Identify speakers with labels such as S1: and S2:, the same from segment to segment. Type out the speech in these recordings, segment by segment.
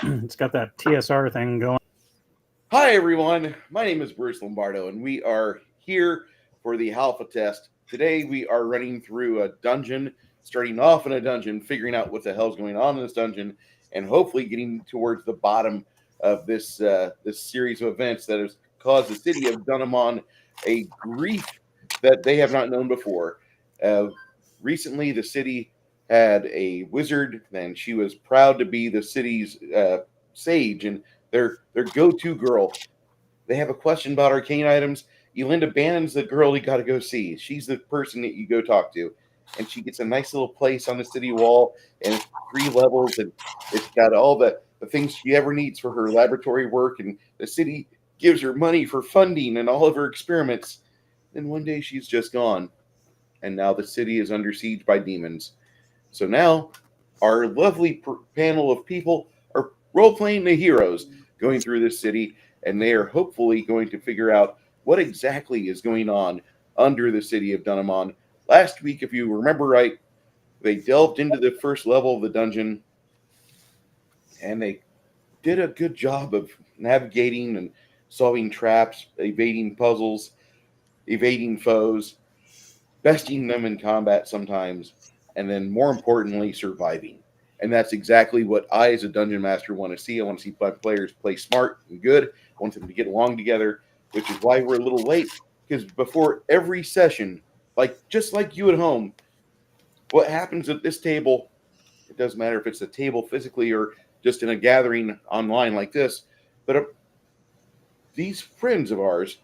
S1: It's got that TSR thing going.
S2: Hi, everyone. My name is Bruce Lombardo, and we are here for the Alphatest. Today, we are running through a dungeon, starting off in a dungeon, figuring out what the hell's going on in this dungeon, and hopefully getting towards the bottom of this series of events that has caused the city of Dunamon a grief that they have not known before. Recently, the city had a wizard, and she was proud to be the city's sage, and their go-to girl. They have a question about arcane items. Elinda Bannon's the girl you got to go see. She's the person that you go talk to, and she gets a nice little place on the city wall, and it's 3 levels, and it's got all the things she ever needs for her laboratory work, and the city gives her money for funding and all of her experiments. Then one day she's just gone, and now the city is under siege by demons. So now our lovely panel of people are role-playing the heroes going through this city, and they are hopefully going to figure out what exactly is going on under the city of Dunamon. Last week, if you remember right, they delved into the first level of the dungeon, and they did a good job of navigating and solving traps, evading puzzles, evading foes, besting them in combat sometimes, and then more importantly, surviving. And that's exactly what I, as a dungeon master, want to see. I want to see my players play smart and good. I want them to get along together, which is why we're a little late. Because before every session, just like you at home, what happens at this table, it doesn't matter if it's a table physically or just in a gathering online like this, but these friends of ours,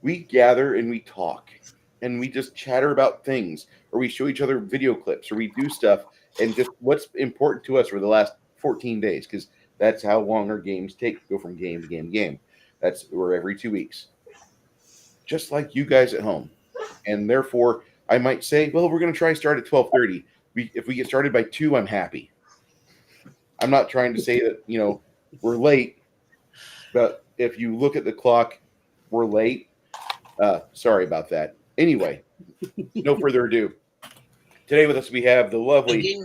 S2: we gather and we talk. And we just chatter about things, or we show each other video clips, or we do stuff, and just what's important to us for the last 14 days, because that's how long our games take, go from game to game to game. We're every 2 weeks, just like you guys at home. And therefore, I might say, well, we're going to try to start at 12:30. If we get started by 2, I'm happy. I'm not trying to say that we're late, but if you look at the clock, we're late. Sorry about that. Anyway, no further ado. Today with us we have the lovely.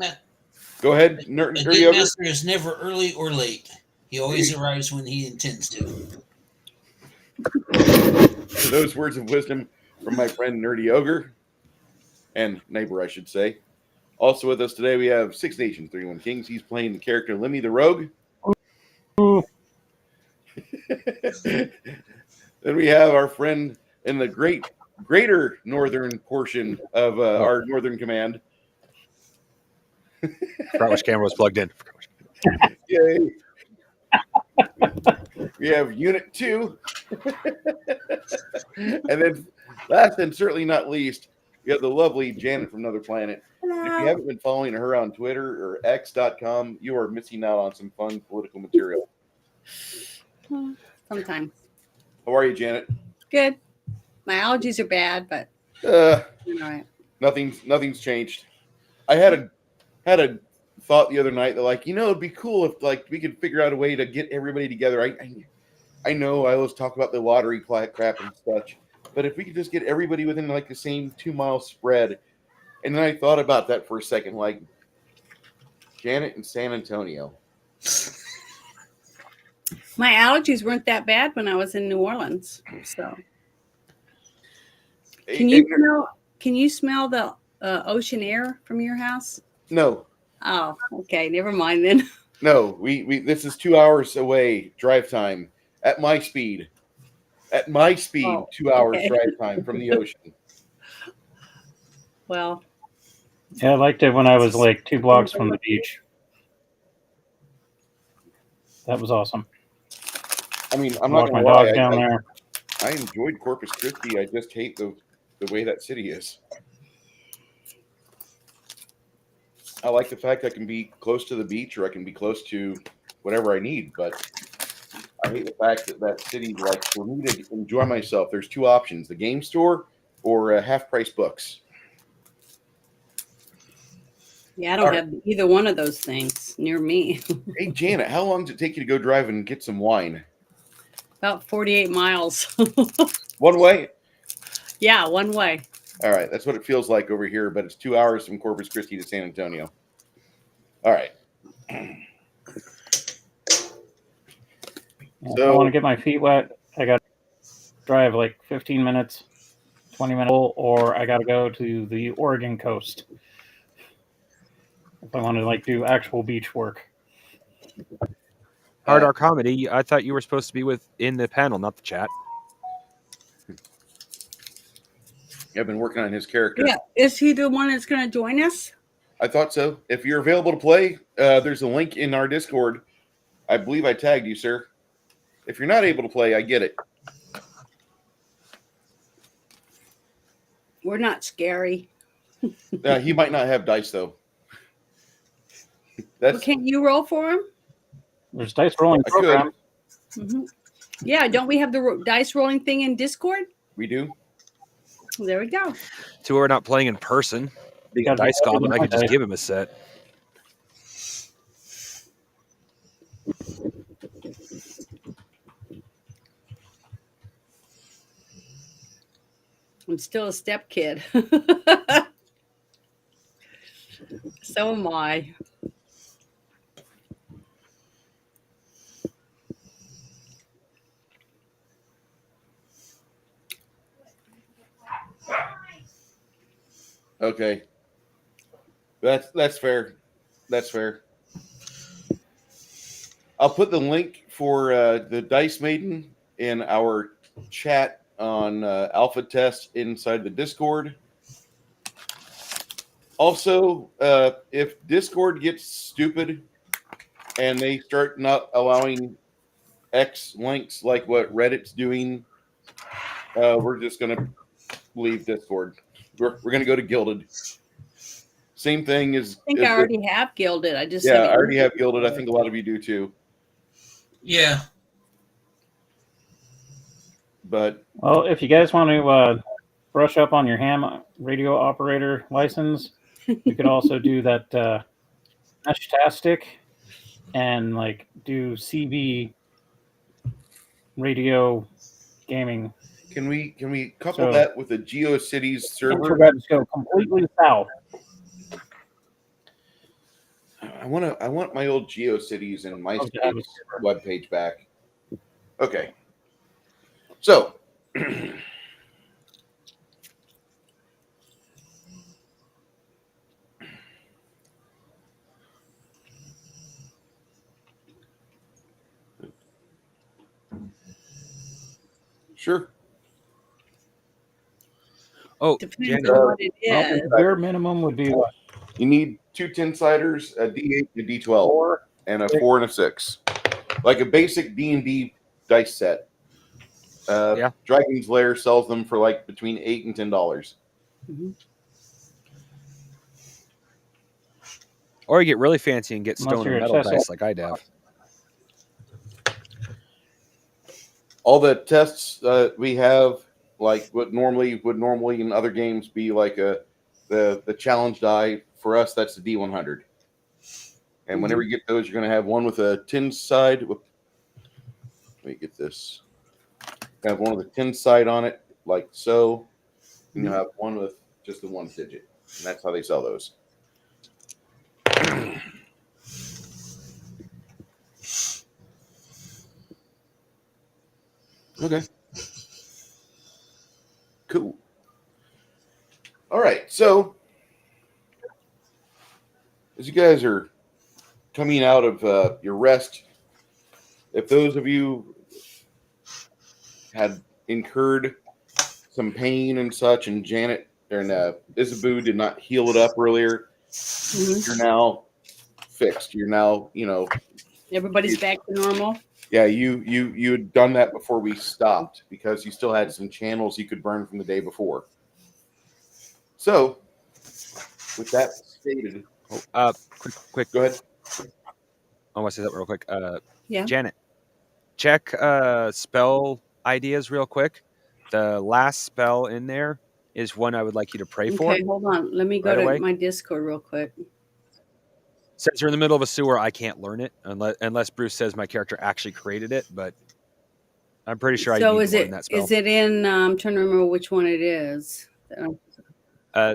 S2: Go ahead,
S3: The Game Master is never early or late. He always arrives when he intends to.
S2: Those words of wisdom from my friend Nerdy Ogre, and neighbor, I should say. Also with us today we have 6 Nations, 31 Kings. He's playing the character Lemmy the Rogue. Then we have our friend in the greater northern portion of our northern command.
S4: Forgot which camera was plugged in.
S2: Yay. We have Unit 2. And then last and certainly not least, we have the lovely Janet from Another Planet. And if you haven't been following her on Twitter or x.com, you are missing out on some fun political material.
S5: Sometimes.
S2: How are you, Janet?
S5: Good. My allergies are bad, but
S2: all
S5: right.
S2: Nothing's changed. I had a thought the other night that it'd be cool if we could figure out a way to get everybody together. I know I always talk about the lottery crap and such, but if we could just get everybody within the same 2-mile spread, and then I thought about that for a second, Janet in San Antonio.
S5: My allergies weren't that bad when I was in New Orleans. So, can you smell the ocean air from your house?
S2: No.
S5: Oh, okay. Never mind then.
S2: No, we this is 2 hours away drive time at my speed. At my speed,
S5: Oh,
S2: 2 hours
S5: okay.
S2: drive time from the ocean.
S5: Well,
S1: Yeah, I liked it when I was 2 blocks from the beach. That was awesome.
S2: I mean, I'm not
S1: Walk
S2: going
S1: my
S2: to lie.
S1: dog down there.
S2: I enjoyed Corpus Christi. I just hate the way that city is. I like the fact I can be close to the beach, or I can be close to whatever I need, but I hate the fact that city, for me to enjoy myself, there's 2 options: the game store or half-price books.
S5: yeah, I don't have either one of those things near me.
S2: Hey, Janet, how long does it take you to go drive and get some wine?
S5: About 48 miles.
S2: One way?
S5: Yeah, one way.
S2: All right, that's what it feels like over here, but it's 2 hours from Corpus Christi to San Antonio. All right.
S1: If I want to get my feet wet, I got to drive like 15 minutes, 20 minutes, or I got to go to the Oregon coast if I want to like do actual beach work.
S4: Hard R Comedy, I thought you were supposed to be in the panel, not the chat.
S2: I've been working on his character.
S5: Yeah, is he the one that's going to join us?
S2: I thought so. If you're available to play, there's a link in our Discord. I believe I tagged you, sir. If you're not able to play, I get it.
S5: We're not scary.
S2: He might not have dice, though.
S5: Well, can't you roll for him?
S1: There's dice rolling
S2: I could.
S1: program.
S5: Mm-hmm. Yeah, don't we have the dice rolling thing in Discord?
S2: We do.
S5: There we go.
S4: So we're not playing in person. Being a dice goblin, I could just give him a set.
S5: I'm still a step kid. So am I.
S2: Okay. That's fair. That's fair. I'll put the link for the Dice Maiden in our chat on Alphatest inside the Discord. Also, if Discord gets stupid and they start not allowing X links like what Reddit's doing, we're just going to leave Discord. We're going to go to Gilded. Same thing as...
S5: I think I already have Gilded. I
S2: already have Gilded. I think a lot of you do too.
S3: Yeah.
S2: But...
S1: Well, if you guys want to brush up on your ham radio operator license, you could also do that Meshtastic and like do CB radio gaming.
S2: Can we couple that with a GeoCities server?
S1: Interwebs go completely south.
S2: I want my old GeoCities and MySpace webpage back. Okay. So sure.
S4: Oh,
S5: depends on what it is.
S1: The bare minimum would be what?
S2: You need 2 10-siders, a D8, and a D12, and a 4 and a 6, like a basic D&D dice set.
S4: Yeah.
S2: Dragon's Lair sells them for like between $8 and $10.
S5: Mm-hmm.
S4: Or you get really fancy and get
S1: Unless
S4: stone
S1: you're
S4: and metal
S1: accessible.
S4: dice like I'd have.
S2: All the tests we have, like what normally in other games be like the challenge die. For us, that's the D100. And whenever you get those, you're going to have one with a 10 side. Let me get this. Have one with a 10 side on it, like so. And you'll have one with just the 1 digit. And that's how they sell those. Okay. Cool. All right. So, as you guys are coming out of your rest, if those of you had incurred some pain and such, and Janet and Isabu did not heal it up earlier, you're now fixed. You're now,
S5: Everybody's back to normal.
S2: Yeah, you had done that before we stopped because you still had some channels you could burn from the day before. So, with that stated,
S4: Quick.
S2: Go ahead.
S4: I want to say that real quick.
S5: Yeah.
S4: Janet, check spell ideas real quick. The last spell in there is one I would like you to pray for.
S5: Okay, hold on. Let me go
S4: Right
S5: to
S4: away.
S5: my Discord real quick.
S4: Since you're in the middle of a sewer, I can't learn it unless Bruce says my character actually created it, but I'm pretty sure I need to learn that spell.
S5: Is it in? I'm trying to remember which one it is.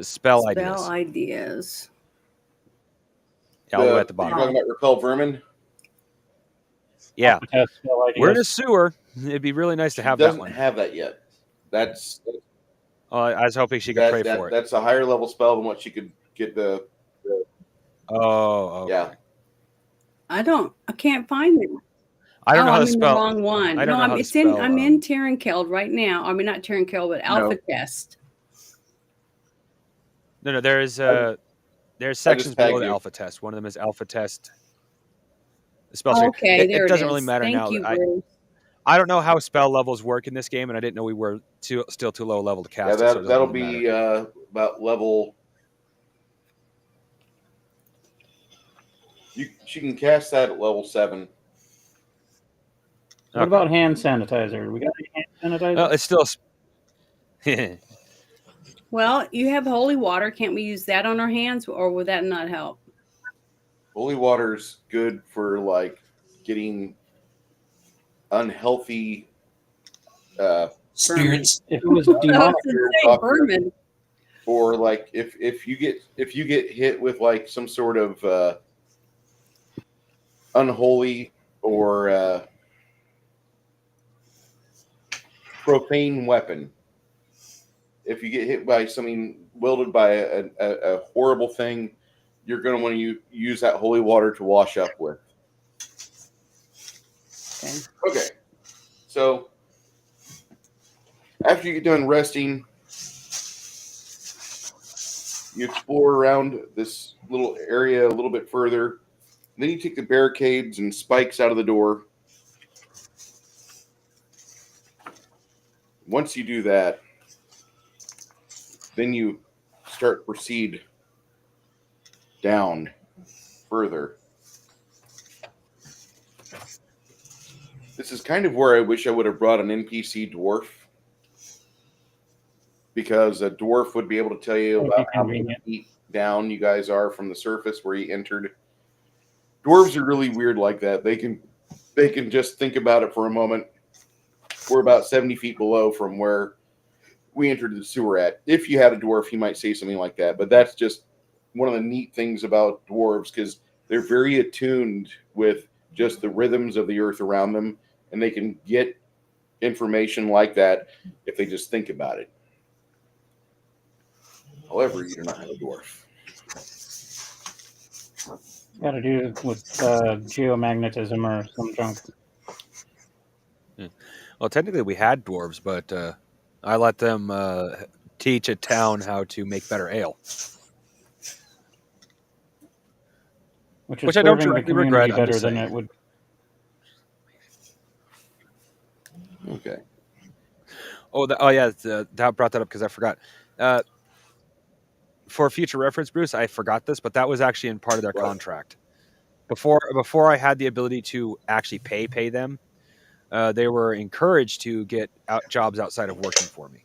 S4: Spell ideas.
S5: Spell ideas.
S4: Yeah, all the way at the bottom.
S2: You're talking about repel vermin?
S4: Yeah,
S1: Alphatest spell
S4: we're in a
S1: ideas.
S4: sewer. It'd be really nice to
S2: She
S4: have that
S2: doesn't
S4: one.
S2: have that yet. That's
S4: I was hoping she could pray for it.
S2: That's a higher level spell than what she could get the
S4: Oh, okay.
S2: yeah.
S5: I can't find it.
S4: I don't know how
S5: I'm
S4: to
S5: in the
S4: spell.
S5: wrong one.
S4: I don't
S5: No,
S4: know how to
S5: it's in.
S4: spell.
S5: I'm in Terrankeld right now. I mean, not Terrankeld, but
S2: No.
S5: Alphatest.
S4: No. There's sections
S2: tagged
S4: below the
S2: you.
S4: alpha test. One of them is alpha test. The spell tree.
S5: Okay, there
S4: It
S5: it
S4: doesn't
S5: is.
S4: really matter
S5: Thank
S4: now.
S5: you, Bruce.
S4: I don't know how spell levels work in this game, and I didn't know we were still too low level to cast it. So it doesn't
S2: that'll
S4: really
S2: be
S4: matter.
S2: about level. She can cast that at level 7.
S1: What about hand sanitizer? We got any hand sanitizer?
S4: Well, it's still.
S5: Well, you have holy water. Can't we use that on our hands, or would that not help?
S2: Holy water's good for like getting unhealthy
S3: Spirits.
S1: If it was
S5: I was
S1: demonic,
S5: gonna say vermin.
S2: or like if you get hit with like some sort of unholy or profane weapon, if you get hit by something wielded by a horrible thing, you're going to want to use that holy water to wash up with. Okay. So after you get done resting, you explore around this little area a little bit further. Then you take the barricades and spikes out of the door. Once you do that, then you start to proceed down further. This is kind of where I wish I would have brought an NPC dwarf, because a dwarf would be able to tell you about how many feet down you guys are from the surface where you entered. Dwarves are really weird like that. They can just think about it for a moment. We're about 70 feet below from where we entered the sewer at. If you had a dwarf, he might say something like that. But that's just one of the neat things about dwarves, because they're very attuned with just the rhythms of the earth around them, and they can get information like that if they just think about it. However, you do not have a dwarf.
S1: got to do with geomagnetism or some junk.
S4: Well, technically we had dwarves, but I let them teach a town how to make better ale.
S1: Which is
S4: Which I don't
S1: serving the
S4: directly
S1: community
S4: regret, I'm
S1: better
S4: just
S1: than
S4: saying.
S1: it would.
S2: Okay.
S4: That brought that up because I forgot. For future reference, Bruce, I forgot this, but that was actually in part of their contract. Before I had the ability to actually pay them, they were encouraged to get jobs outside of working for me.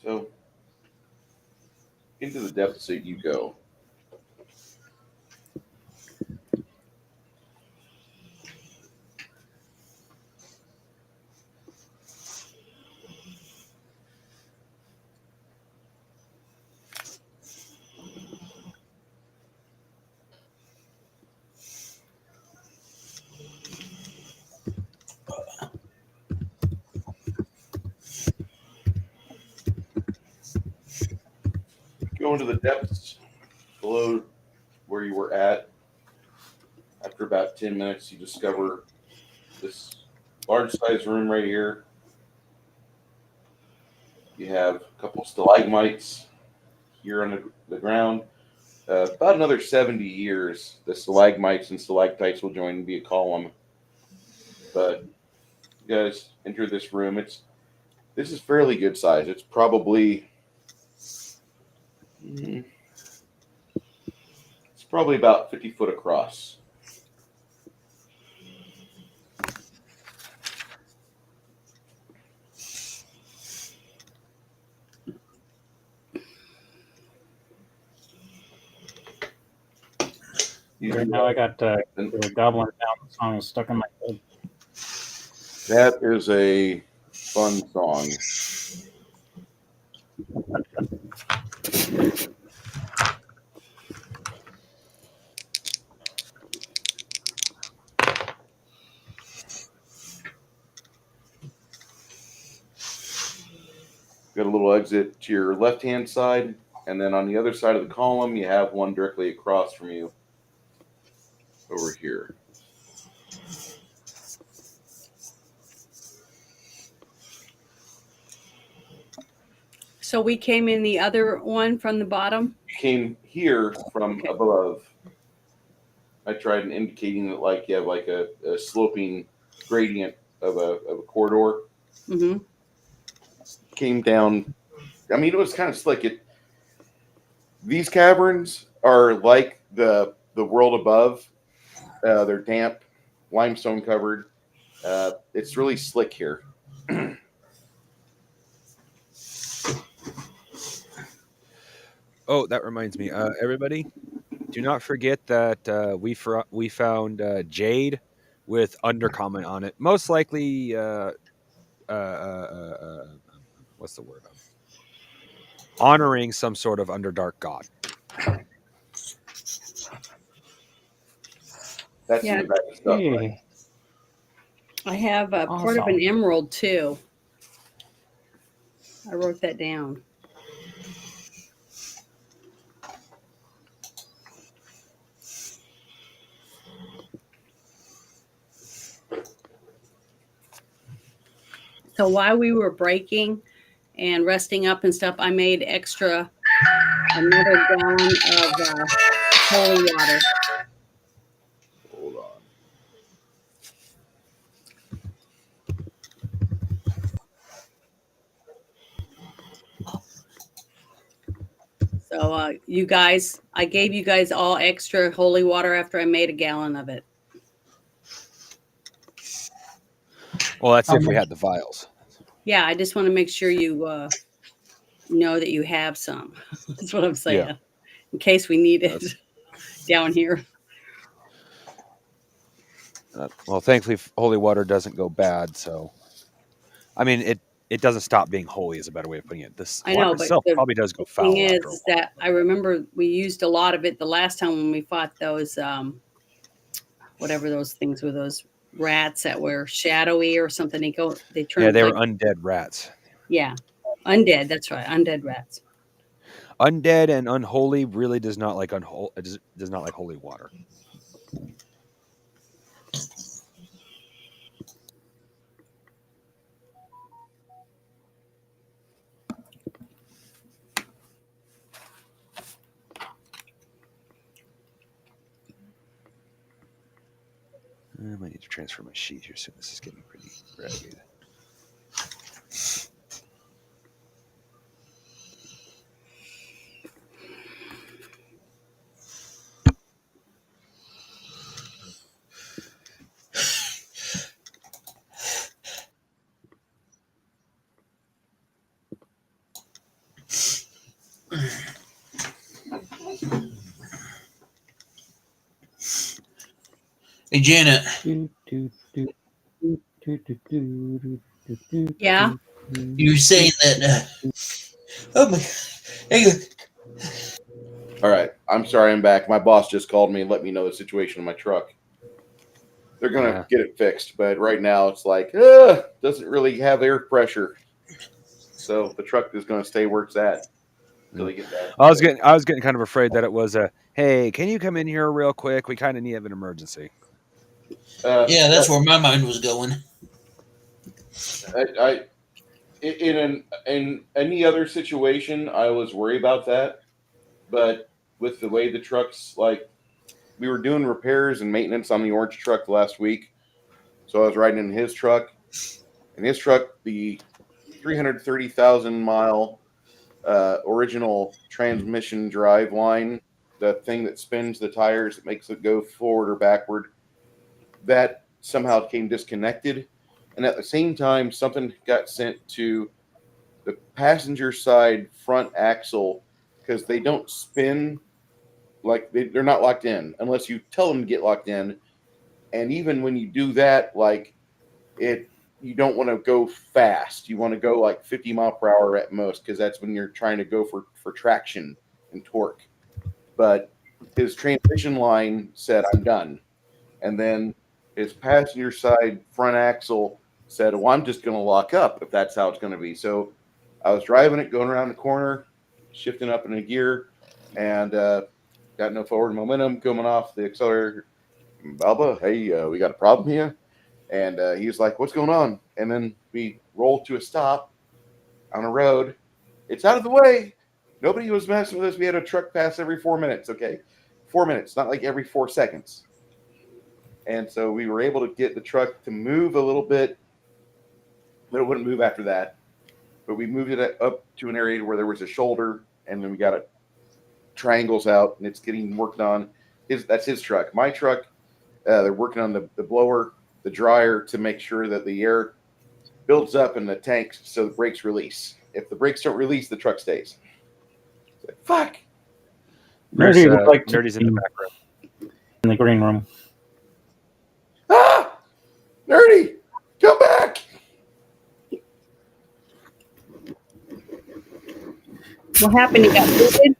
S2: So, into the depths that you go. Go into the depths below where you were at. After about 10 minutes, you discover this large-sized room right here. You have a couple stalagmites here on the ground. About another 70 years, the stalagmites and stalactites will join and be a column. But you guys enter this room. This is fairly good size. It's probably about 50 foot across.
S1: Right now I got the Goblin Town song stuck in my head.
S2: That is a fun song. Got a little exit to your left-hand side, and then on the other side of the column, you have one directly across from you over here.
S5: So we came in the other one from the bottom.
S2: You came here from above. I tried indicating that like you have like a sloping gradient of a corridor.
S5: Mm-hmm.
S2: Came down. I mean, it was kind of slick. These caverns are like the world above. They're damp, limestone covered. It's really slick here.
S4: Oh, that reminds me. Everybody, do not forget that we found jade with undercommon on it. Most likely, what's the word? Honoring some sort of underdark god.
S2: That's
S5: Yeah.
S2: in the back of stuff.
S1: Hey.
S2: Right?
S5: I have a part of an
S1: Awesome.
S5: emerald too. I wrote that down. So while we were breaking and resting up and stuff, I made another gallon of holy water.
S2: Hold on.
S5: So you guys, I gave you guys all extra holy water after I made a gallon of it.
S4: Well, that's if we had the vials.
S5: Yeah, I just want to make sure you know that you have some. That's what I'm saying.
S4: Yeah.
S5: In case we need it down here.
S4: Well, thankfully, holy water doesn't go bad. So, I mean, it doesn't stop being holy is a better way of putting it. This
S5: I
S4: water
S5: know, but
S4: itself
S5: the
S4: probably does go
S5: thing
S4: foul after a
S5: is
S4: while.
S5: that I remember we used a lot of it the last time when we fought those whatever those things were, those rats that were shadowy or something. They turned
S4: Yeah, they
S5: like,
S4: were undead rats.
S5: yeah, undead. That's right, undead rats.
S4: Undead and unholy really does not like does not like holy water. I might need to transfer my sheet here soon. This is getting pretty ragged.
S3: Hey, Janet.
S5: Yeah.
S3: You were saying that. Oh my! Hey,
S2: All right. I'm sorry. I'm back. My boss just called me and let me know the situation in my truck. They're gonna get it fixed, but right now it's like doesn't really have air pressure, so the truck is gonna stay where it's at until they get that.
S4: I was getting kind of afraid that it was a hey, can you come in here real quick? We kind of need an emergency.
S3: yeah, that's where my mind was going.
S2: In any other situation, I was worried about that, but with the way the truck's like, we were doing repairs and maintenance on the orange truck last week, so I was riding in his truck. In his truck, the 330,000 mile original transmission drive line, the thing that spins the tires that makes it go forward or backward, that somehow came disconnected. And at the same time, something got sent to the passenger side front axle because they don't spin like they're not locked in unless you tell them to get locked in. And even when you do that, like you don't want to go fast. You want to go like 50 mile per hour at most, because that's when you're trying to go for traction and torque. But his transmission line said, I'm done. And then his passenger side front axle said, well, I'm just going to lock up if that's how it's going to be. So I was driving it, going around the corner, shifting up in a gear, and got no forward momentum coming off the accelerator. Balba, hey, we got a problem here. And he was like, what's going on? And then we rolled to a stop on a road. It's out of the way. Nobody was messing with us. We had a truck pass every 4 minutes, okay? 4 minutes, not like every 4 seconds. And so we were able to get the truck to move a little bit, but it wouldn't move after that. But we moved it up to an area where there was a shoulder, and then we got it triangles out, and it's getting worked on. That's his truck. My truck, they're working on the blower, the dryer, to make sure that the air builds up in the tanks so the brakes release. If the brakes don't release, the truck stays. It's like, fuck.
S1: Nerdy would like to
S4: Nerdy's in the back row.
S1: in the green room.
S2: Ah! Nerdy! Come back!
S5: What happened? You got booted?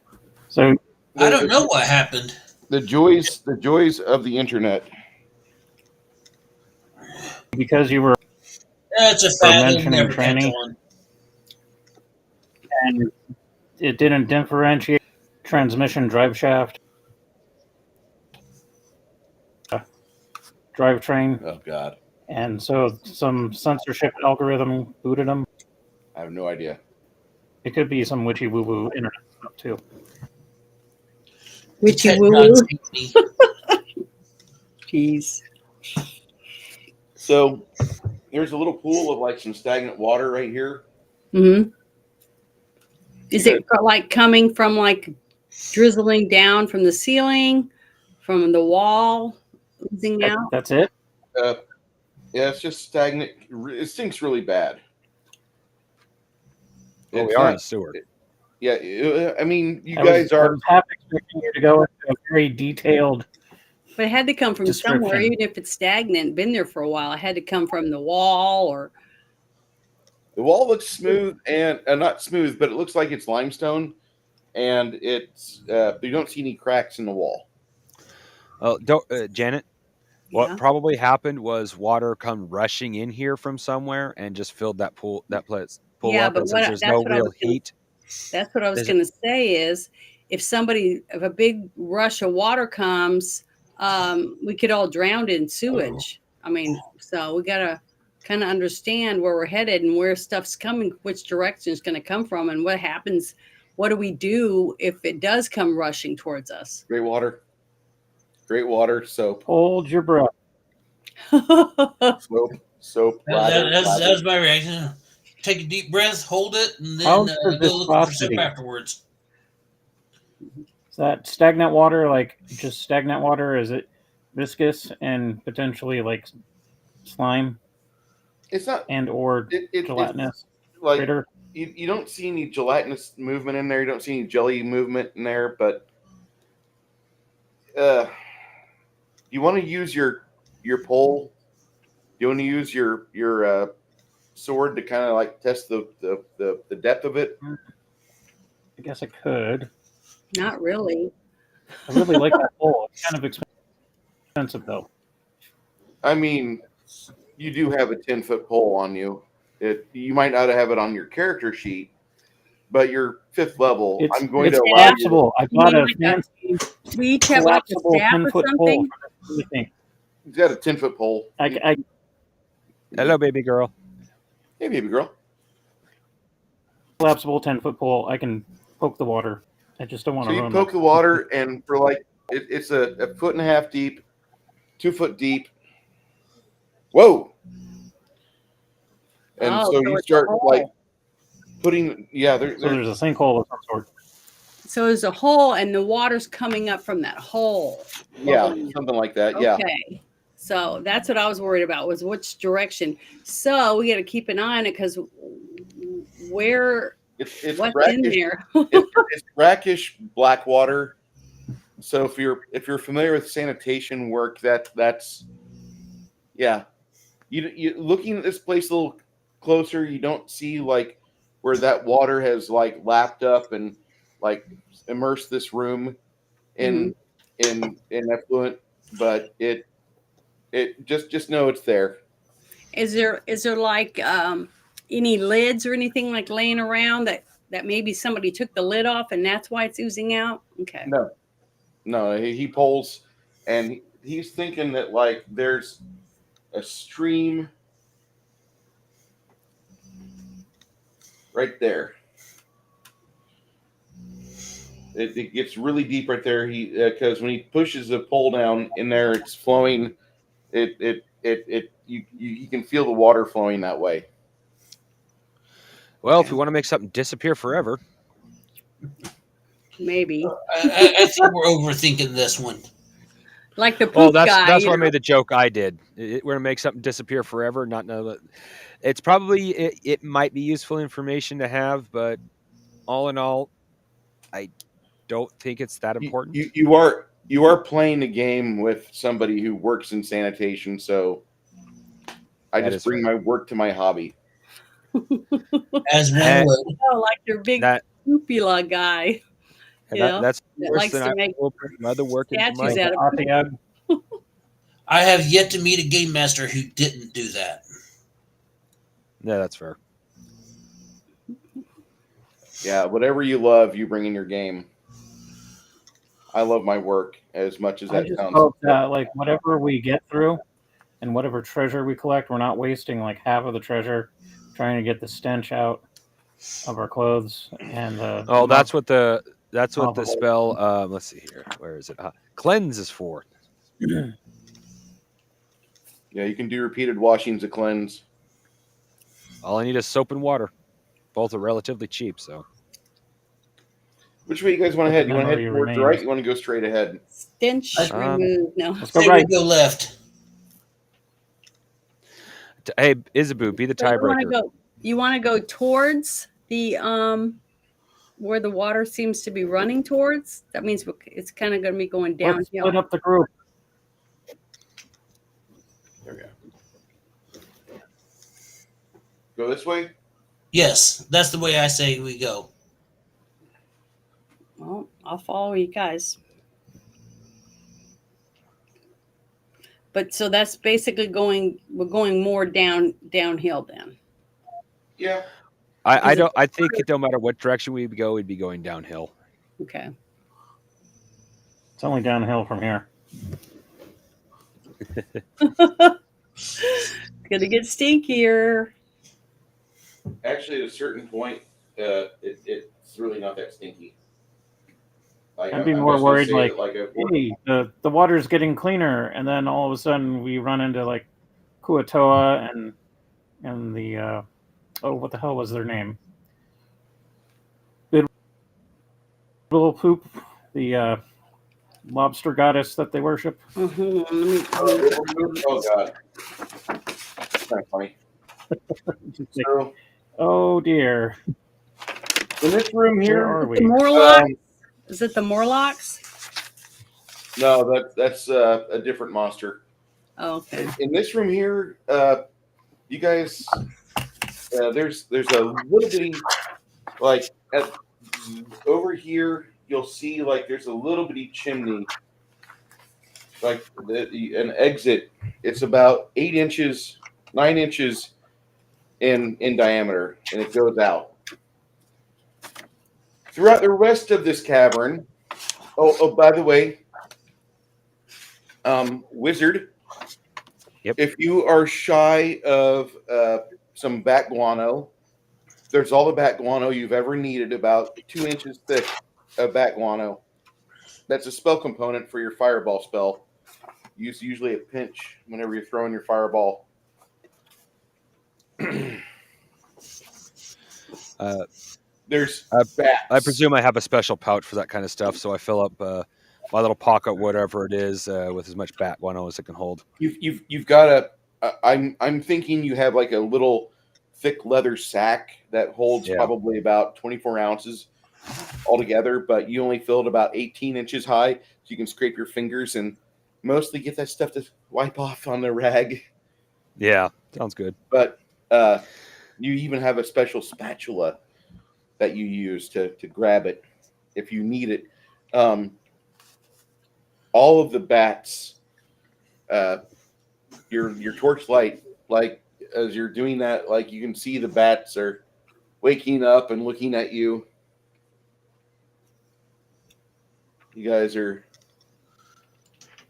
S1: So
S3: I don't know what happened.
S2: The joys of the internet.
S1: because you were
S3: That's a fact. It'll
S1: mentioning
S3: never catch
S1: tranny.
S3: on.
S1: and it didn't differentiate transmission drive shaft, drivetrain,
S2: Oh, God.
S1: and so some censorship algorithm booted them.
S2: I have no idea.
S1: It could be some witchy woo woo internet stuff too.
S5: Witchy
S3: Tech
S5: woo
S3: gods
S5: woo.
S3: hate me.
S5: Jeez.
S2: So there's a little pool of like some stagnant water right here.
S5: Mm-hmm. Is it like coming from like drizzling down from the ceiling, from the wall, oozing out?
S1: That's it.
S2: Yeah, it's just stagnant. It stinks really bad.
S4: Oh, we
S2: It's
S4: are in
S2: not-
S4: a sewer.
S2: Yeah, I mean, you
S1: I
S2: guys are.
S1: was half expecting you to go into a very detailed.
S5: But it had to come from somewhere,
S1: Description.
S5: even if it's stagnant, been there for a while. It had to come from the wall or.
S2: The wall looks smooth and not smooth, but it looks like it's limestone, and it's you don't see any cracks in the wall.
S4: Oh, Janet. What
S5: Yeah.
S4: probably happened was water come rushing in here from somewhere and just filled that pool
S5: Yeah,
S4: up.
S5: but
S4: And since there's
S5: that's
S4: no
S5: what I
S4: real
S5: was gonna-
S4: heat,
S5: That's what I was
S4: There's-
S5: going to say is if a big rush of water comes, we could all drown in sewage. I mean, so we got to kind of understand where we're headed and where stuff's coming, which direction it's going to come from, and what happens. What do we do if it does come rushing towards us?
S2: Great water, soap,
S1: Hold your breath.
S2: soap. lather,
S3: That's
S2: lather.
S3: my reaction. Take a deep breath, hold it, and then
S1: How's the
S3: go look for soap
S1: viscosity?
S3: afterwards.
S1: Is that stagnant water like just stagnant water? Is it viscous and potentially like slime
S2: It's not.
S1: and or
S2: It's
S1: gelatinous?
S2: like
S1: Critter?
S2: you don't see any gelatinous movement in there. You don't see any jelly movement in there. But you want to use your pole. You want to use your sword to kind of like test the depth of it.
S1: I guess I could.
S5: Not really.
S1: I really like that pole. It's kind of expensive though.
S2: I mean, you do have a 10-foot pole on you. You might not have it on your character sheet, but your 5th level,
S1: It's,
S2: I'm going
S1: it's
S2: to allow you.
S1: collapsible. I
S5: You
S1: bought
S5: mean
S1: a
S5: like a
S1: fancy
S5: We each have like a
S1: collapsible
S5: staff or
S1: 10-foot pole
S5: something.
S1: for this really thing.
S2: He's got a 10-foot pole.
S1: I
S4: hello, baby girl.
S2: Hey, baby girl.
S1: collapsible 10-foot pole. I can poke the water. I just don't want
S2: So
S1: to
S2: you
S1: ruin
S2: poke
S1: it.
S2: the water, and for like it's a foot and a half deep, 2 foot deep. Whoa! And
S5: Oh,
S2: so
S5: so
S2: you
S5: it's a
S2: start
S5: hole.
S2: like putting. Yeah,
S1: So there's a sinkhole of some sort.
S5: So there's a hole, and the water's coming up from that hole.
S2: yeah,
S5: bubbling.
S2: something like that. Yeah.
S5: Okay. So that's what I was worried about was which direction. So we got to keep an eye on it because
S2: It's
S5: what's in
S2: brackish.
S5: there?
S2: It's brackish black water, So if you're familiar with sanitation work, that's yeah. You looking at this place a little closer, you don't see like where that water has like lapped up and like immersed this room
S5: Mhm.
S2: in effluent, but it just know it's there.
S5: Is there like any lids or anything like laying around that maybe somebody took the lid off and that's why it's oozing out? Okay.
S2: No, he pulls, and he's thinking that like there's a stream right there. It gets really deep right there. He because when he pushes the pole down in there, it's flowing. You can feel the water flowing that way.
S4: Well, if we want to make something disappear forever,
S5: Maybe.
S3: I think we're overthinking this one.
S5: Like the poop
S4: oh, that's
S5: guy.
S4: that's
S5: you
S4: why I
S5: know?
S4: made the joke I did. We're gonna make something disappear forever. Not know that it's probably it might be useful information to have, but all in all, I don't think it's that important.
S2: You are playing a game with somebody who works in sanitation, so I
S4: That
S2: just
S4: is
S2: bring
S4: fair.
S2: my work to my hobby.
S3: As one
S4: And
S3: would.
S5: Oh, like your big
S4: that
S5: poopy log guy,
S4: and
S5: you know,
S4: that's
S5: that
S4: worse
S5: likes
S4: than
S5: to
S4: I
S5: make
S4: will put my other work into
S5: statues
S4: my.
S5: out of poop.
S1: Otheag.
S3: I have yet to meet a game master who didn't do that.
S4: Yeah, that's fair.
S2: Yeah, whatever you love, you bring in your game. I love my work as much as
S1: I
S2: that
S1: just
S2: sounds.
S1: hope that like whatever we get through and whatever treasure we collect, we're not wasting like half of the treasure trying to get the stench out of our clothes and
S4: Oh, that's what the
S1: Lava.
S4: spell. Let's see here. Where is it? Cleanse is for.
S2: Yeah, you can do repeated washings to cleanse.
S4: All I need is soap and water. Both are relatively cheap, so.
S2: Which way you guys want to
S1: But the
S2: head? You want to head
S1: memory
S2: towards the
S1: remains.
S2: right? You want to go straight ahead?
S5: Stench removed. No.
S1: Let's go
S3: Say
S1: right.
S3: we go left.
S4: Hey, Isabu, be the
S5: So
S4: tiebreaker.
S5: you want to go towards the where the water seems to be running towards? That means it's kind of going to be going
S1: Let's split
S5: downhill.
S1: up the group.
S2: There we go. Go this way.
S3: Yes, that's the way I say we go.
S5: Well, I'll follow you guys. But so that's basically we're going more downhill then.
S2: Yeah.
S4: I don't. I think no matter what direction we go, we'd be going downhill.
S5: Okay.
S1: It's only downhill from here.
S5: Gonna get stinkier.
S2: Actually, at a certain point, it's really not that stinky. Like,
S1: I'd be
S2: I'm
S1: more
S2: just gonna
S1: worried
S2: say
S1: like,
S2: that,
S1: hey, the water's getting cleaner, and then all of a sudden we run into like Kuatoa and the what the hell was their name? Big Little Poop, the lobster goddess that they worship.
S5: Mhm.
S2: oh god, that's kind of funny.
S1: It's like,
S2: So
S1: oh dear,
S2: in this room
S1: where
S2: here,
S1: are
S5: The
S1: we?
S5: Morlocks? Is it the Morlocks?
S2: no, that's a different monster.
S5: Oh, okay.
S2: In this room here, you guys, there's a little bitty like over here. You'll see like there's a little bitty chimney, like an exit. It's about 8 inches, 9 inches in diameter, and it goes out. Throughout the rest of this cavern, by the way, wizard,
S4: Yep.
S2: if you are shy of some bat guano, there's all the bat guano you've ever needed, about 2 inches thick of bat guano. That's a spell component for your fireball spell. Use usually a pinch whenever you're throwing your fireball. There's bats.
S4: I presume I have a special pouch for that kind of stuff, so I fill up my little pocket, whatever it is, with as much bat guano as it can hold.
S2: You've got I'm thinking you have like a little thick leather sack that holds probably about 24 ounces altogether, but you only fill it about 18 inches high. you can scrape your fingers and mostly get that stuff to wipe off on the rag.
S4: Yeah, sounds good.
S2: But you even have a special spatula that you use to grab it if you need it. All of the bats, your torchlight, like as you're doing that, like you can see the bats are waking up and looking at you. You guys are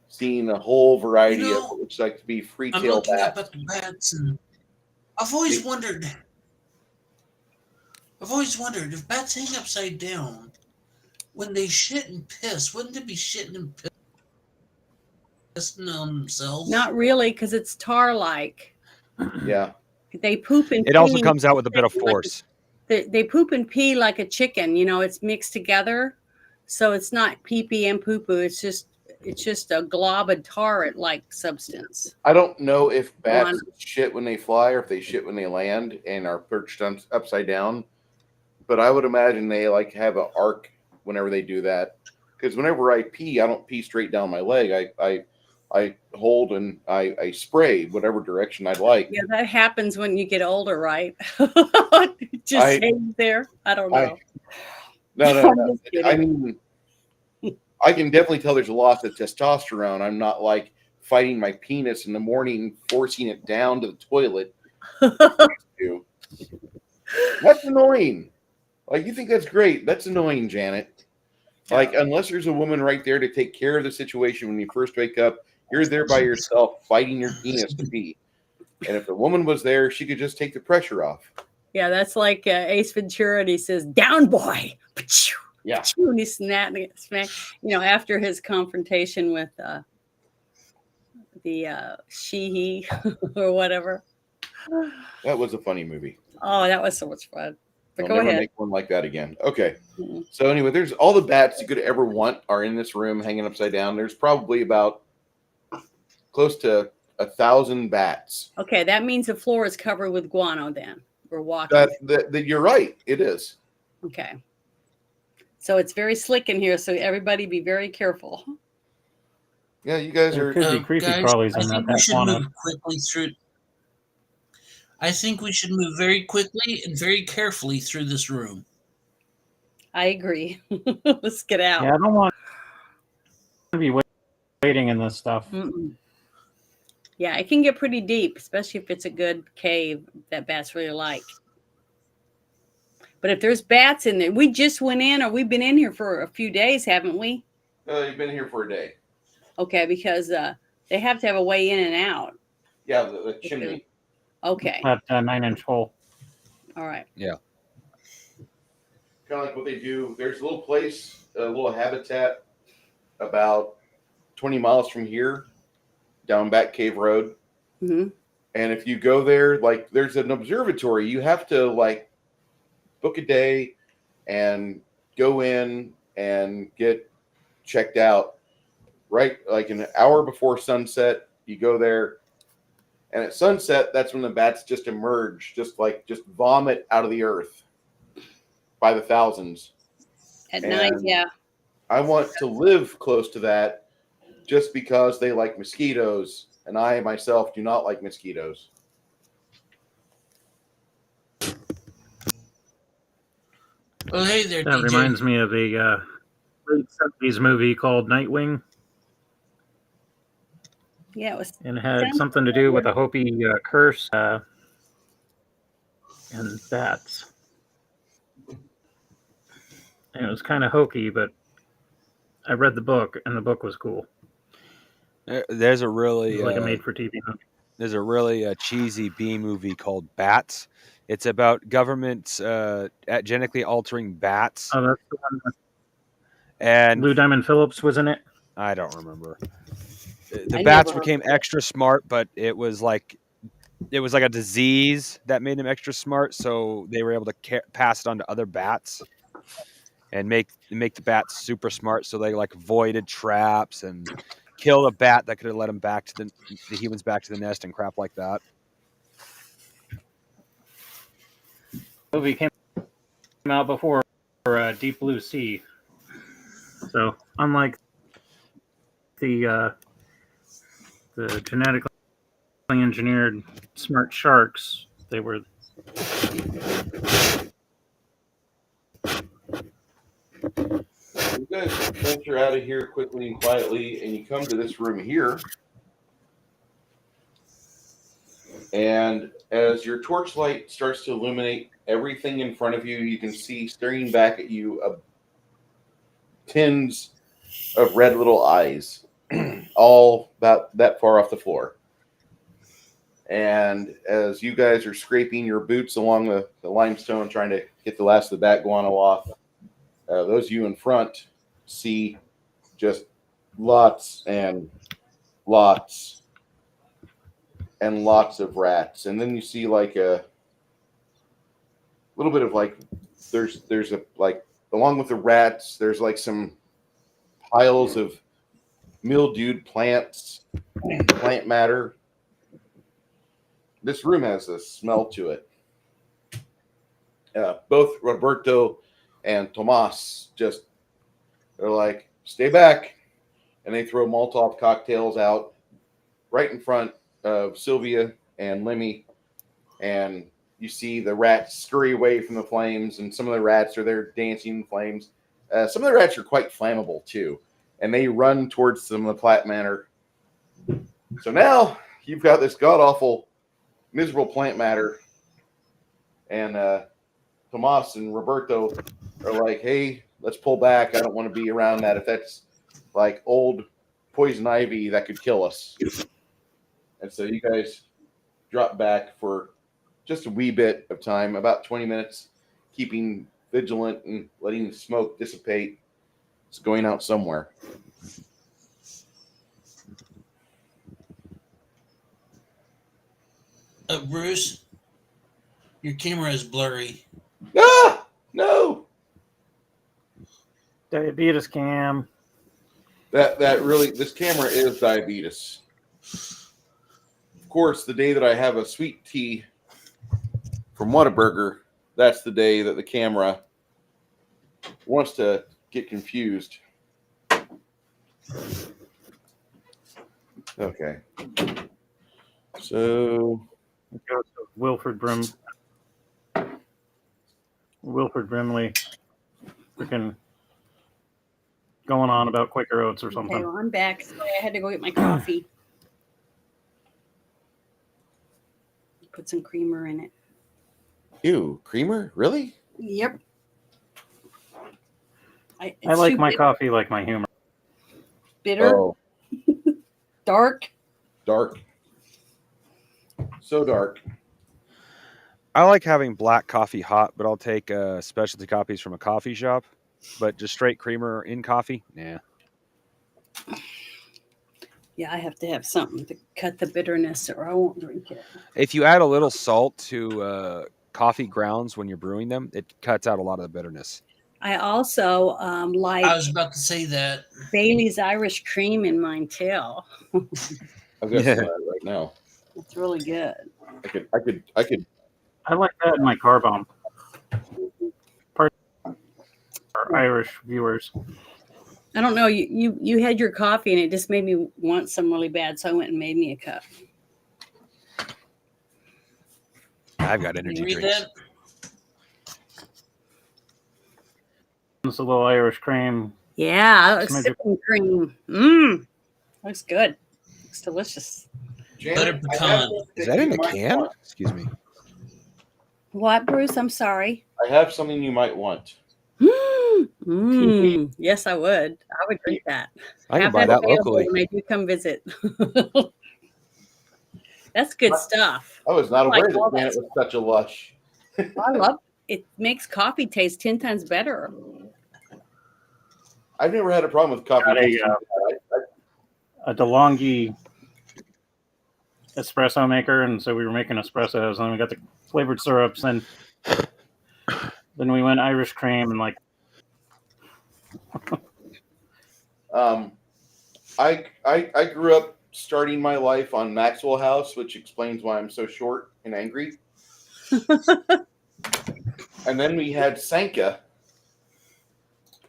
S2: seeing a whole variety of what looks like to be
S3: I'm
S2: free-tail
S3: looking
S2: bats.
S3: up at the bats, and I've always wondered if bats hang upside down, when they shit and piss, wouldn't they be shitting and pissing on themselves?
S5: Not really, because it's tar-like.
S2: Yeah.
S5: They poop and
S4: It also
S5: pee
S4: comes out with a bit of
S5: like
S4: force.
S5: they poop and pee like a chicken. You know, it's mixed together, so it's not pee-pee and poo-poo. It's just a glob of tar-like substance.
S2: I don't know if bats
S5: On-
S2: shit when they fly or if they shit when they land and are perched upside down, but I would imagine they like have an arc whenever they do that. Because whenever I pee, I don't pee straight down my leg. I hold and I spray whatever direction I'd like.
S5: Yeah, that happens when you get older, right? Just
S2: I-
S5: stays there. I don't know.
S2: No.
S5: I'm just kidding.
S2: I mean, I can definitely tell there's a loss of testosterone. I'm not like fighting my penis in the morning, forcing it down to the toilet. That's annoying. Like, you think that's great. That's annoying, Janet. Like, unless there's a woman right there to take care of the situation when you first wake up, you're there by yourself fighting your penis to pee. And if the woman was there, she could just take the pressure off.
S5: Yeah, that's like Ace Ventura. And he says, "Down, boy."
S2: Yeah.
S5: And he smack, after his confrontation with the he or whatever.
S2: That was a funny movie.
S5: Oh, that was so much fun. But
S2: I'll
S5: go
S2: never
S5: ahead.
S2: make one like that again. Okay.
S5: Mhm.
S2: So anyway, there's all the bats you could ever want are in this room hanging upside down. There's probably about close to 1,000 bats.
S5: Okay, that means the floor is covered with guano then. We're walking.
S2: That you're right. It is.
S5: Okay. So it's very slick in here, so everybody be very careful.
S2: Yeah, you guys
S1: There
S2: are.
S1: could be creepy
S3: Guys,
S1: crawlies
S3: I
S1: in
S3: think
S1: that
S3: we should
S1: fauna.
S3: move quickly through. I think we should move very quickly and very carefully through this room.
S5: I agree. Let's get out.
S1: Yeah, I don't want to be waiting in this stuff.
S5: Mm-mm. Yeah, it can get pretty deep, especially if it's a good cave that bats really like. But if there's bats in there, we just went in, or we've been in here for a few days, haven't we?
S2: You've been here for a day.
S5: Okay, because they have to have a way in and out.
S2: Yeah, the chimney.
S5: Okay,
S1: That 9-inch hole.
S5: all right.
S2: Kind of like what they do. There's a little place, a little habitat about 20 miles from here, down Back Cave Road.
S5: Mm-hmm.
S2: And if you go there, like there's an observatory. You have to like book a day and go in and get checked out. Right, like an hour before sunset, you go there. And at sunset, that's when the bats just emerge, just vomit out of the earth by the thousands.
S5: At night, yeah.
S2: I want to live close to that just because they like mosquitoes, and I myself do not like mosquitoes.
S3: Well, hey there,
S1: That
S3: DJ.
S1: reminds me of a late 70s movie called Nightwing,
S5: Yeah, it was.
S1: and it had something to do with a Hopi curse and bats. And it was kind of hokey, but I read the book, and the book was cool.
S4: There's a really
S1: It was like a made-for-TV movie.
S4: there's a really cheesy B movie called Bats. It's about governments genetically altering bats,
S1: Oh, that's the one with
S4: and
S1: Lou Diamond Phillips was in it.
S4: I don't remember. The
S5: I
S4: bats
S5: never heard
S4: became
S5: of it.
S4: extra smart, but it was like a disease that made them extra smart, so they were able to pass it on to other bats and make the bats super smart, so they like avoided traps and kill a bat that could have led them back to the humans back to the nest and crap like that.
S1: The movie came out before Deep Blue Sea. So, unlike the genetically engineered smart sharks. They were.
S2: You guys venture out of here quickly and quietly, and you come to this room here. And as your torchlight starts to illuminate everything in front of you, you can see staring back at you tins of red little eyes, all about that far off the floor. And as you guys are scraping your boots along the limestone, trying to get the last of the bat guano off, those of you in front see just lots and lots and lots of rats. And then you see like a little bit of like, there's a, like, along with the rats, there's like some piles of mildewed plants, plant matter. This room has a smell to it. Both Roberto and Tomas just, they're like, stay back. And they throw Molotov cocktails out right in front of Sylvia and Lemmy. And you see the rats scurry away from the flames, and some of the rats are there dancing in flames. Some of the rats are quite flammable too, and they run towards some of the plant matter. So now you've got this god-awful, miserable plant matter, and Tomas and Roberto are like, hey, let's pull back. I don't want to be around that. If that's like old poison ivy, that could kill us. And so you guys drop back for just a wee bit of time, about 20 minutes, keeping vigilant and letting the smoke dissipate. It's going out somewhere.
S3: Bruce, your camera is blurry.
S2: Ah! No!
S1: Diabetes cam.
S2: That really, this camera is diabetes. Of course, the day that I have a sweet tea from Whataburger, that's the day that the camera wants to get confused. Okay. So
S1: Wilford Brimley, freaking going on about Quaker Oats or something.
S5: Okay, well, I'm back. Sorry, I had to go get my coffee. Put some creamer in it.
S2: ew, creamer? Really?
S5: Yep.
S1: I like
S5: too
S1: my
S5: bit-
S1: coffee like my humor.
S5: bitter,
S2: Oh,
S5: dark.
S2: dark. So dark.
S4: I like having black coffee hot, but I'll take specialty coffees from a coffee shop. But just straight creamer in coffee, nah.
S5: Yeah, I have to have something to cut the bitterness, or I won't drink it.
S4: If you add a little salt to coffee grounds when you're brewing them, it cuts out a lot of the bitterness.
S5: I also like
S3: I was about to say that.
S5: Bailey's Irish cream in mine too.
S2: I've got some of that right now.
S5: It's really good.
S2: I could.
S1: I like that in my car bomb. Part our Irish viewers.
S5: I don't know. You had your coffee and it just made me want some really bad, so I went and made me a cup.
S4: I've got
S3: Can
S4: energy
S3: you read
S4: drinks.
S3: that?
S1: It's a little Irish cream.
S5: Yeah, that looks
S1: Smidge of-
S5: sipping cream. Mmm, looks good. Looks delicious.
S3: Butter pecan.
S4: Is that in a can? Excuse me.
S5: What, Bruce? I'm sorry.
S2: I have something you might want.
S5: Mmm. Yes, I would. I would drink that.
S4: I can
S5: Have
S4: buy that
S5: available
S4: locally.
S5: when I do come visit. That's good stuff.
S2: I was not
S5: I like
S2: aware that
S5: all that
S2: Janet was such a lush.
S5: I love it. Makes coffee taste 10 times better.
S2: I've never had a problem with coffee.
S1: Got a DeLonghi espresso maker, and so we were making espressos, and then we got the flavored syrups, and then we went Irish cream, and like
S2: I grew up starting my life on Maxwell House, which explains why I'm so short and angry. And then we had Sanka.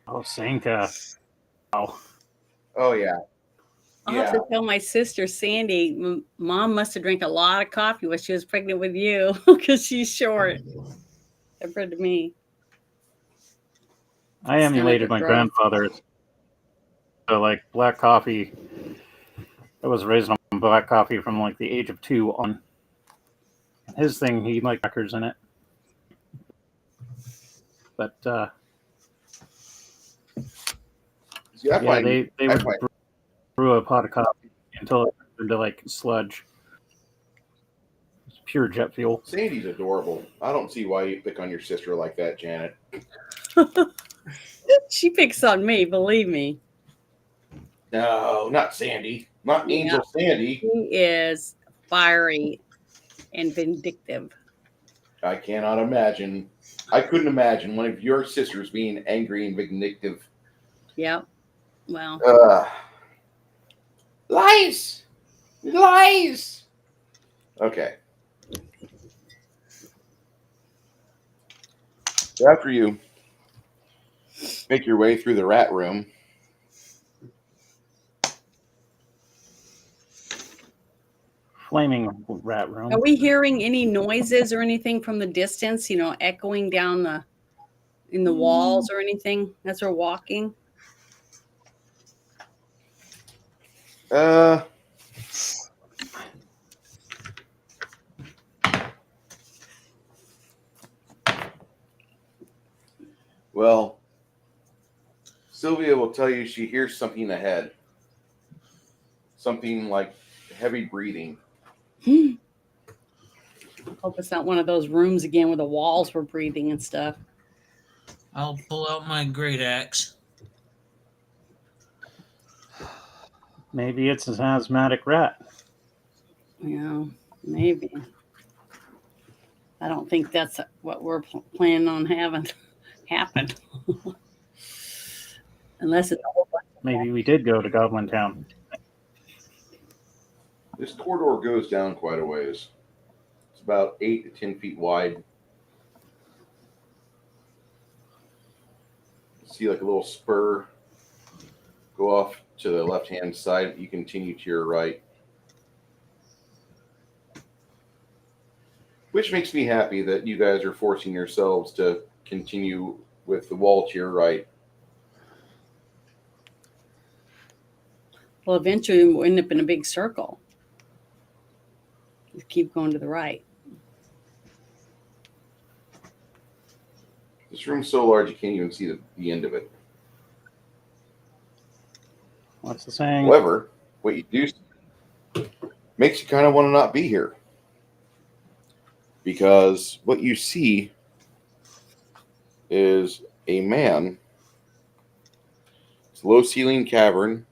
S1: oh Sanka. Wow.
S2: Oh yeah.
S5: I'll have to tell my sister Sandy. Mom must have drank a lot of coffee when she was pregnant with you because she's short compared to me.
S1: I
S5: It's kind of
S1: emulated
S5: a
S1: my
S5: growth.
S1: grandfather. So like black coffee, I was raised on black coffee from like the age of 2 on. His thing, he liked crackers in it. But
S2: See, I
S1: yeah,
S2: find,
S1: they
S2: I
S1: would
S2: find
S1: brew a pot of coffee until it turned into like sludge. It's pure jet fuel.
S2: Sandy's adorable. I don't see why you pick on your sister like that, Janet.
S5: She picks on me, believe me.
S2: No, not Sandy. Not
S5: Yeah.
S2: Angel Sandy.
S5: She is fiery and vindictive.
S2: I cannot imagine. I couldn't imagine one of your sisters being angry and vindictive.
S5: Yep. Well,
S2: Lies! Lies! Okay. So after you make your way through the rat room,
S1: Flaming rat room.
S5: are we hearing any noises or anything from the distance? You know, echoing down in the walls or anything as we're walking?
S2: well, Sylvia will tell you she hears something ahead. Something like heavy breathing.
S5: Hope it's not one of those rooms again where the walls were breathing and stuff.
S3: I'll pull out my great axe.
S1: Maybe it's an asthmatic rat.
S5: Yeah, maybe. I don't think that's what we're planning on having happen. Unless it's a whole bunch.
S1: Maybe we did go to Goblin Town.
S2: This corridor goes down quite a ways. It's about 8 to 10 feet wide. See like a little spur go off to the left-hand side. You continue to your right. Which makes me happy that you guys are forcing yourselves to continue with the wall to your right.
S5: Well, eventually we'll end up in a big circle. Just keep going to the right.
S2: This room's so large you can't even see the end of it.
S1: What's the saying?
S2: However, what you do see makes you kind of want to not be here. Because what you see is a man. It's a low-ceiling cavern.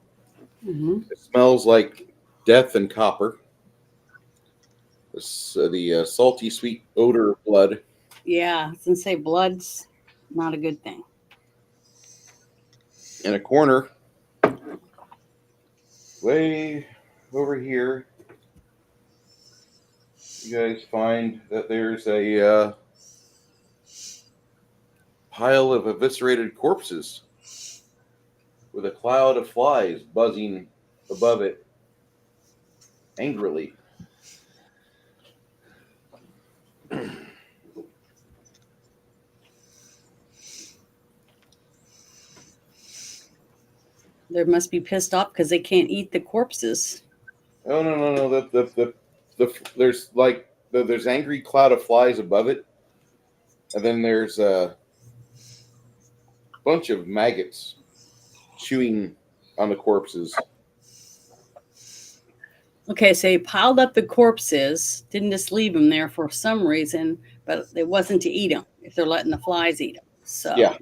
S5: Mm-hmm.
S2: It smells like death and copper. The salty, sweet odor of blood.
S5: Yeah, I was gonna say blood's not a good thing.
S2: In a corner, way over here, you guys find that there's a pile of eviscerated corpses with a cloud of flies buzzing above it angrily.
S5: They must be pissed off because they can't eat the corpses.
S2: Oh no! There's angry cloud of flies above it, and then there's a bunch of maggots chewing on the corpses.
S5: Okay, so they piled up the corpses, didn't just leave them there for some reason, but it wasn't to eat them if they're letting the flies eat them. So
S2: Yeah.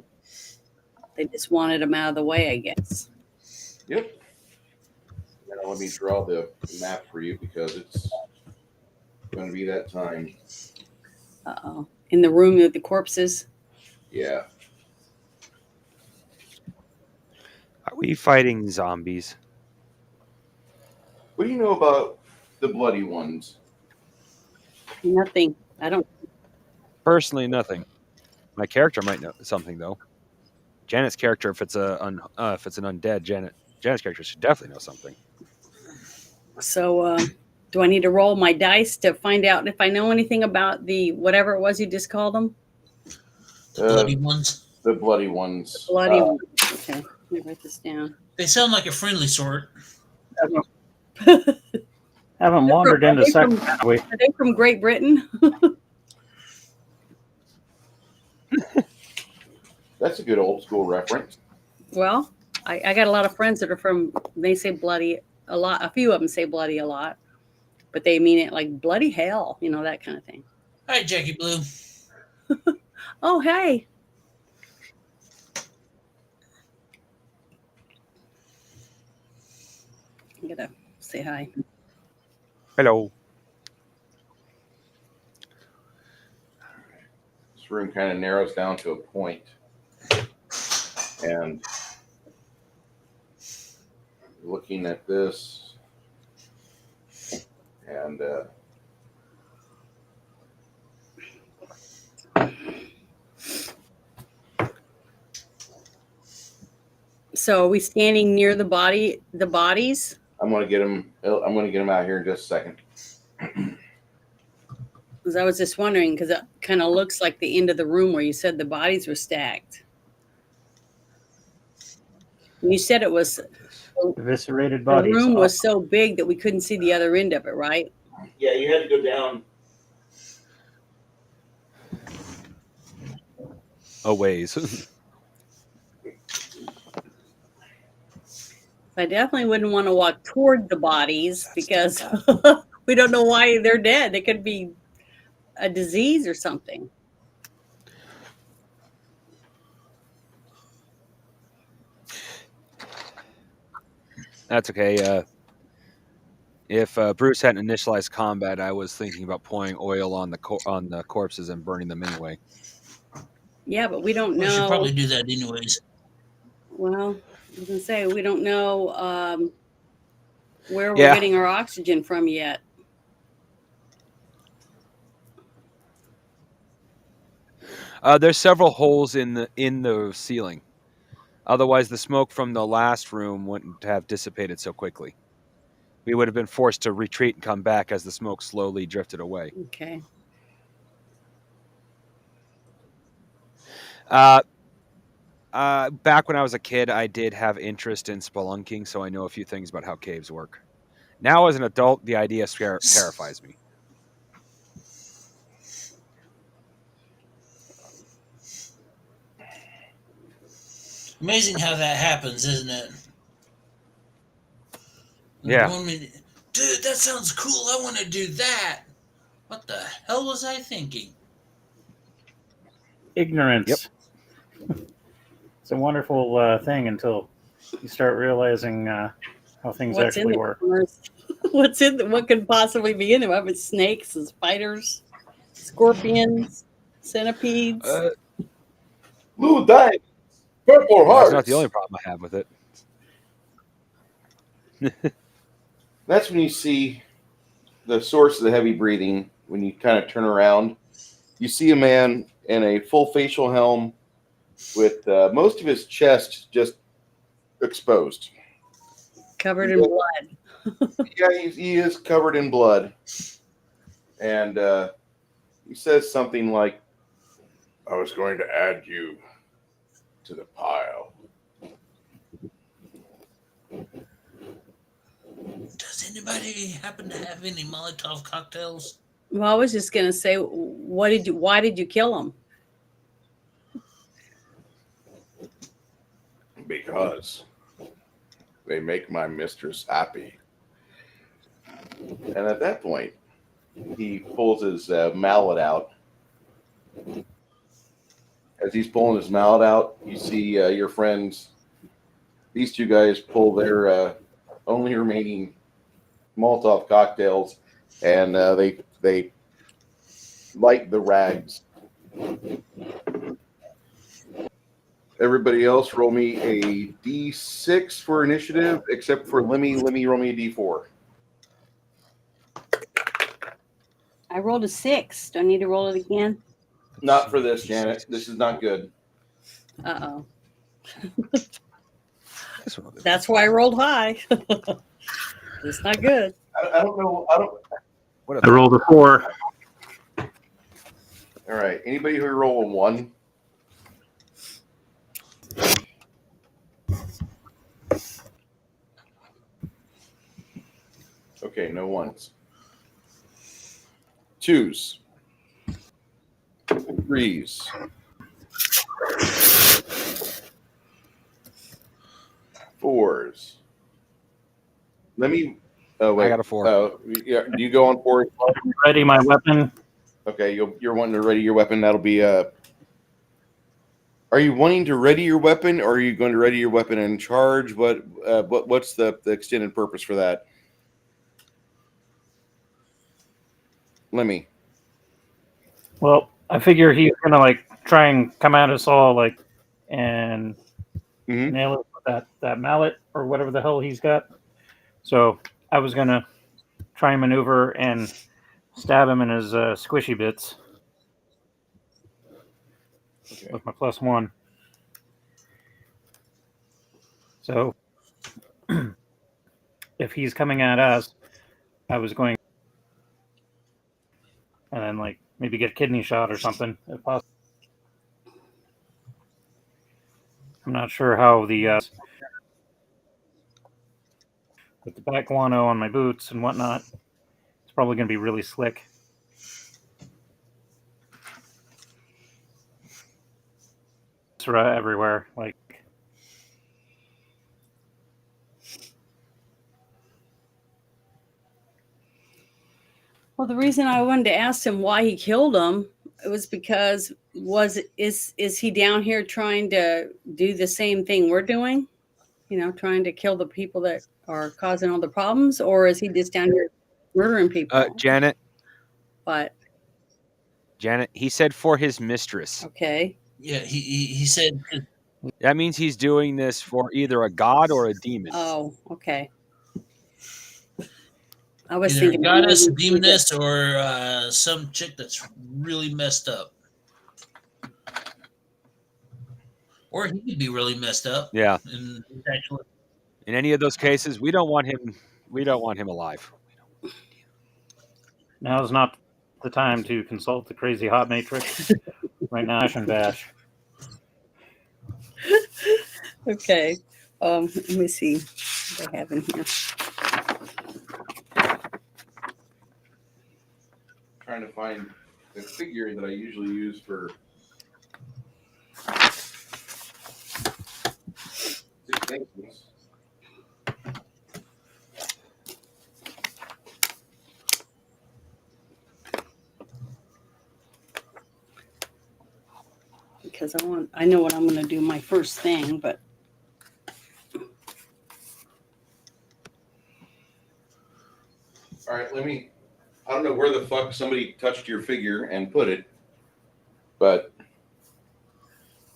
S5: They just wanted them out of the way, I guess.
S2: Yep. Now let me draw the map for you because it's going to be that time.
S5: Uh-oh. In the room with the corpses?
S2: Yeah.
S4: Are we fighting zombies?
S2: What do you know about the bloody ones?
S5: Nothing. I don't.
S4: Personally, nothing. My character might know something though. Janet's character, if it's an undead, Janet's character should definitely know something.
S5: So, do I need to roll my dice to find out if I know anything about the whatever it was you just called them?
S3: The bloody ones.
S2: The bloody ones.
S5: Bloody ones. Okay, let me write this down.
S3: They sound like a friendly sort.
S1: Haven't wandered into second.
S5: Are they from Great Britain?
S2: That's a good old school reference.
S5: Well, I got a lot of friends that are from. They say bloody a lot. A few of them say bloody a lot, but they mean it like bloody hell. You know, that kind of thing.
S3: Hi, Jackie Blue.
S5: Oh, hey. I'm gonna say hi.
S4: Hello.
S2: This room kind of narrows down to a point. And looking at this, and
S5: So are we standing near the bodies?
S2: I'm gonna get him out here in just a second.
S5: Because I was just wondering, because it kind of looks like the end of the room where you said the bodies were stacked. And you said it was
S1: Eviscerated
S5: the
S1: bodies.
S5: room was so big that we couldn't see the other end of it, right?
S2: Yeah, you had to go down.
S4: A ways.
S5: I definitely wouldn't want to walk toward the bodies because we don't know why they're dead. They could be a disease or something.
S4: That's okay. If Bruce hadn't initialized combat, I was thinking about pouring oil on the corpses and burning them anyway.
S5: Yeah, but we don't know.
S3: We should probably do that anyways.
S5: Well, I was gonna say we don't know where we're getting our oxygen from yet.
S4: There's several holes in the ceiling. Otherwise, the smoke from the last room wouldn't have dissipated so quickly. We would have been forced to retreat and come back as the smoke slowly drifted away.
S5: Okay.
S4: Back when I was a kid, I did have interest in spelunking, so I know a few things about how caves work. Now, as an adult, the idea terrifies me.
S3: Amazing how that happens, isn't it?
S4: Yeah.
S3: Dude, that sounds cool. I want to do that. What the hell was I thinking?
S1: Ignorance.
S4: Yep.
S1: It's a wonderful thing until you start realizing how things actually work.
S5: What could possibly be in them? I mean, snakes and spiders, scorpions, centipedes.
S2: Blue diamond, purple hearts.
S4: That's not the only problem I have with it.
S2: That's when you see the source of the heavy breathing. When you kind of turn around, you see a man in a full facial helm with most of his chest just exposed.
S5: Covered in blood.
S2: Yeah, he is covered in blood. And he says something like, I was going to add you to the pile.
S3: Does anybody happen to have any Molotov cocktails?
S5: Well, I was just gonna say, why did you kill him?
S2: Because they make my mistress happy. And at that point, he pulls his mallet out. As he's pulling his mallet out, you see your friends, these two guys pull their only remaining Molotov cocktails, and they light the rags. Everybody else, roll me a D6 for initiative, except for Lemmy. Lemmy, roll me a D4.
S5: I rolled a 6. Do I need to roll it again?
S2: Not for this, Janet. This is not good.
S5: Uh-oh. That's why I rolled high. It's not good.
S2: I don't know. I don't.
S4: What
S1: I rolled a 4.
S2: All right. Anybody who roll a 1? Okay, no 1s. 2s. 3s. 4s. Let me. Oh wait.
S4: I got a 4.
S2: Oh yeah. Do you go on 4?
S1: Ready my weapon.
S2: Okay, you're wanting to ready your weapon. That'll be Are you wanting to ready your weapon, or are you going to ready your weapon and charge? What's the extended purpose for that? Let me.
S1: Well, I figure he's gonna like try and come at us all like and
S2: Mhm.
S1: nail it with that mallet or whatever the hell he's got. So I was gonna try and maneuver and stab him in his squishy bits
S2: Okay.
S1: with my +1. So if he's coming at us, I was going and then like maybe get kidney shot or something if possible. I'm not sure how the with the black guano on my boots and whatnot. It's probably going to be really slick. It's everywhere. Like
S5: Well, the reason I wanted to ask him why he killed him, it was because is he down here trying to do the same thing we're doing? You know, trying to kill the people that are causing all the problems, or is he just down here murdering people?
S4: Janet,
S5: But
S4: he said for his mistress.
S5: okay,
S3: Yeah, he said
S4: That means he's doing this for either a god or a demon.
S5: oh, okay. I was
S3: either a
S5: thinking
S3: goddess,
S5: maybe he
S3: demoness, or some chick that's really messed up. Or he could be really messed up.
S4: Yeah.
S3: And actually,
S4: In any of those cases, we don't want him. We don't want him alive.
S1: now is not the time to consult the crazy hot matrix. Right now, bash and bash.
S5: okay. Let me see what I have in here.
S2: Trying to find the figure that I usually use for 6 things.
S5: Because I know what I'm going to do my first thing, but
S2: All right, I don't know where the fuck somebody touched your figure and put it, but I'm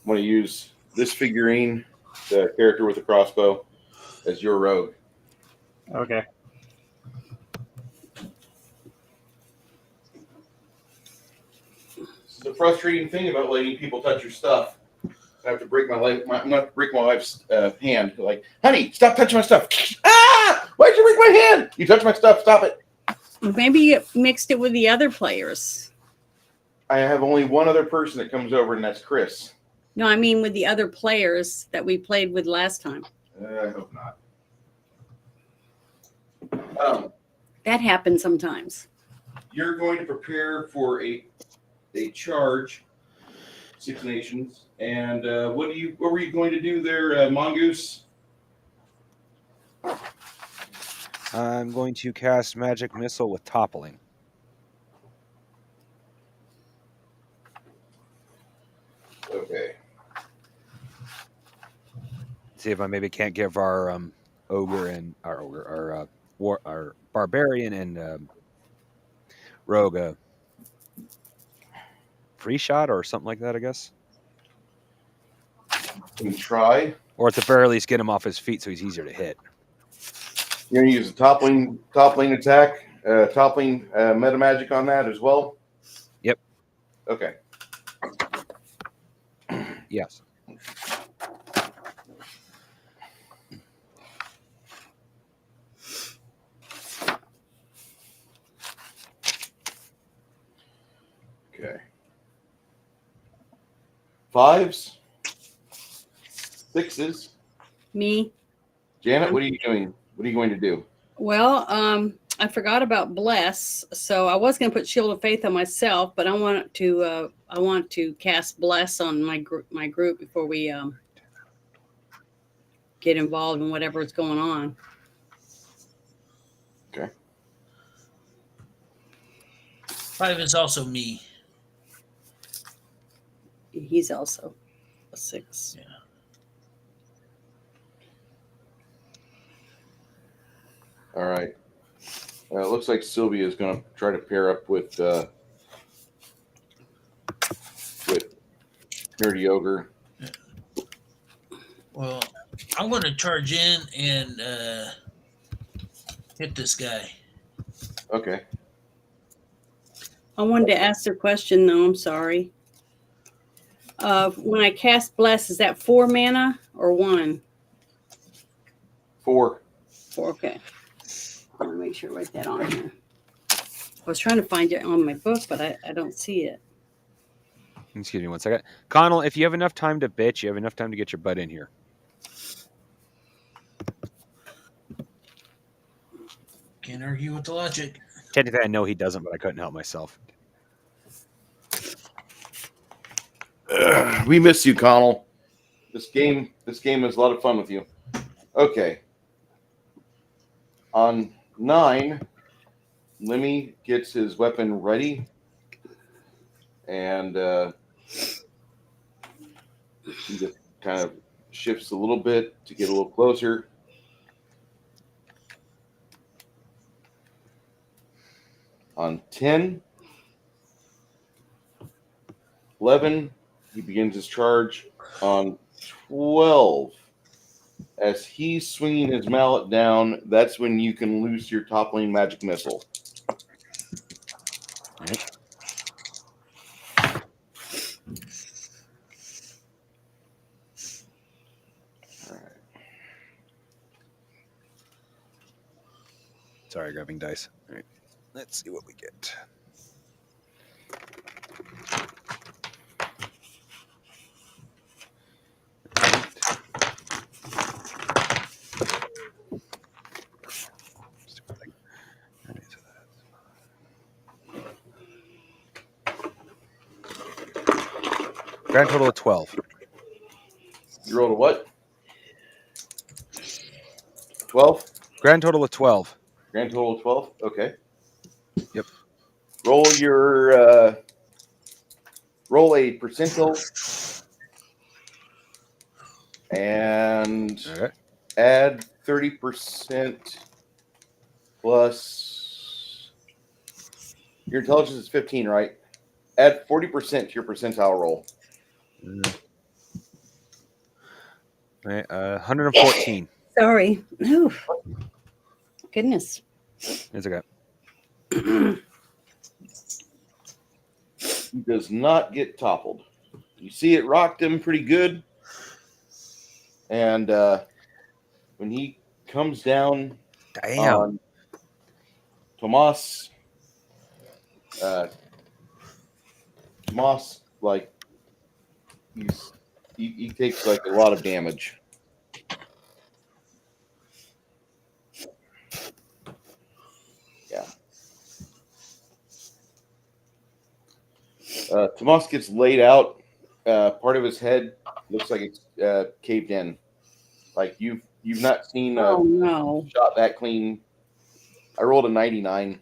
S2: going to use this figurine, the character with the crossbow, as your rogue.
S1: Okay.
S2: This is a frustrating thing about letting people touch your stuff. I have to break I'm going to break my wife's hand. Like, honey, stop touching my stuff. Ah! Why'd you break my hand? You touched my stuff. Stop it.
S5: maybe you mixed it with the other players.
S2: I have only one other person that comes over, and that's Chris.
S5: No, I mean with the other players that we played with last time.
S2: I hope not.
S5: That happens sometimes.
S2: You're going to prepare for a charge, Six Nations, and what were you going to do there, Mongoose?
S4: I'm going to cast magic missile with toppling.
S2: Okay.
S4: See if I maybe can't give our ogre and our barbarian and rogue a free shot or something like that, I guess.
S2: Can you try?
S4: Or at the very least, get him off his feet so he's easier to hit.
S2: You're going to use a toppling attack, toppling meta magic on that as well?
S4: Yep.
S2: Okay.
S4: Yes.
S2: Okay. 5s, 6s.
S5: Me.
S2: Janet, what are you doing? What are you going to do?
S5: Well, I forgot about bless, so I was going to put shield of faith on myself, but I want to cast bless on my group before we get involved in whatever is going on.
S2: Okay.
S3: 5 is also me.
S5: He's also a 6.
S3: Yeah.
S2: All right. It looks like Sylvia is going to try to pair up with Nerdy Ogre.
S3: Well, I'm going to charge in and hit this guy.
S2: Okay.
S5: I wanted to ask a question, though. I'm sorry. When I cast bless, is that 4 mana or 1?
S2: 4.
S5: 4. Okay. I want to make sure I write that on here. I was trying to find it on my book, but I don't see it.
S4: Excuse me 1 second. Connell, if you have enough time to bitch, you have enough time to get your butt in here.
S3: Can't argue with the logic.
S4: Technically, I know he doesn't, but I couldn't help myself.
S2: We miss you, Connell. This game is a lot of fun with you. Okay. On 9, Lemmy gets his weapon ready, and he just kind of shifts a little bit to get a little closer. On 10, 11, he begins his charge. On 12, as he's swinging his mallet down, that's when you can loose your top lane magic missile.
S4: Right.
S2: All right.
S4: Sorry, grabbing dice. All right. Let's see what we get. Grand total of 12.
S2: You rolled a what? 12?
S4: Grand total of 12.
S2: Grand total of 12? Okay.
S4: Yep.
S2: Roll a percentile and
S4: Okay.
S2: add 30% plus your intelligence is 15, right? Add 40% to your percentile roll.
S4: Right, 114.
S5: Sorry. Oh, goodness.
S4: It's okay.
S2: He does not get toppled. You see it rocked him pretty good. And when he comes down
S4: Damn.
S2: on Tomas, like, he takes like a lot of damage. Yeah. Tomas gets laid out. Part of his head looks like it's caved in. Like you've not seen
S5: Oh, no.
S2: shot that clean. I rolled a 99.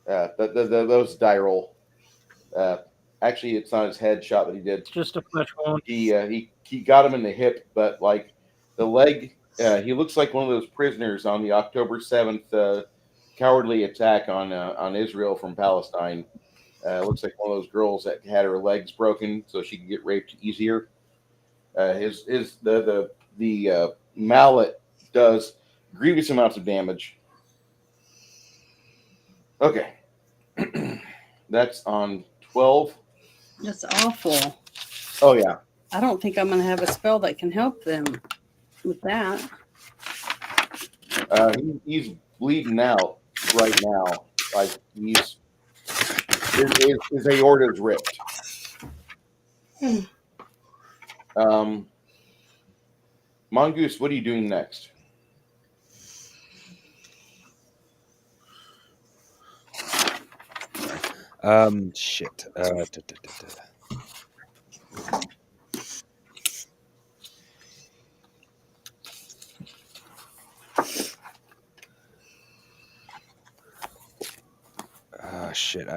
S2: That was a die roll. Actually, it's not his head shot that he did.
S1: It's just a flesh wound.
S2: He got him in the hip, but like the leg, he looks like one of those prisoners on the October 7th cowardly attack on Israel from Palestine. Looks like one of those girls that had her legs broken so she could get raped easier. The mallet does grievous amounts of damage. Okay. That's on 12.
S5: That's awful.
S2: Oh, yeah.
S5: I don't think I'm going to have a spell that can help them with that.
S2: He's bleeding out right now. Like, he's His aorta is ripped. Mongoose, what are you doing next?
S4: Shit. Shit.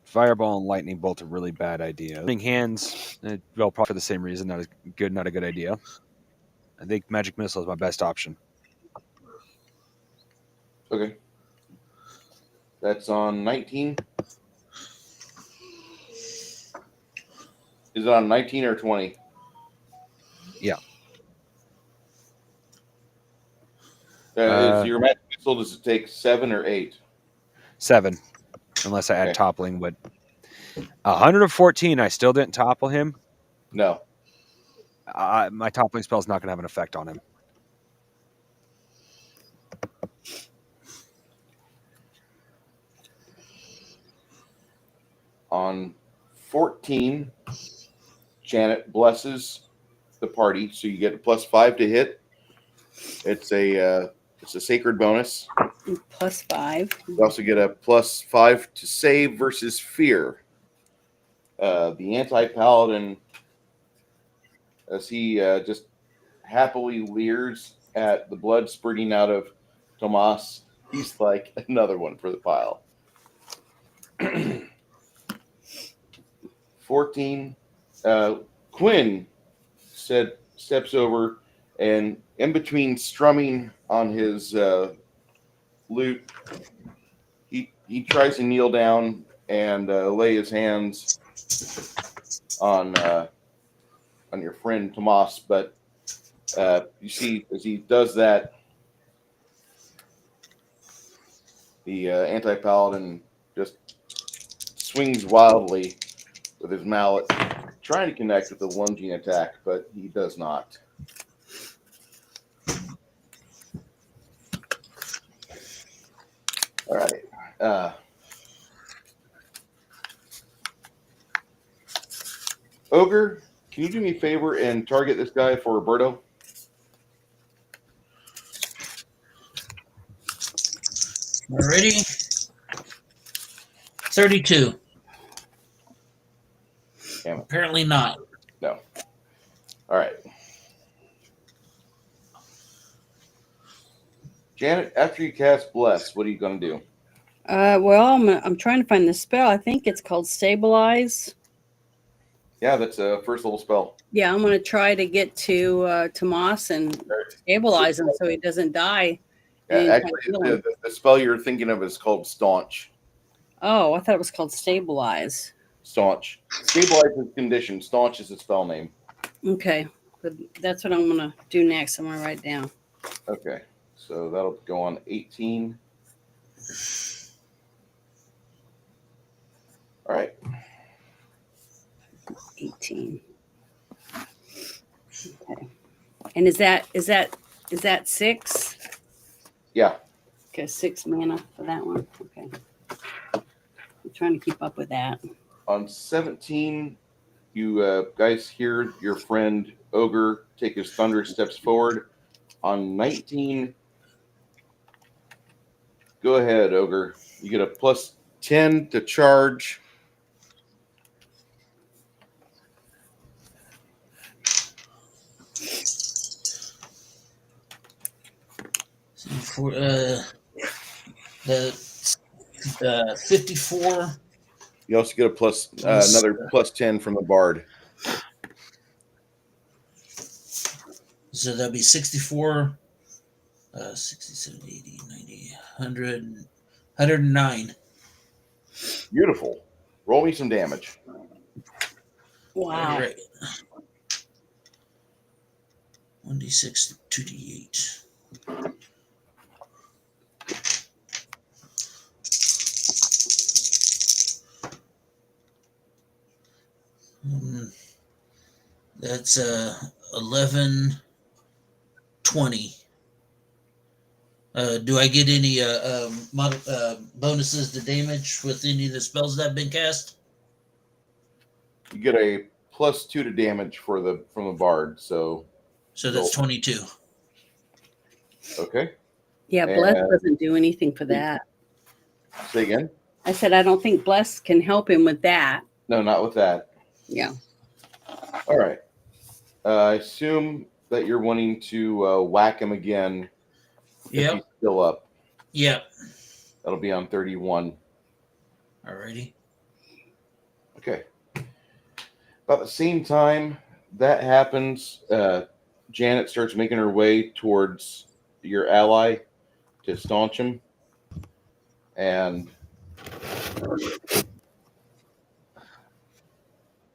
S4: Fireball and lightning bolt are really bad idea. Burning hands, well, probably for the same reason, not a good idea. I think magic missile is my best option.
S2: Okay. That's on 19. Is it on 19 or 20?
S4: Yeah.
S2: Is your magic missile, does it take 7 or 8?
S4: 7, unless I add
S2: Okay.
S4: toppling. But 114, I still didn't topple him.
S2: No.
S4: My toppling spell is not going to have an effect on him.
S2: On 14, Janet blesses the party, so you get a +5 to hit. It's a sacred bonus.
S5: +5.
S2: You also get a +5 to save versus fear. The anti-paladin, as he just happily leers at the blood spurting out of Tomas, he's like, another one for the pile. 14, Quinn steps over, and in between strumming on his lute, he tries to kneel down and lay his hands on your friend Tomas, but you see as he does that, the anti-paladin just swings wildly with his mallet, trying to connect with the lunging attack, but he does not. All right. Ogre, can you do me a favor and target this guy for Roberto?
S3: Already. 32.
S2: Damn it.
S3: Apparently not.
S2: No. All right. Janet, after you cast Bless, what are you going to do?
S5: Well, I'm trying to find the spell. I think it's called Stabilize.
S2: Yeah, that's a first level spell.
S5: Yeah, I'm going to try to get to Tomas and stabilize him so he doesn't die.
S2: Yeah, actually, the spell you're thinking of is called Staunch.
S5: Oh, I thought it was called Stabilize.
S2: Staunch. Stabilize is condition. Staunch is the spell name.
S5: Okay, but that's what I'm going to do next. I'm going to write it down.
S2: Okay, so that'll go on 18. All right.
S5: 18. Okay. And is that 6?
S2: Yeah.
S5: Okay, 6 mana for that one. Okay. I'm trying to keep up with that.
S2: On 17, you guys hear your friend Ogre take his thunderous steps forward. On 19, go ahead, Ogre. You get a +10 to charge.
S3: For the 54.
S2: You also get a another +10 from the bard.
S3: So that'd be 64, 60, 70, 80, 90, 100, 109.
S2: Beautiful. Roll me some damage.
S5: Wow.
S3: All right. 1d6, 2d8. That's 11, 20. Do I get any bonuses to damage with any of the spells that have been cast?
S2: You get a +2 to damage from the bard. So
S3: that's 22.
S2: Okay.
S5: Yeah, Bless
S2: And-
S5: doesn't do anything for that.
S2: Say again?
S5: I said I don't think Bless can help him with that.
S2: No, not with that.
S5: Yeah.
S2: All right. I assume that you're wanting to whack him again if he's still up.
S3: Yep.
S2: That'll be on 31.
S3: Alrighty.
S2: Okay. About the same time that happens, Janet starts making her way towards your ally to staunch him. And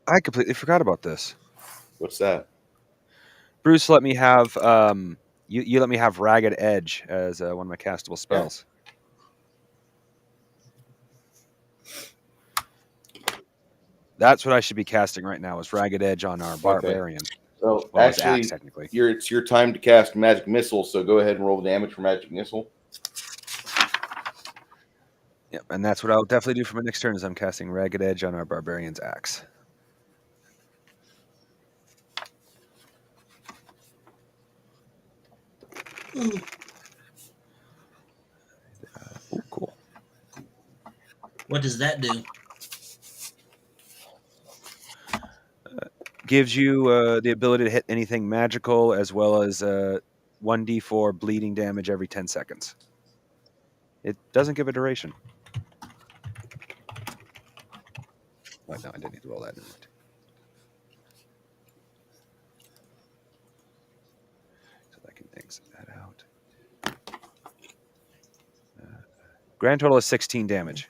S4: I completely forgot about this.
S2: what's that?
S4: Bruce let me have you let me have Ragged Edge as one of my castable spells. That's what I should be casting right now is Ragged Edge on our Barbarian.
S2: So
S4: Well, his
S2: actually,
S4: axe, technically.
S2: it's your time to cast Magic Missile, so go ahead and roll the damage for Magic Missile.
S4: Yep, and that's what I'll definitely do for my next turn is I'm casting Ragged Edge on our Barbarian's axe. Oh, cool.
S3: What does that do?
S4: Gives you the ability to hit anything magical as well as 1d4 bleeding damage every 10 seconds. It doesn't give a duration. Wait, no, I didn't need to roll that. Never mind. So I can exit that out. Grand total is 16 damage.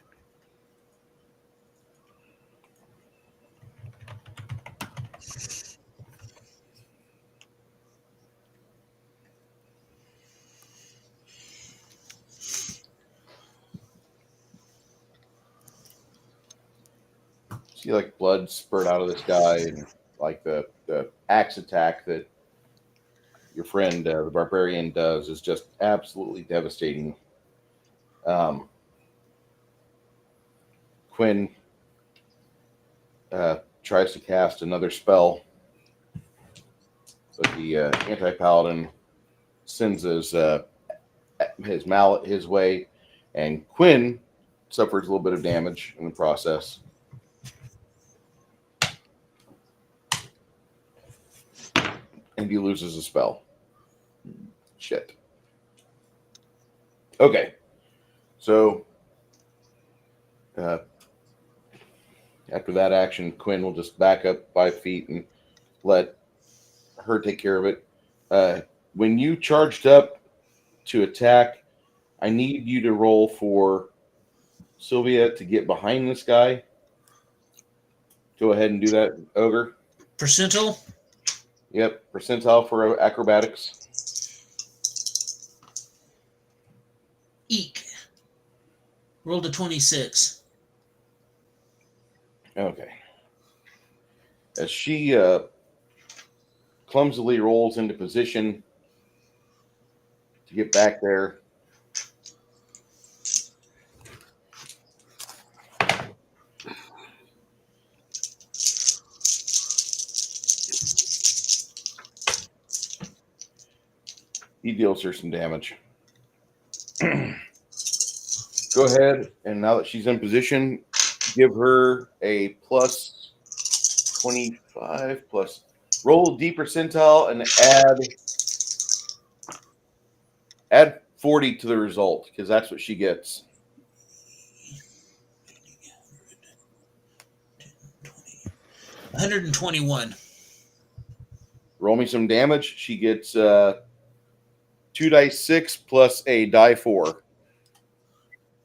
S2: See like blood spurt out of this guy, and like the axe attack that your friend the barbarian does is just absolutely devastating. Quinn tries to cast another spell, but the anti-paladin sends his mallet his way, and Quinn suffers a little bit of damage in the process. And he loses a spell. Shit. Okay. So, after that action, Quinn will just back up 5 feet and let her take care of it. When you charged up to attack, I need you to roll for Sylvia to get behind this guy. Go ahead and do that, Ogre.
S3: Percentile?
S2: Yep, percentile for acrobatics.
S3: Eek. Rolled a 26.
S2: Okay. As she clumsily rolls into position to get back there, he deals her some damage. Go ahead, and now that she's in position, give her a plus 25 plus roll D percentile and add 40 to the result, because that's what she gets.
S3: 121.
S2: Roll me some damage. She gets 2 dice 6 plus a die 4.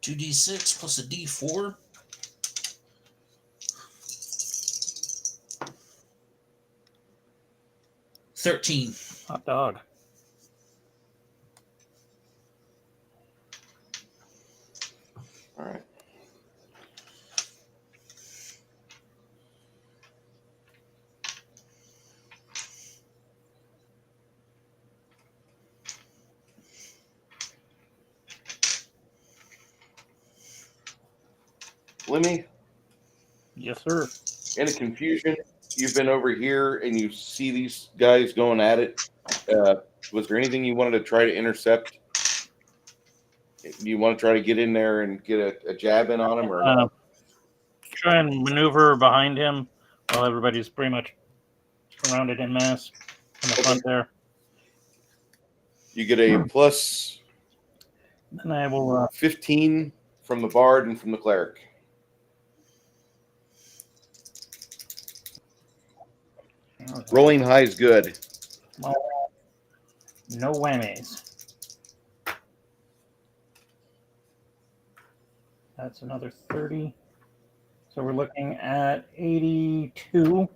S3: 2d6 plus a d4. $13.
S1: Hot dog.
S2: All right. Lemmy,
S1: Yes, sir.
S2: in a confusion, you've been over here and you see these guys going at it. Was there anything you wanted to try to intercept? You want to try to get in there and get a jab in on him, or
S1: Try and maneuver behind him while everybody's pretty much surrounded in mass in the front there.
S2: you get a plus
S1: And I will
S2: 15 from the bard and from the cleric. Rolling high is good.
S1: No whammies. That's another 30. So we're looking at 82.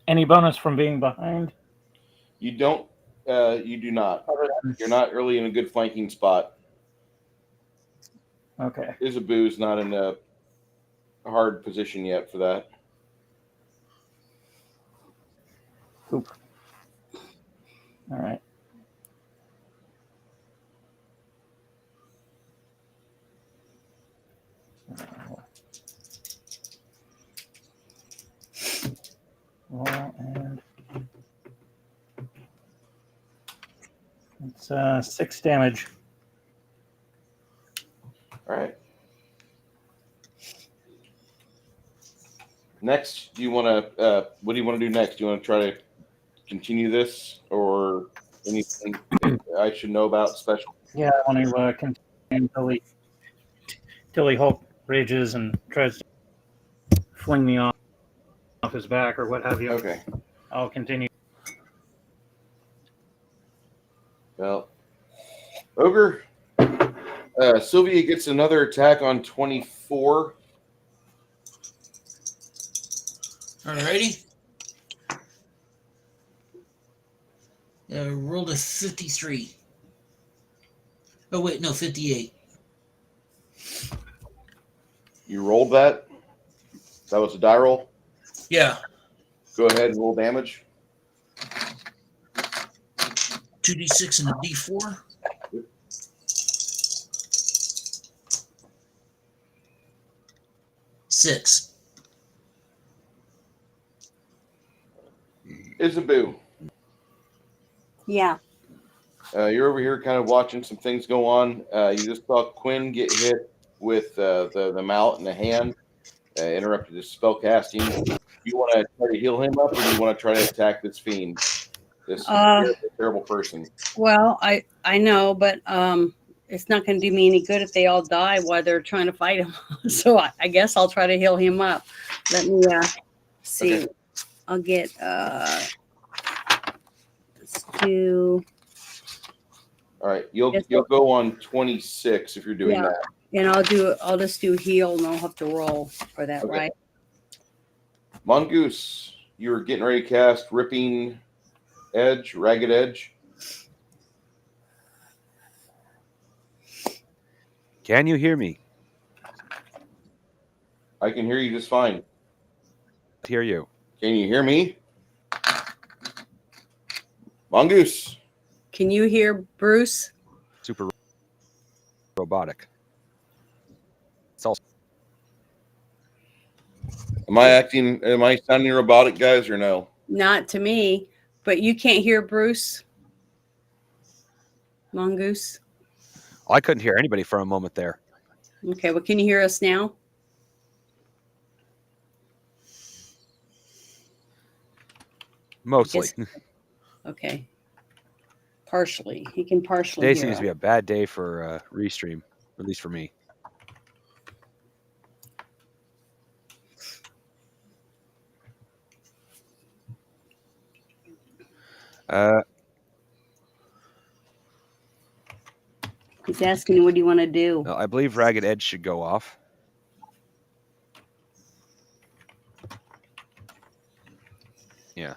S1: Any bonus from being behind?
S2: You don't. You do not. You're not really in a good flanking spot.
S1: Okay.
S2: Isabu's not in a hard position yet for that.
S1: Oop. All right. Roll and it's 6 damage.
S2: All right. Next, do you want to? What do you want to do next? Do you want to try to continue this, or anything I should know about special?
S1: Yeah, I want to continue until he Hulk rages and tries to fling me off his back or what have you.
S2: Okay.
S1: I'll continue.
S2: Well, Ogre, Sylvia gets another attack on 24.
S3: Alrighty. Rolled a 53. Oh, wait, no, 58.
S2: You rolled that? That was a die roll?
S3: Yeah.
S2: Go ahead and roll damage.
S3: 2d6 and a d4. Six.
S2: Isabu,
S5: Yeah.
S2: you're over here kind of watching some things go on. You just saw Quinn get hit with the mallet in the hand, interrupted his spell casting. You want to try to heal him up, or do you want to try to attack this fiend, this terrible person?
S5: Well, I know, but it's not going to do me any good if they all die while they're trying to fight him. So I guess I'll try to heal him up. Let me see.
S2: Okay.
S5: I'll get let's do.
S2: All right, you'll go on 26 if you're doing that.
S5: And I'll just do heal, and I'll have to roll for that,
S2: Okay.
S5: right?
S2: Mongoose, you were getting ready to cast Ripping Edge, Ragged Edge.
S4: Can you hear me?
S2: I can hear you just fine.
S4: Hear you.
S2: Can you hear me? Mongoose.
S5: Can you hear Bruce?
S4: Super robotic. It's also
S2: Am I sounding robotic, guys, or no?
S5: Not to me, but you can't hear Bruce? Mongoose?
S4: I couldn't hear anybody for a moment there.
S5: Okay, well, can you hear us now?
S4: Mostly.
S5: Okay. Partially. He can partially
S4: Today
S5: hear
S4: seems to be a bad day for Restream, at least for me.
S5: He's asking, what do you want to do?
S4: I believe Ragged Edge should go off. Yeah.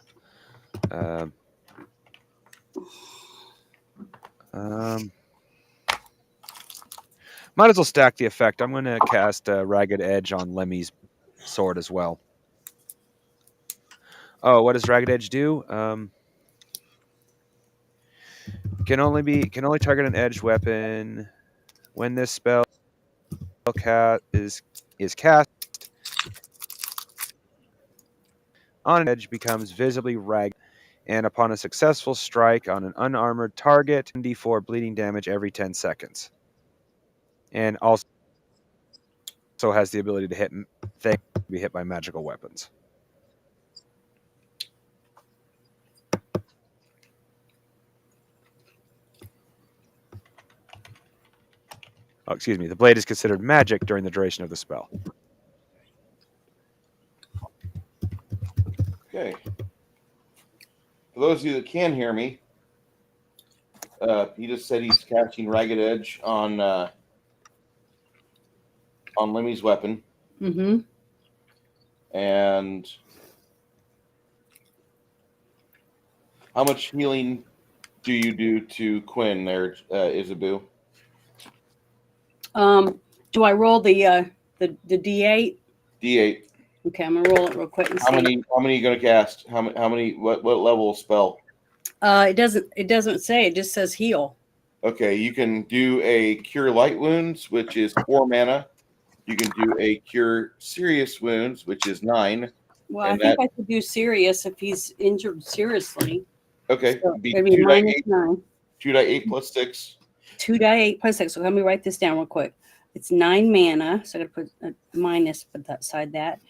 S4: Might as well stack the effect. I'm going to cast Ragged Edge on Lemmy's sword as well. Oh, what does Ragged Edge do? Can only target an edged weapon when this spell is cast on an edge becomes visibly ragged, and upon a successful strike on an unarmored target, d4 bleeding damage every 10 seconds. And also has the ability to be hit by magical weapons. Oh, excuse me. The blade is considered magic during the duration of the spell.
S2: Okay. For those of you that can hear me, he just said he's casting Ragged Edge on Lemmy's weapon.
S5: Mm-hmm.
S2: And how much healing do you do to Quinn there, Isabu?
S5: Do I roll the D8?
S2: D8.
S5: Okay, I'm gonna roll it real quick and
S2: How
S5: see.
S2: many are you gonna cast? How many what level of spell?
S5: It doesn't say. It just says heal.
S2: Okay, you can do a Cure Light Wounds, which is 4 mana. You can do a Cure Serious Wounds, which is 9.
S5: Well, I
S2: And
S5: think I could do serious if he's injured seriously.
S2: Okay,
S5: So
S2: it'd be
S5: it'd be
S2: 2d8
S5: -9.
S2: 2d8 plus 6.
S5: 2d8 plus 6. So let me write this down real quick. It's 9 mana. So I got to put a minus beside that.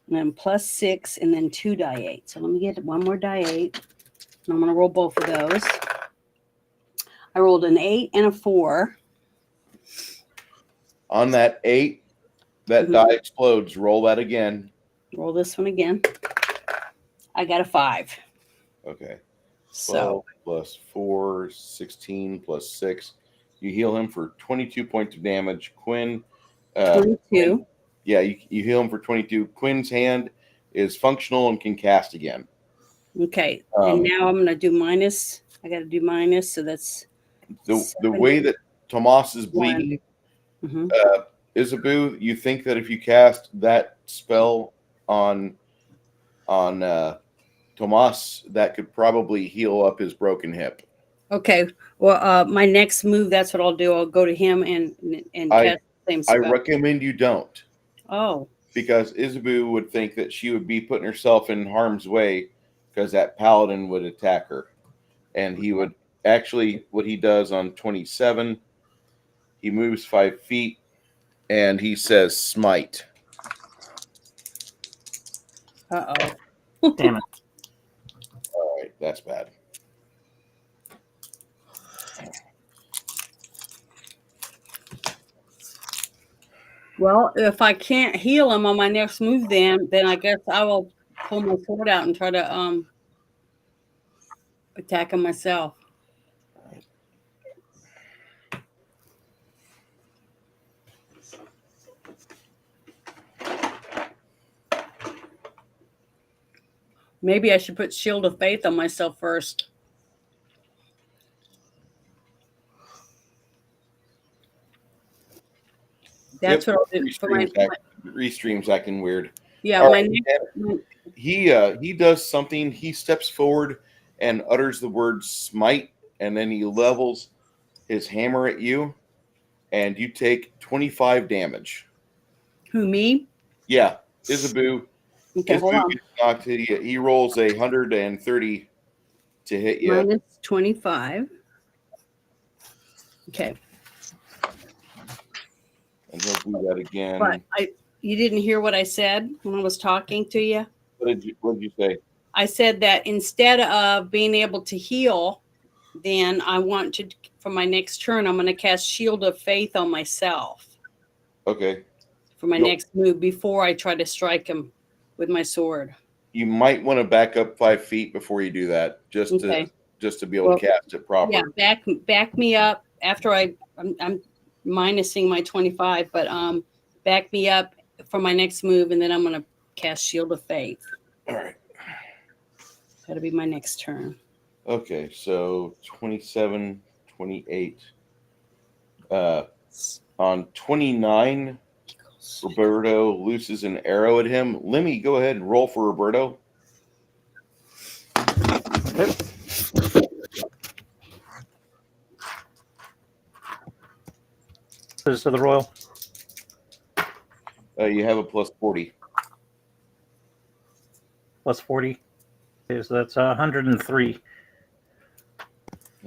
S5: And then plus 6 and then 2d8. So let me get one more die8. And I'm going to roll both of those. I rolled an 8 and a 4.
S2: On that 8, that
S5: Mhm.
S2: die explodes. Roll that again.
S5: Roll this one again. I got a 5.
S2: Okay. 12
S5: So
S2: plus 4, 16 plus 6. You heal him for 22 points of damage. Quinn,
S5: 22.
S2: yeah, you heal him for 22. Quinn's hand is functional and can cast again.
S5: Okay. And now I'm going to do minus. I got to do minus. So that's
S2: The way that Tomas is
S5: One.
S2: bleeding,
S5: mhm.
S2: Isabu, you think that if you cast that spell on Tomas, that could probably heal up his broken hip.
S5: Okay. Well, my next move, that's what I'll do. I'll go to him and cast the same
S2: I
S5: spell.
S2: recommend you don't,
S5: Oh,
S2: because Isabu would think that she would be putting herself in harm's way because that paladin would attack her. And he would actually, what he does on 27, he moves 5 feet and he says smite.
S5: uh-oh.
S1: Damn it.
S2: All right, that's bad.
S5: Well, if I can't heal him on my next move, then I guess I will pull my sword out and try to attack him myself. Maybe I should put Shield of Faith on myself first. That's what I'll do for my.
S2: Restream's acting weird.
S5: Yeah,
S2: All
S5: my
S2: right,
S5: next.
S2: he does something. He steps forward and utters the word smite, and then he levels his hammer at you, and you take 25 damage.
S5: Who, me?
S2: Yeah, Isabu.
S5: Okay, hold on.
S2: Gets knocked. He rolls 130 to hit you.
S5: Minus 25. Okay.
S2: And he'll do that again.
S5: But you didn't hear what I said when I was talking to you?
S2: What did you say?
S5: I said that instead of being able to heal, then I want to, for my next turn, I'm going to cast Shield of Faith on myself.
S2: Okay.
S5: For my next move before I try to strike him with my sword.
S2: You might want to back up 5 feet before you do that, just to be able to cast it properly.
S5: Yeah, back me up after I'm minusing my 25, but back me up for my next move, and then I'm going to cast Shield of Faith.
S2: All right.
S5: That'll be my next turn.
S2: Okay, so 27, 28. On 29, Roberto looses an arrow at him. Lemmy, go ahead and roll for Roberto.
S1: Yep. To the royal.
S2: You have a plus 40.
S1: Plus 40. Okay, so that's 103.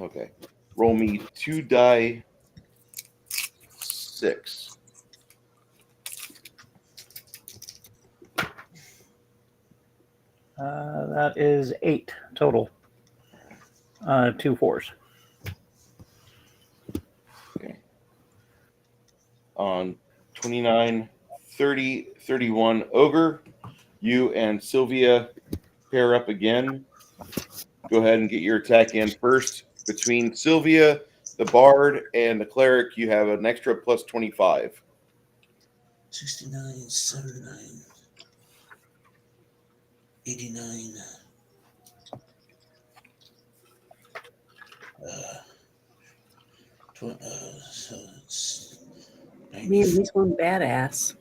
S2: Okay. Roll me 2 die 6.
S1: That is 8 total. 2 4s.
S2: Okay. On 29, 30, 31 Ogre, you and Sylvia pair up again. Go ahead and get your attack in first. Between Sylvia, the Bard, and the Cleric, you have an extra plus 25.
S3: 69, 79, 89. So it's
S5: Man, he's one badass.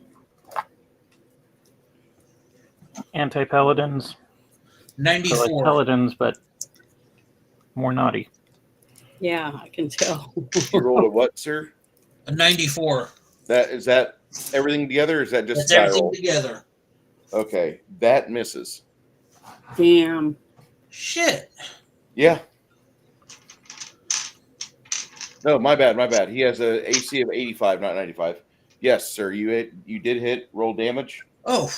S1: Anti-paladins. So like
S3: 94.
S1: paladins, but more naughty.
S5: Yeah, I can tell.
S2: You rolled a what, sir?
S3: A 94.
S2: Is that everything together, or is that just
S3: That's
S2: a die
S3: everything
S2: roll?
S3: together.
S2: Okay, that misses.
S5: Damn.
S3: Shit.
S2: Yeah. No, my bad. He has a AC of 85, not 95. Yes, sir. You did hit. Roll damage.
S3: Oh,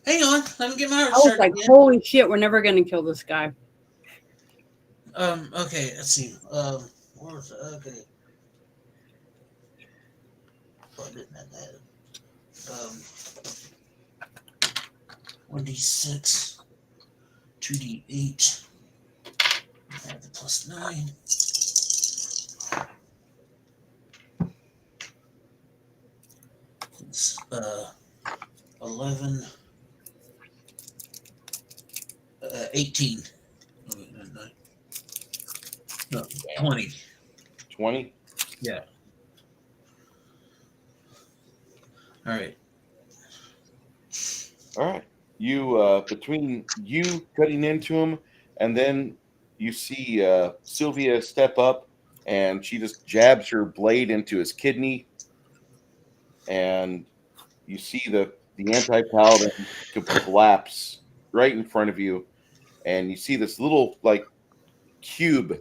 S3: hang on. Let me get my heart
S5: I was
S3: started
S5: like,
S3: again.
S5: holy shit, we're never going to kill this guy.
S3: Okay, let's see. Where's okay. Oh, I didn't have that. 1d6, 2d8. Add the plus 9. It's 11, 18. No, 20.
S2: 20.
S3: Yeah. All right.
S2: All right. You between you cutting into him, and then you see Sylvia step up, and she just jabs her blade into his kidney, and you see the anti-paladin collapse right in front of you, and you see this little like cube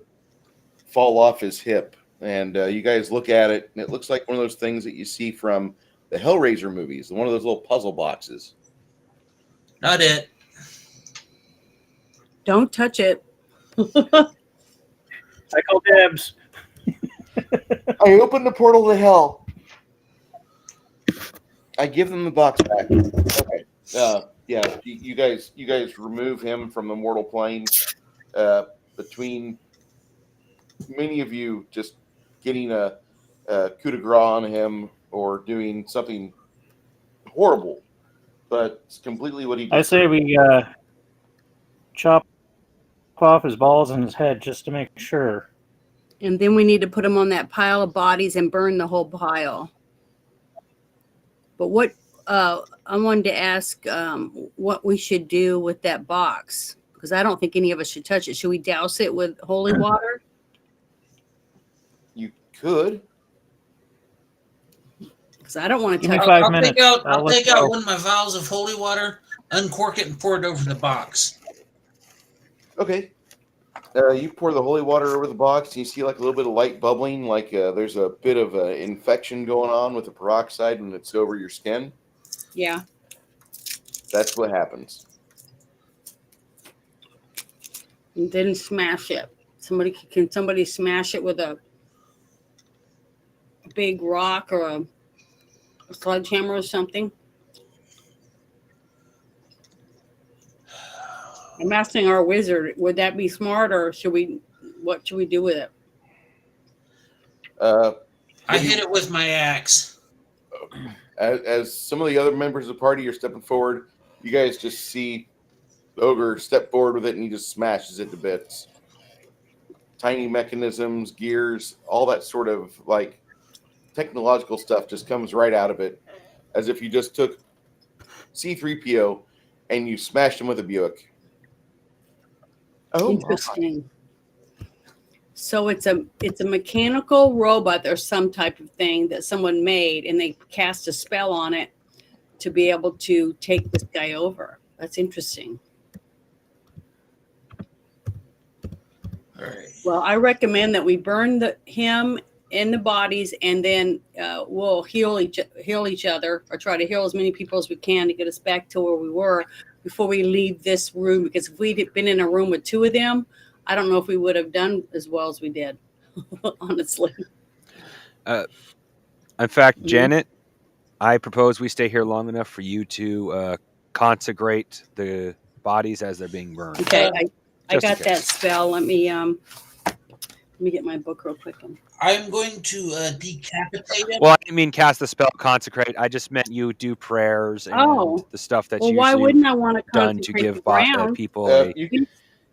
S2: fall off his hip, and you guys look at it, and it looks like one of those things that you see from the Hellraiser movies, one of those little puzzle boxes.
S3: Not it.
S5: Don't touch it.
S1: I call dibs.
S2: I open the portal to hell. I give them the box back. Okay. Yeah. You guys remove him from the mortal plane. Between many of you, just getting a coup de grace on him or doing something horrible, but it's completely what he did.
S1: I say we chop off his balls and his head just to make sure.
S5: And then we need to put him on that pile of bodies and burn the whole pile. But what I wanted to ask what we should do with that box, because I don't think any of us should touch it. Should we douse it with holy water?
S2: You could.
S5: Because I don't want to
S1: Give me
S5: touch
S1: 5
S3: I'll
S1: minutes.
S3: I'll
S1: let
S3: take
S1: you
S3: out
S1: go.
S3: one of my vials of holy water, uncork it, and pour it over the box.
S2: Okay. You pour the holy water over the box, and you see like a little bit of light bubbling, like there's a bit of infection going on with the peroxide when it's over your skin.
S5: Yeah.
S2: That's what happens.
S5: And then smash it. Can somebody smash it with a big rock or a sledgehammer or something? I'm asking our wizard, would that be smart, or what should we do with it?
S3: I hit it with my axe.
S2: As some of the other members of the party are stepping forward, you guys just see Ogre step forward with it, and he just smashes it to bits. Tiny mechanisms, gears, all that sort of like technological stuff just comes right out of it, as if you just took C-3PO and you smashed him with a Buick. Oh,
S5: Interesting. So it's a mechanical robot or some type of thing that someone made, and they cast a spell on it to be able to take this guy over. That's interesting.
S3: All right.
S5: Well, I recommend that we burn him in the bodies, and then we'll heal each other, or try to heal as many people as we can to get us back to where we were before we leave this room. Because if we'd been in a room with two of them, I don't know if we would have done as well as we did, honestly.
S4: In fact, Janet, I propose we stay here long enough for you to consecrate the bodies as they're being burned.
S5: Okay, I
S4: Just in
S5: got
S4: case.
S5: that spell. Let me get my book real quick.
S3: I'm going to decapitate him.
S4: Well, I didn't mean cast the spell, consecrate. I just meant you do prayers and
S5: Oh.
S4: the stuff that's
S5: Well, why
S4: usually
S5: wouldn't I want to
S4: done to
S5: consecrate
S4: give
S5: the ground?
S4: people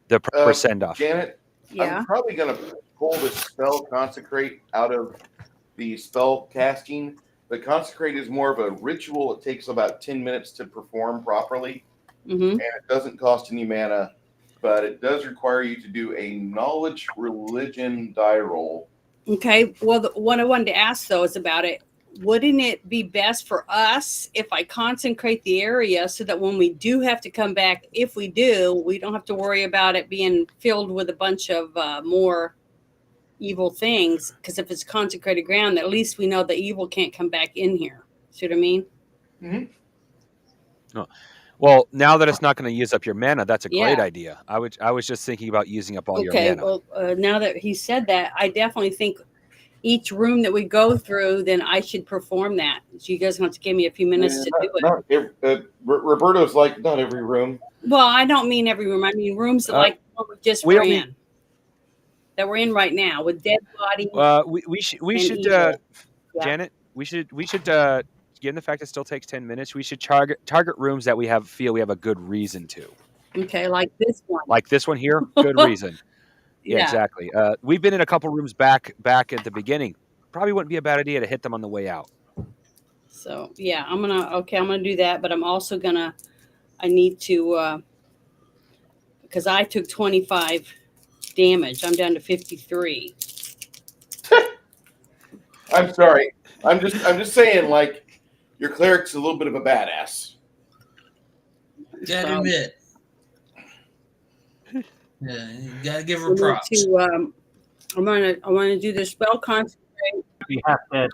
S4: the proper
S2: Uh,
S4: send off.
S2: Janet,
S5: Yeah.
S2: I'm probably going to pull the spell consecrate out of the spell casting. The consecrate is more of a ritual. It takes about 10 minutes to perform properly,
S5: Mm-hmm.
S2: and it doesn't cost any mana, but it does require you to do a knowledge religion die roll.
S5: Okay. Well, what I wanted to ask though is about it. Wouldn't it be best for us if I consecrate the area so that when we do have to come back, if we do, we don't have to worry about it being filled with a bunch of more evil things? Because if it's consecrated ground, at least we know the evil can't come back in here. See what I mean?
S2: Mm-hmm.
S4: Well, now that it's not going to use up your mana, that's a great
S5: Yeah.
S4: idea. I was just thinking about using up all your
S5: Okay.
S4: mana.
S5: Well, now that he said that, I definitely think each room that we go through, then I should perform that. So you guys have to give me a few minutes to do it.
S2: Roberto's like, not every room.
S5: Well, I don't mean every room. I mean rooms that like what we just
S4: we
S5: were
S4: only-
S5: in. That we're in right now with dead bodies.
S4: We
S5: and
S4: should
S5: evil. Yeah.
S4: Janet, we should given the fact it still takes 10 minutes, we should target rooms that we feel we have a good reason to.
S5: Okay, like this one.
S4: Like this one here, good reason. Yeah,
S5: Yeah.
S4: exactly. We've been in a couple rooms back at the beginning. Probably wouldn't be a bad idea to hit them on the way out.
S5: So yeah, I'm gonna do that, but I'm also I need to because I took 25 damage. I'm down to 53.
S2: I'm sorry. I'm just saying, like, your cleric's a little bit of a badass.
S3: Gotta
S5: So-
S3: admit. Yeah, you gotta give her
S5: I need
S3: props.
S5: to, I'm gonna do the spell concentrate.
S1: Be half dead.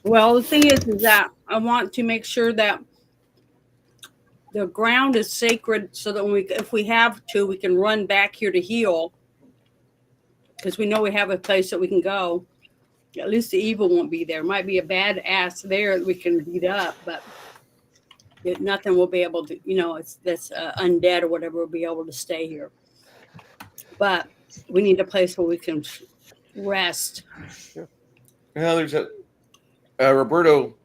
S5: Well, the thing is that I want to make sure that the ground is sacred, so that if we have to, we can run back here to heal, because we know we have a place that we can go. At least the evil won't be there. Might be a bad ass there that we can beat up, but nothing will be able to. That's undead or whatever will be able to stay here. But we need a place where we can rest.
S2: Well, there's Roberto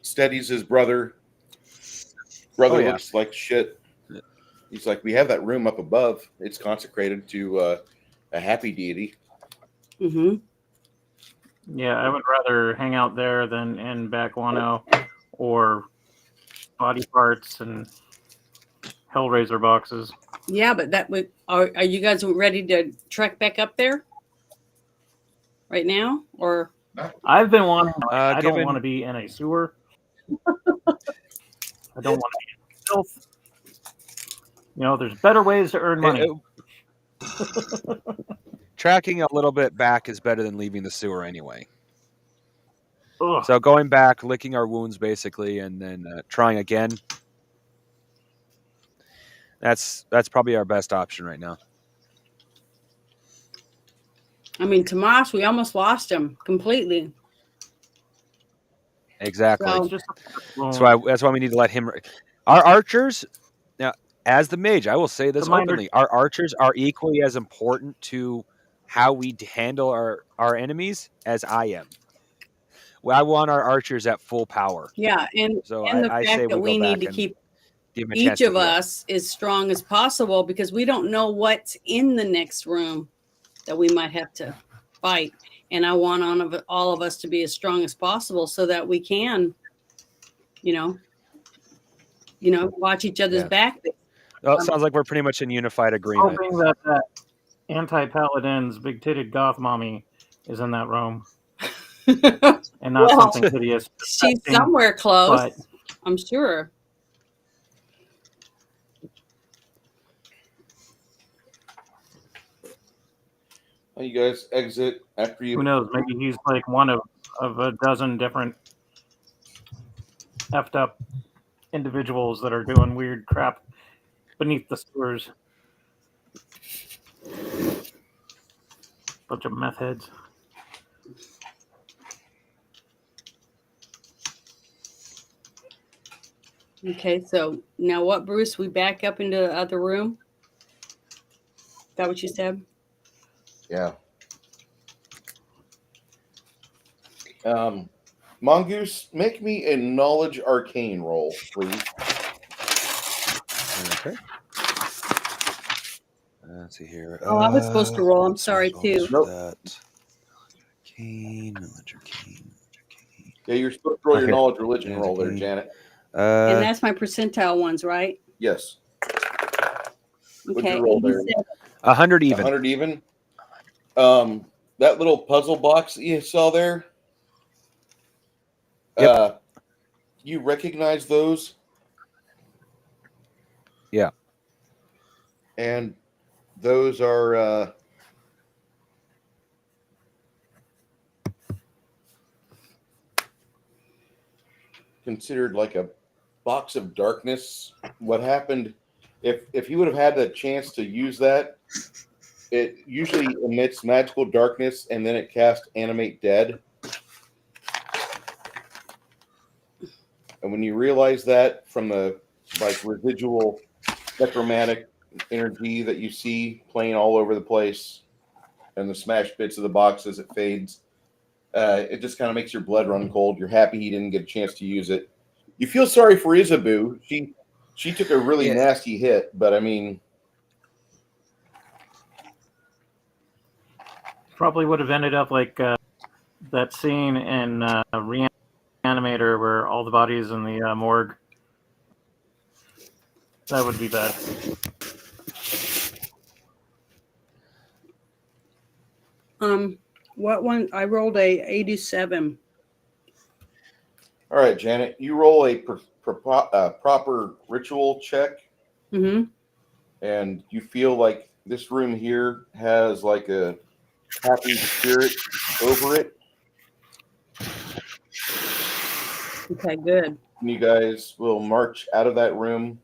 S2: steadies his brother. Brother
S4: yeah.
S2: looks like shit. He's like, we have that room up above. It's consecrated to a happy deity.
S5: Mm-hmm.
S1: Yeah, I would rather hang out there than in back 1-0 or body parts and Hellraiser boxes.
S5: Yeah, but are you guys ready to trek back up there right now, or?
S1: I've been wanting. I don't
S4: Given-
S1: want to be in a sewer. I don't want to be in filth. There's better ways to earn money.
S4: Tracking a little bit back is better than leaving the sewer anyway.
S1: Ugh.
S4: So going back, licking our wounds basically, and then trying again. That's probably our best option right now.
S5: I mean, Tomas, we almost lost him completely.
S4: Exactly.
S5: So-
S1: It's just
S4: That's why we need to let him. Our archers, now, as the mage, I will say this
S1: Reminder-
S4: openly: our archers are equally as important to how we handle our enemies as I am. Well, I want our archers at full power.
S5: Yeah, and
S4: So
S5: the
S4: I
S5: fact
S4: say
S5: that
S4: we
S5: we
S4: go
S5: need
S4: back
S5: to
S4: and
S5: keep
S4: give him a chance
S5: each
S4: to
S5: of
S4: heal.
S5: us as strong as possible, because we don't know what's in the next room that we might have to fight. And I want all of us to be as strong as possible so that we can, watch each other's
S4: Yeah.
S5: back.
S4: Well, it sounds like we're pretty much in unified agreement.
S1: hoping that anti-paladin's big-titted goth mommy is in that room,
S5: Well,
S1: and not something hideous.
S5: she's
S1: disgusting,
S5: somewhere close,
S1: but
S5: I'm sure.
S2: You guys exit after you.
S1: who knows? Maybe he's like one of a dozen different effed up individuals that are doing weird crap beneath the sewers. Bunch of meth heads.
S5: Okay, so now what, Bruce? We back up into the other room? Is that what you said?
S2: Yeah. Mongoose, make me a knowledge arcane roll, please.
S4: Okay. Let's see here.
S5: Oh, I was supposed to roll. I'm sorry, too.
S2: Nope.
S4: Knowledge arcane.
S2: Yeah, you're supposed to roll your
S4: Okay.
S2: knowledge religion
S4: Knowledge
S2: roll there,
S4: arcane.
S2: Janet.
S5: And that's my percentile ones, right?
S2: Yes. What'd
S5: Okay.
S2: you roll there?
S5: 87.
S4: 100 even.
S2: 100 even. That little puzzle box that you saw there.
S4: Yep.
S2: You recognize those?
S4: Yeah.
S2: And those are considered like a box of darkness. What happened if you would have had the chance to use that, it usually emits magical darkness and then it casts animate dead. And when you realize that from the like residual necromantic energy that you see playing all over the place and the smashed bits of the box as it fades, it just kind of makes your blood run cold. You're happy he didn't get a chance to use it. You feel sorry for Isabu. She took a really nasty hit, but I mean,
S1: Probably would have ended up like that scene in Reanimator where all the bodies in the morgue. That would be bad.
S5: What one? I rolled a 87.
S2: all right, Janet, you roll a proper ritual check,
S5: Mm-hmm.
S2: and you feel like this room here has like a happy spirit over it.
S5: Okay, good.
S2: And you guys will march out of that room.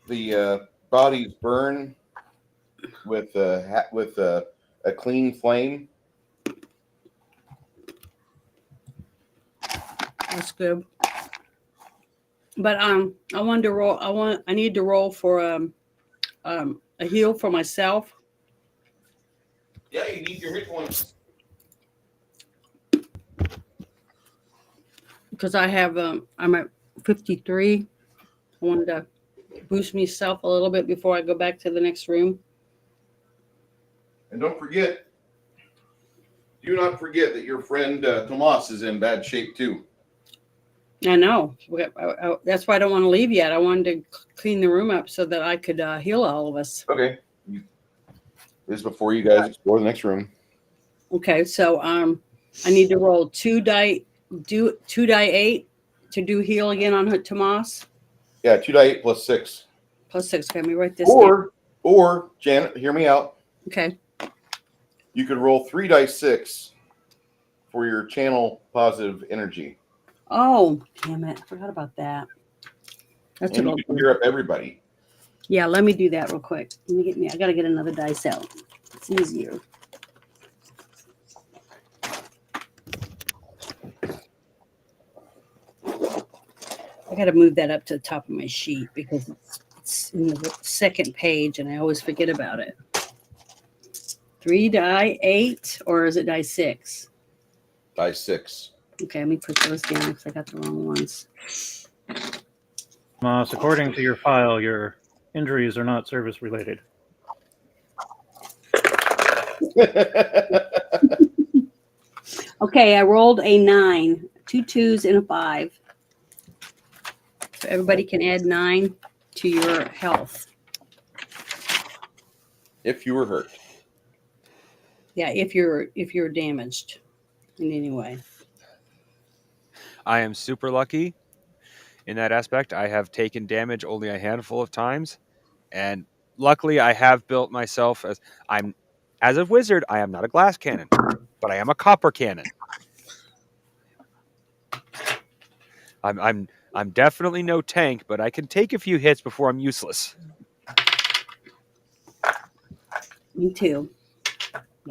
S2: The bodies burn with a clean flame.
S5: That's good. But I wanted to roll. I need to roll for a heal for myself.
S2: Yeah, you need your hit points.
S5: Because I have I'm at 53. I wanted to boost myself a little bit before I go back to the next room.
S2: And don't forget, do not forget that your friend Tomas is in bad shape too.
S5: I know. That's why I don't want to leave yet. I wanted to clean the room up so that I could heal all of us.
S2: Okay. This is before you guys explore the next room.
S5: Okay, so I need to roll 2 die 8 to do heal again on Tomas.
S2: Yeah, 2d8 plus 6.
S5: Plus 6. Okay, let me write this down.
S2: Or Janet, hear me out.
S5: Okay.
S2: You could roll 3 dice 6 for your channel positive energy.
S5: Oh, damn it. I forgot about that. That's
S2: And
S5: what
S2: you
S5: I'll
S2: can
S5: do.
S2: gear up everybody.
S5: Yeah, let me do that real quick. I gotta get another dice out. It's easier. I gotta move that up to the top of my sheet because it's in the second page and I always forget about it. 3 die 8 or is it die 6?
S2: Die 6.
S5: Okay, let me put those down because I got the wrong ones.
S1: According to your file, your injuries are not service related.
S5: Okay, I rolled a 9, 2 2s and a 5. So everybody can add 9 to your health.
S2: if you were hurt.
S5: Yeah, if you're damaged in any way.
S4: I am super lucky in that aspect. I have taken damage only a handful of times, and luckily I have built myself as a wizard. I am not a glass cannon, but I am a copper cannon. I'm definitely no tank, but I can take a few hits before I'm useless.
S5: Me too.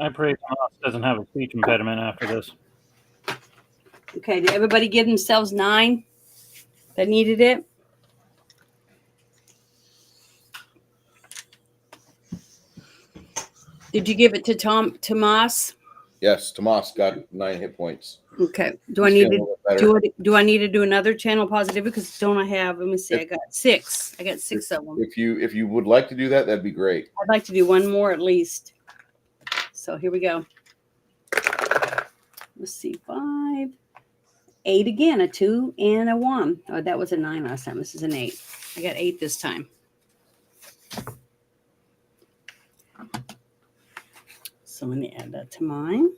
S1: I pray Tomas doesn't have a speech impediment after this.
S5: Okay, did everybody give themselves 9 that needed it? Did you give it to Tomas?
S2: Yes, Tomas got 9 hit points.
S5: Okay. Do I
S2: He's
S5: need
S2: feeling a
S5: to
S2: little better.
S5: do I need to do another channel positive? Because don't I have? Let me see. I got 6. I got 6 of them.
S2: If you would like to do that, that'd be great.
S5: I'd like to do one more at least. So here we go. Let's see. 5, 8 again. A 2 and a 1. Oh, that was a 9 last time. This is an 8. I got 8 this time. So let me add that to mine.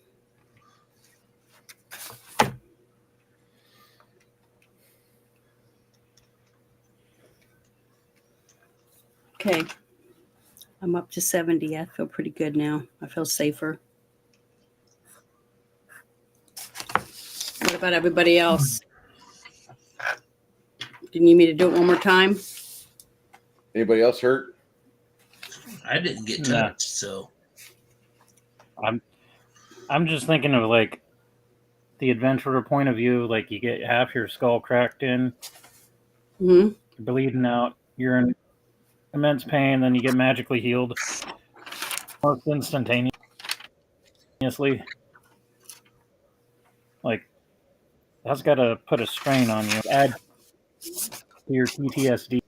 S5: Okay. I'm up to 70. I feel pretty good now. I feel safer. What about everybody else? Do you need me to do it one more time?
S2: Anybody else hurt?
S3: I didn't get
S1: No.
S3: touched, so
S1: I'm just thinking of like the adventurer point of view. Like you get half your skull cracked in,
S5: Mm-hmm.
S1: bleeding out. You're in immense pain. Then you get magically healed almost instantaneously. Like that's got to put a strain on you. Add to your PTSD.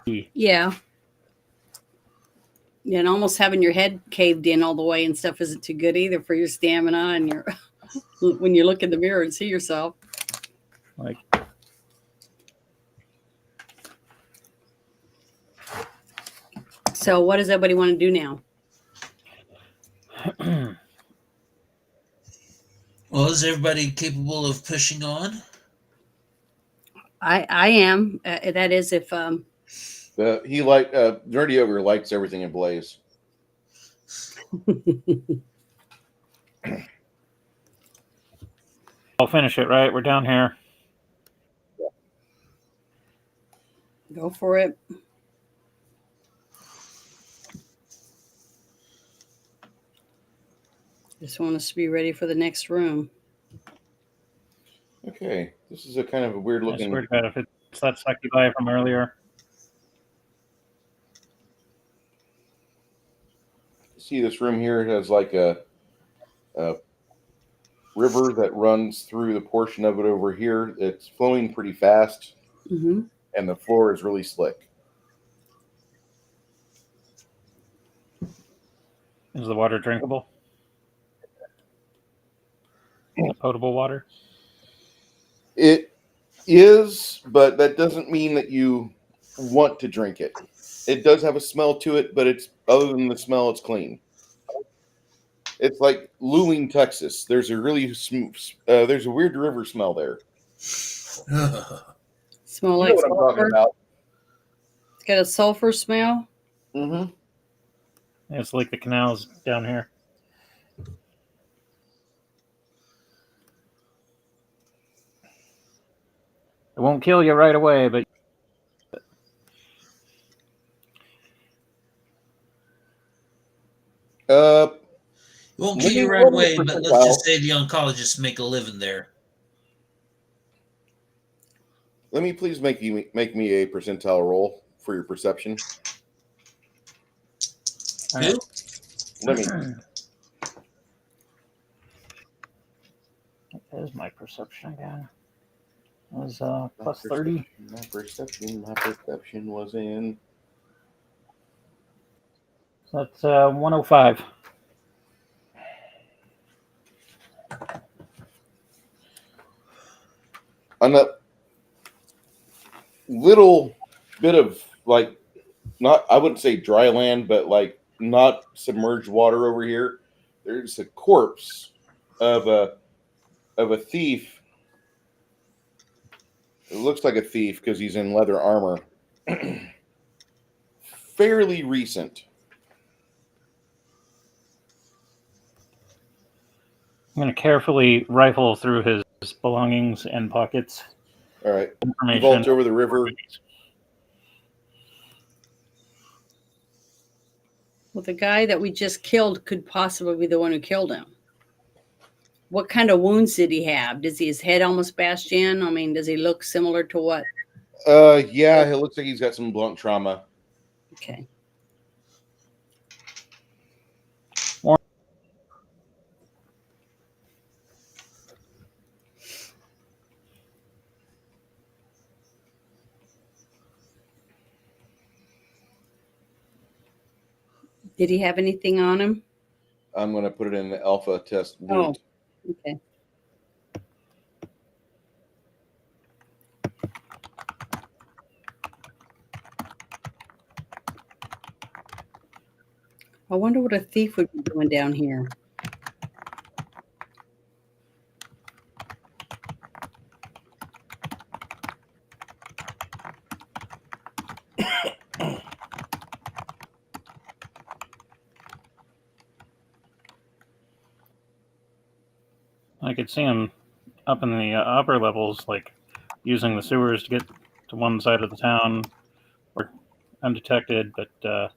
S5: Yeah. Yeah, and almost having your head caved in all the way and stuff isn't too good either for your stamina and your when you look in the mirror and see yourself.
S1: Like
S5: So what does everybody want to do now?
S3: well, is everybody capable of pushing on?
S5: I am. That is if
S2: Nerdy Ogre likes everything in Blaze.
S1: I'll finish it. Right, we're down here.
S5: go for it. Just want us to be ready for the next room.
S2: Okay, this is a kind of a weird
S1: I
S2: looking.
S1: swear to God, if it's that succubi from earlier.
S2: See this room here has like a river that runs through the portion of it over here. It's flowing pretty fast,
S5: Mm-hmm.
S2: and the floor is really slick.
S1: Is the water drinkable? Is it potable water?
S2: It is, but that doesn't mean that you want to drink it. It does have a smell to it, but it's other than the smell, it's clean. It's like Luling, Texas. There's a really there's a weird river smell there.
S5: Smell
S2: You know
S5: like
S2: what I'm talking
S5: sulfur.
S2: about?
S5: It's got a sulfur smell.
S2: Mm-hmm.
S1: It's like the canals down here. It won't kill you right away, but
S3: It won't kill
S2: Let me
S3: you right
S2: roll the
S3: away, but let's
S2: percentile.
S3: just say the oncologists make a living there.
S2: Let me please make me a percentile roll for your perception.
S1: all
S3: Who?
S1: right.
S2: Let me.
S1: There's my perception again. It was plus 30.
S2: My perception was in.
S1: So that's 105.
S2: On a little bit of like, not, I wouldn't say dry land, but like not submerged water over here. There's a corpse of a thief. It looks like a thief because he's in leather armor. Fairly recent.
S1: I'm going to carefully rifle through his belongings and pockets.
S2: All right. You
S1: Information.
S2: vault over the river.
S5: Well, the guy that we just killed could possibly be the one who killed him. What kind of wounds did he have? Does his head almost bashed in? I mean, does he look similar to what?
S2: Yeah, it looks like he's got some blunt trauma.
S5: Okay. Did he have anything on him?
S2: I'm going to put it in the Alphatest wound.
S5: Oh, okay. I wonder what a thief would be doing down here.
S1: I could see him up in the upper levels, like using the sewers to get to one side of the town or undetected, but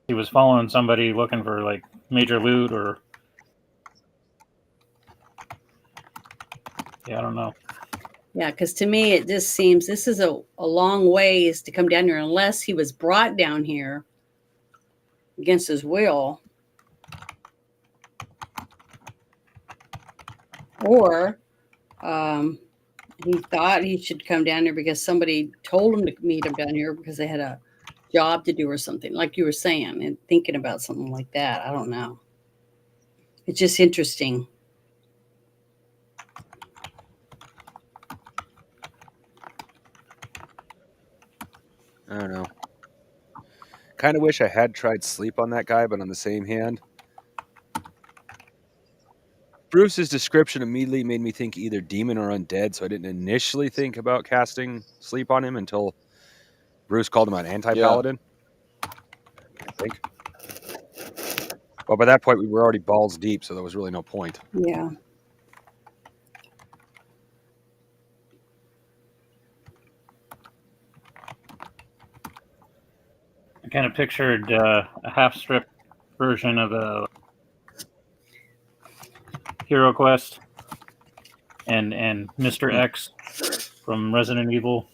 S1: he was following somebody looking for like major loot or I don't know.
S5: Yeah, because to me, it just seems this is a long ways to come down here unless he was brought down here against his will. Or he thought he should come down here because somebody told him to meet him down here because they had a job to do or something, like you were saying, and thinking about something like that. I don't know. It's just interesting.
S4: I don't know. Kind of wish I had tried sleep on that guy, but on the same hand, Bruce's description immediately made me think either demon or undead, so I didn't initially think about casting sleep on him until Bruce called him an anti-paladin. Yeah. I think. But by that point, we were already balls deep, so there was really no point.
S5: Yeah.
S1: I kind of pictured a half-strip version of a Hero Quest and Mr. X from Resident Evil.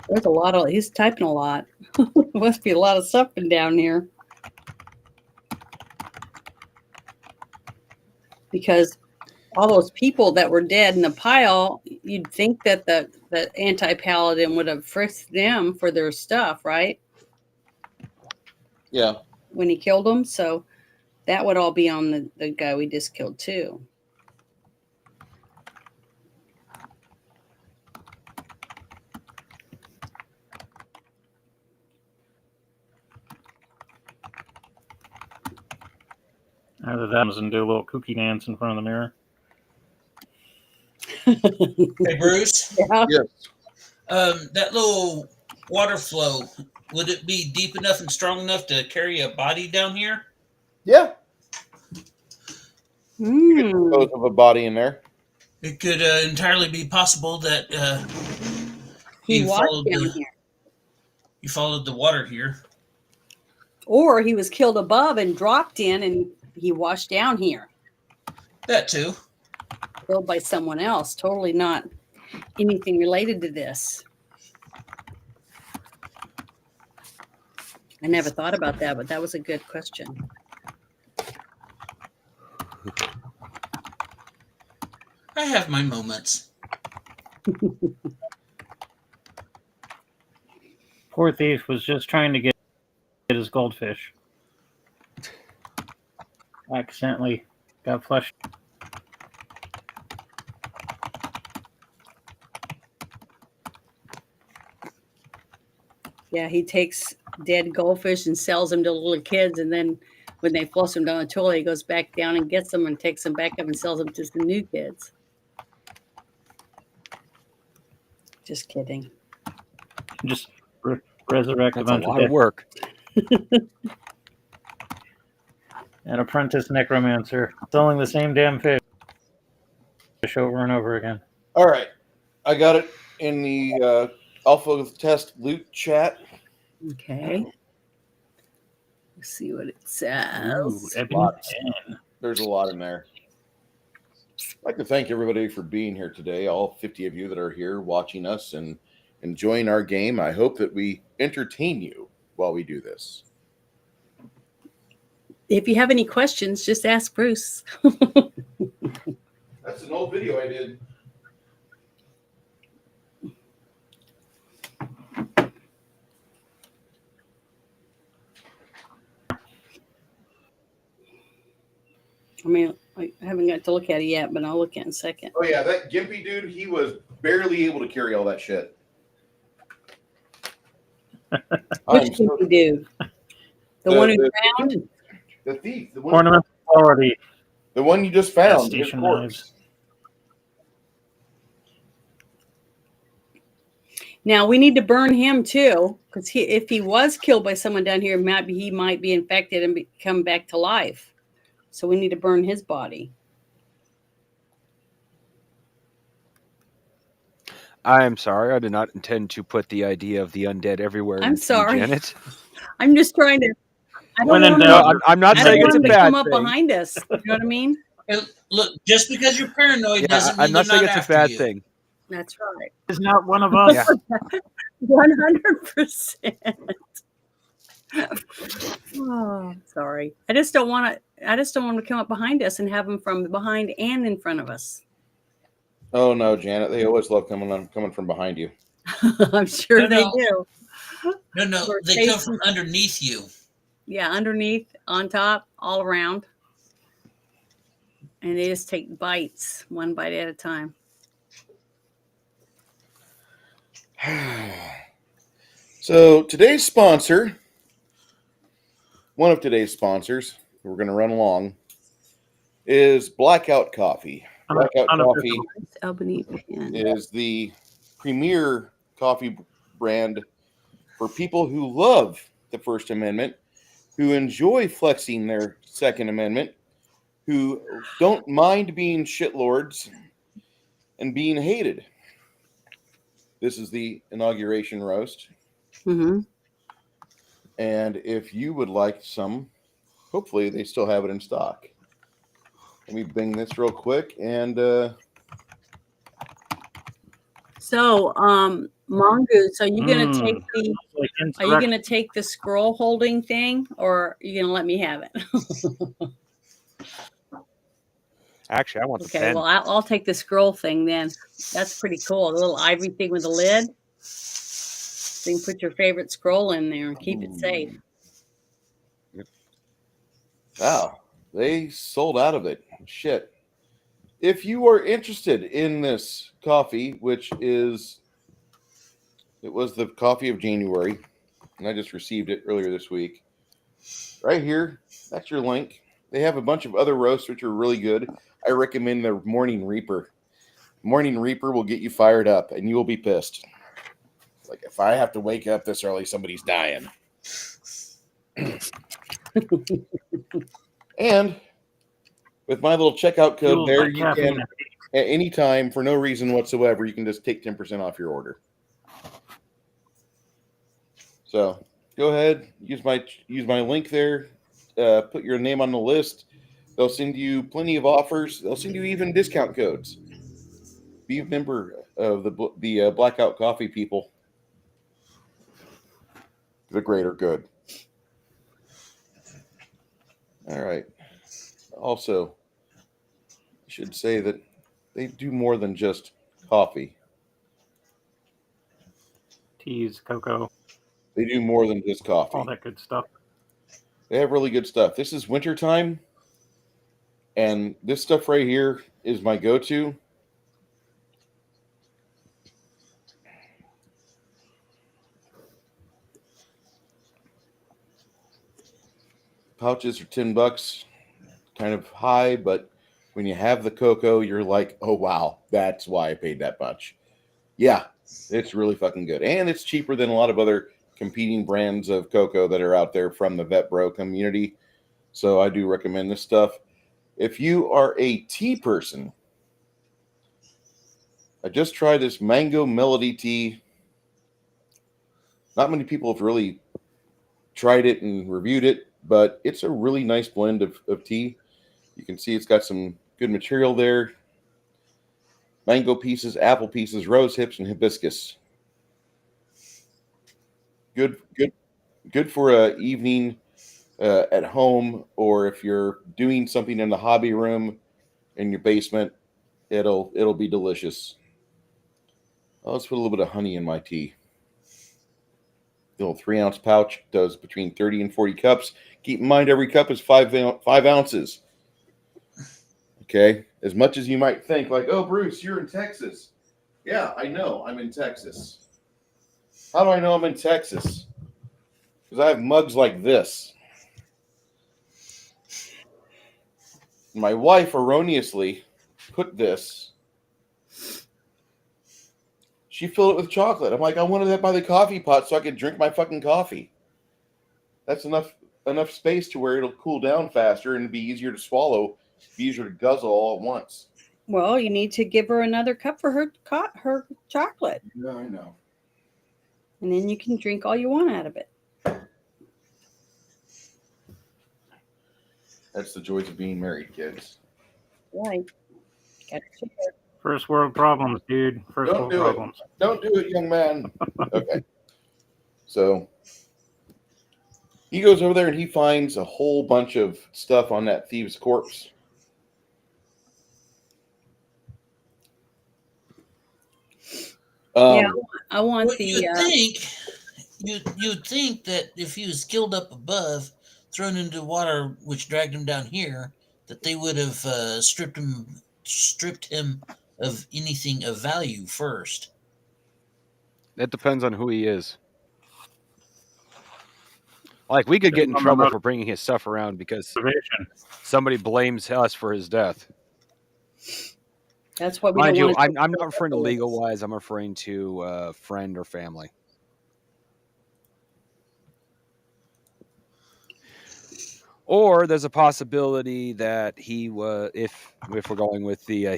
S5: There's a lot of, he's typing a lot. Must be a lot of stuff down here. Because all those people that were dead in the pile, you'd think that the anti-paladin would have frisked them for their stuff, right?
S2: Yeah.
S5: When he killed them. So that would all be on the guy we just killed too.
S1: Either that and do a little kooky dance in front of the mirror.
S3: Hey, Bruce.
S5: Yeah.
S2: Yes.
S3: That little water flow, would it be deep enough and strong enough to carry a body down here?
S2: Yeah.
S5: Mm.
S2: You can dispose of a body in there.
S3: It could entirely be possible that
S5: He
S3: you
S5: walked down here.
S3: You followed the water here.
S5: Or he was killed above and dropped in and he washed down here.
S3: That too.
S5: Killed by someone else. Totally not anything related to this. I never thought about that, but that was a good question.
S3: I have my moments.
S1: Poor thief was just trying to get his goldfish. Accidentally got flushed.
S5: Yeah, he takes dead goldfish and sells them to little kids, and then when they flush them down the toilet, he goes back down and gets them and takes them back up and sells them to the new kids. Just kidding.
S1: Just resurrect a
S4: That's a
S1: bunch of
S4: lot of
S1: dead
S4: work.
S1: an apprentice necromancer selling the same damn fish over and over again.
S2: All right, I got it in the Alphatest loot chat.
S5: Okay. Let's see what it
S1: Ooh,
S5: says.
S1: ebony pen.
S2: There's a lot in there. I'd like to thank everybody for being here today, all 50 of you that are here watching us and enjoying our game. I hope that we entertain you while we do this.
S5: If you have any questions, just ask Bruce.
S2: That's an old video I did.
S5: I mean, I haven't got to look at it yet, but I'll look at it in a second.
S2: Oh yeah, that Gimpy dude, he was barely able to carry all that shit.
S5: Which can you do? The one who found?
S2: The thief, the one,
S1: Ornamental quality.
S2: the one you just
S1: Gas
S2: found. His
S1: station
S2: corpse.
S1: knives.
S5: Now we need to burn him too, because if he was killed by someone down here, he might be infected and come back to life. So we need to burn his body.
S4: I am sorry. I did not intend to put the idea of the undead everywhere.
S5: I'm
S4: into
S5: sorry.
S4: Janet.
S5: I'm just trying to. I
S1: When
S5: don't
S1: in
S5: want
S1: doubt,
S5: him,
S4: I'm not
S5: I
S4: saying
S5: don't
S4: it's a
S5: want him to
S4: bad
S5: come up
S4: thing.
S5: behind us. You know what I mean?
S3: And look, just because you're paranoid
S4: Yeah,
S3: doesn't mean
S4: I'm not
S3: they're
S4: saying
S3: not
S4: it's a
S3: after
S4: bad
S3: you.
S4: thing.
S5: That's right.
S1: Is not one of us.
S4: Yeah.
S5: 100%. Oh, sorry. I just don't want to come up behind us and have them from behind and in front of us.
S2: Oh no, Janet, they always love coming from behind you.
S5: I'm sure
S3: No,
S5: they
S3: no.
S5: do.
S3: No,
S5: Or
S3: they come
S5: facing-
S3: from underneath you.
S5: Yeah, underneath, on top, all around. And they just take bites, one bite at a time.
S2: So today's sponsor, one of today's sponsors, we're going to run along, is Blackout Coffee. Blackout Coffee
S5: It's ebony pen.
S2: is the premier coffee brand for people who love the First Amendment, who enjoy flexing their Second Amendment, who don't mind being shitlords and being hated. This is the inauguration roast.
S5: Mm-hmm.
S2: And if you would like some, hopefully they still have it in stock. Let me bing this real quick. And
S5: So, Mongoose, are you gonna take the?
S1: Like
S5: Are you gonna take the scroll holding thing, or are you gonna let me have it?
S4: Actually, I want the
S5: Okay,
S4: pen.
S5: well, I'll take the scroll thing then. That's pretty cool. The little ivory thing with the lid. So you can put your favorite scroll in there and keep it safe.
S2: wow, they sold out of it. Shit. If you are interested in this coffee, which is, it was the coffee of January, and I just received it earlier this week. Right here, that's your link. They have a bunch of other roasts which are really good. I recommend the Morning Reaper. Morning Reaper will get you fired up, and you will be pissed. Like, if I have to wake up this early, somebody's dying. And with my little checkout code
S1: Fueled
S2: there,
S1: by
S2: you
S1: caffeine.
S2: can, at any time, for no reason whatsoever, you can just take 10% off your order. So go ahead, use my link there, put your name on the list. They'll send you plenty of offers. They'll send you even discount codes. Be a member of the Blackout Coffee people. The greater good. All right. Also, I should say that they do more than just coffee.
S1: Teas, cocoa,
S2: They do more than just coffee.
S1: all that good stuff.
S2: They have really good stuff. This is wintertime, and this stuff right here is my go-to. pouches are $10, kind of high, but when you have the cocoa, you're like, oh wow, that's why I paid that much. Yeah, it's really fucking good, and it's cheaper than a lot of other competing brands of cocoa that are out there from the Vet Bro community. So I do recommend this stuff. If you are a tea person, I just tried this mango melody tea. Not many people have really tried it and reviewed it, but it's a really nice blend of tea. You can see it's got some good material there. Mango pieces, apple pieces, rose hips, and hibiscus. Good for a evening at home, or if you're doing something in the hobby room in your basement, it'll be delicious. Let's put a little bit of honey in my tea. The little 3-ounce pouch does between 30 and 40 cups. Keep in mind, every cup is 5 ounces. Okay, as much as you might think, like, oh, Bruce, you're in Texas. Yeah, I know, I'm in Texas. How do I know I'm in Texas? Because I have mugs like this. My wife erroneously put this. She filled it with chocolate. I'm like, I wanted that by the coffee pot so I could drink my fucking coffee. That's enough space to where it'll cool down faster and be easier to swallow, be easier to guzzle all at once.
S5: Well, you need to give her another cup for her chocolate.
S2: Yeah, I know.
S5: And then you can drink all you want out of it.
S2: That's the joys of being married, kids.
S5: Right.
S1: First world problems, dude. First
S2: Don't
S1: world
S2: do
S1: problems.
S2: it. Don't do it, young man. Okay. So he goes over there and he finds a whole bunch of stuff on that thieves' corpse.
S5: Yeah, I want
S3: Well,
S5: the.
S3: You'd think that if he was killed up above, thrown into water, which dragged him down here, that they would have stripped him of anything of value first.
S4: It depends on who he is. Like, we could get in trouble for bringing his stuff around because somebody blames us for his death.
S5: That's what we
S4: Mind
S5: don't
S4: you,
S5: want.
S4: I'm not referring to legal wise. I'm referring to friend or family. Or there's a possibility that he was, if we're going with the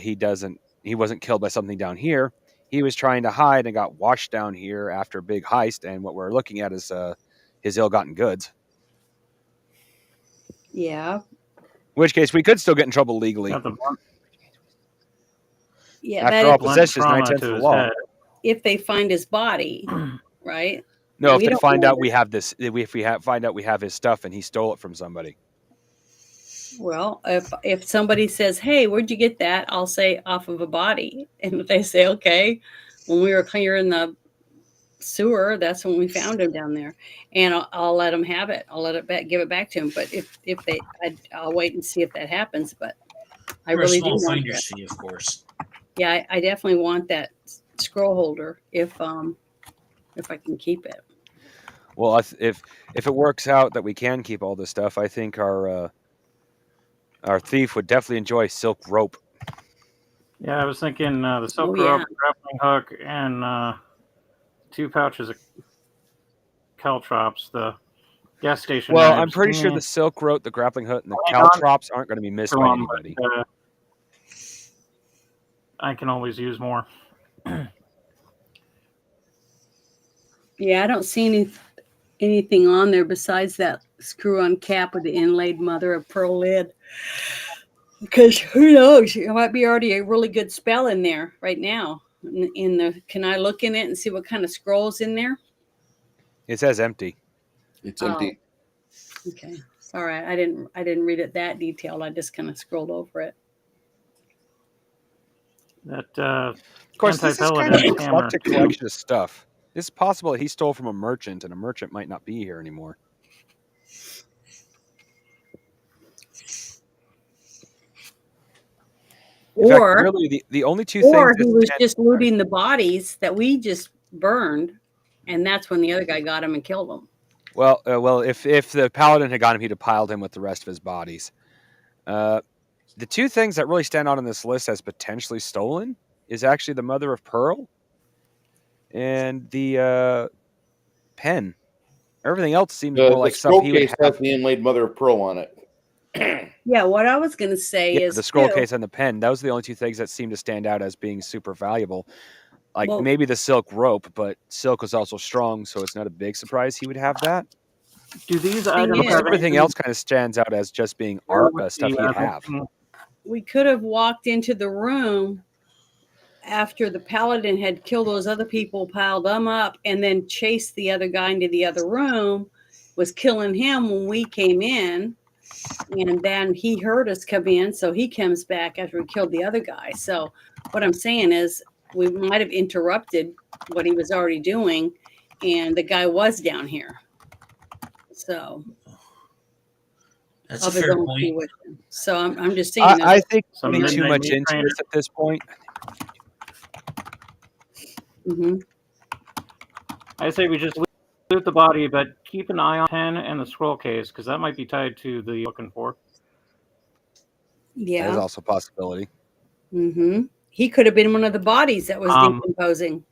S4: he wasn't killed by something down here. He was trying to hide and got washed down here after a big heist, and what we're looking at is his ill-gotten goods.
S5: Yeah.
S4: In which case, we could still get in trouble legally.
S5: Yeah.
S4: After all, possession is 9/10 of the law.
S1: Head.
S5: If they find his body, right?
S4: No, if they find out we have this, if we find out we have his stuff and he stole it from somebody.
S5: Well, if somebody says, "Hey, where'd you get that?" I'll say, "Off of a body," and if they say, "Okay," when we were clearing the sewer, that's when we found him down there, and I'll let him have it. I'll let it back, give it back to him. But if they, I'll wait and see if that happens. But I really do want
S3: finder's fee, of course.
S5: Yeah, I definitely want that scroll holder if I can keep it.
S4: Well, if it works out that we can keep all this stuff, I think our thief would definitely enjoy silk rope.
S1: Yeah, I was thinking the silk rope, grappling hook, and 2 pouches of caltrops. The gas station.
S4: Well,
S1: knives.
S4: I'm pretty sure the silk rope, the grappling hook, and the caltrops aren't going to be missed by anybody.
S1: But, I can always use more.
S5: Yeah, I don't see anything on there besides that screw-on cap with the inlaid mother of pearl lid. Because who knows? It might be already a really good spell in there right now. Can I look in it and see what kind of scrolls in there?
S4: It says empty.
S2: It's empty.
S5: Okay, all right. I didn't read it that detailed. I just kind of scrolled over it.
S1: That
S4: of course, this is kind of an eclectic collection of stuff. It's possible that he stole from a merchant, and a merchant might not be here anymore.
S5: Or
S4: fact, really, the only two
S5: or
S4: things.
S5: He was just looting the bodies that we just burned, and that's when the other guy got him and killed him.
S4: Well, if the paladin had got him, he'd have piled him with the rest of his bodies. The two things that really stand out on this list as potentially stolen is actually the mother of pearl and the pen. Everything else seems more
S2: The
S4: like stuff
S2: scroll
S4: he would
S2: case
S4: have.
S2: has the inlaid mother of pearl on it.
S5: Yeah, what I was going to say
S4: Yeah,
S5: is
S4: the scroll
S5: too,
S4: case and the pen. Those are the only two things that seem to stand out as being super valuable. Like
S5: well,
S4: maybe the silk rope, but silk was also strong, so it's not a big surprise he would have that.
S1: Do these
S5: Thing
S1: items
S5: is-
S1: have
S4: Everything
S1: anything
S4: else kind of stands out as just being
S1: to do
S4: art
S1: with
S4: stuff
S1: the,
S4: he'd have.
S5: we could have walked into the room after the paladin had killed those other people, piled them up, and then chased the other guy into the other room, was killing him when we came in. And then he heard us come in, so he comes back after we killed the other guy. So what I'm saying is we might have interrupted what he was already doing, and the guy was down here. So
S3: That's
S5: of
S3: a
S5: his
S3: fair
S5: own
S3: point.
S5: fruition. So I'm just saying
S4: I think
S1: Some
S4: reading too
S1: midnight
S4: much
S1: meat
S4: into
S1: trainer.
S4: this at this point.
S5: Mhm.
S1: I say we just loot the body, but keep an eye on the pen and the scroll case because that might be tied to the looking for.
S4: That is
S5: Yeah.
S4: also a possibility.
S5: He could have been one of the bodies that was
S1: Um,
S5: decomposing.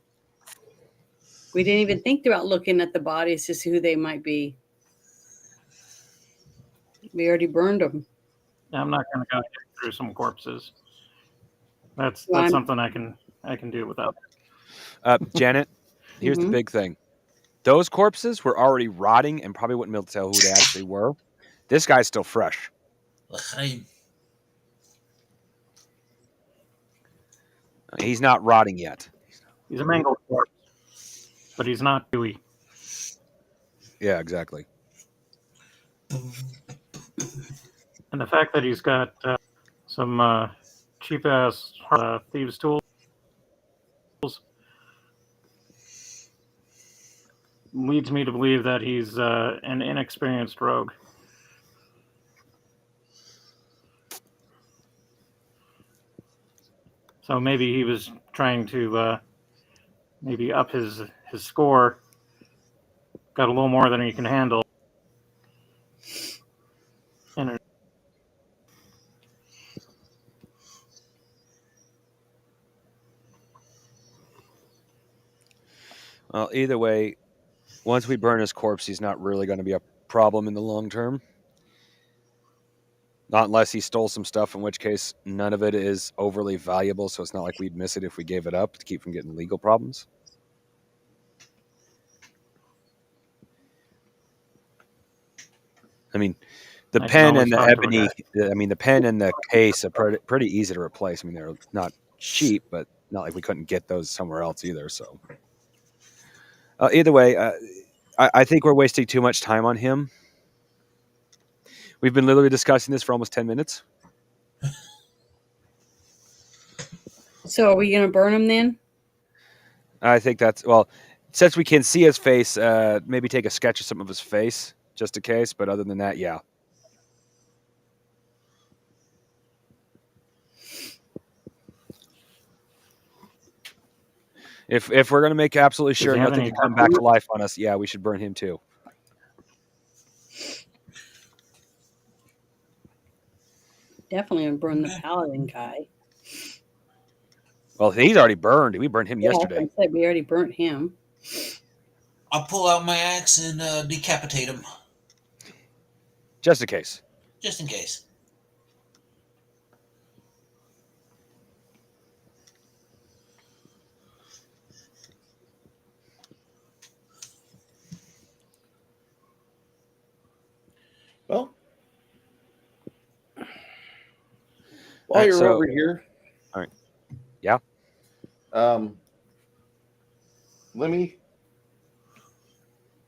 S5: We didn't even think about looking at the bodies to see who they might be. We already burned them.
S1: I'm not going to go through some corpses. That's
S5: Well,
S1: something I can do without.
S4: Janet, here's the
S5: Mhm.
S4: big thing. Those corpses were already rotting and probably wouldn't be able to tell who they actually were. This guy's still fresh. He's not rotting yet.
S1: He's a mangled corpse, but he's not Dewey.
S4: Yeah, exactly.
S1: And the fact that he's got some cheap ass thieves' tools leads me to believe that he's an inexperienced rogue. So maybe he was trying to maybe up his score. Got a little more than he can handle. And
S4: Well, either way, once we burn his corpse, he's not really going to be a problem in the long term. Not unless he stole some stuff, in which case none of it is overly valuable, so it's not like we'd miss it if we gave it up to keep from getting legal problems. I mean, the
S1: I can
S4: pen
S1: always
S4: and the
S1: talk to a
S4: ebony,
S1: guy.
S4: the pen and the case are pretty easy to replace. I mean, they're not cheap, but not like we couldn't get those somewhere else either. So, either way, I think we're wasting too much time on him. We've been literally discussing this for almost 10 minutes.
S5: So are we going to burn him then?
S4: I think that's, well, since we can see his face, maybe take a sketch of some of his face just in case. But other than that, yeah. If we're going to make absolutely sure
S1: he have
S4: nothing
S1: any
S4: can come back to
S1: tattoos?
S4: life on us, yeah, we should burn him too.
S5: Definitely going to burn the paladin guy.
S4: Well, he's already burned. We burned him yesterday.
S5: I said we already burnt him.
S3: I'll pull out my axe and decapitate him,
S4: Just in case.
S3: just in case.
S2: Well, while you're over here,
S4: all right, yeah.
S2: Lemmy,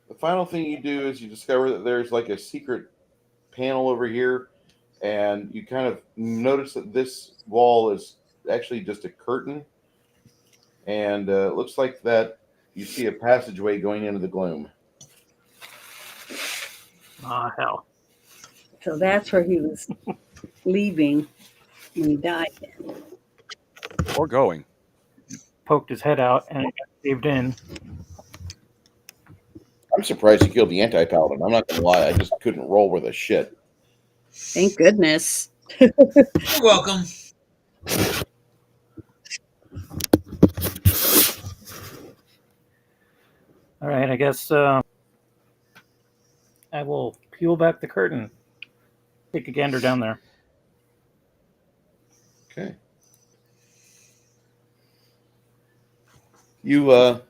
S2: the final thing you do is you discover that there's like a secret panel over here, and you kind of notice that this wall is actually just a curtain, and it looks like that you see a passageway going into the gloom.
S1: Ah, hell.
S5: So that's where he was leaving when he died.
S4: Or going.
S1: Poked his head out and it got caved in.
S2: I'm surprised you killed the anti-paladin. I'm not gonna lie, I just couldn't roll with a shit.
S5: Thank goodness.
S3: You're welcome.
S1: All right, I guess I will peel back the curtain. Take a gander down there.
S2: Okay. You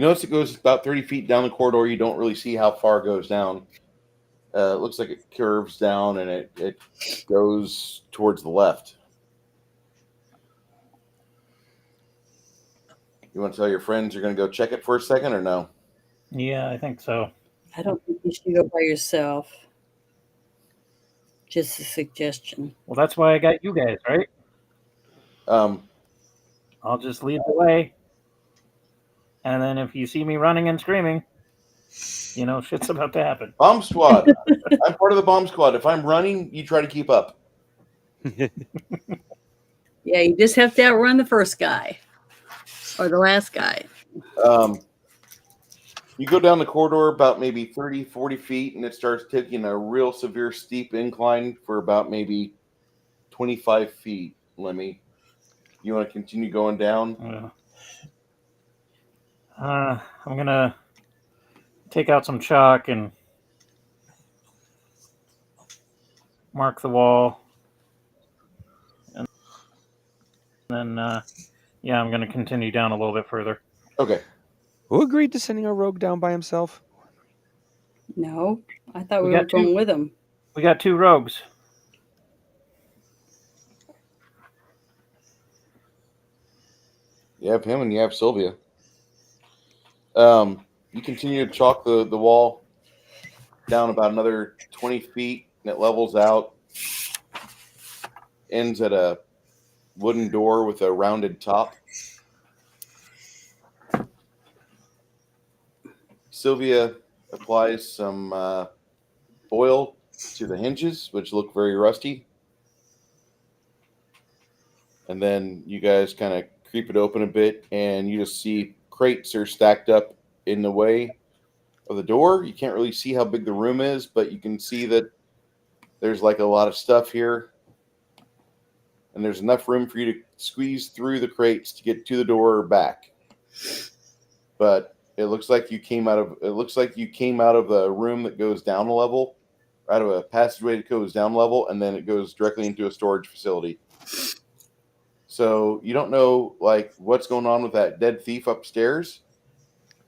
S2: notice it goes about 30 feet down the corridor. You don't really see how far it goes down. It looks like it curves down and it goes towards the left. You want to tell your friends you're going to go check it for a second or no?
S1: Yeah, I think so.
S5: I don't think you should go by yourself. Just a suggestion.
S1: Well, that's why I got you guys, right?
S2: Um,
S1: I'll just lead the way. And then if you see me running and screaming, shit's about to happen.
S2: bomb squad. I'm part of the bomb squad. If I'm running, you try to keep up.
S5: Yeah, you just have to outrun the first guy or the last guy.
S2: You go down the corridor about maybe 30, 40 feet, and it starts taking a real severe steep incline for about maybe 25 feet, Lemmy. You want to continue going down?
S1: I'm going to take out some chalk and mark the wall. And then, I'm going to continue down a little bit further.
S2: Okay.
S4: Who agreed to sending a rogue down by himself?
S5: No, I thought
S1: We
S5: we were
S1: got two.
S5: going with him.
S1: We got 2 rogues.
S2: You have him and you have Sylvia. You continue to chalk the wall down about another 20 feet, and it levels out. Ends at a wooden door with a rounded top. Sylvia applies some oil to the hinges, which look very rusty. And then you guys kind of creep it open a bit, and you just see crates are stacked up in the way of the door. You can't really see how big the room is, but you can see that there's like a lot of stuff here. And there's enough room for you to squeeze through the crates to get to the door or back. But it looks like you came out of the room that goes down a level, out of a passageway that goes down level, and then it goes directly into a storage facility. So you don't know like what's going on with that dead thief upstairs,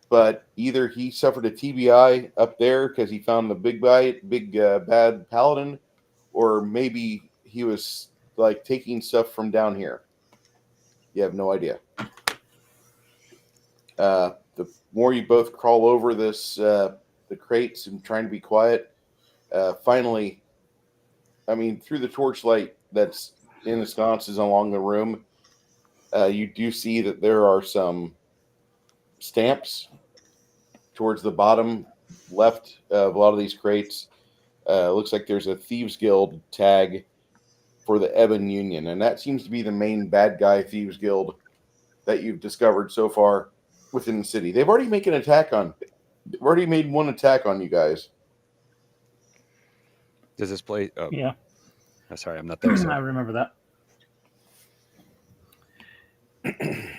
S2: but either he suffered a TBI up there because he found the big bad paladin, or maybe he was like taking stuff from down here. You have no idea. The more you both crawl over the crates and trying to be quiet, finally, through the torchlight that's in the sconces along the room, you do see that there are some stamps towards the bottom left of a lot of these crates. Looks like there's a Thieves Guild tag for the Ebon Union, and that seems to be the main bad guy Thieves Guild that you've discovered so far within the city. They've already made one attack on you guys.
S4: Does this play? Oh,
S1: Yeah.
S4: Oh, sorry, I'm not there. So.
S1: I remember that. Interesting.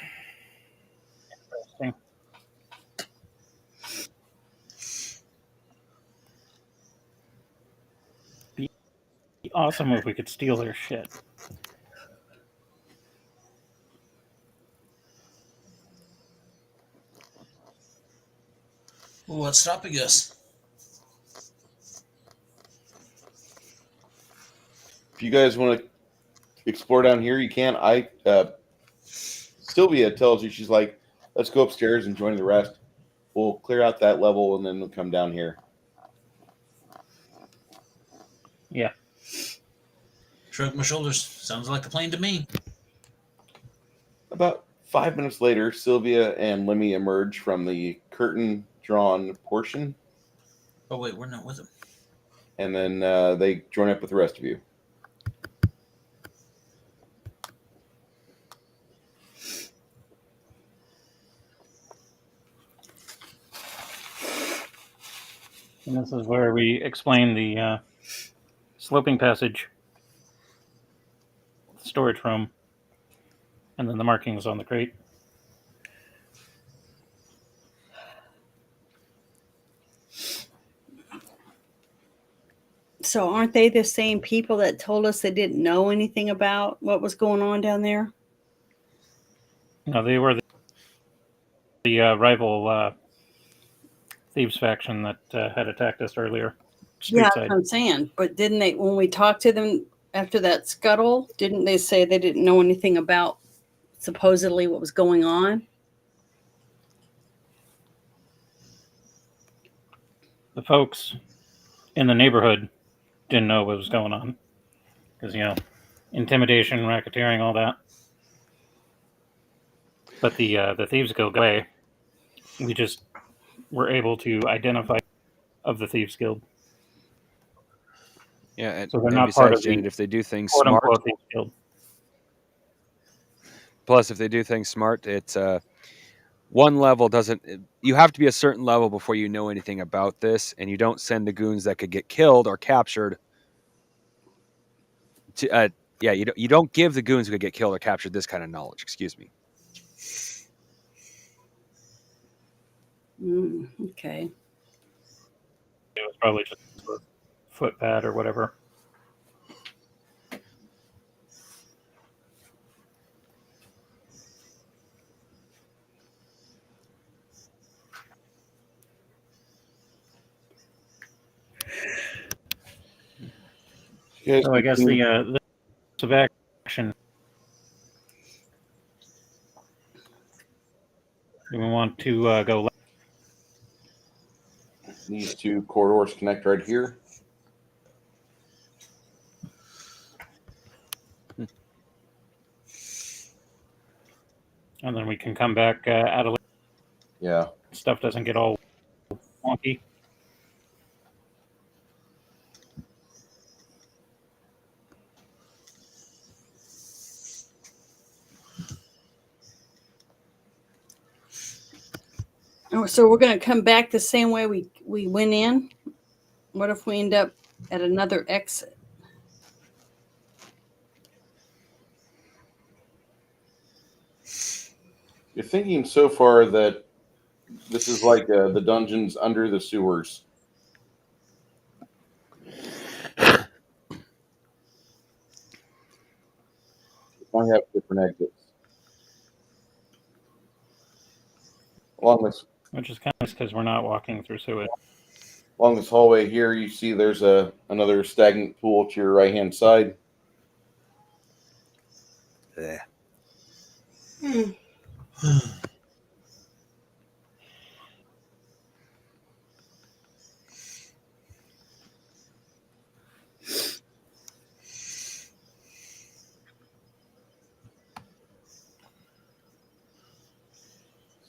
S1: Be awesome if we could steal their shit.
S3: What's stopping us?
S2: If you guys want to explore down here, you can. Sylvia tells you, she's like, let's go upstairs and join the rest. We'll clear out that level and then we'll come down here.
S1: Yeah.
S3: Shrug my shoulders. Sounds like a plan to me.
S2: About 5 minutes later, Sylvia and Lemmy emerge from the curtain-drawn portion.
S3: Oh, wait, we're not with them.
S2: And then they join up with the rest of you.
S1: And this is where we explain the sloping passage, storage room, and then the markings on the crate.
S5: So aren't they the same people that told us they didn't know anything about what was going on down there?
S1: No, they were the rival thieves faction that had attacked us earlier.
S5: Yeah, that's
S1: Streetside.
S5: what I'm saying. But didn't they, when we talked to them after that scuttle, didn't they say they didn't know anything about supposedly what was going on?
S1: The folks in the neighborhood didn't know what was going on because, intimidation, racketeering, all that. But the thieves guild away. We just were able to identify of the thieves guild.
S4: Yeah, and,
S1: So they're
S4: and
S1: not part
S4: besides,
S1: of the
S4: Janet, if they do things
S1: quote
S4: smart,
S1: unquote thieves guild.
S4: plus if they do things smart, it's one level doesn't. You have to be a certain level before you know anything about this, and you don't send the goons that could get killed or captured. To you don't give the goons who could get killed or captured this kind of knowledge. Excuse me.
S5: Okay.
S1: It was probably just a footpad or whatever. So I guess the of action. Do we want to go left?
S2: These two corridors connect right here.
S1: And then we can come back out of
S2: Yeah.
S1: stuff doesn't get all wonky.
S5: Oh, so we're going to come back the same way we went in? What if we end up at another exit?
S2: You're thinking so far that this is like the dungeons under the sewers. I have different exits. Along this
S1: Which is kind of nice because we're not walking through sewage.
S2: along this hallway here, you see there's another stagnant pool to your right hand side.
S4: Yeah.
S2: It's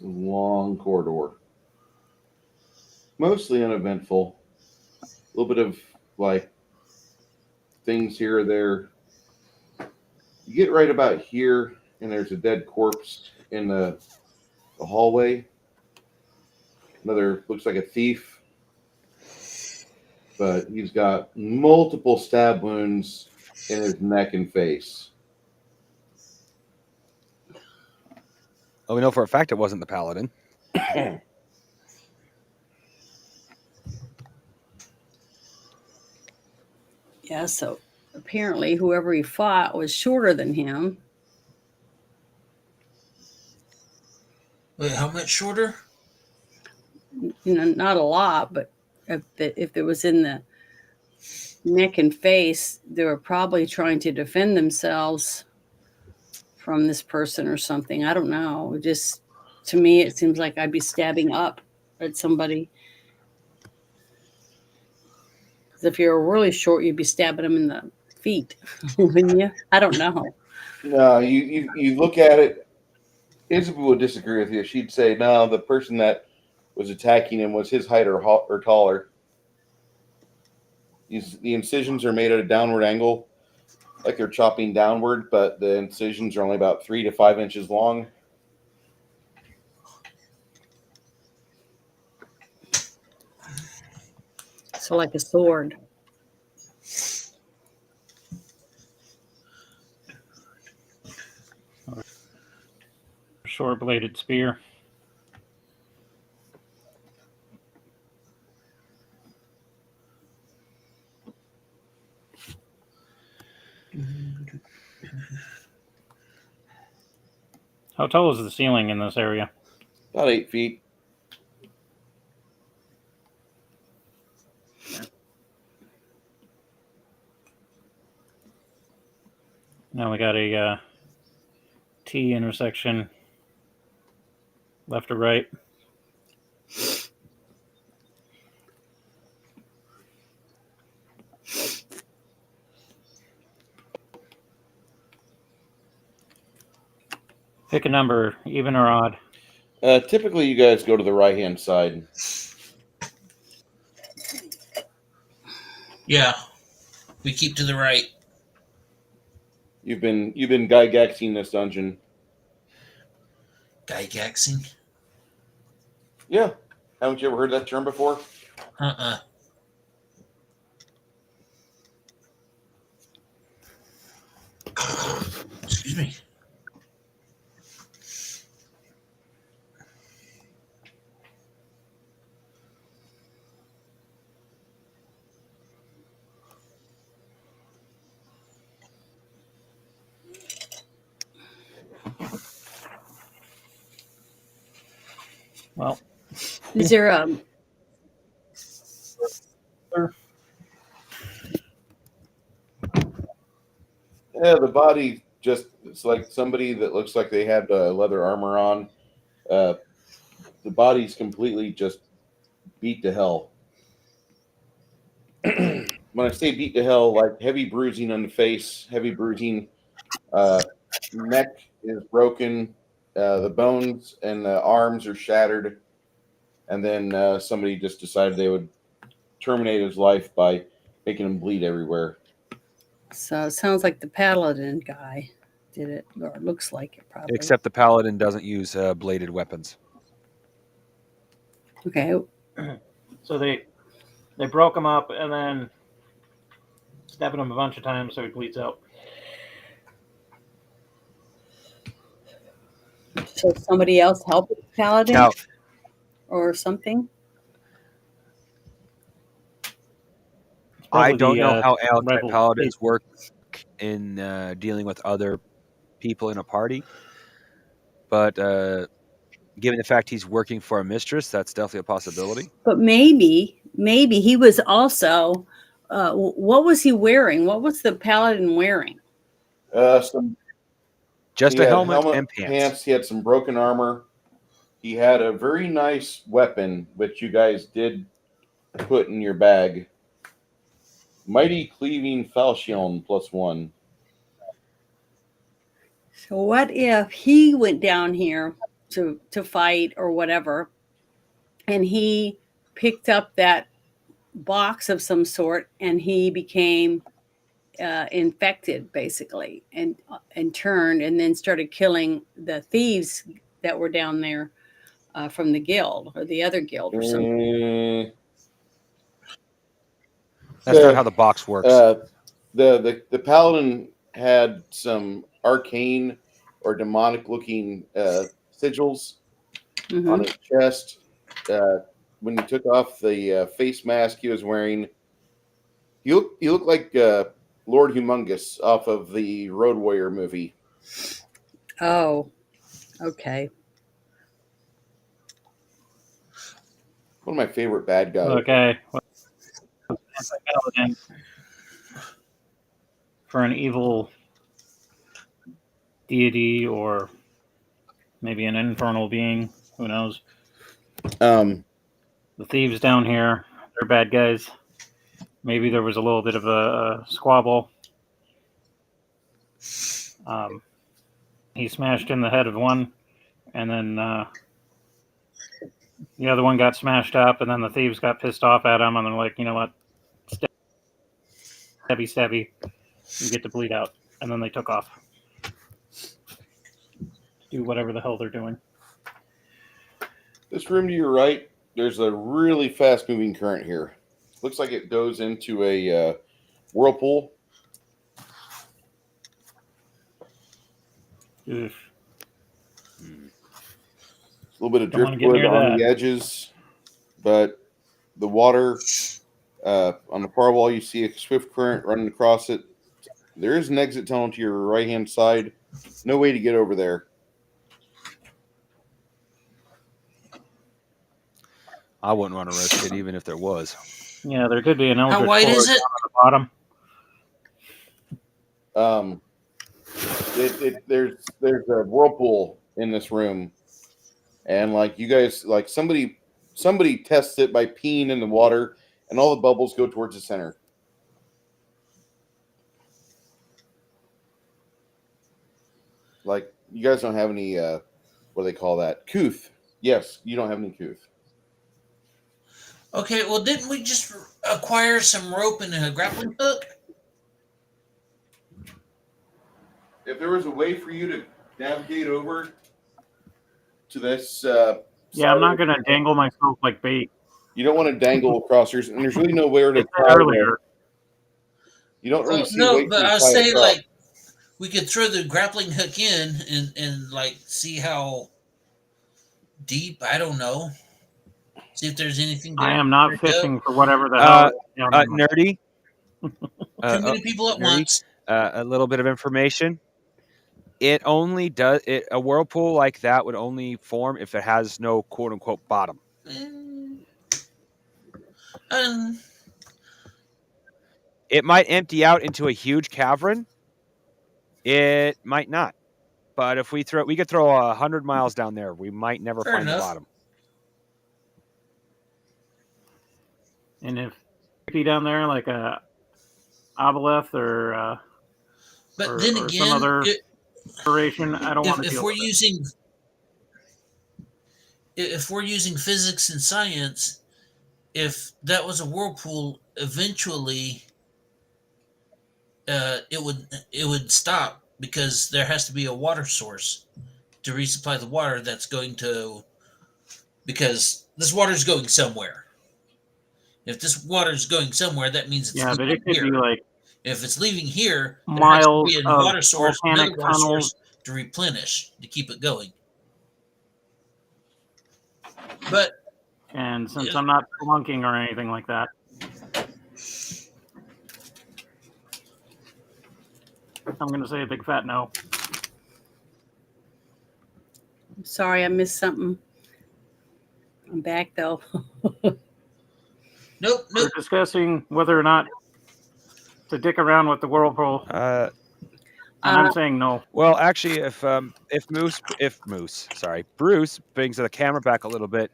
S2: a long corridor. Mostly uneventful. A little bit of like things here or there. You get right about here, and there's a dead corpse in the hallway. Another looks like a thief, but he's got multiple stab wounds in his neck and face.
S4: Well, we know for a fact it wasn't the paladin.
S5: Yeah, so apparently whoever he fought was shorter than him.
S3: Wait, how much shorter?
S5: Not a lot, but if it was in the neck and face, they were probably trying to defend themselves from this person or something. I don't know. Just to me, it seems like I'd be stabbing up at somebody. Because if you're really short, you'd be stabbing them in the feet, wouldn't you? I don't know.
S2: No, you look at it. Isabel would disagree with you. She'd say, no, the person that was attacking him was his height or taller. The incisions are made at a downward angle, like they're chopping downward, but the incisions are only about 3 to 5 inches long.
S5: So like a sword.
S1: Short-bladed spear. How tall is the ceiling in this area?
S2: About 8 feet.
S1: Now we got a T intersection, left or right. Pick a number, even or odd.
S2: Typically, you guys go to the right-hand side.
S3: Yeah, we keep to the right.
S2: You've been gygaxing this dungeon.
S3: Gygaxing?
S2: Yeah. Haven't you ever heard that term before?
S3: Uh-uh. Excuse me.
S1: Well,
S5: Is there
S2: Yeah, the body it's like somebody that looks like they had leather armor on. The body's completely just beat to hell. When I say beat to hell, like heavy bruising on the face, heavy bruising, neck is broken, the bones and the arms are shattered, and then somebody just decided they would terminate his life by making him bleed everywhere.
S5: so it sounds like the paladin guy did it, or it looks like it probably.
S4: Except the paladin doesn't use bladed weapons.
S5: Okay.
S1: so they broke him up and then stabbing him a bunch of times so he bleeds out.
S5: So somebody else helped the paladin
S4: Now,
S5: or something?
S4: I
S1: Probably
S4: don't
S1: the,
S4: know how outside
S1: rebel
S4: paladins work in dealing with other people in a party, but given the fact he's working for a mistress, that's definitely a possibility.
S5: But maybe he was also. What was he wearing? What was the paladin wearing?
S4: Just
S2: He
S4: a
S2: had
S4: helmet and pants.
S2: He had some broken armor. He had a very nice weapon, which you guys did put in your bag. Mighty Cleaving Falchion +1.
S5: So what if he went down here to fight or whatever, and he picked up that box of some sort, and he became infected basically, and turned, and then started killing the thieves that were down there from the guild or the other guild or something.
S4: That's not how the box works.
S2: The paladin had some arcane or demonic looking sigils on his chest. When he took off the face mask he was wearing, he looked like Lord Humongous off of the Road Warrior movie.
S5: Oh, okay.
S2: One of my favorite bad guys.
S1: Okay. Paladin for an evil deity or maybe an infernal being. Who knows? The thieves down here, they're bad guys. Maybe there was a little bit of a squabble. He smashed in the head of one, and then the other one got smashed up, and then the thieves got pissed off at him, and they're like, you know what? Stabby. You get to bleed out. And then they took off. Do whatever the hell they're doing.
S2: This room to your right, there's a really fast moving current here. looks like it goes into a whirlpool.
S1: Oof.
S2: A little bit of
S1: Don't wanna get
S2: driftwood
S1: near
S2: on
S1: that.
S2: the edges, but the water on the far wall, you see a swift current running across it. There is an exit tunnel to your right-hand side. No way to get over there.
S4: I wouldn't want to risk it, even if there was.
S1: Yeah, there could be an
S3: How
S1: eldritch
S3: wide
S1: portal
S3: is it?
S1: down on the bottom.
S2: There's a whirlpool in this room, and like you guys, like somebody tests it by peeing in the water, and all the bubbles go towards the center. Like you guys don't have any what do they call that? Couth. Yes, you don't have any couth.
S3: Okay, well, didn't we just acquire some rope and a grappling hook?
S2: If there was a way for you to navigate over to this,
S1: Yeah, I'm not going to dangle myself like bait.
S2: You don't want to dangle across yours, and there's really nowhere to
S1: I said
S2: tie
S1: earlier.
S2: there. You don't really
S3: Well,
S2: see
S3: no,
S2: weight
S3: but
S2: to
S3: I was
S2: tie
S3: saying
S2: across.
S3: like we could throw the grappling hook in and like see how deep. I don't know. See if there's anything there.
S1: I am not fishing for whatever the
S4: Uh,
S1: hell. is down there.
S4: Nerdy.
S3: Too many people at
S4: nerdy.
S3: once.
S4: A little bit of information. It only does it. A whirlpool like that would only form if it has no quote unquote bottom. It might empty out into a huge cavern. It might not. But if we could throw 100 miles down there. We might never
S3: Fair
S4: find
S3: enough.
S4: the bottom.
S1: And if creepy down there, like a Aboleth or
S3: But then
S1: or
S3: again,
S1: some other operation, I don't want to
S3: if
S1: deal
S3: we're
S1: with it.
S3: using physics and science, if that was a whirlpool, eventually it would stop because there has to be a water source to resupply the water that's going to, because this water is going somewhere. If this water is going somewhere, that means it's
S1: Yeah, but
S3: leaving
S1: it could
S3: here.
S1: be like
S3: If it's leaving here, there has to
S1: miles
S3: be a
S1: of
S3: water source, another
S1: volcanic
S3: water
S1: tunnels.
S3: source to replenish to keep it going. But
S1: And since
S3: yeah.
S1: I'm not flunking or anything like that, I'm going to say a big fat no.
S5: Sorry, I missed something. I'm back though.
S3: Nope.
S1: We're discussing whether or not to dick around with the whirlpool, and I'm saying no.
S4: Well, actually, if Bruce brings the camera back a little bit,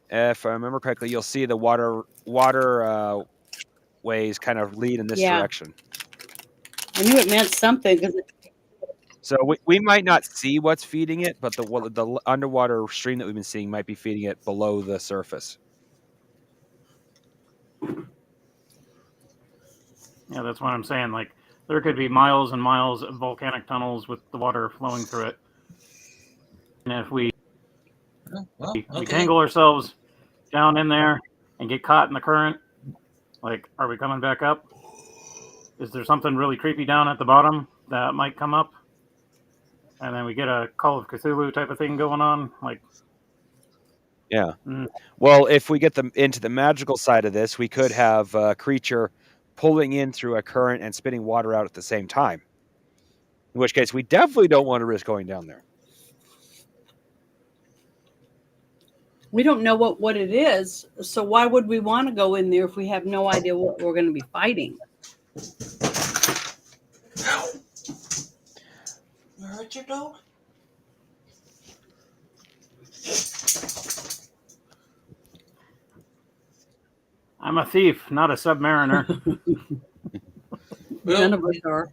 S4: if I remember correctly, you'll see the water ways kind of lead in this direction.
S5: I knew it meant something because
S4: So we might not see what's feeding it, but the underwater stream that we've been seeing might be feeding it below the surface.
S1: Yeah, that's what I'm saying. Like, there could be miles and miles of volcanic tunnels with the water flowing through it. And if we tangle ourselves down in there and get caught in the current, like, are we coming back up? Is there something really creepy down at the bottom that might come up? And then we get a Call of Cthulhu type of thing going on? Like,
S4: yeah. Well, if we get them into the magical side of this, we could have a creature pulling in through a current and spitting water out at the same time. In which case, we definitely don't want to risk going down there.
S5: we don't know what it is. So why would we want to go in there if we have no idea what we're going to be fighting?
S3: You hurt your dog?
S1: I'm a thief, not a submariner.
S5: None of us are.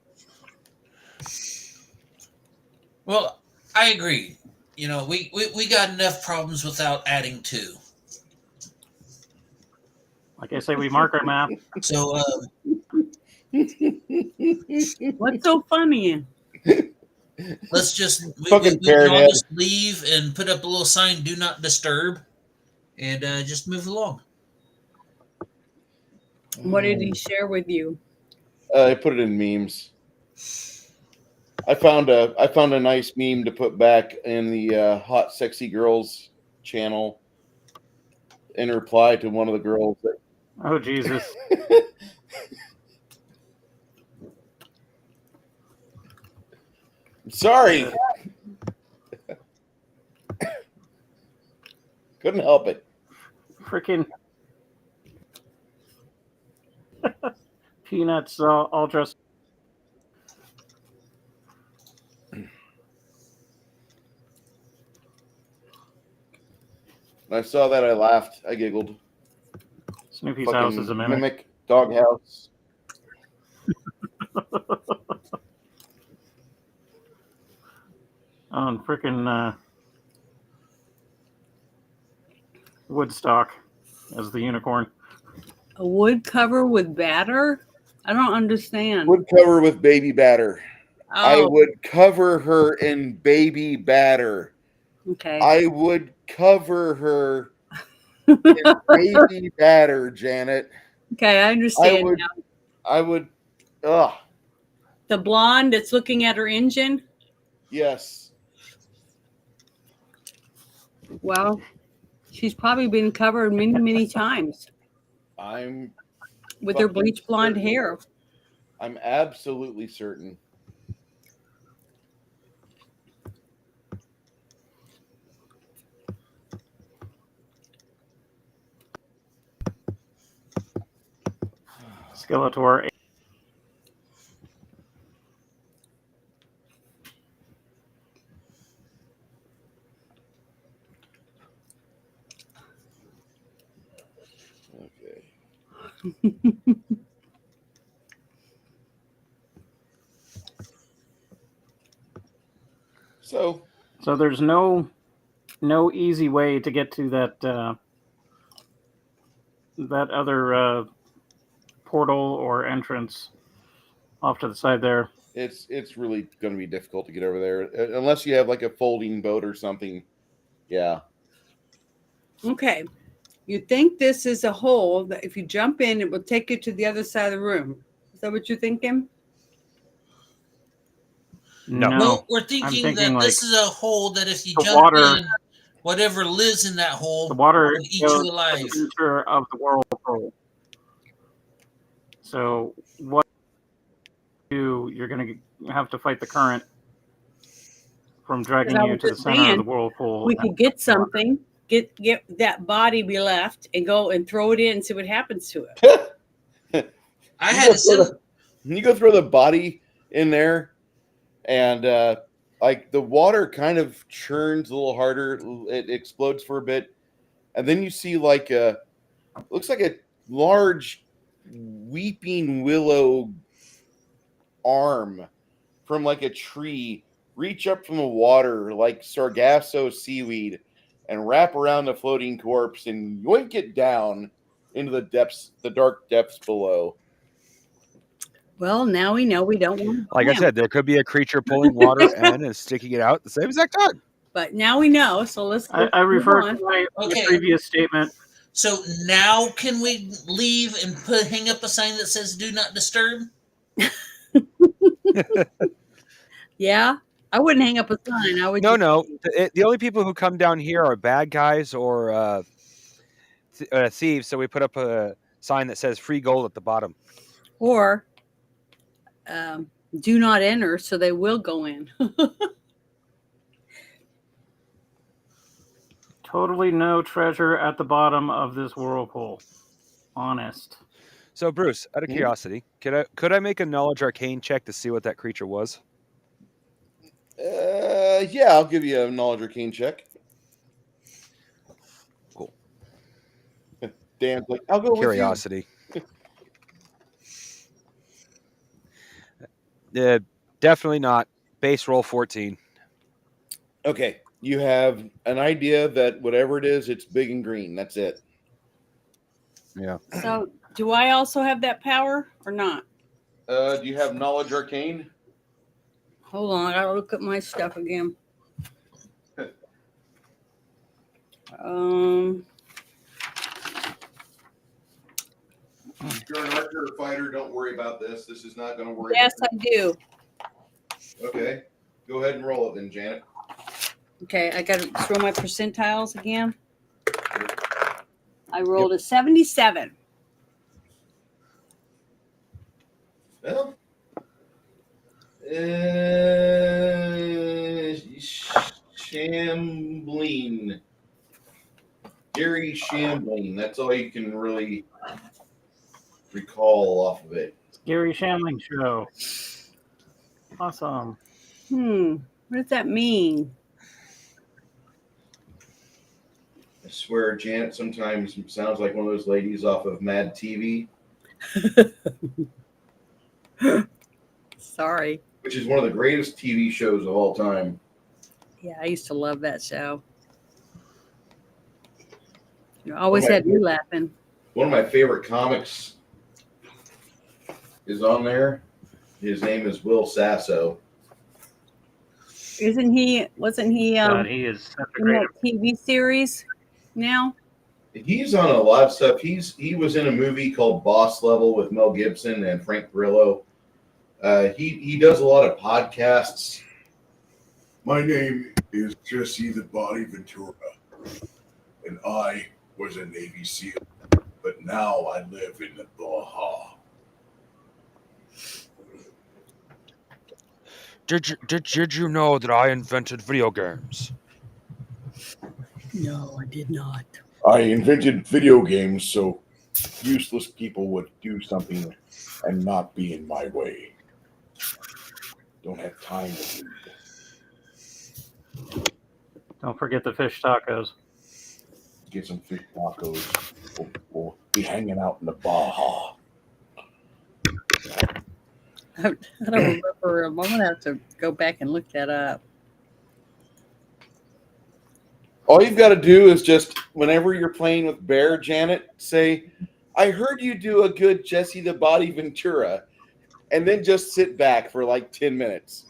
S3: Well, I agree. You know, we got enough problems without adding two.
S1: Like I say, we mark our map.
S3: So,
S5: What's so funny?
S3: let's just we
S2: Fucking
S3: can all
S2: parrot
S3: just leave and put up a little sign, "Do not disturb," and just move along.
S5: What did he share with you?
S2: I put it in memes. I found a nice meme to put back in the Hot Sexy Girls channel in reply to one of the girls that
S1: Oh, Jesus.
S2: sorry. Couldn't help it.
S1: Freaking peanuts all dressed.
S2: When I saw that, I laughed. I giggled.
S1: Snoopy's house is a
S2: Fucking
S1: mimic.
S2: doghouse.
S1: On freaking Woodstock as the unicorn.
S5: A wood cover with batter? I don't understand.
S2: Would cover with baby batter. I
S5: Oh,
S2: would cover her in baby batter.
S5: okay.
S2: I would cover her in baby batter, Janet.
S5: Okay, I understand
S2: would-
S5: now.
S2: I would. Ugh.
S5: The blonde that's looking at her engine?
S2: Yes.
S5: Well, she's probably been covered many, many times
S2: I'm
S5: with her
S2: fucking
S5: bleach blonde
S2: certain.
S5: hair.
S2: I'm absolutely certain.
S1: Skeletor.
S2: Okay. So
S1: there's no easy way to get to that that other portal or entrance off to the side there.
S2: it's really going to be difficult to get over there unless you have like a folding boat or something. Yeah.
S5: Okay. You think this is a hole that if you jump in, it will take you to the other side of the room. Is that what you're thinking?
S4: No.
S3: No, we're
S1: I'm
S3: thinking
S1: thinking
S3: that
S1: like
S3: this is a hole that if you
S1: the
S3: jump
S1: water-
S3: in, whatever lives in that hole
S1: the water
S3: will eat
S1: goes
S3: you
S1: to
S3: alive.
S1: the center of the whirlpool. So what you do, you're going to have to fight the current from dragging
S5: I
S1: you
S5: was
S1: to the
S5: just
S1: center of
S5: saying,
S1: the whirlpool.
S5: we could get something, get that body be left and go and throw it in and see what happens to it.
S3: I had a sim-
S2: You go throw the body in there, and like the water kind of churns a little harder. It explodes for a bit, and then you see like looks like a large weeping willow arm from like a tree reach up from the water like sargasso seaweed and wrap around the floating corpse and yoink it down into the depths, the dark depths below.
S5: Well, now we know we don't want to
S4: Like I
S5: swim.
S4: said, there could be a creature pulling water and sticking it out at the same exact time.
S5: But now we know, so let's
S1: I
S5: move
S1: refer
S5: on.
S1: to my
S3: Okay.
S1: previous statement.
S3: So now can we leave and hang up a sign that says "Do not disturb"?
S5: Yeah, I wouldn't hang up a sign. I would
S4: No,
S5: just,
S4: no. The only people who come down here are bad guys or thieves. So we put up a sign that says "Free Gold" at the bottom.
S5: or do not enter, so they will go in.
S1: Totally no treasure at the bottom of this whirlpool. Honest.
S4: So Bruce, out of curiosity, could I make a knowledge arcane check to see what that creature was?
S2: Yeah, I'll give you a knowledge arcane check.
S4: Cool.
S2: Dan's like, I'll go
S4: Curiosity. Definitely not. Base roll 14.
S2: with you. Okay, you have an idea that whatever it is, it's big and green. That's it.
S4: Yeah.
S5: So, do I also have that power or not?
S2: Do you have knowledge arcane?
S5: Hold on, I gotta look at my stuff again.
S2: You're an fighter, don't worry about this. This is not going to worry.
S5: Yes, I do.
S2: Okay. Go ahead and roll it then, Janet.
S5: Okay, I got to throw my percentiles again. I rolled a 77.
S2: Well, Shambling. Gary Shambling. That's all you can really recall off of it.
S1: Gary Shamling show. Awesome.
S5: What does that mean?
S2: I swear, Janet sometimes sounds like one of those ladies off of Mad TV.
S5: Sorry.
S2: Which is one of the greatest TV shows of all time.
S5: Yeah, I used to love that show. You always had me laughing.
S2: One of my favorite comics is on there. His name is Will Sasso.
S5: Wasn't he
S1: He is such a
S5: in
S1: great.
S5: that TV series now?
S2: He's on a lot of stuff. He was in a movie called Boss Level with Mel Gibson and Frank Grillo. He does a lot of podcasts.
S6: My name is Jesse the Body Ventura, and I was a Navy SEAL, but now I live in the Baja.
S4: Did you know that I invented video games?
S5: No, I did not.
S6: I invented video games so useless people would do something and not be in my way. Don't have time to read.
S1: Don't forget the fish tacos.
S6: Get some fish tacos. We'll be hanging out in the Baja.
S5: I don't remember. I'm going to have to go back and look that up.
S2: All you've got to do is just, whenever you're playing with Bear, Janet, say, I heard you do a good Jesse the Body Ventura. And then just sit back for like 10 minutes.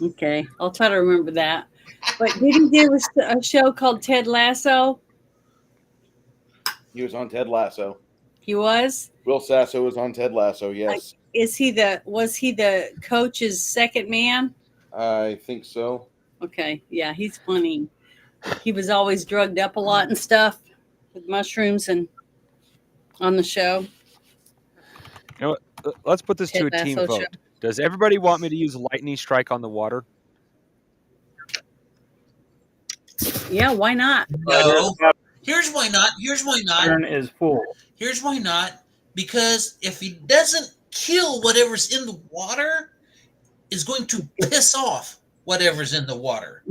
S5: Okay, I'll try to remember that. But did he do a show called Ted Lasso?
S2: He was on Ted Lasso.
S5: He was?
S2: Will Sasso was on Ted Lasso, yes.
S5: Was he the coach's second man?
S2: I think so.
S5: Okay, yeah, he's funny. He was always drugged up a lot and stuff with mushrooms and on the show.
S4: You know what? Let's put this to a
S5: Ted
S4: team
S5: Lasso
S4: vote.
S5: show.
S4: Does everybody want me to use lightning strike on the water?
S5: Yeah, why not?
S3: No. Here's why not. Here's why not.
S1: Turn is full.
S3: Here's why not. Because if he doesn't kill whatever's in the water, it's going to piss off whatever's in the water.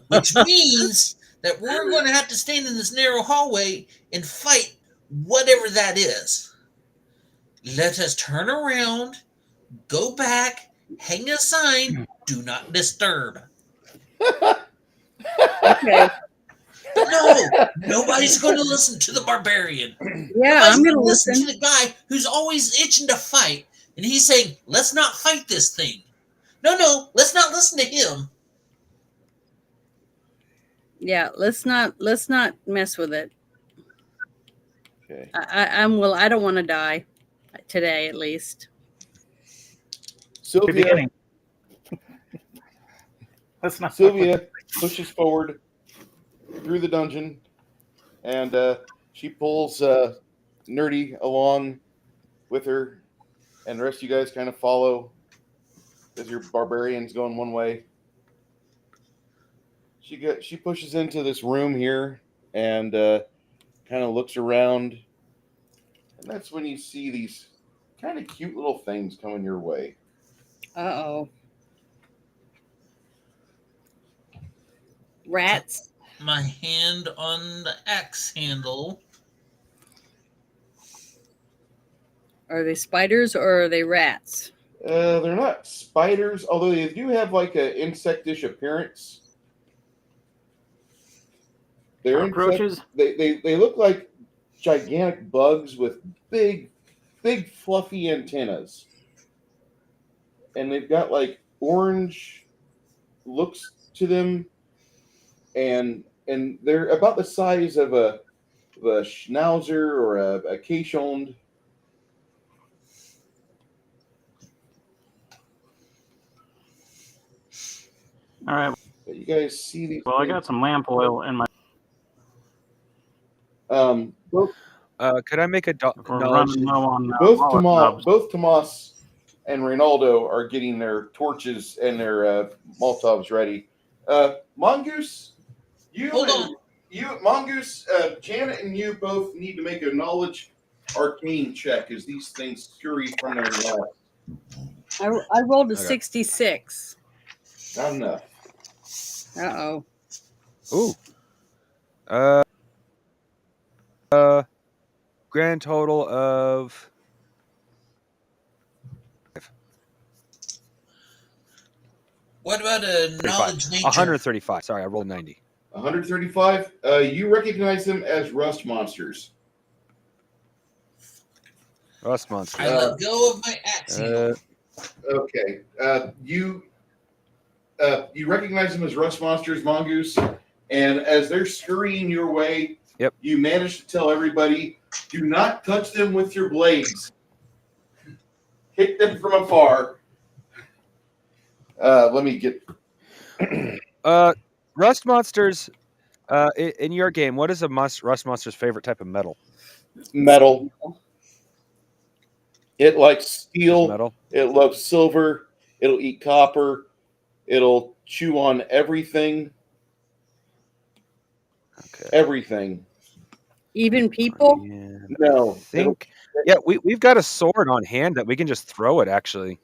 S3: Which means that we're going to have to stand in this narrow hallway and fight whatever that is. Let us turn around, go back, hang a sign, do not disturb.
S5: Okay.
S3: No, nobody's going to listen to the barbarian.
S5: Yeah,
S3: Nobody's
S5: I'm going to
S3: listen
S5: listen.
S3: to the guy who's always itching to fight, and he's saying, "Let's not fight this thing." No, let's not listen to him.
S5: Yeah, let's not mess with it.
S2: Okay.
S5: I don't want to die today, at least.
S1: Good beginning. Let's not.
S2: Sylvia pushes forward through the dungeon, and she pulls Nerdy along with her, and the rest of you guys kind of follow as your barbarian's going one way. She pushes into this room here and kind of looks around, and that's when you see these kind of cute little things coming your way.
S5: Uh-oh. Rats.
S3: My hand on the axe handle.
S5: Are they spiders or are they rats?
S2: They're not spiders, although they do have like an insectish appearance. They're
S1: Cockroaches?
S2: They look like gigantic bugs with big fluffy antennas, and they've got like orange looks to them, and they're about the size of a a Schnauzer or a Keeshond.
S1: All right.
S2: But you guys see these?
S1: Well, I got some lamp oil in my.
S2: Both
S4: Could I make a
S1: If we're
S4: knowledge?
S1: running low on
S2: both Tomas and Reynaldo are getting their torches and their Molotovs ready. Mongoose, Mongoose, Janet, and you both need to make a knowledge arcane check as these things scurry from their left.
S5: I rolled a
S4: Okay.
S5: 66.
S2: Not enough.
S5: Uh-oh.
S4: Ooh. Grand total of.
S3: What about a knowledge nature?
S4: 135. Sorry, I rolled 90.
S2: 135. You recognize them as rust monsters.
S4: Rust monster.
S3: I let go of my axe handle.
S2: Okay. You recognize them as rust monsters, Mongoose, and as they're scurrying your way,
S4: Yep.
S2: You manage to tell everybody, do not touch them with your blades. Hit them from afar. Let me get.
S4: Rust monsters. In your game, what is a rust monster's favorite type of metal?
S2: Metal. It likes steel.
S4: Metal.
S2: It loves silver. It'll eat copper. It'll chew on everything.
S4: Okay.
S2: Everything.
S5: Even people?
S4: Yeah.
S2: No.
S4: I think. Yeah, we've got a sword on hand that we can just throw it. Actually.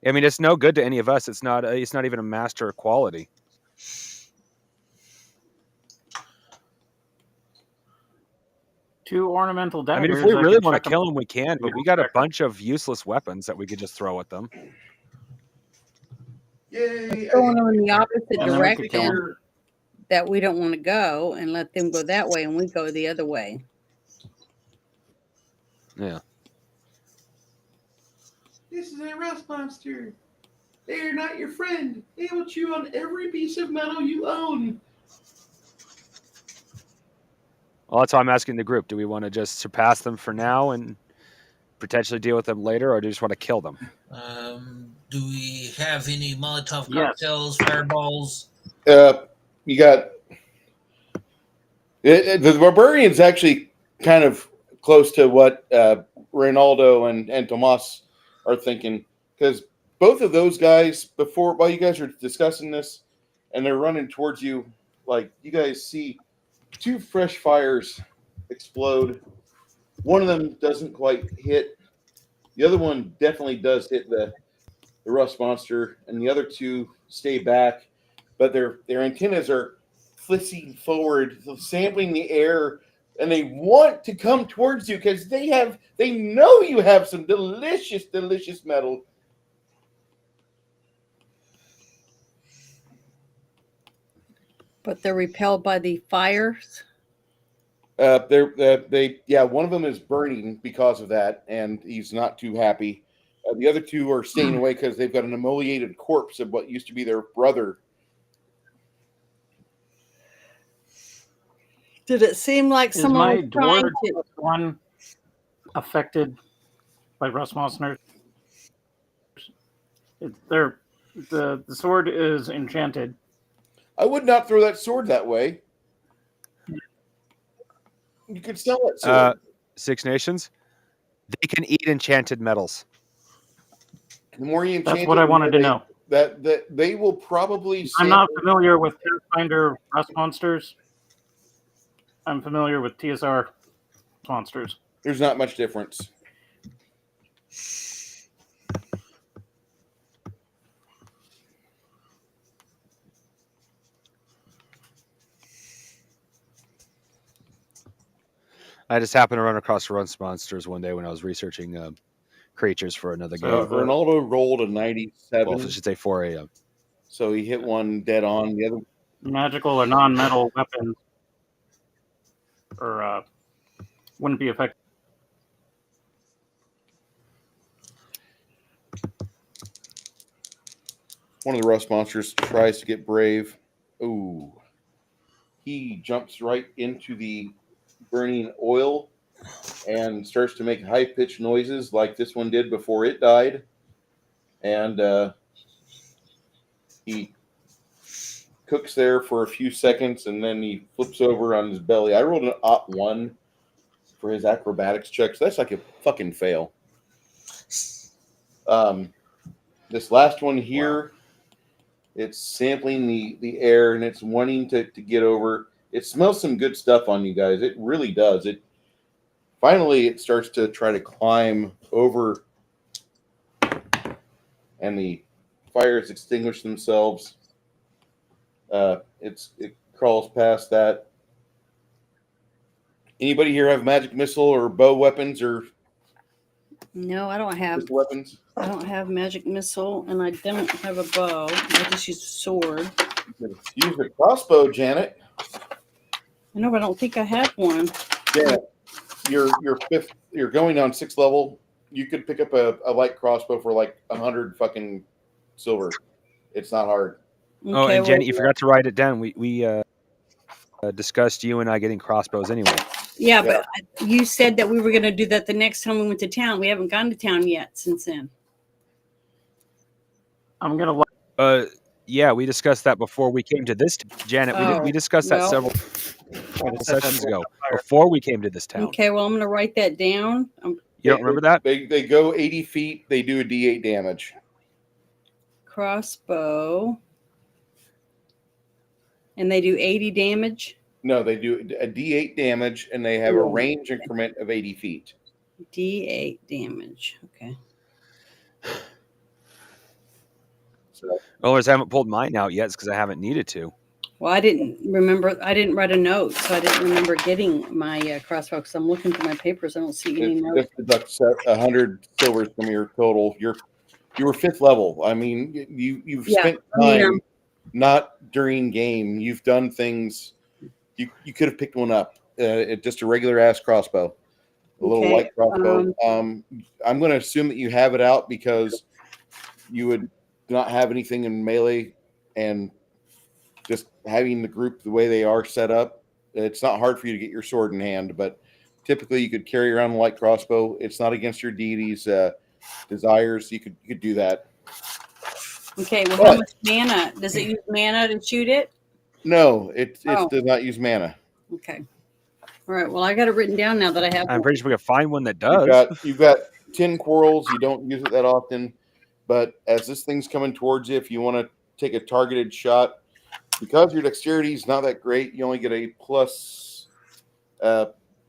S4: I mean, it's no good to any of us. It's not even a master quality.
S1: Two ornamental daggers.
S4: I mean, if we really
S1: could
S4: want to
S1: chuck 'em-
S4: kill them, we can. But we got a bunch of useless weapons that we could just throw at them.
S2: Yay!
S5: Going in the opposite
S1: And then we could kill 'em.
S5: direction that we don't want to go and let them go that way and we go the other way.
S4: Yeah.
S2: This is a rust monster. They are not your friend. They will chew on every piece of metal you own.
S4: Well, that's why I'm asking the group. Do we want to just surpass them for now and potentially deal with them later, or do we just want to kill them?
S3: Do we have any Molotov
S1: Yes.
S3: cocktails, fireballs?
S2: You got the barbarian's actually kind of close to what Reynaldo and Tomas are thinking, because both of those guys, while you guys are discussing this and they're running towards you, like you guys see two fresh fires explode. One of them doesn't quite hit. The other one definitely does hit the rust monster, and the other two stay back, but their antennas are flissing forward, sampling the air, and they want to come towards you because they know you have some delicious metal.
S5: But they're repelled by the fires.
S2: One of them is burning because of that, and he's not too happy. The other two are staying away because they've got an emoliated corpse of what used to be their brother.
S5: Did it seem like
S1: Is
S5: someone
S1: my
S5: was trying
S1: dwarf
S5: to?
S1: one affected by rust monsters? The sword is enchanted.
S2: I would not throw that sword that way. You could sell it.
S4: Six Nations. They can eat enchanted metals.
S2: The more you enchant
S1: That's what I wanted to know.
S2: That they will probably.
S1: I'm not familiar with Pathfinder rust monsters. I'm familiar with TSR monsters.
S2: There's not much difference.
S4: I just happened to run across rust monsters one day when I was researching creatures for another game.
S2: Ronaldo rolled a 97.
S4: Well, I should say 4 a.m.
S2: So he hit one dead on. The other
S1: Magical or non-metal weapons or wouldn't be effective.
S2: one of the rust monsters tries to get brave. Ooh. he jumps right into the burning oil and starts to make high-pitched noises like this one did before it died. And he cooks there for a few seconds, and then he flips over on his belly. I rolled an +1 for his acrobatics check, so that's like a fucking fail. This last one here, it's sampling the air, and it's wanting to get over. It smells some good stuff on you guys. It really does. Finally, it starts to try to climb over, and the fires extinguish themselves. It crawls past that. Anybody here have magic missile or bow weapons or
S5: No, I don't have.
S2: weapons?
S5: I don't have magic missile, and I don't have a bow. I just use a sword.
S2: Use a crossbow, Janet.
S5: I know, but I don't think I have one.
S2: Janet, you're fifth. You're going on 6th level. You could pick up a light crossbow for like 100 fucking silver. It's not hard.
S4: Oh,
S5: Okay,
S4: and Jenny,
S5: well,
S4: you forgot to write it down. We discussed you and I getting crossbows anyway.
S5: yeah, but you said that we were going to do that the next time we went to town. We haven't gone to town yet since then.
S1: I'm gonna.
S4: Yeah, we discussed that before we came to this. Janet, we discussed that several sessions ago before we came to this town.
S5: Okay, well, I'm going to write that down.
S4: You don't remember that?
S2: They go 80 feet. They do a D8 damage.
S5: Crossbow. And they do 80 damage?
S2: No, they do a D8 damage, and they have a range increment of 80 feet.
S5: D8 damage. Okay.
S2: So,
S4: Well, I haven't pulled mine out yet because I haven't needed to.
S5: Well, I didn't remember. I didn't write a note, so I didn't remember getting my crossbow because I'm looking through my papers. I don't see any notes.
S2: just deduct 100 silvers from your total. You were 5th level. I mean, you've spent time not during game. You've done things. You could have picked one up. Just a regular ass crossbow, a little light crossbow. I'm going to assume that you have it out because you would not have anything in melee, and just having the group the way they are set up, it's not hard for you to get your sword in hand. But typically, you could carry around a light crossbow. It's not against your deity's desires. You could do that.
S5: Okay. Well, how much mana does it use? Mana to shoot it?
S2: No, it does not use mana.
S5: Okay. All right. Well, I got it written down now that I have.
S4: I'm pretty sure we can find one that does.
S2: You've got 10 quarrels. You don't use it that often, but as this thing's coming towards you, if you want to take a targeted shot, because your dexterity is not that great, you only get a plus.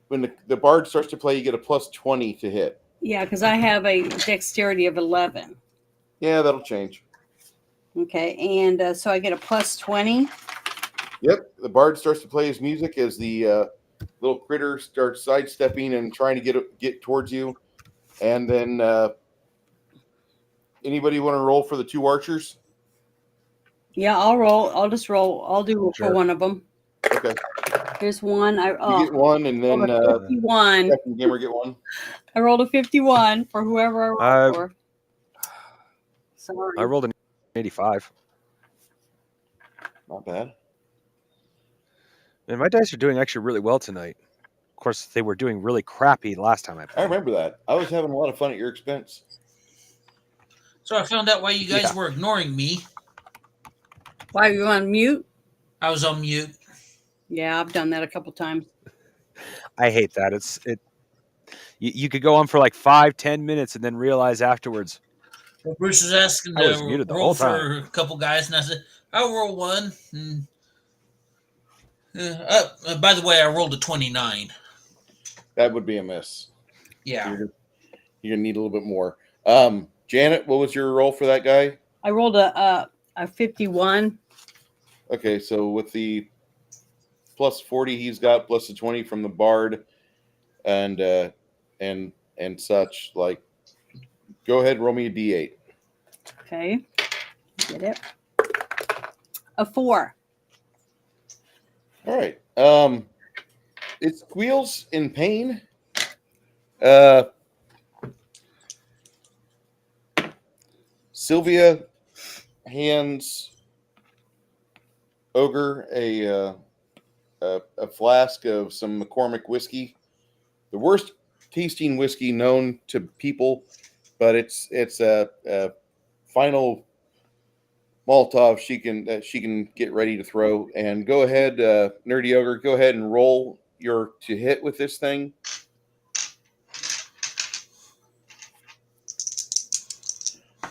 S2: When the bard starts to play, you get a +20 to hit.
S5: Yeah, because I have a dexterity of 11.
S2: Yeah, that'll change.
S5: Okay, and so I get a +20.
S2: Yep, the bard starts to play his music as the little critter starts sidestepping and trying to get towards you. And then anybody want to roll for the 2 archers?
S5: Yeah, I'll roll. I'll just roll. I'll do for one of them.
S2: Okay.
S5: Here's one.
S2: You get one, and then
S5: 51.
S2: second gamer get one.
S5: I rolled a 51 for whoever I rolled for. Sorry.
S4: I rolled an 85.
S2: Not bad.
S4: And my dice are doing actually really well tonight. Of course, they were doing really crappy last time I played.
S2: I remember that. I was having a lot of fun at your expense.
S3: So I found out why you guys were ignoring me.
S5: Why are you on mute?
S3: I was on mute.
S5: Yeah, I've done that a couple times.
S4: I hate that. You could go on for like 5-10 minutes and then realize afterwards.
S3: Well, Bruce was asking
S4: I was
S3: to
S4: muted the
S3: roll
S4: whole
S3: for
S4: time.
S3: a couple guys, and I said, I'll roll one. By the way, I rolled a 29.
S2: That would be a miss.
S3: Yeah.
S2: You're going to need a little bit more. Janet, what was your roll for that guy?
S5: I rolled a 51.
S2: Okay, so with the +40 he's got, plus the 20 from the bard, and such, like, go ahead and roll me a D8.
S5: Okay. Get it. A 4.
S2: All right. It squeals in pain. Sylvia hands Ogre a a flask of some McCormick whiskey, the worst tasting whiskey known to people, but it's a final Molotov she can get ready to throw. And go ahead, Nerdy Ogre, go ahead and roll your to hit with this thing.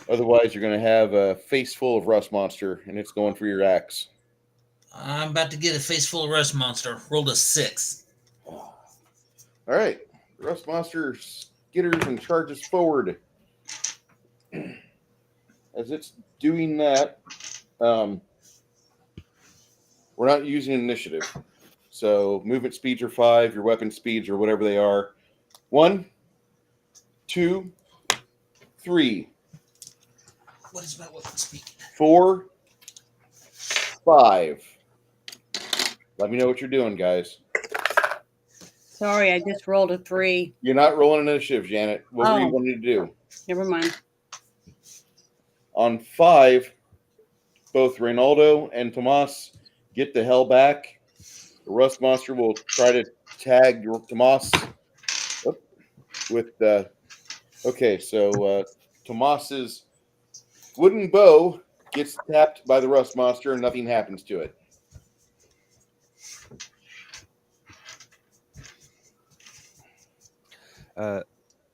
S2: Otherwise, you're going to have a face full of rust monster, and it's going for your axe.
S3: I'm about to get a face full of rust monster. Rolled a 6.
S2: All right, rust monster skitters and charges forward. As it's doing that, we're not using initiative, so movement speeds are 5, your weapon speeds or whatever they are. 1, 2, 3.
S3: What is my weapon speed?
S2: 4, 5. Let me know what you're doing, guys.
S5: Sorry, I just rolled a 3.
S2: You're not rolling initiative, Janet. What were you wanting to do?
S5: Never mind.
S2: On 5, both Reynaldo and Tomas get the hell back. The rust monster will try to tag Tomas with the. Okay, so Tomas's wooden bow gets tapped by the rust monster and nothing happens to it.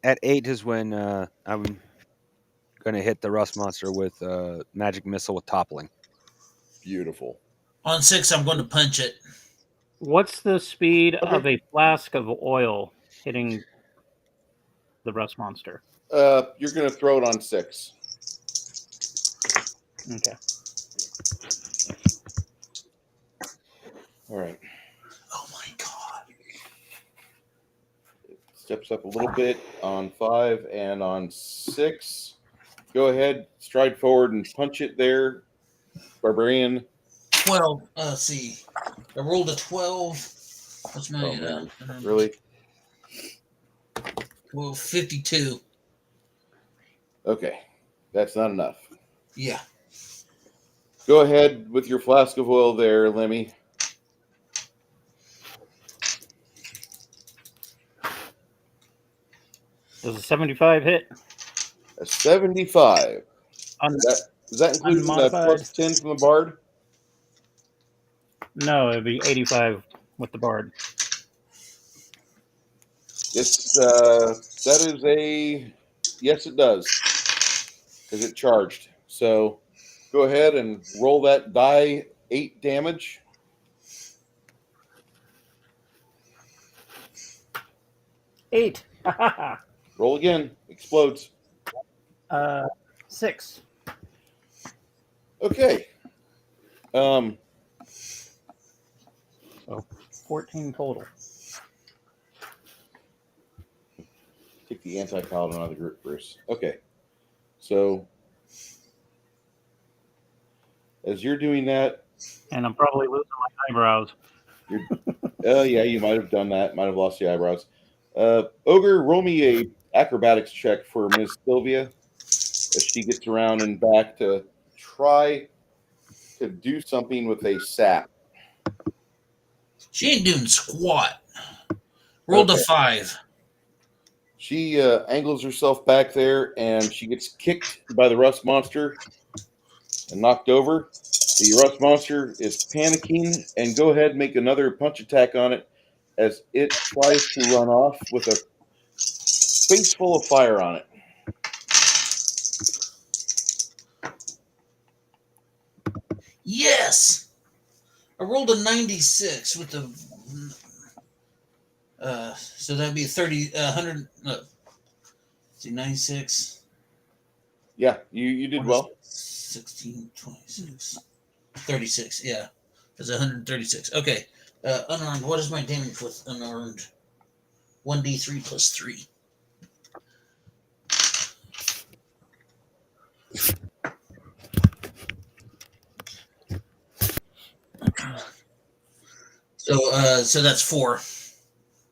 S4: At 8 is when I'm going to hit the rust monster with magic missile with toppling.
S2: Beautiful.
S3: On 6, I'm going to punch it.
S1: What's the speed of a flask of oil hitting the rust monster?
S2: You're going to throw it on 6.
S1: Okay.
S2: All right.
S3: Oh my god.
S2: Steps up a little bit on 5 and on 6. Go ahead, stride forward and punch it there, Barbarian.
S3: 12. Let's see. I rolled a 12. What's my...
S2: Oh, man. Really?
S3: Well, 52.
S2: Okay. That's not enough.
S3: Yeah.
S2: Go ahead with your flask of oil there, Lemmy.
S1: Does a 75 hit?
S2: A 75. Does that include the
S1: unmodified?
S2: plus 10 from the bard?
S1: No, it'd be 85 with the bard.
S2: It's that is a yes, it does, because it charged. So go ahead and roll that die 8 damage.
S1: Eight.
S2: Roll again. Explodes.
S1: 6.
S2: Okay.
S1: So 14 total.
S2: Take the anti-paladin out of the group, Bruce. Okay. So as you're doing that,
S1: And I'm probably losing my eyebrows.
S2: yeah, you might have done that. Might have lost the eyebrows. Ogre, roll me a acrobatics check for Ms. Sylvia as she gets around and back to try to do something with a sap.
S3: She ain't doing squat. Rolled a 5.
S2: She angles herself back there, and she gets kicked by the rust monster and knocked over. The rust monster is panicking, and go ahead and make another punch attack on it as it tries to run off with a face full of fire on it.
S3: Yes! I rolled a 96 with the... so that'd be 100... see, 96.
S2: Yeah, you did well.
S3: 16, 26, 36. Yeah, that's 136. Okay. Unarmed. What is my damage with unarmed? 1d3 plus 3. So that's 4.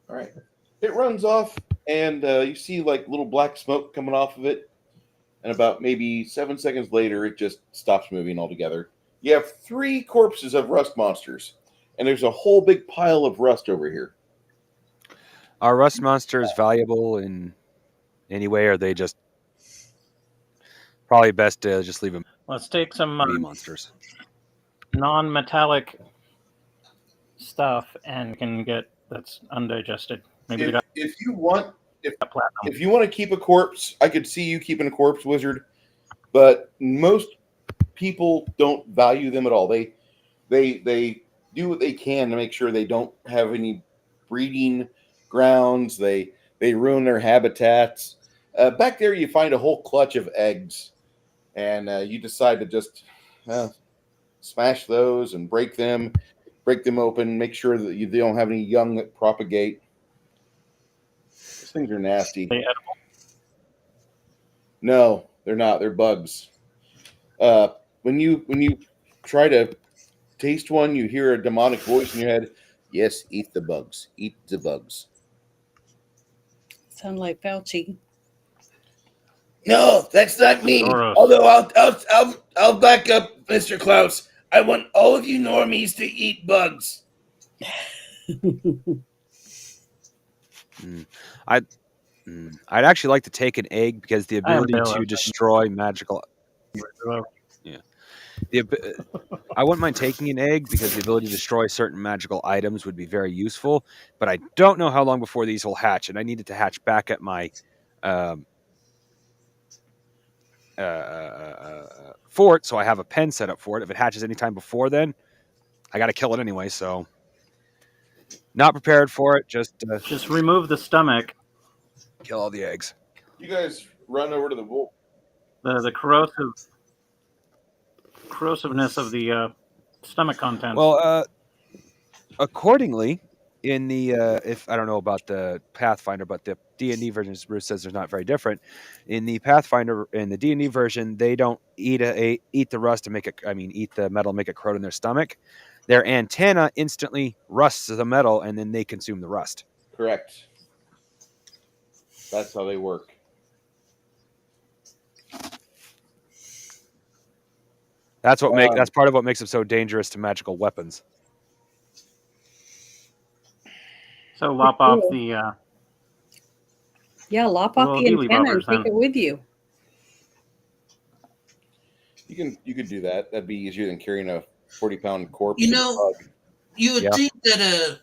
S2: All right. It runs off, and you see like little black smoke coming off of it. And about maybe 7 seconds later, it just stops moving altogether. You have 3 corpses of rust monsters. and there's a whole big pile of rust over here.
S4: Are rust monsters valuable in any way, or are they just probably best to just leave them
S1: Let's take some
S4: be monsters?
S1: non-metallic stuff and can get that's undigested. Maybe we got
S2: If you want,
S1: platinum.
S2: if you want to keep a corpse, I could see you keeping a corpse, Wizard. But most people don't value them at all. They do what they can to make sure they don't have any breeding grounds. They ruin their habitats. Back there, you find a whole clutch of eggs, and you decide to just smash those and break them open. Make sure that they don't have any young that propagate. These things are nasty.
S1: Are they edible?
S2: No, they're not. They're bugs. When you try to taste one, you hear a demonic voice in your head. Yes, eat the bugs. Eat the bugs.
S5: Sound like Fauci.
S2: No, that's not me.
S1: Soros.
S2: Although I'll back up, Mr. Klaus. I want all of you normies to eat bugs.
S4: I'd actually like to take an egg because the ability
S1: Bill,
S4: to
S1: okay.
S4: destroy magical. I wouldn't mind taking an egg because the ability to destroy certain magical items would be very useful, but I don't know how long before these will hatch, and I need it to hatch back at my fort, so I have a pen set up for it. If it hatches anytime before then, I got to kill it anyway, so not prepared for it. Just
S1: remove the stomach.
S4: Kill all the eggs.
S2: You guys run over to the wolf.
S1: The corrosiveness of the stomach contents.
S4: Well, accordingly, in the if I don't know about the Pathfinder, but the D&D version, as Bruce says, there's not very different. In the Pathfinder, in the D&D version, they don't eat the rust to make it. I mean, eat the metal, make it corrode in their stomach. Their antenna instantly rusts the metal, and then they consume the rust.
S2: Correct. That's how they work.
S4: That's part of what makes them so dangerous to magical weapons.
S1: So lop off the
S5: lop off the antenna and take it with you.
S2: You could do that. That'd be easier than carrying a 40-pound corpse.
S3: You know, you would think that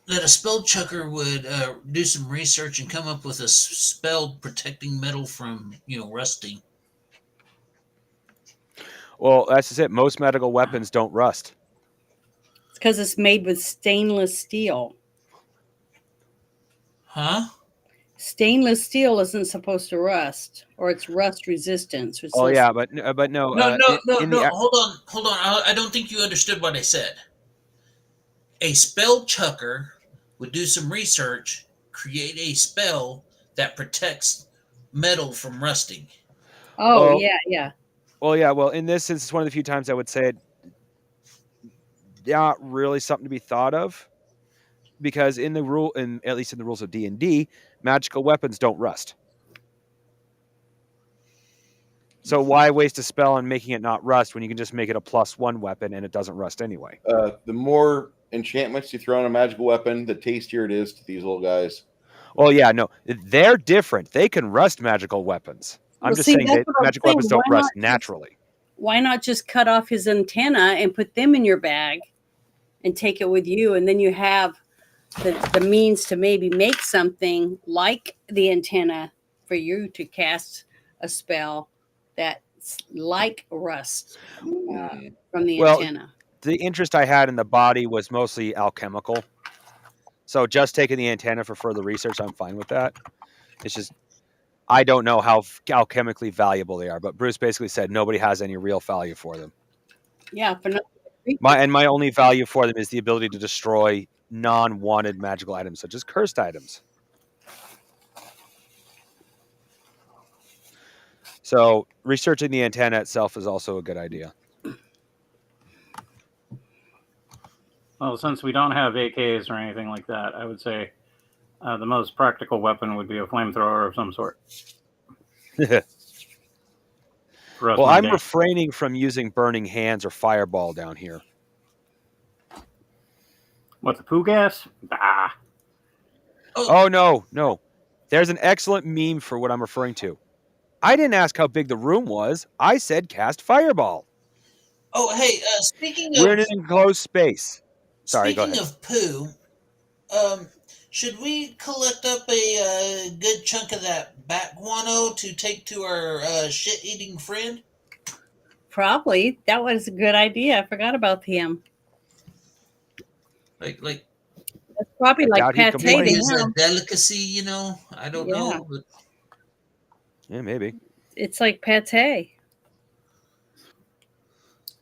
S3: a spell chucker would do some research and come up with a spell protecting metal from rusting.
S4: Well, that's just it. Most magical weapons don't rust.
S5: It's because it's made with stainless steel.
S3: Huh?
S5: Stainless steel isn't supposed to rust, or it's rust resistant. So
S4: but no.
S3: No. Hold on. I don't think you understood what I said. A spell chucker would do some research, create a spell that protects metal from rusting.
S5: Oh, yeah.
S4: Well, in this instance, it's one of the few times I would say it not really something to be thought of, because at least in the rules of D&D, magical weapons don't rust. So why waste a spell on making it not rust when you can just make it a +1 weapon and it doesn't rust anyway?
S2: The more enchantments you throw on a magical weapon, the tastier it is to these little guys.
S4: Well, yeah, no, they're different. They can rust magical weapons. I'm just saying that magical weapons don't rust naturally.
S5: Why not just cut off his antenna and put them in your bag and take it with you, and then you have the means to maybe make something like the antenna for you to cast a spell that's like rust from the antenna.
S4: The interest I had in the body was mostly alchemical. So just taking the antenna for further research, I'm fine with that. It's just, I don't know how alchemically valuable they are, but Bruce basically said nobody has any real value for them.
S5: Yeah.
S4: My only value for them is the ability to destroy non-wanted magical items, such as cursed items. So researching the antenna itself is also a good idea.
S1: Well, since we don't have AKs or anything like that, I would say the most practical weapon would be a flamethrower of some sort.
S4: Well, I'm refraining from using burning hands or fireball down here.
S1: What, the poo gas? Ah.
S4: Oh, no. There's an excellent meme for what I'm referring to. I didn't ask how big the room was. I said cast fireball.
S3: Oh, hey, speaking
S4: We're
S3: of
S4: in an enclosed space. Sorry, go
S3: speaking
S4: ahead.
S3: of poo, should we collect up a good chunk of that bat guano to take to our shit-eating friend?
S5: Probably. That was a good idea. I forgot about him.
S3: Like
S5: It's probably
S4: I
S5: like
S4: doubt he'd
S5: pate
S4: complain.
S3: maybe
S5: to
S3: as a
S5: him.
S3: delicacy, you know? I don't
S5: Yeah.
S3: know, but
S4: Yeah, maybe.
S5: It's like pate.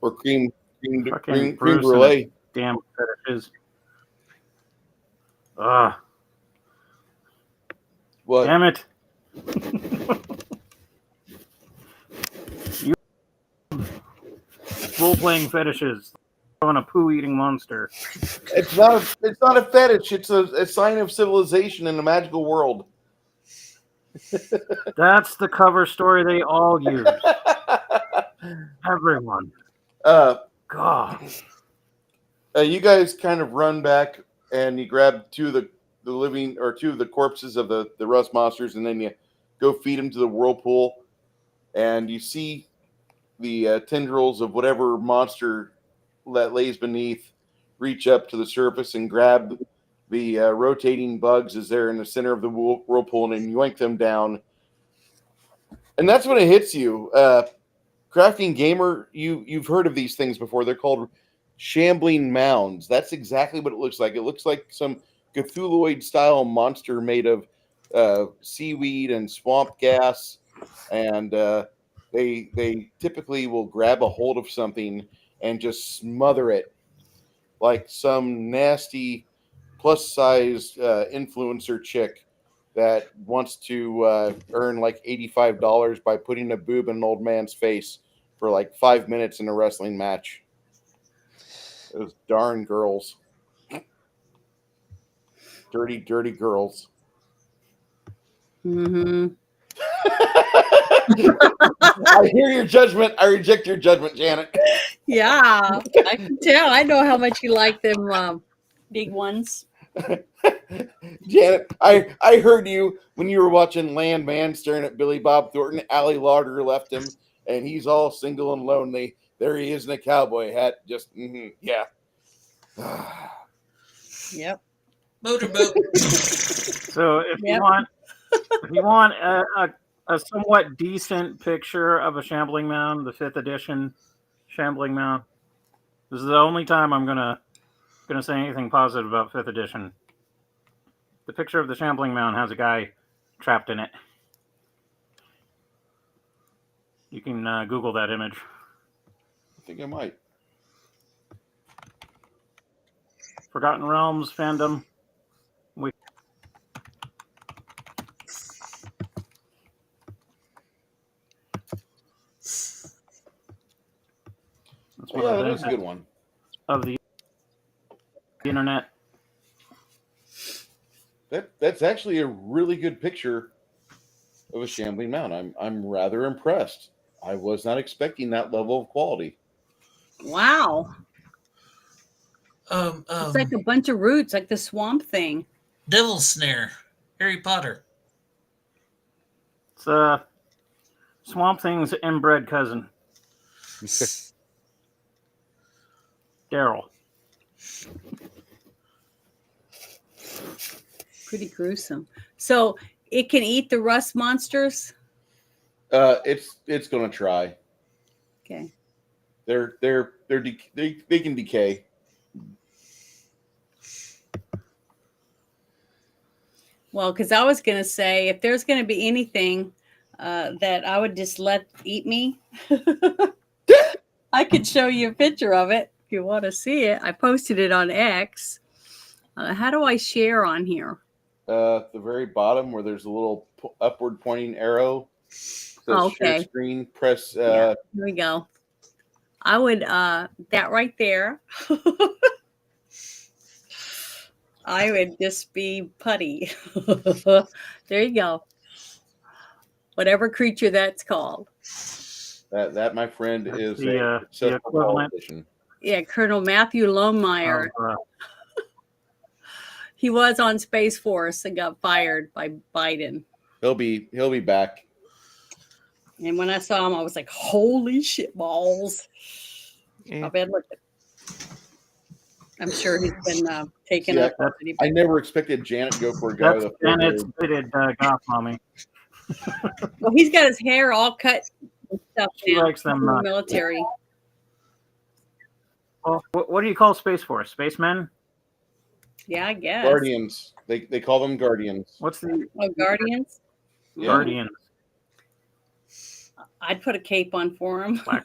S2: Or cream
S1: Fucking Bruce and
S2: brulee.
S1: Damn fetishes. Ah.
S2: What?
S1: Damn it. You role-playing fetishes. On a poo-eating monster.
S2: It's not a fetish. It's a sign of civilization in a magical world.
S1: That's the cover story they all use. Everyone. God.
S2: You guys kind of run back and you grab two of the corpses of the rust monsters, and then you go feed them to the whirlpool, and you see the tendrils of whatever monster that lays beneath reach up to the surface and grab the rotating bugs as they're in the center of the whirlpool, and yoink them down. And that's when it hits you. Crafting Gamer, you've heard of these things before. They're called shambling mounds. That's exactly what it looks like. It looks like some Cthulhuid style monster made of seaweed and swamp gas, and they typically will grab a hold of something and just smother it like some nasty plus size influencer chick that wants to earn like $85 by putting a boob in an old man's face for like 5 minutes in a wrestling match. Those darn girls. Dirty, dirty girls.
S5: Mm-hmm.
S2: I hear your judgment. I reject your judgment, Janet.
S5: Yeah, I can tell. I know how much you like them big ones.
S2: Janet, I heard you when you were watching Landman staring at Billy Bob Thornton. Allie Lauder left him, and he's all single and lonely. There he is in a cowboy hat. Just, yeah.
S5: Yep.
S3: motorboat.
S1: So if
S5: Yep.
S1: you want a somewhat decent picture of a shambling mound, the 5th edition shambling mound, this is the only time I'm gonna say anything positive about 5th edition. The picture of the shambling mound has a guy trapped in it. You can Google that image.
S2: I think I might.
S1: Forgotten Realms fandom. That's one
S2: Yeah,
S1: of the
S2: that is a good
S1: benefits
S2: one.
S1: of the internet.
S2: That's actually a really good picture of a shambling mound. I'm rather impressed. I was not expecting that level of quality.
S5: Wow. It's like a bunch of roots, like the swamp thing.
S3: Devil's Snare, Harry Potter.
S1: It's Swamp Thing's inbred cousin, Daryl.
S5: Pretty gruesome. So it can eat the rust monsters.
S2: It's gonna try.
S5: Okay.
S2: They can decay.
S5: Well, because I was going to say, if there's going to be anything that I would just let eat me, I could show you a picture of it if you want to see it. I posted it on X. How do I share on here?
S2: At the very bottom where there's a little upward pointing arrow. Says share screen. Press.
S5: Here we go. I would that right there. I would just be putty. There you go. Whatever creature that's called.
S2: That my friend is
S1: the
S2: a successful
S1: equivalent.
S2: politician.
S5: Yeah, Colonel Matthew Lohmeyer. He was on Space Force and got fired by Biden.
S2: He'll be back.
S5: And when I saw him, I was like, "Holy shit balls!" How bad looking. I'm sure he's been taken
S2: See,
S5: up.
S2: I never expected Janet to go for a guy
S1: That's
S2: with a full
S1: Janet's
S2: beard.
S1: dated goth mommy.
S5: Well, he's got his hair all cut and stuff
S1: She
S5: now.
S1: likes them,
S5: in the military.
S1: Well, what do you call Space Force? Spacemen?
S5: Yeah, I guess.
S2: Guardians. They call them Guardians.
S1: What's the
S5: Guardians?
S2: Yeah.
S1: Guardians?
S5: I'd put a cape on for him.
S1: Black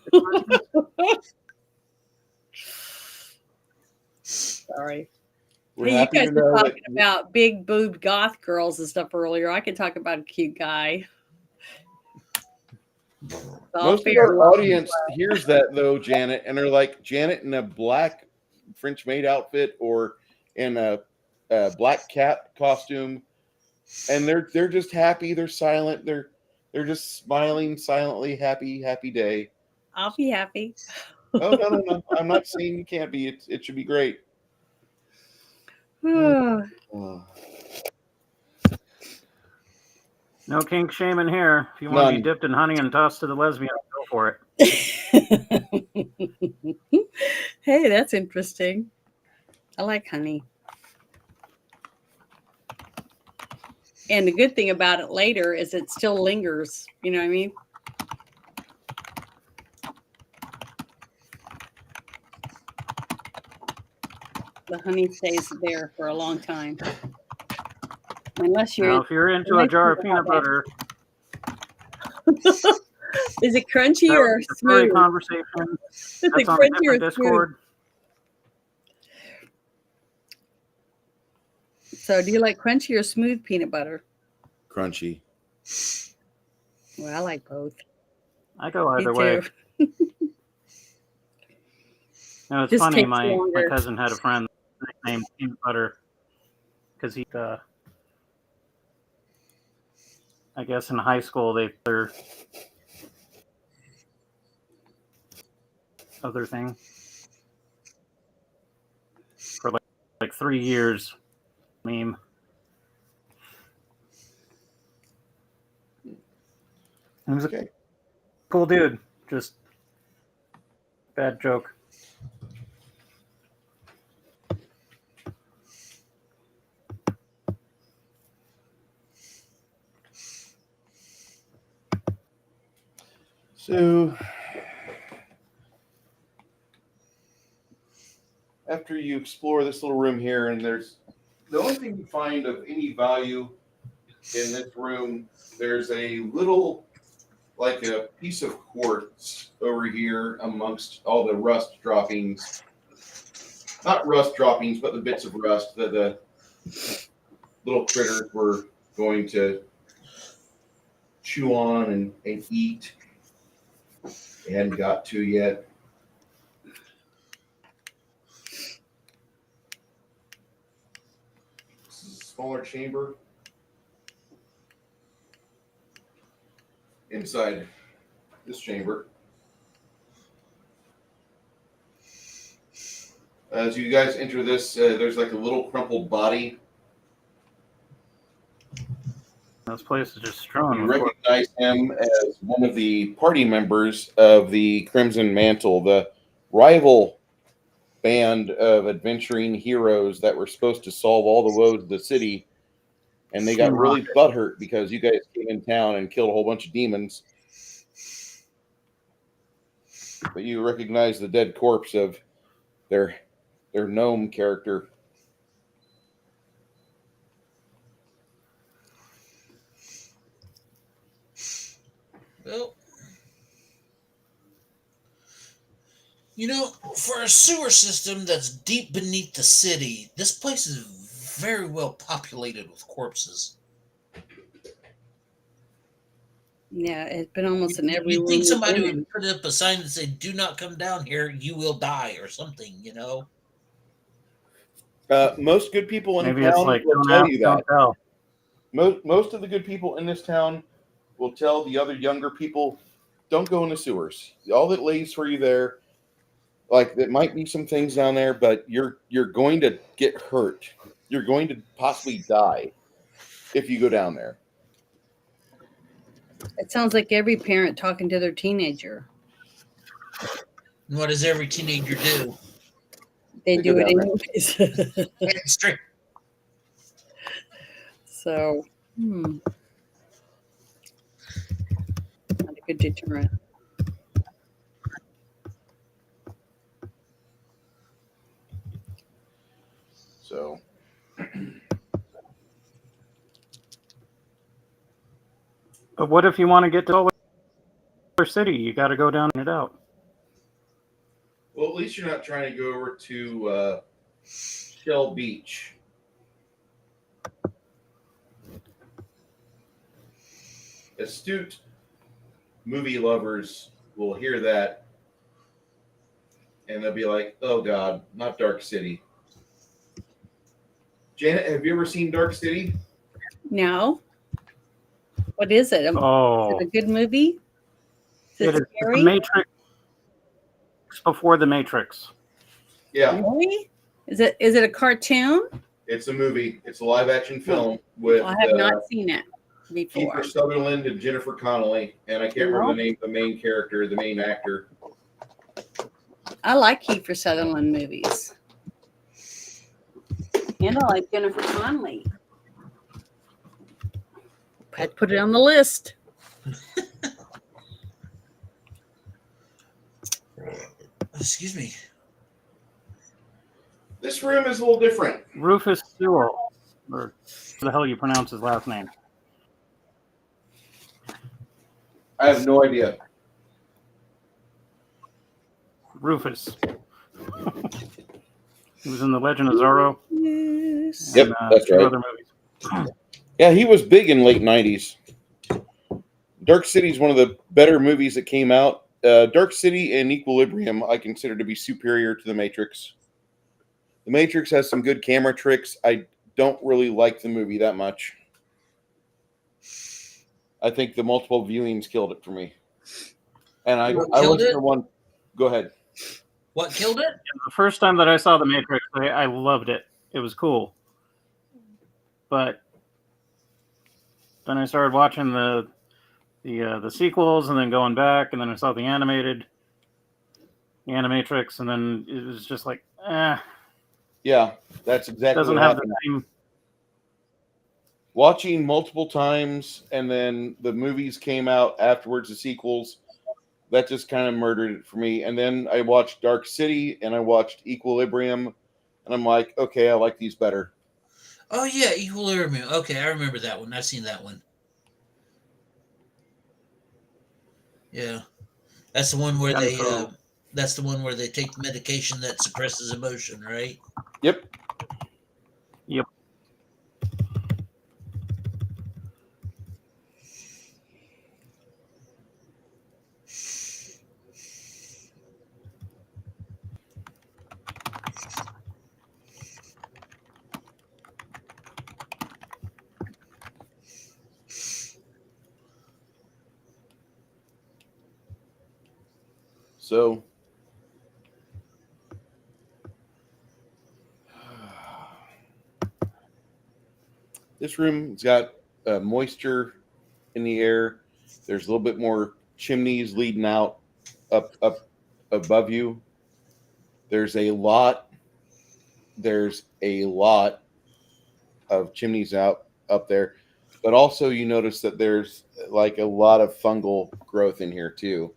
S5: Sorry.
S2: We're
S5: Hey, you
S2: happy
S5: guys
S2: to
S5: were
S2: know
S5: talking about big boobed goth girls and stuff earlier. I could talk about a cute guy.
S2: most of our audience hears that though, Janet, and they're like, Janet in a black French maid outfit or in a black cat costume, and they're just happy. They're silent. They're just smiling silently. Happy day.
S5: I'll be happy.
S2: Oh no! I'm not saying you can't be. It should be great.
S1: No kink shame in here. If you want to be
S2: None.
S1: dipped in honey and tossed to the lesbian, go for it.
S5: Hey, that's interesting. I like honey. And the good thing about it later is it still lingers. You know what I mean? The honey stays there for a long time. Unless you're...
S1: Now, if you're into a jar of peanut butter,
S5: is it crunchy
S1: that
S5: or
S1: was a furry
S5: smooth?
S1: conversation.
S5: Is it
S1: That's on a
S5: crunchy or
S1: different
S5: smooth?
S1: Discord.
S5: So do you like crunchy or smooth peanut butter?
S2: Crunchy.
S5: Well, I like both.
S1: I go
S5: Me
S1: either way.
S5: too.
S1: No, it's
S5: Just
S1: funny.
S5: takes
S1: My
S5: longer.
S1: cousin had a friend named Peanut Butter because he, I guess in high school they're other thing for like 3 years. Meme. He was a cool dude. Just bad joke.
S2: So after you explore this little room here, and there's the only thing you find of any value in this room, there's a little, like a piece of quartz over here amongst all the rust droppings. Not rust droppings, but the bits of rust that the little critters were going to chew on and eat. They hadn't got to yet. This is a smaller chamber. Inside this chamber. As you guys enter this, there's like a little crumpled body.
S1: This place is just strewn.
S2: You
S1: with
S2: recognize him as one of the party members of the Crimson Mantle, the rival band of adventuring heroes that were supposed to solve all the woes of the city. And they got really butthurt because you guys came in town and killed a whole bunch of demons. But you recognize the dead corpse of their gnome character.
S3: Well, you know, for a sewer system that's deep beneath the city, this place is very well populated with corpses.
S5: Yeah, it's been almost in every
S3: You'd
S5: room.
S3: think
S5: we've
S3: somebody
S5: been in.
S3: would put up a sign that said, "Do not come down here, you will die," or something, you know?
S2: Most good people in
S1: Maybe
S2: town
S1: it's like
S2: will
S1: don't
S2: tell
S1: ask,
S2: you
S1: don't
S2: that.
S1: tell.
S2: Most of the good people in this town will tell the other younger people, don't go in the sewers. All that lays for you there, like there might be some things down there, but you're going to get hurt. you're going to possibly die if you go down there.
S5: It sounds like every parent talking to their teenager.
S3: And what does every teenager do?
S5: They
S2: They
S5: do
S2: go
S5: it
S2: down there.
S5: anyways.
S3: Head straight.
S5: So, not a good deterrent.
S2: So,
S1: But what if you want to get to Silver City? You got to go down and it out.
S2: well, at least you're not trying to go over to Shell Beach. Astute movie lovers will hear that and they'll be like, oh God, not Dark City. Janet, have you ever seen Dark City?
S5: No. What is it? Is
S1: Oh,
S5: it a good movie? Is
S1: it
S5: it
S1: is the
S5: scary?
S1: Matrix before the Matrix.
S2: Yeah,
S5: Really? Is it a cartoon?
S2: it's a movie. It's a live action film with
S5: I have not seen it before.
S2: Kiefer Sutherland and Jennifer Connelly, and I can't remember the name of the main character, the main actor.
S5: I like Kiefer Sutherland movies. And I like Jennifer Connelly. Had to put it on the list.
S3: Excuse me.
S2: This room is a little different.
S1: Rufus Sewell, or the hell you pronounce his last name.
S2: I have no idea.
S1: Rufus. He was in The Legend of Zorro.
S5: Yes.
S2: Yep, that's
S1: two
S2: right.
S1: other movies.
S2: Yeah, he was big in late 90s. Dark City is one of the better movies that came out. Dark City and Equilibrium I consider to be superior to The Matrix. The Matrix has some good camera tricks. I don't really like the movie that much. I think the multiple viewings killed it for me. And I
S3: Killed
S2: was
S3: it?
S2: the one. Go ahead.
S3: What killed it?
S1: The first time that I saw The Matrix, I loved it. It was cool. But then I started watching the sequels, and then going back, and then I saw the Animatrix, and then it was just like,
S2: Yeah, that's exactly
S1: doesn't
S2: what
S1: have
S2: happened.
S1: the same.
S2: Watching multiple times, and then the movies came out afterwards, the sequels, that just kind of murdered it for me. And then I watched Dark City, and I watched Equilibrium, and I'm like, okay, I like these better.
S3: Oh yeah, Equilibrium. Okay, I remember that one. I've seen that one. Yeah, that's the one where they. That's the one where they take the medication that suppresses emotion, right?
S2: Yep.
S1: Yep.
S2: So this room's got moisture in the air. There's a little bit more chimneys leading out up above you. There's a lot of chimneys up there, but also you notice that there's like a lot of fungal growth in here too.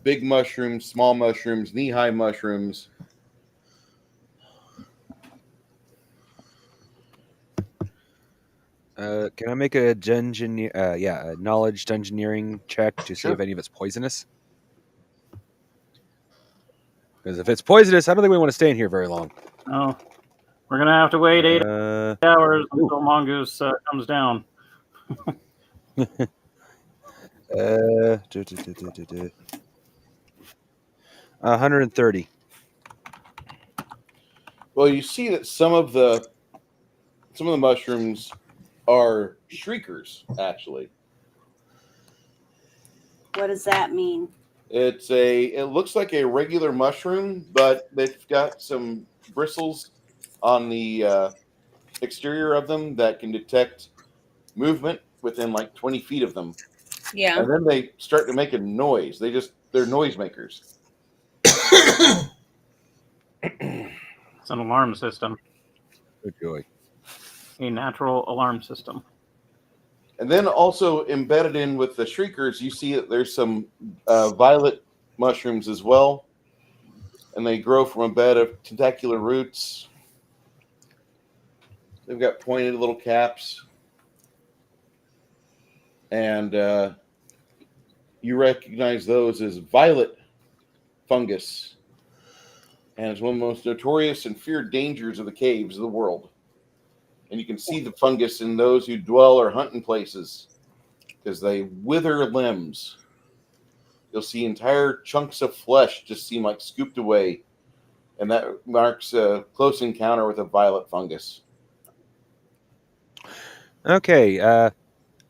S2: Big mushrooms, small mushrooms, knee-high mushrooms.
S4: Can I make a knowledge engineering check to see
S2: Sure.
S4: if any of it's poisonous? Because if it's poisonous, I don't think we want to stay in here very long.
S1: Oh, we're gonna have to wait 8 hours until Mongoose comes down.
S4: 130.
S2: Well, you see that some of the mushrooms are shriekers, actually.
S5: What does that mean?
S2: It looks like a regular mushroom, but they've got some bristles on the exterior of them that can detect movement within like 20 feet of them.
S5: Yeah.
S2: And then they start to make a noise. They're noisemakers.
S1: It's an alarm system,
S4: Good joy.
S1: a natural alarm system.
S2: And then also embedded in with the shriekers, you see that there's some violet mushrooms as well. And they grow from a bed of tentacular roots. They've got pointed little caps. And you recognize those as violet fungus. And it's one of the most notorious and feared dangers of the caves of the world. And you can see the fungus in those who dwell or hunt in places because they wither limbs. You'll see entire chunks of flesh just seem like scooped away. And that marks a close encounter with a violet fungus.
S4: Okay,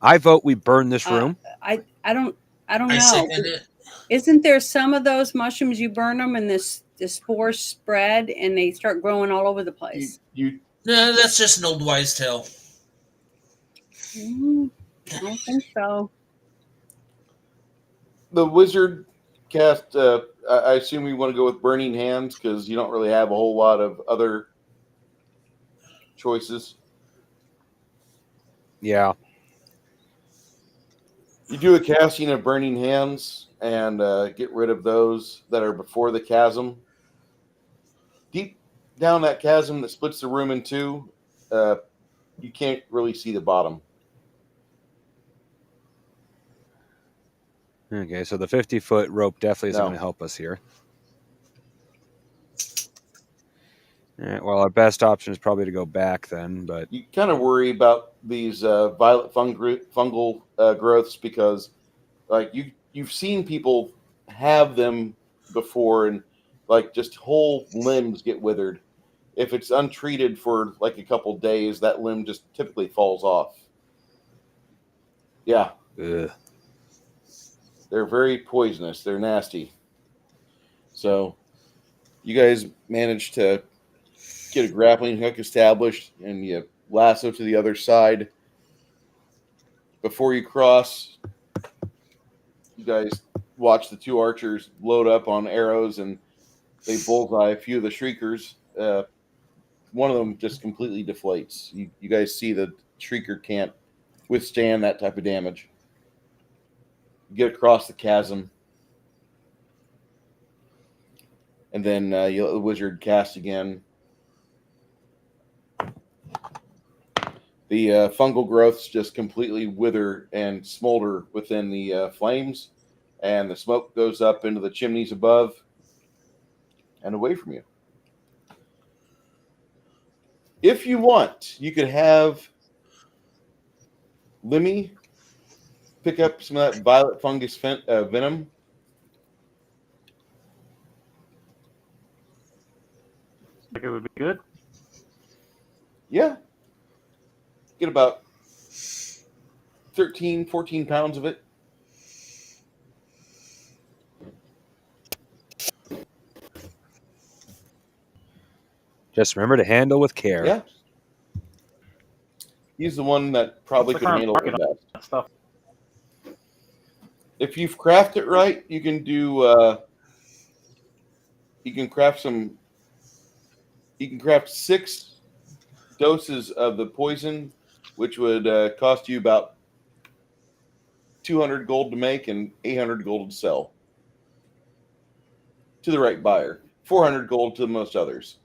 S4: I vote we burn this room.
S5: I don't
S3: I
S5: know.
S3: second it.
S5: Isn't there some of those mushrooms you burn them and the spores spread and they start growing all over the place?
S2: You
S3: No, that's just an old wives' tale.
S5: I don't think so.
S2: the wizard cast. I assume you want to go with Burning Hands because you don't really have a whole lot of other choices.
S4: Yeah.
S2: You do a casting of Burning Hands and get rid of those that are before the chasm. Deep down that chasm that splits the room in two, you can't really see the bottom.
S4: Okay, so the 50-foot rope definitely isn't
S2: No.
S4: going to help us here. All right, well, our best option is probably to go back then, but
S2: You kind of worry about these violet fungal growths because, like, you've seen people have them before, and like just whole limbs get withered. If it's untreated for like a couple days, that limb just typically falls off. Yeah,
S4: ugh.
S2: they're very poisonous. They're nasty. So, you guys managed to get a grappling hook established, and you lasso to the other side. Before you cross, you guys watch the two archers load up on arrows, and they bullseye a few of the shriekers. One of them just completely deflates. You guys see the shrieker can't withstand that type of damage. You get across the chasm, and then you let the wizard cast again. The fungal growths just completely wither and smolder within the flames, and the smoke goes up into the chimneys above and away from you. If you want, you could have Lemmy pick up some of that violet fungus venom.
S1: Like it would be good.
S2: Yeah. Get about 13, 14 pounds of it.
S4: Just remember to handle with care.
S2: Yeah. He's the one that probably
S1: What's the
S2: could
S1: current
S2: handle it
S1: market on
S2: best.
S1: that stuff?
S2: If you've crafted it right, you can do. You can craft 6 doses of the poison, which would cost you about 200 gold to make and 800 gold to sell to the right buyer. 400 gold to most others.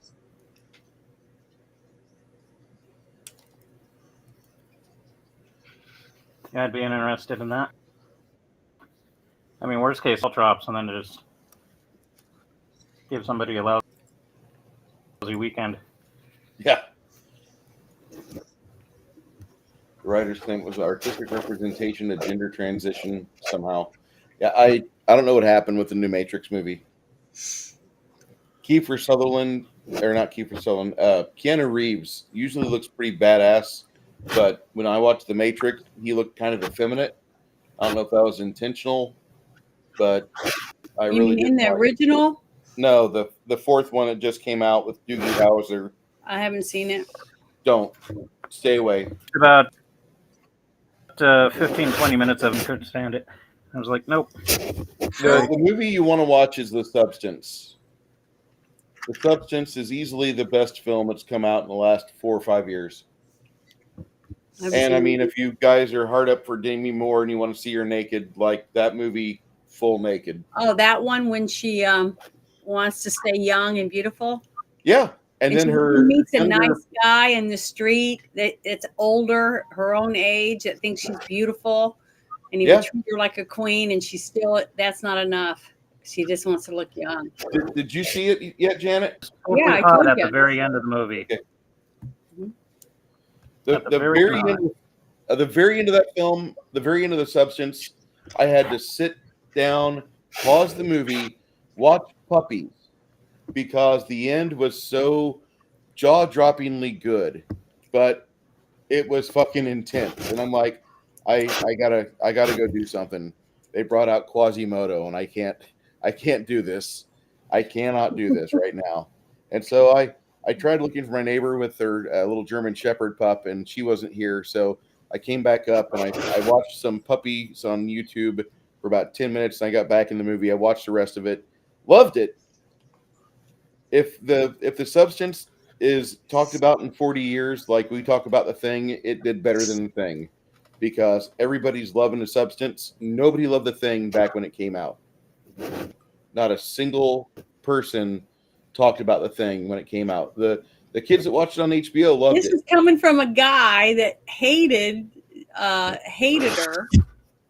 S1: Yeah, I'd be interested in that. I mean, worst case, all drops, and then just give somebody a lousy weekend.
S2: Yeah. The writer's claim was artistic representation of gender transition somehow. Yeah, I don't know what happened with the new Matrix movie. Keanu Reeves usually looks pretty badass, but when I watched The Matrix, he looked kind of effeminate. I don't know if that was intentional, but I
S5: You
S2: really
S5: mean in
S2: didn't
S5: the
S2: like it.
S5: original?
S2: No, the fourth one that just came out with Doogie Howser.
S5: I haven't seen it.
S2: Don't. Stay away.
S1: About 15, 20 minutes of it, couldn't stand it. I was like, nope.
S2: The movie you want to watch is The Substance. The Substance is easily the best film that's come out in the last 4 or 5 years. And I mean, if you guys are hard up for Demi Moore and you want to see her naked, like that movie, full naked.
S5: Oh, that one when she wants to stay young and beautiful.
S2: Yeah, and then
S5: she
S2: her
S5: meets a
S2: younger,
S5: nice guy in the street that's older, her own age, that thinks she's beautiful, and he would treat her like a queen, and she's still. That's not enough. She just wants to look young.
S2: Did you see it yet, Janet?
S5: Yeah, I
S1: Hot
S5: told
S1: at
S5: you.
S1: the very end of the movie.
S2: Okay.
S1: At
S2: The very end, the very end of that film, the very end of The Substance, I had to sit down, pause the movie, watch Puppies, because the end was so jaw-droppingly good, but it was fucking intense. And I'm like, I gotta go do something. They brought out Quasimodo, and I can't do this. I cannot do this right now. And so I tried looking for my neighbor with her little German Shepherd pup, and she wasn't here. So I came back up and I watched some puppies on YouTube for about 10 minutes. And I got back in the movie. I watched the rest of it. Loved it. If the Substance is talked about in 40 years, like we talk about The Thing, it did better than The Thing, because everybody's loving The Substance. Nobody loved The Thing back when it came out. Not a single person talked about The Thing when it came out. The kids that watched it on HBO loved it.
S5: This is coming from a guy that hated her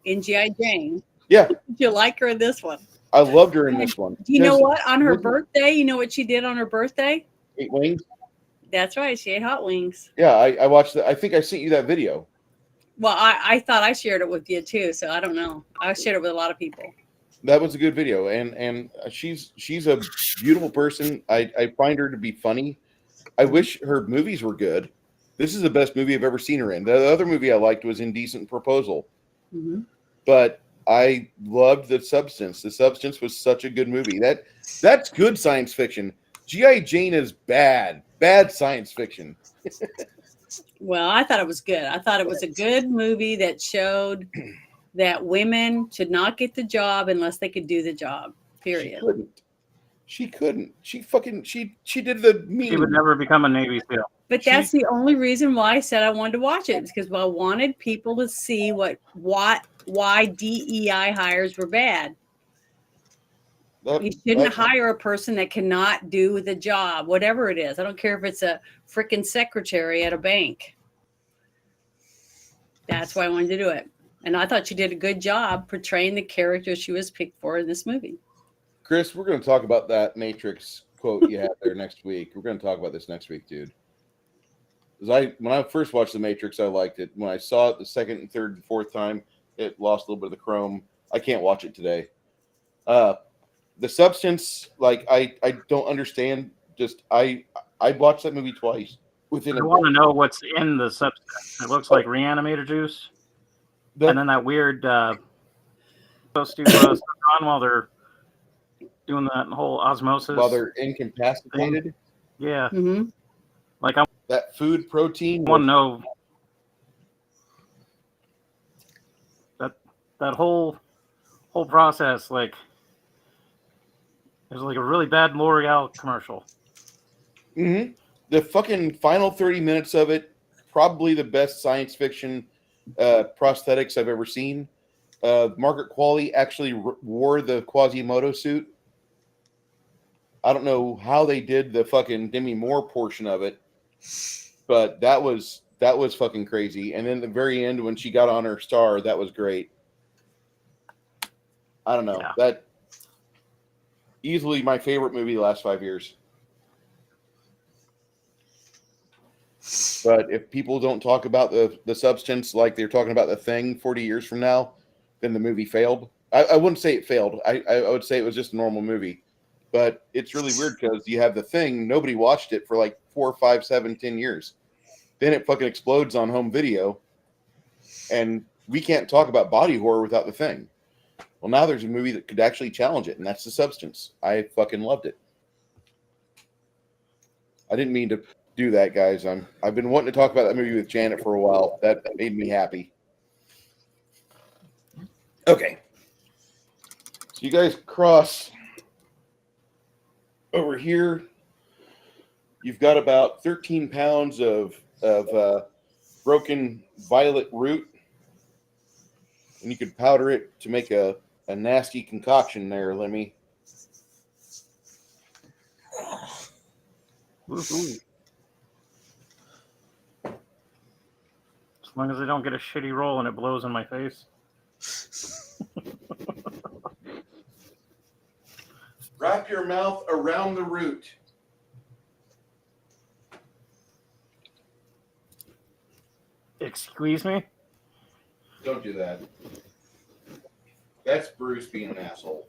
S5: in G.I. Jane.
S2: Yeah.
S5: Did you like her in this one?
S2: I loved her in this one.
S5: Do you know what? On her birthday, you know what she did on her birthday?
S2: Ate wings?
S5: That's right. She ate hot wings.
S2: Yeah, I watched that. I think I sent you that video.
S5: Well, I thought I shared it with you too, so I don't know. I shared it with a lot of people.
S2: That was a good video, and she's a beautiful person. I find her to be funny. I wish her movies were good. This is the best movie I've ever seen her in. The other movie I liked was Indecent Proposal.
S5: Mm-hmm.
S2: But I loved The Substance. The Substance was such a good movie. That's good science fiction. G.I. Jane is bad science fiction.
S5: Well, I thought it was good. I thought it was a good movie that showed that women should not get the job unless they could do the job. Period.
S2: She couldn't. She did the meme.
S1: She would never become a Navy SEAL.
S5: But that's the only reason why I said I wanted to watch it, because I wanted people to see why DEI hires were bad. You shouldn't hire a person that cannot do the job, whatever it is. I don't care if it's a freaking secretary at a bank. That's why I wanted to do it. And I thought she did a good job portraying the character she was picked for in this movie.
S2: Chris, we're going to talk about that Matrix quote you had there next week. We're going to talk about this next week, dude. Because when I first watched The Matrix, I liked it. When I saw it the second and third and fourth time, it lost a little bit of the chrome. I can't watch it today. The Substance, like I don't understand. Just I watched that movie twice.
S1: I want to know what's in the Substance. It looks like reanimator juice, and then that weird supposed to stuff on while they're doing that whole osmosis.
S2: While they're incapacitated.
S1: Thing. Yeah.
S5: Mm-hmm.
S1: Like
S2: that food protein.
S1: I want to know that whole process. Like there's like a really bad L'Oreal commercial.
S2: Mm-hmm. The fucking final 30 minutes of it, probably the best science fiction prosthetics I've ever seen. Margaret Qualley actually wore the Quasimodo suit. I don't know how they did the fucking Demi Moore portion of it, but that was fucking crazy. And then the very end when she got on her star, that was great. I don't know. Yeah. That easily my favorite movie the last 5 years. But if people don't talk about the Substance like they're talking about The Thing 40 years from now, then the movie failed. I wouldn't say it failed. I would say it was just a normal movie. But it's really weird because you have The Thing. Nobody watched it for like 4, 5, 7, 10 years. Then it fucking explodes on home video. And we can't talk about body horror without The Thing. Well, now there's a movie that could actually challenge it, and that's The Substance. I fucking loved it. I didn't mean to do that, guys. I've been wanting to talk about that movie with Janet for a while. That made me happy. Okay. So you guys cross over here. You've got about 13 pounds of broken violet root, and you could powder it to make a nasty concoction there, Lemmy.
S1: Woohoo. As long as I don't get a shitty roll and it blows in my face.
S2: Wrap your mouth around the root.
S1: Excuse me?
S2: Don't do that. That's Bruce being an asshole.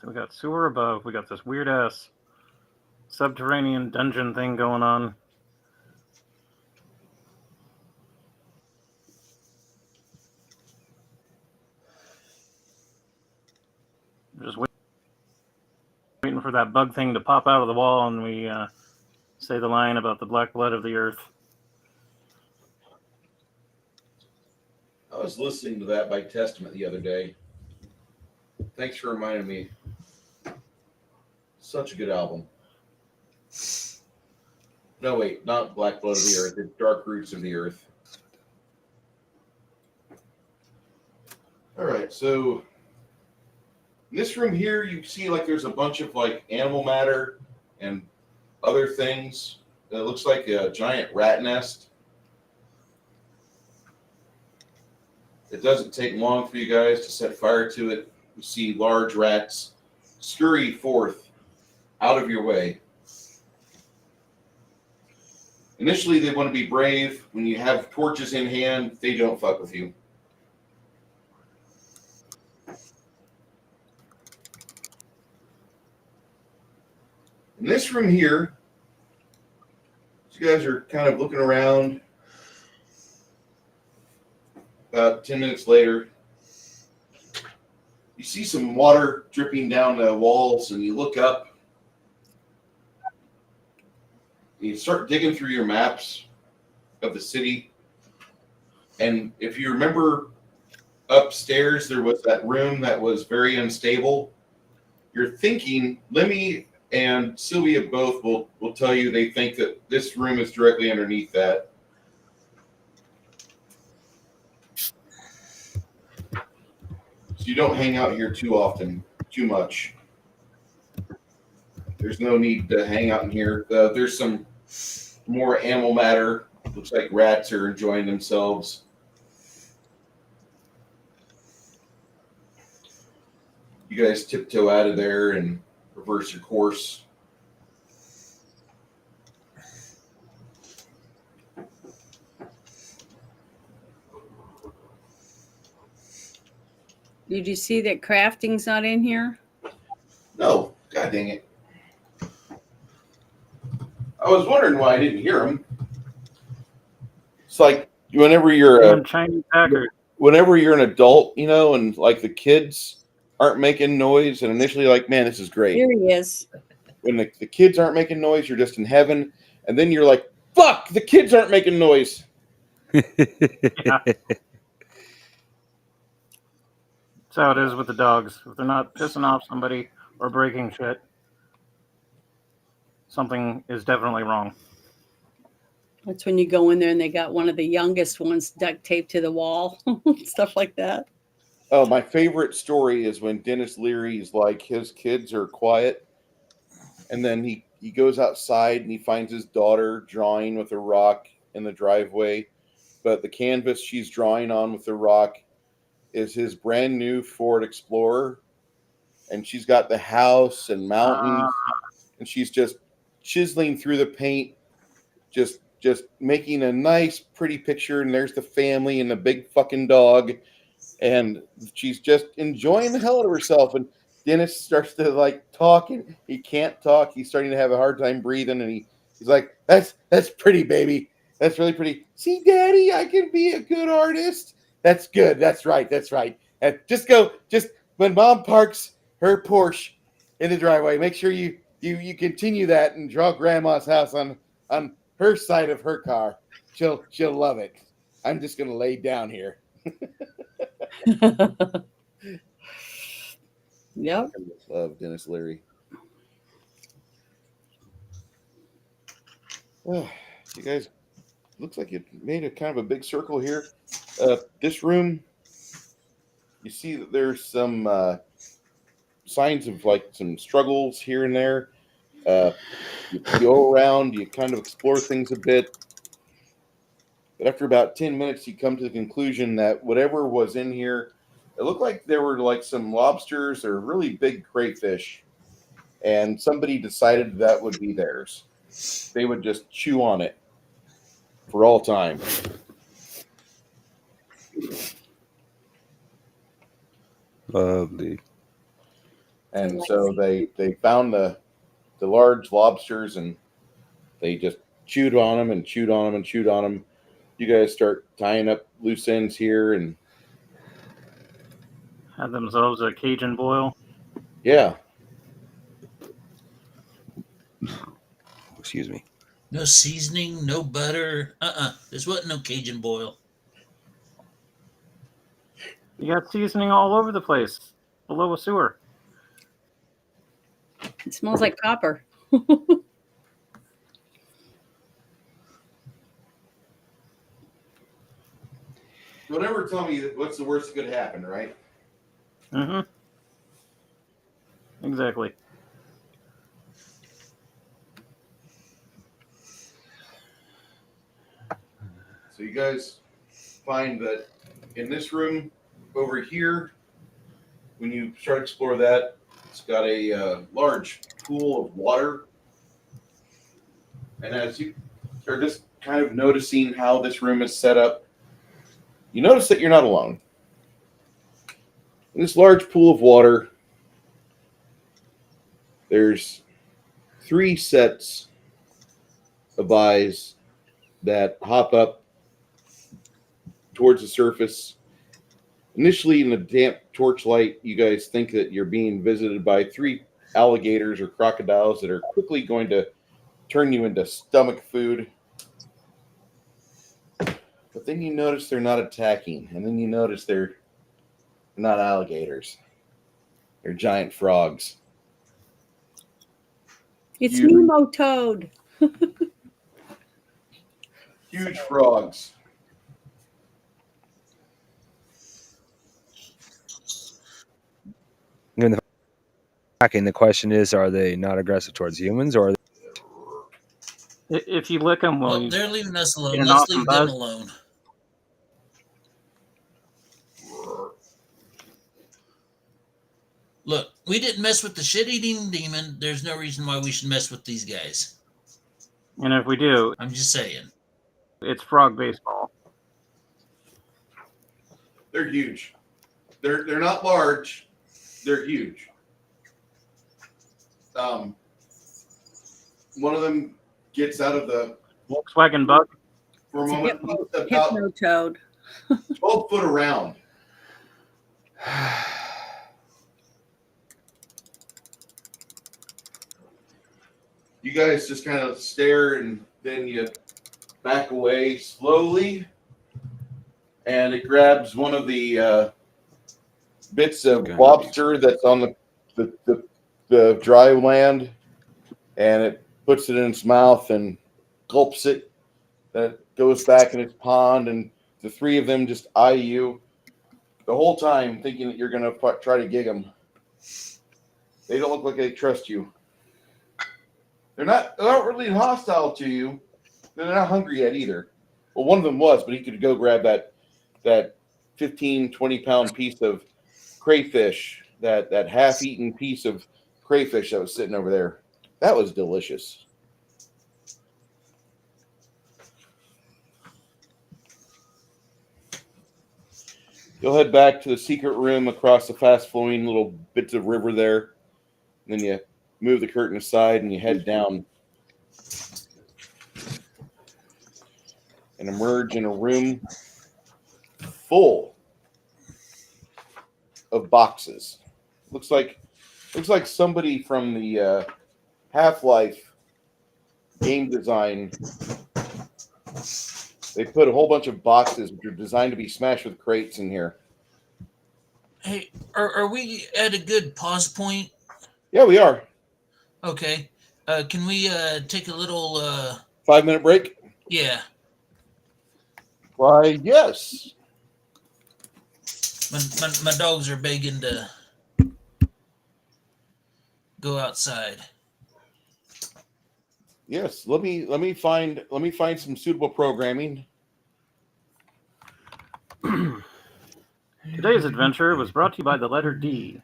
S1: So we got sewer above. We got this weird ass subterranean dungeon thing going on. Just waiting for that bug thing to pop out of the wall, and we say the line about the black blood of the earth.
S2: I was listening to that by Testament the other day. Thanks for reminding me. Such a good album. No, wait, not Black Blood of the Earth. It's Dark Roots of the Earth. All right, so in this room here, you see like there's a bunch of like animal matter and other things. It looks like a giant rat nest. It doesn't take long for you guys to set fire to it. You see large rats scurry forth out of your way. Initially, they want to be brave. When you have torches in hand, they don't fuck with you. In this room here, you guys are kind of looking around. About 10 minutes later, you see some water dripping down the walls, and you look up. You start digging through your maps of the city. And if you remember upstairs, there was that room that was very unstable. You're thinking, Lemmy and Sylvia both will tell you they think that this room is directly underneath that. So you don't hang out here too often, too much. There's no need to hang out in here. There's some more animal matter. Looks like rats are enjoying themselves. You guys tiptoe out of there and reverse your course.
S5: Did you see that crafting's not in here?
S2: No, god dang it. I was wondering why I didn't hear him. It's like whenever you're
S1: Chinese hacker.
S2: whenever you're an adult, you know, and like the kids aren't making noise, and initially like, man, this is great.
S5: Here he is.
S2: When the kids aren't making noise, you're just in heaven, and then you're like, fuck, the kids aren't making noise.
S1: Yeah. That's how it is with the dogs. If they're not pissing off somebody or breaking shit, something is definitely wrong.
S5: That's when you go in there and they got one of the youngest ones duct taped to the wall, stuff like that.
S2: Oh, my favorite story is when Dennis Leary's like, his kids are quiet, and then he goes outside and he finds his daughter drawing with a rock in the driveway, but the canvas she's drawing on with the rock is his brand new Ford Explorer, and she's got the house and mountains, and she's just chiseling through the paint, just making a nice, pretty picture, and there's the family and the big fucking dog, and she's just enjoying the hell out of herself, and Dennis starts to like talk, and he can't talk. He's starting to have a hard time breathing, and he He's like, that's pretty, baby. That's really pretty. See, Daddy, I can be a good artist. That's good. That's right. That's right. And just when Mom parks her Porsche in the driveway, make sure you continue that and draw Grandma's house on her side of her car. She'll love it. I'm just gonna lay down here.
S5: Yep.
S2: I love Dennis Leary. Oh, you guys, looks like you made a kind of a big circle here. This room, you see that there's some signs of like some struggles here and there. You go around, you kind of explore things a bit. But after about 10 minutes, you come to the conclusion that whatever was in here, it looked like there were like some lobsters or really big crayfish. And somebody decided that would be theirs. They would just chew on it for all time.
S4: Lovely.
S2: And so they found the large lobsters and they just chewed on them and chewed on them and chewed on them. You guys start tying up loose ends here and
S1: Had themselves a Cajun boil.
S2: yeah.
S4: Excuse me.
S3: No seasoning, no butter. This wasn't no Cajun boil.
S1: You got seasoning all over the place below a sewer.
S5: It smells like copper.
S2: Don't ever tell me what's the worst that could happen, right?
S1: Mm-hmm. Exactly.
S2: So you guys find that in this room over here, when you start to explore that, it's got a large pool of water. And as you are just kind of noticing how this room is set up, you notice that you're not alone. In this large pool of water, there's 3 sets of eyes that hop up towards the surface. Initially, in the damp torchlight, you guys think that you're being visited by 3 alligators or crocodiles that are quickly going to turn you into stomach food. But then you notice they're not attacking, and then you notice they're not alligators. They're giant frogs.
S5: It's
S2: Huge.
S5: Nemo Toad.
S2: Huge frogs.
S4: Given the attacking, the question is: are they not aggressive towards humans, or?
S1: If you lick them,
S3: Well, they're leaving us alone.
S1: get an
S3: Let's
S1: awesome
S3: leave them
S1: buzz?
S3: alone. Look, we didn't mess with the shit-eating demon. There's no reason why we should mess with these guys.
S1: And if we do,
S3: I'm just saying.
S1: it's frog baseball.
S2: They're huge. They're not large. They're huge. One of them gets out of the
S1: Volkswagen Bug.
S2: for a
S5: It's a
S2: moment. He's about
S5: Hypno Toad.
S2: 12 foot around. You guys just kind of stare and then you back away slowly, and it grabs one of the bits of lobster that's on the dry land, and it puts it in its mouth and gulps it. Then it goes back in its pond, and the 3 of them just eye you the whole time, thinking that you're going to try to gig them. They don't look like they trust you. They're not really hostile to you. They're not hungry yet either. Well, one of them was, but he could go grab that 15, 20-pound piece of crayfish, that half-eaten piece of crayfish that was sitting over there. That was delicious. You'll head back to the secret room across the fast-flowing little bits of river there. And then you move the curtain aside and you head down. and emerge in a room full of boxes. Looks like somebody from the Half-Life game design. They put a whole bunch of boxes which are designed to be smashed with crates in here.
S3: Hey, are we at a good pause point?
S2: Yeah, we are.
S3: Okay. Can we take a little
S2: 5-minute break?
S3: yeah.
S2: Why, yes.
S3: My dogs are begging to go outside.
S2: Yes, let me find some suitable programming.
S1: Today's adventure was brought to you by the letter D.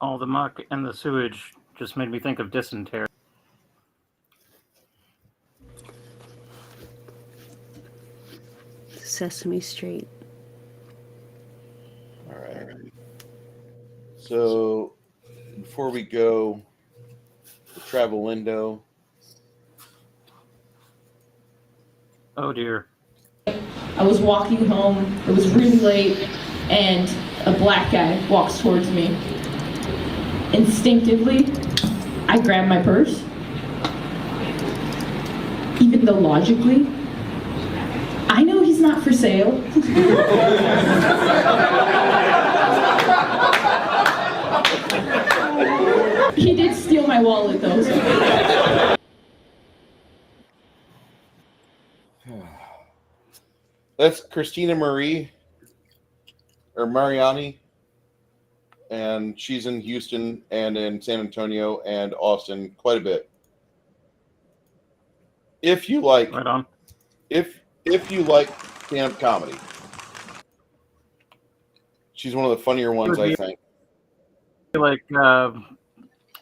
S1: All the muck and the sewage just made me think of dysentery.
S5: Sesame Street.
S2: All right. So before we go to travel window.
S1: Oh dear.
S7: I was walking home, it was really late, and a black guy walks towards me. Instinctively, I grab my purse, even though logically, I know he's not for sale. He did steal my wallet though. So.
S2: That's Christina Marie or Mariani, and she's in Houston and in San Antonio and Austin quite a bit. If you like,
S1: Right on.
S2: if you like stand-up comedy, she's one of the funnier ones, I think.
S1: Like,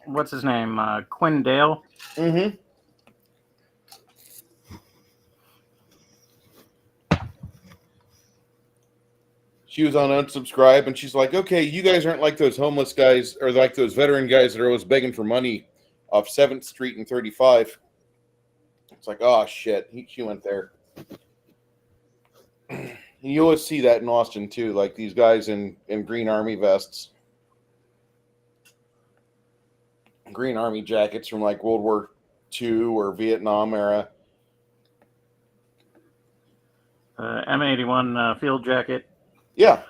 S1: what's his name? Quinn Dale.
S2: Mm-hmm. She was on unsubscribe, and she's like, "Okay, you guys aren't like those homeless guys or like those veteran guys that are always begging for money off 7th Street and 35." It's like, oh shit, she went there. And you always see that in Austin too, like these guys in green army vests, green army jackets from like World War II or Vietnam era.
S1: M81 field jacket.
S2: Yeah.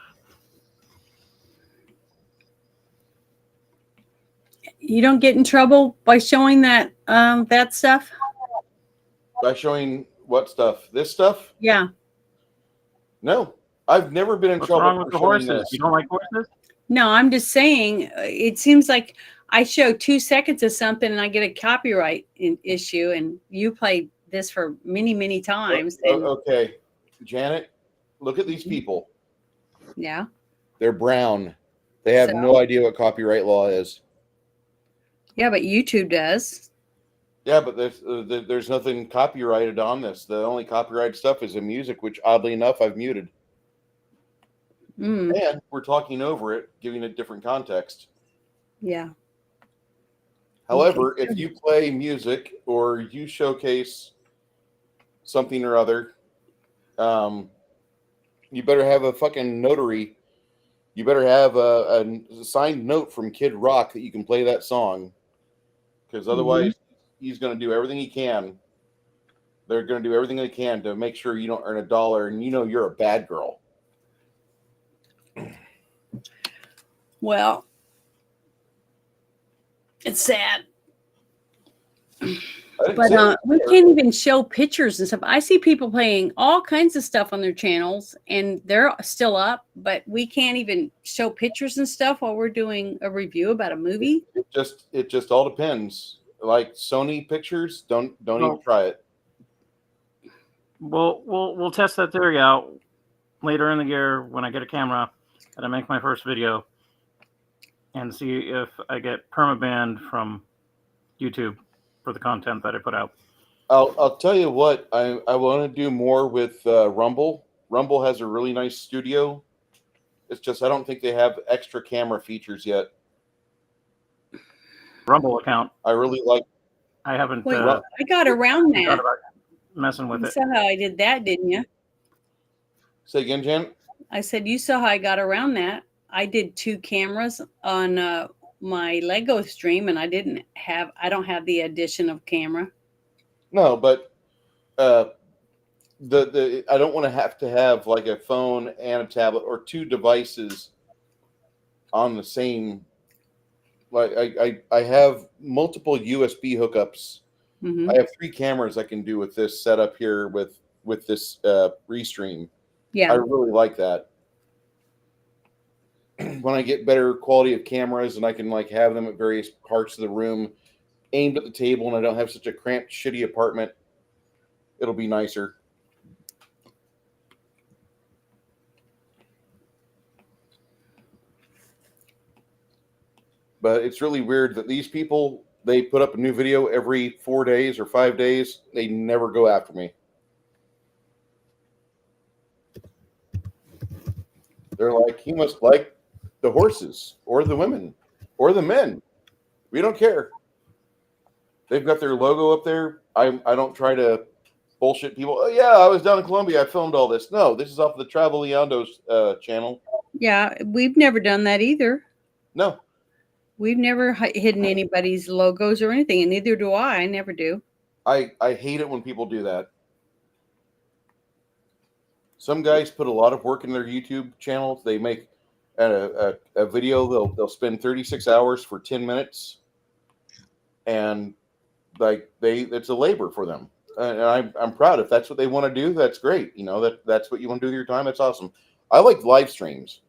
S5: You don't get in trouble by showing that that stuff?
S2: By showing what stuff? This stuff?
S5: Yeah.
S2: No. I've never been in
S1: What's
S2: trouble
S1: wrong with
S2: for
S1: the
S2: showing
S1: horses?
S2: this.
S1: You don't like horses?
S5: No, I'm just saying, it seems like I show 2 seconds of something and I get a copyright issue, and you played this for many, many times. And,
S2: Okay. Janet, look at these people.
S5: yeah.
S2: They're brown. They have
S5: So?
S2: no idea what copyright law is.
S5: Yeah, but YouTube does.
S2: Yeah, but there's nothing copyrighted on this. The only copyrighted stuff is the music, which oddly enough I've muted.
S5: Mm,
S2: And we're talking over it, giving it different context.
S5: yeah.
S2: However, if you play music or you showcase something or other, you better have a fucking notary. You better have a signed note from Kid Rock that you can play that song. Because otherwise, he's going to do everything he can. They're going to do everything they can to make sure you don't earn $1, and you know you're a bad girl.
S5: Well, it's sad. But we can't even show pictures and stuff. I see people playing all kinds of stuff on their channels, and they're still up, but we can't even show pictures and stuff while we're doing a review about a movie.
S2: It just all depends. Like Sony Pictures, don't even try it.
S1: We'll test that theory out later in the year when I get a camera and I make my first video, and see if I get permabanned from YouTube for the content that I put out.
S2: I'll tell you what, I want to do more with Rumble. Rumble has a really nice studio. It's just I don't think they have extra camera features yet.
S1: Rumble account.
S2: I really like.
S1: I haven't
S5: Wait, I got around
S1: thought
S5: that.
S1: about messing with
S5: You
S1: it.
S5: saw how I did that, didn't you?
S2: Say again, Jen.
S5: I said you saw how I got around that. I did 2 cameras on my Lego stream, and I don't have the addition of camera.
S2: No, but the I don't want to have like a phone and a tablet or 2 devices on the same. Like I have multiple USB hookups.
S5: Hmm.
S2: I have 3 cameras I can do with this setup here with this restream.
S5: Yeah.
S2: I really like that. When I get better quality of cameras and I can like have them at various parts of the room aimed at the table and I don't have such a cramped, shitty apartment, it'll be nicer. But it's really weird that these people, they put up a new video every 4 days or 5 days. They never go after me. They're like, he must like the horses or the women or the men. We don't care. They've got their logo up there. I don't try to bullshit people. Oh, yeah, I was down in Colombia. I filmed all this. No, this is off the Travel Leondo's channel.
S5: Yeah, we've never done that either.
S2: No.
S5: We've never hidden anybody's logos or anything, and neither do I. I never do.
S2: I hate it when people do that. Some guys put a lot of work in their YouTube channels. They make a video. They'll spend 36 hours for 10 minutes, and like it's a labor for them. And I'm proud. If that's what they want to do, that's great. You know, that's what you want to do with your time. That's awesome. I like live streams,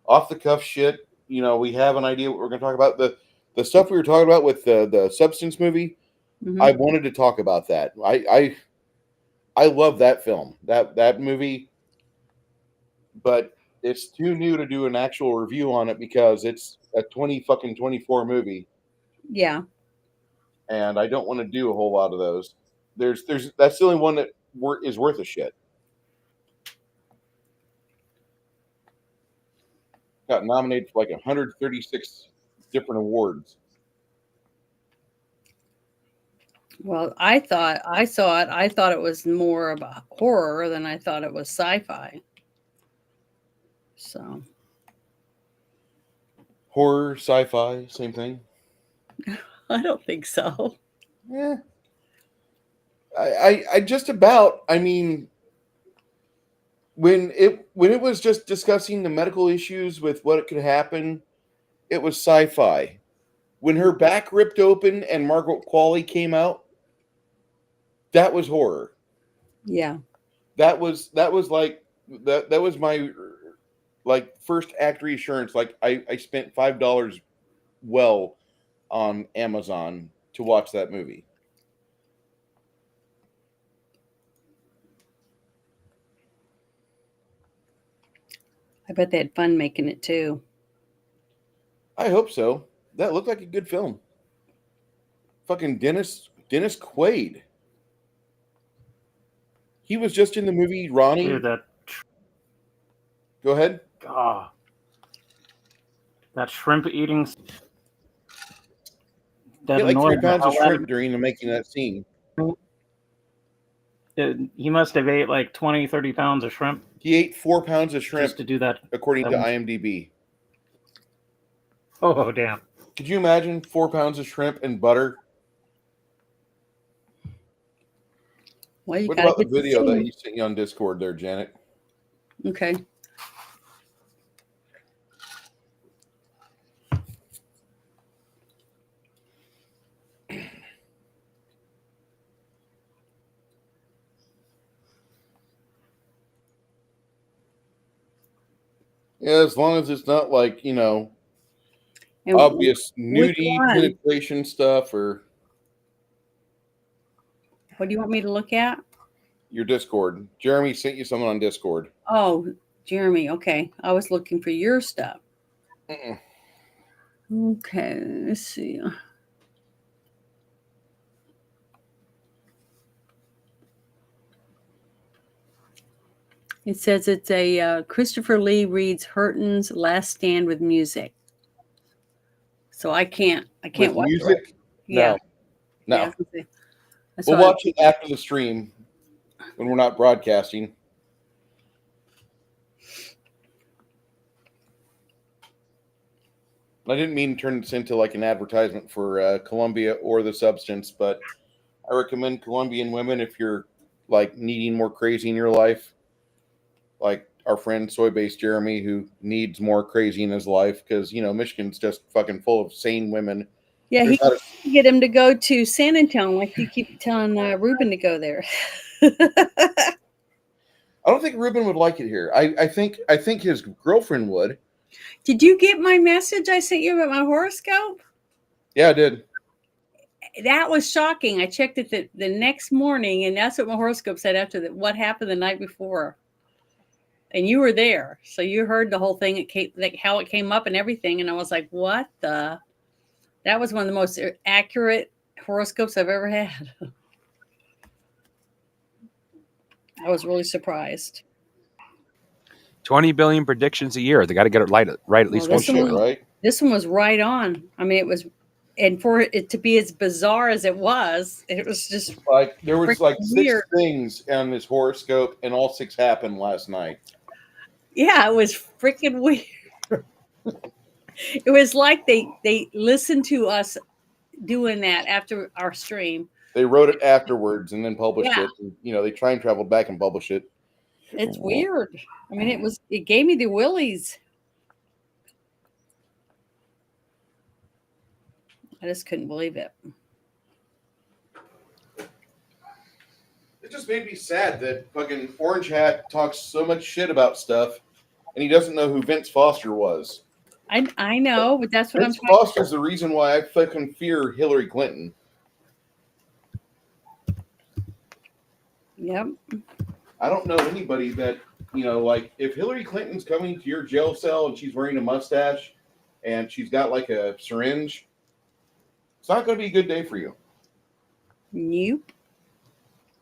S2: off the cuff shit. You know, we have an idea what we're going to talk about. The stuff we were talking about with the Substance movie.
S5: Mhm.
S2: I wanted to talk about that. I love that film, that movie, but it's too new to do an actual review on it because it's a 24 movie,
S5: Yeah.
S2: and I don't want to do a whole lot of those. There's that's the only one that is worth a shit. Got nominated for like 136 different awards.
S5: Well, I thought I saw it. I thought it was more of a horror than I thought it was sci-fi. So
S2: Horror, sci-fi, same thing.
S5: I don't think so.
S2: Yeah. I just about, I mean, when it was just discussing the medical issues with what could happen, it was sci-fi. When her back ripped open and Margaret Qualley came out, that was horror.
S5: Yeah.
S2: That was like that was my like first act reassurance. Like I spent $5 well on Amazon to watch that movie.
S5: I bet they had fun making it too.
S2: I hope so. That looked like a good film. Fucking Dennis Quaid. He was just in the movie Ronnie.
S1: Dude,
S2: Go ahead.
S1: That shrimp eating. That
S2: He ate like 3
S1: annoyed the
S2: pounds of
S1: hell out
S2: shrimp during the making of that scene.
S1: He must have ate like 20, 30 pounds of shrimp.
S2: He ate 4 pounds of shrimp
S1: just to do that.
S2: according to IMDb.
S1: Oh, damn.
S2: Could you imagine 4 pounds of shrimp and butter?
S5: Well, you
S2: What
S5: gotta
S2: about the
S5: get the
S2: video that
S5: scene.
S2: he sent you on Discord there, Janet?
S5: Okay.
S2: Yeah, as long as it's not like, you know,
S5: And
S2: obvious
S5: which
S2: nudie
S5: one?
S2: penetration stuff or
S5: What do you want me to look at?
S2: your Discord. Jeremy sent you something on Discord.
S5: Oh, Jeremy. Okay. I was looking for your stuff.
S2: Mm-mm.
S5: Okay. Let's see. It says it's a Christopher Lee reads Hurton's Last Stand with music. So I can't
S2: With
S5: watch
S2: music?
S5: it. Yeah.
S2: No.
S5: Yeah, that's
S2: We'll
S5: why-
S2: watch it after the stream when we're not broadcasting. I didn't mean to turn this into like an advertisement for Columbia or the substance, but I recommend Colombian women if you're like needing more crazy in your life. Like our friend Soy Base Jeremy, who needs more crazy in his life because, Michigan's just fucking full of sane women.
S5: Yeah,
S2: There's
S5: he
S2: not a-
S5: can get him to go to San Antonio, like you keep telling Ruben to go there.
S2: I don't think Ruben would like it here. I think his girlfriend would.
S5: Did you get my message I sent you about my horoscope?
S2: Yeah, I did.
S5: That was shocking. I checked it the next morning, and that's what my horoscope said after that. What happened the night before? And you were there, so you heard the whole thing. It came, like how it came up and everything. And I was like, "What the?" That was one of the most accurate horoscopes I've ever had. I was really surprised.
S4: 20 billion predictions a year. They got to get it right at least
S5: Well,
S4: once.
S5: this
S2: Bullshit,
S5: one-
S2: right?
S5: This one was right on. I mean, it was, and for it to be as bizarre as it was just
S2: Like there was like
S5: freaking
S2: 6
S5: weird.
S2: things on this horoscope, and all 6 happened last night.
S5: Yeah, it was freaking weird. It was like they listened to us doing that after our stream.
S2: They wrote it afterwards and then published
S5: Yeah.
S2: it. And, they time traveled back and published it.
S5: It's weird. I mean, it gave me the willies. I just couldn't believe it.
S2: It just made me sad that fucking Orange Hat talks so much shit about stuff, and he doesn't know who Vince Foster was.
S5: I know, but that's what
S2: Vince
S5: I'm talking
S2: Foster's the reason why I fucking fear Hillary Clinton.
S5: Yep.
S2: I don't know anybody that, like if Hillary Clinton's coming to your jail cell and she's wearing a mustache and she's got like a syringe, it's not going to be a good day for you.
S5: Nope.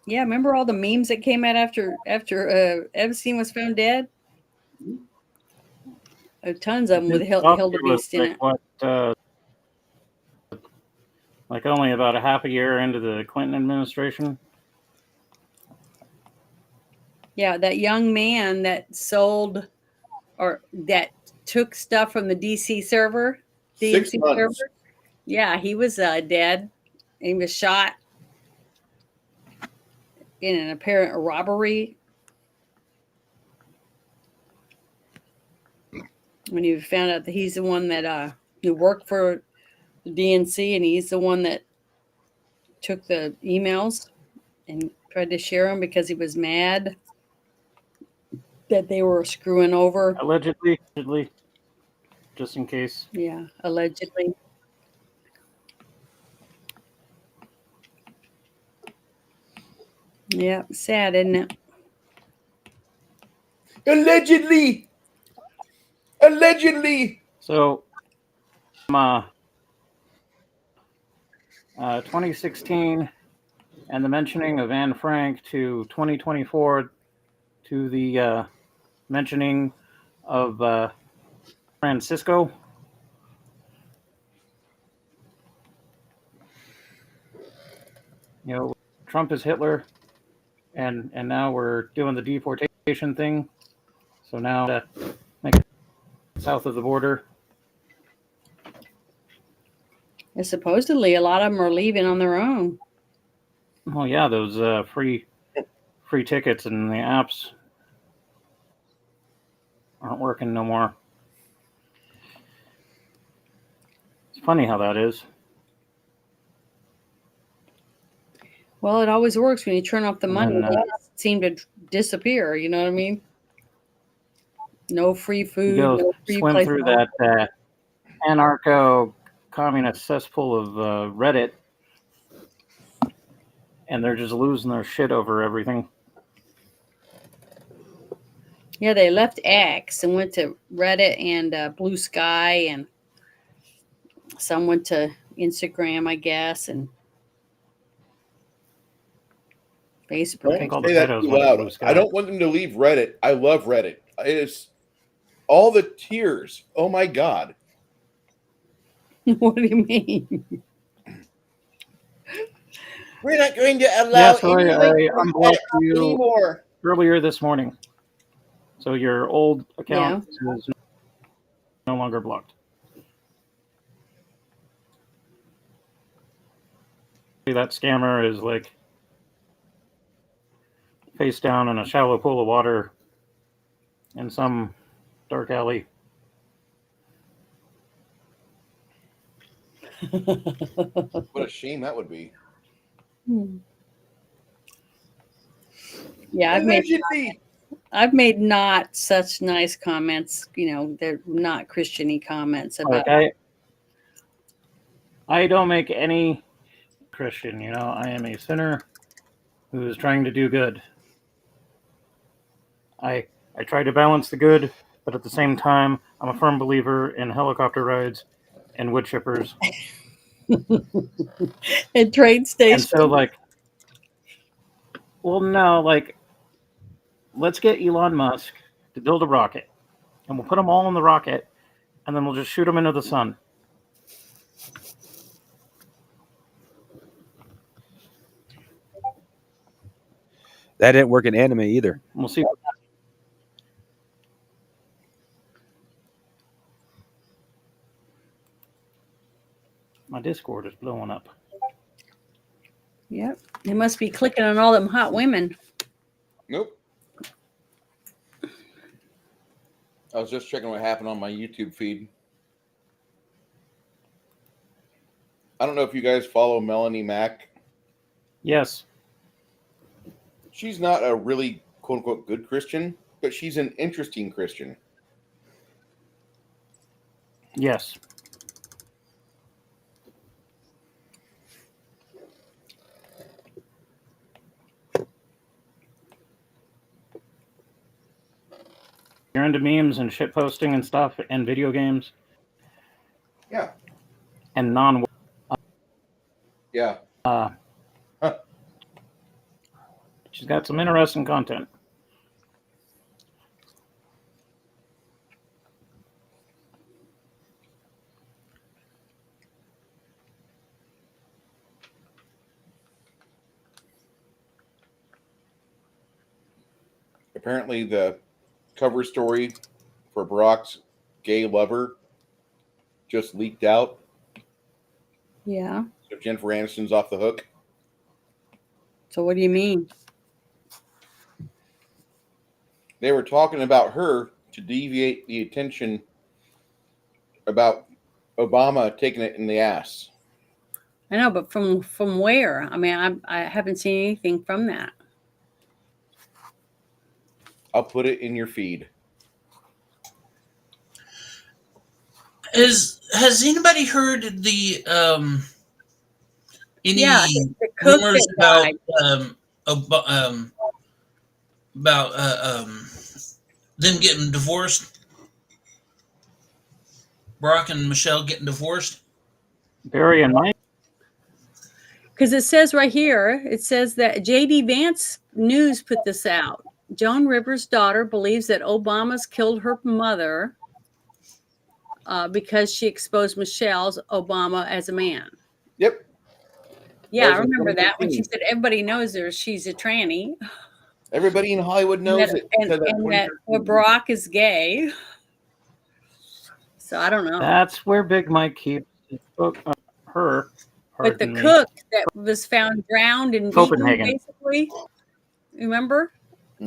S5: Yeah, remember all the memes that came out after Epstein was found dead? Tons of them with Hildebeest in it.
S1: Like only about a half a year into the Clinton administration.
S5: Yeah, that young man that sold or that took stuff from the DC server,
S2: 6 months.
S5: Yeah, he was dead. He was shot in an apparent robbery. When you found out that he's the one that who worked for the DNC, and he's the one that took the emails and tried to share them because he was mad that they were screwing over.
S1: Allegedly, just in case.
S5: Yeah, allegedly. Yeah, sad, isn't it?
S2: Allegedly.
S1: So, 2016 and the mentioning of Anne Frank to 2024 to the mentioning of Francisco. Trump is Hitler, and now we're doing the deportation thing. So now to make it south of the border.
S5: And supposedly a lot of them are leaving on their own.
S1: Oh yeah, those free tickets and the apps aren't working no more. It's funny how that is.
S5: Well, it always works when you turn off the money.
S1: And,
S5: They just seem to disappear. You know what I mean? No free food.
S1: You go
S5: No free
S1: swim
S5: place
S1: through
S5: to
S1: that anarcho-communist cesspool of Reddit, and they're just losing their shit over everything.
S5: Yeah, they left X and went to Reddit and Blue Sky, and some went to Instagram, I guess. Facebook.
S2: Don't
S1: all
S2: say
S1: the
S2: that
S1: pedos
S2: too
S1: went to
S2: loud.
S1: Blue Sky.
S2: I don't want them to leave Reddit. I love Reddit. It is all the tears. Oh my God.
S5: What do you mean?
S2: We're not going to allow
S1: Yeah, so
S2: any
S1: I
S2: link
S1: unblocked you
S2: anymore.
S1: earlier this morning. So your old account is no longer blocked. That scammer is like face down in a shallow pool of water in some dark alley.
S2: What a shame that would be.
S5: Yeah,
S2: Allegedly.
S5: I've made not such nice comments. You know, they're not Christian-y comments about.
S1: Like I don't make any Christian. You know, I am a sinner who is trying to do good. I try to balance the good, but at the same time, I'm a firm believer in helicopter rides and wood chippers.
S5: And train station.
S1: And so, like, well, no, like, let's get Elon Musk to build a rocket, and we'll put them all in the rocket, and then we'll just shoot them into the sun.
S4: That didn't work in anime either.
S1: We'll see. My Discord is blowing up.
S5: Yep. They must be clicking on all them hot women.
S2: Nope. I was just checking what happened on my YouTube feed. I don't know if you guys follow Melanie Mack.
S1: Yes.
S2: She's not a really quote unquote good Christian, but she's an interesting Christian.
S1: Yes. You're into memes and shit posting and stuff and video games
S2: Yeah.
S1: and non.
S2: Yeah.
S1: She's got some interesting content.
S2: Apparently the cover story for Brock's gay lover just leaked out.
S5: Yeah.
S2: So Jennifer Aniston's off the hook.
S5: So what do you mean?
S2: They were talking about her to deviate the attention about Obama taking it in the ass.
S5: I know, but from where? I mean, I haven't seen anything from that.
S2: I'll put it in your feed.
S3: Has anybody heard the any
S5: Yeah, the cook
S3: rumors
S5: that
S3: about them getting divorced? Brock and Michelle getting divorced?
S1: Barry and Mike.
S5: Because it says right here, it says that J.D. Vance News put this out. Joan Rivers' daughter believes that Obama's killed her mother because she exposed Michelle's Obama as a man.
S2: Yep.
S5: Yeah,
S2: That
S5: I
S2: was in
S5: remember that when she
S2: 2015.
S5: said everybody knows her. She's a tranny.
S2: Everybody in Hollywood knows it.
S5: And that Brock is gay. So I don't know.
S1: That's where Big Mike keeps his book, her.
S5: But the
S1: pardon me.
S5: cook that was found drowned and beaten,
S1: Copenhagen.
S5: basically, remember,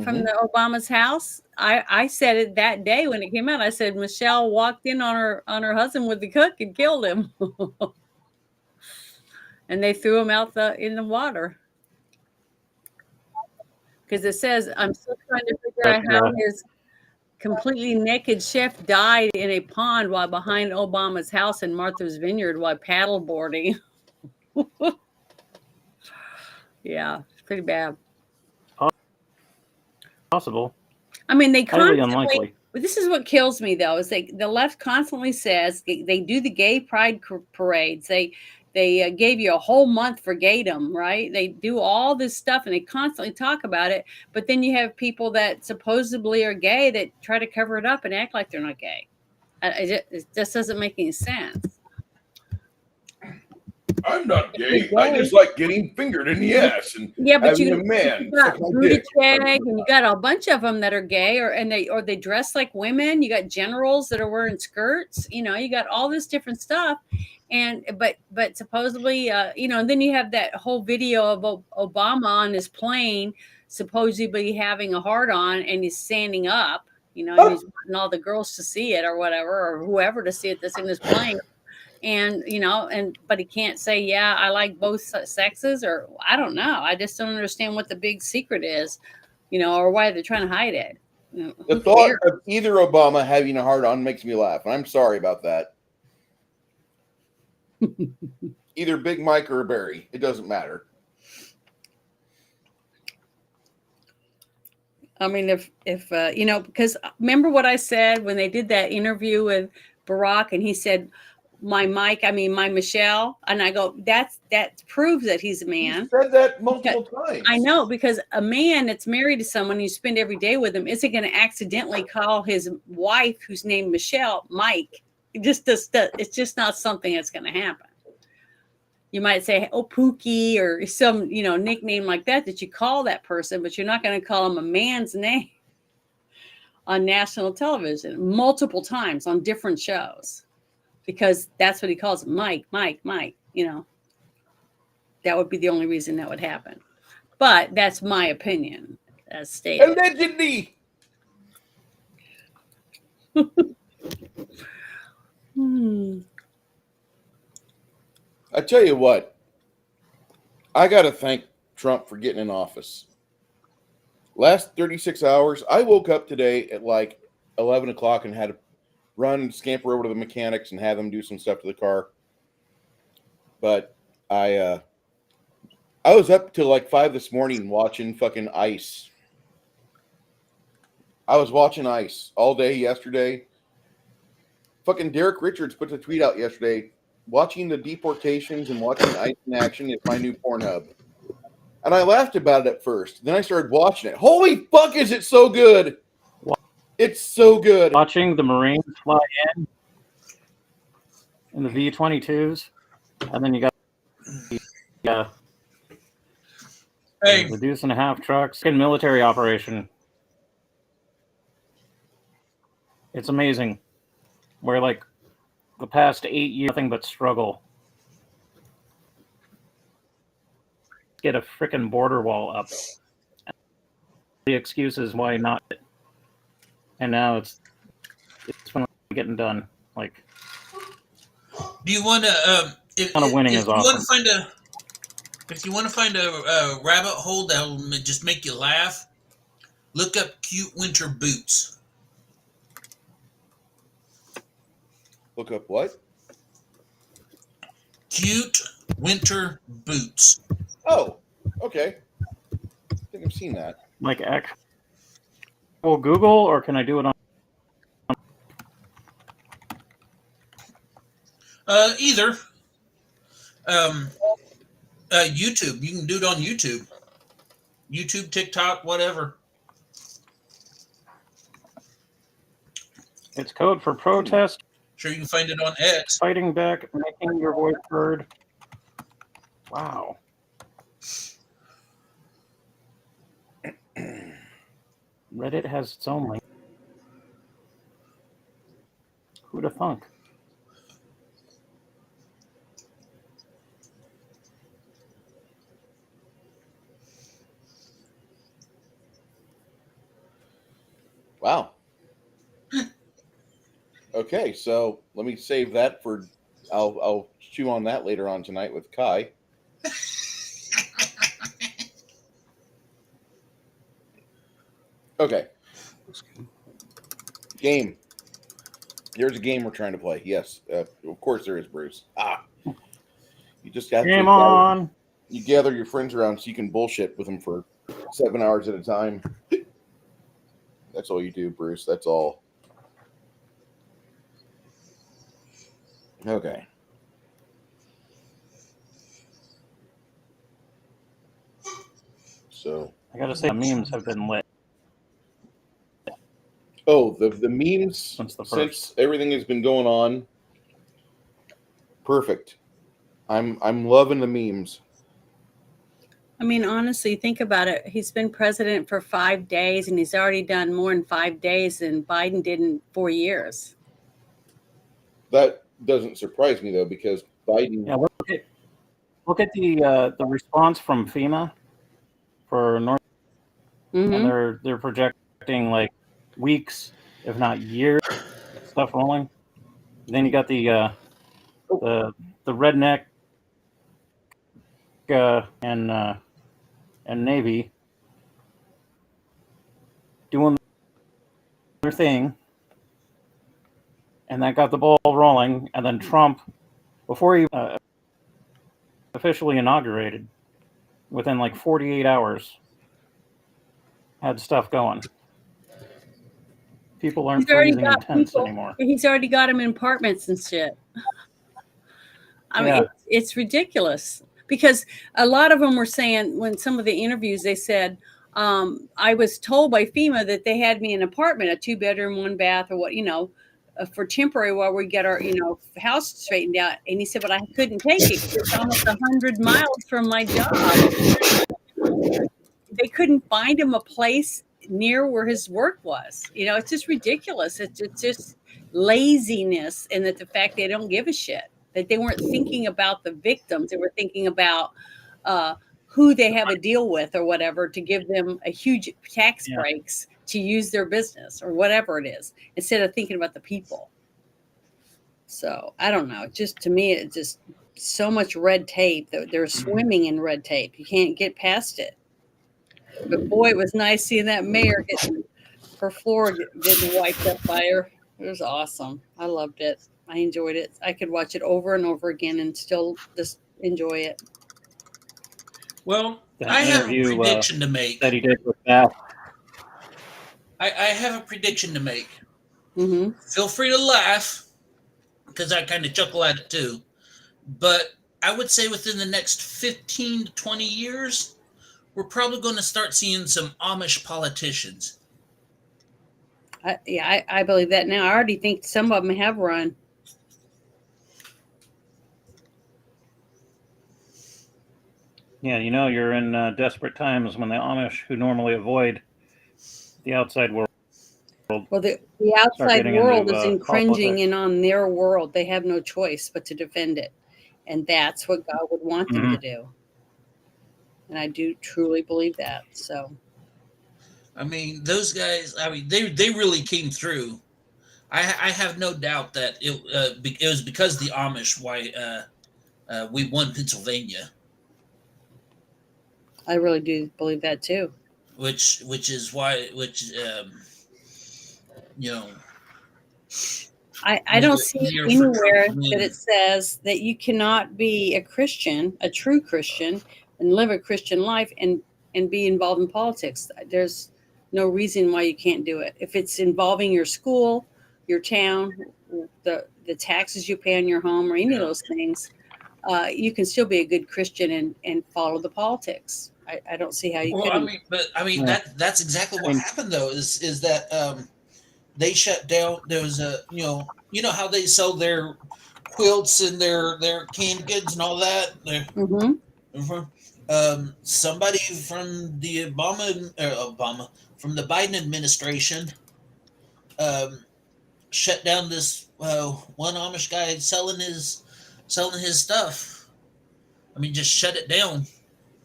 S5: from the Obama's house. I said it that day when it came out. I said Michelle walked in on her husband with the cook and killed him, and they threw him out in the water. Because it says, I'm still trying to figure out how his completely naked chef died in a pond while behind Obama's house in Martha's Vineyard while paddleboarding. Yeah, it's pretty bad.
S1: Possible.
S5: I mean, they
S1: Highly
S5: constantly.
S1: unlikely.
S5: But this is what kills me, though, is the left constantly says they do the gay pride parades. They they gave you a whole month for gaydom, right? They do all this stuff and they constantly talk about it. But then you have people that supposedly are gay that try to cover it up and act like they're not gay. It just doesn't make any sense.
S6: I'm not gay. I just like getting fingered in the ass and
S5: Yeah, but
S6: having
S5: you
S6: a man
S5: got
S6: suck my dick.
S5: Buttigieg, and you got a bunch of them that are gay, or they dress like women. You got generals that are wearing skirts. You know, you got all this different stuff, and but supposedly, you know, and then you have that whole video of Obama on his plane, supposedly having a hard on, and he's standing up. You know, and he's wanting all the girls to see it or whatever, or whoever to see it that's in his plane. And you know, but he can't say, yeah, I like both sexes, or I don't know. I just don't understand what the big secret is, you know, or why they're trying to hide it. You know,
S2: The thought of either Obama having a hard on makes me laugh. And I'm sorry about that. Either Big Mike or Barry. It doesn't matter.
S5: I mean, if you know, because remember what I said when they did that interview with Barack, and he said, my Michelle, and I go, that proves that he's a man.
S2: You said that multiple times.
S5: I know, because a man that's married to someone you spend every day with him isn't going to accidentally call his wife, who's named Michelle, Mike. It's just not something that's going to happen. You might say, oh, Pookie, or some, you know, nickname like that you call that person, but you're not going to call him a man's name on national television multiple times on different shows. Because that's what he calls him, Mike, you know. That would be the only reason that would happen. But that's my opinion, as stated.
S2: Allegedly. I tell you what, I got to thank Trump for getting in office. Last 36 hours, I woke up today at like 11 o'clock and had to run and scamper over to the mechanics and have them do some stuff to the car. But I was up till like 5 this morning watching fucking ICE. I was watching ICE all day yesterday. Fucking Derek Richards put the tweet out yesterday. Watching the deportations and watching ICE in action is my new Pornhub. And I laughed about it at first. Then I started watching it. Holy fuck, is it so good? It's so good.
S1: Watching the Marines fly in the V-22s, and then you got the deuce and a half trucks. In military operation. It's amazing. Where like the past 8 years, nothing but struggle. Get a freaking border wall up. The excuse is why not. And now it's finally getting done. Like,
S3: do you want to? If you want to find a rabbit hole that'll just make you laugh, look up cute winter boots.
S2: Look up what?
S3: Cute winter boots.
S2: Oh, okay. I think I've seen that.
S1: Like, well, Google, or can I do it on?
S3: Either. YouTube. You can do it on YouTube. YouTube, TikTok, whatever.
S1: It's code for protest.
S3: Sure, you can find it on X.
S1: Fighting back, making your voice heard. Wow. Reddit has its own link. Who'da thunk?
S2: Wow. Okay, so let me save that for. I'll chew on that later on tonight with Kai. Okay. Game. There's a game we're trying to play. Yes, of course there is, Bruce. You just got
S1: Game on.
S2: You gather your friends around so you can bullshit with them for 7 hours at a time. That's all you do, Bruce. That's all. Okay. So
S1: I gotta say, the memes have been lit.
S2: oh, the memes
S1: Since the
S2: since
S1: first.
S2: everything has been going on. Perfect. I'm loving the memes.
S5: I mean, honestly, think about it. He's been president for 5 days, and he's already done more in 5 days than Biden did in 4 years.
S2: That doesn't surprise me though, because Biden.
S1: Yeah, look at the response from FEMA for North, and
S5: Mm-hmm.
S1: they're projecting like weeks, if not years, stuff rolling. And then you got the redneck and Navy doing their thing, and that got the ball rolling. And then Trump, before he officially inaugurated, within like 48 hours, had stuff going. People aren't
S5: He's already
S1: freezing in
S5: got
S1: tents
S5: people.
S1: anymore.
S5: He's already got them in apartments and shit. I mean,
S1: Yeah.
S5: it's ridiculous because a lot of them were saying, when some of the interviews, they said, I was told by FEMA that they had me in an apartment, a 2-bedroom, 1 bath, or what, for temporary while we get our, house straightened out. And he said, but I couldn't take it because it's almost 100 miles from my job. They couldn't find him a place near where his work was. It's just ridiculous. It's just laziness, and that the fact they don't give a shit, that they weren't thinking about the victims. They were thinking about who they have a deal with or whatever, to give them a huge tax breaks to use their business or whatever it is, instead of thinking about the people. So I don't know. Just to me, it's just so much red tape that they're swimming in red tape. You can't get past it. But boy, it was nice seeing that mayor getting her floor getting wiped up by her. It was awesome. I loved it. I enjoyed it. I could watch it over and over again and still just enjoy it.
S3: Well,
S1: That
S3: I have a
S1: interview,
S3: prediction to make.
S1: that he did with that.
S3: I have a prediction to make.
S5: Mm-hmm.
S3: Feel free to laugh, because I kind of chuckle at it too. But I would say within the next 15 to 20 years, we're probably going to start seeing some Amish politicians.
S5: I believe that now. I already think some of them have run.
S1: Yeah, you're in desperate times when the Amish, who normally avoid the outside world.
S5: Well, the outside
S1: getting
S5: world
S1: into,
S5: is encroaching in on their world. They have no choice but to defend it. And that's what God would want them to do. And I do truly believe that. So,
S3: I mean, those guys, they really came through. I have no doubt that it was because the Amish why we won Pennsylvania.
S5: I really do believe that too.
S3: Which is why
S5: I don't see anywhere that it says that you cannot be a Christian, a true Christian, and live a Christian life and be involved in politics. There's no reason why you can't do it. If it's involving your school, your town, the taxes you pay on your home, or any of those things, you can still be a good Christian and follow the politics. I don't see how you couldn't.
S3: That's exactly what happened though. Is that they shut down. There was you know how they sell their quilts and their canned goods and all that. Somebody from the from the Biden administration shut down this one Amish guy selling his stuff. I mean, just shut it down.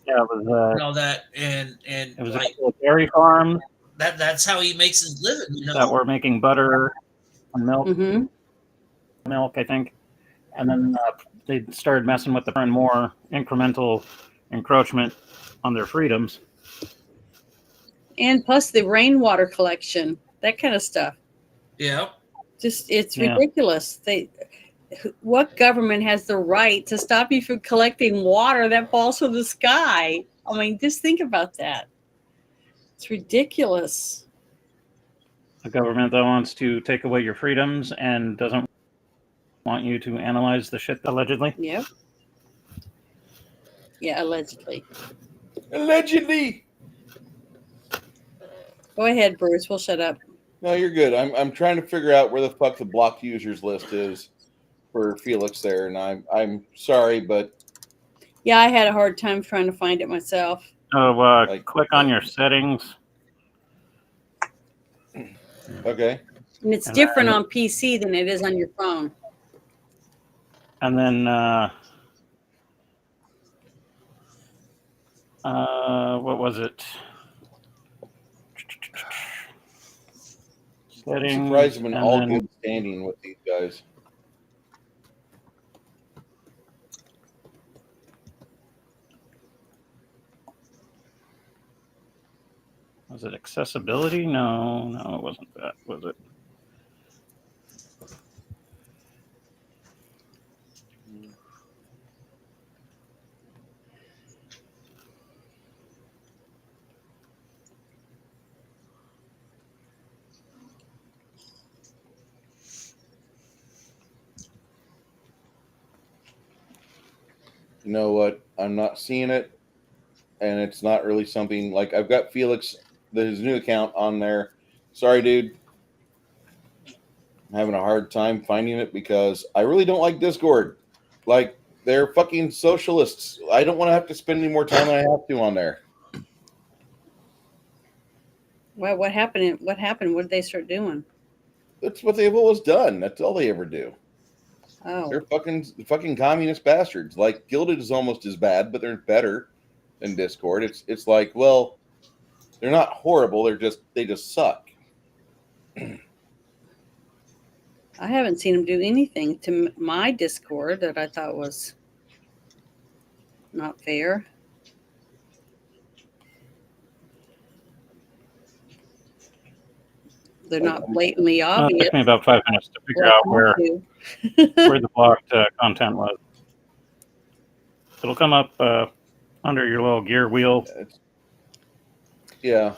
S1: Yeah, it was
S3: and all that, and
S1: it was
S3: like
S1: a dairy farm
S3: that's how he makes his living.
S1: that were making butter and milk, I think, and then they started messing with the more incremental encroachment on their freedoms.
S5: And plus the rainwater collection, that kind of stuff.
S3: Yeah.
S5: It's ridiculous. What government has the right to stop you from collecting water that falls from the sky? I mean, just think about that. It's ridiculous.
S1: A government that wants to take away your freedoms and doesn't want you to analyze the shit, allegedly.
S5: Yep. Yeah, allegedly.
S2: Allegedly.
S5: Go ahead, Bruce. We'll shut up.
S2: No, you're good. I'm trying to figure out where the fuck the blocked users list is for Felix there, and I'm sorry, but
S5: Yeah, I had a hard time trying to find it myself.
S1: So
S2: Like-
S1: click on your settings.
S2: okay.
S5: And it's
S1: And
S5: different
S1: then-
S5: on PC than it is on your phone.
S1: And then what was it?
S2: I'm
S1: Settings.
S2: surprised I'm in
S1: and
S2: all
S1: then-
S2: good standing with these guys.
S1: Was it accessibility? No, it wasn't that, was it?
S2: You know what? I'm not seeing it, and it's not really something like I've got Felix, his new account on there. Sorry, dude. I'm having a hard time finding it because I really don't like Discord. Like, they're fucking socialists. I don't want to have to spend any more time than I have to on there.
S5: Well, what happened? What happened? What did they start doing?
S2: That's what they've always done. That's all they ever do.
S5: Oh,
S2: They're fucking communist bastards. Like, Gilded is almost as bad, but they're better than Discord. It's like, well, they're not horrible. They just suck.
S5: I haven't seen them do anything to my Discord that I thought was not fair. They're not blatantly
S1: Well, it
S5: obvious.
S1: took me about 5 minutes to figure
S5: like
S1: out where
S5: you
S1: the blocked content was. It'll come up under your little gear wheel.
S2: Yeah.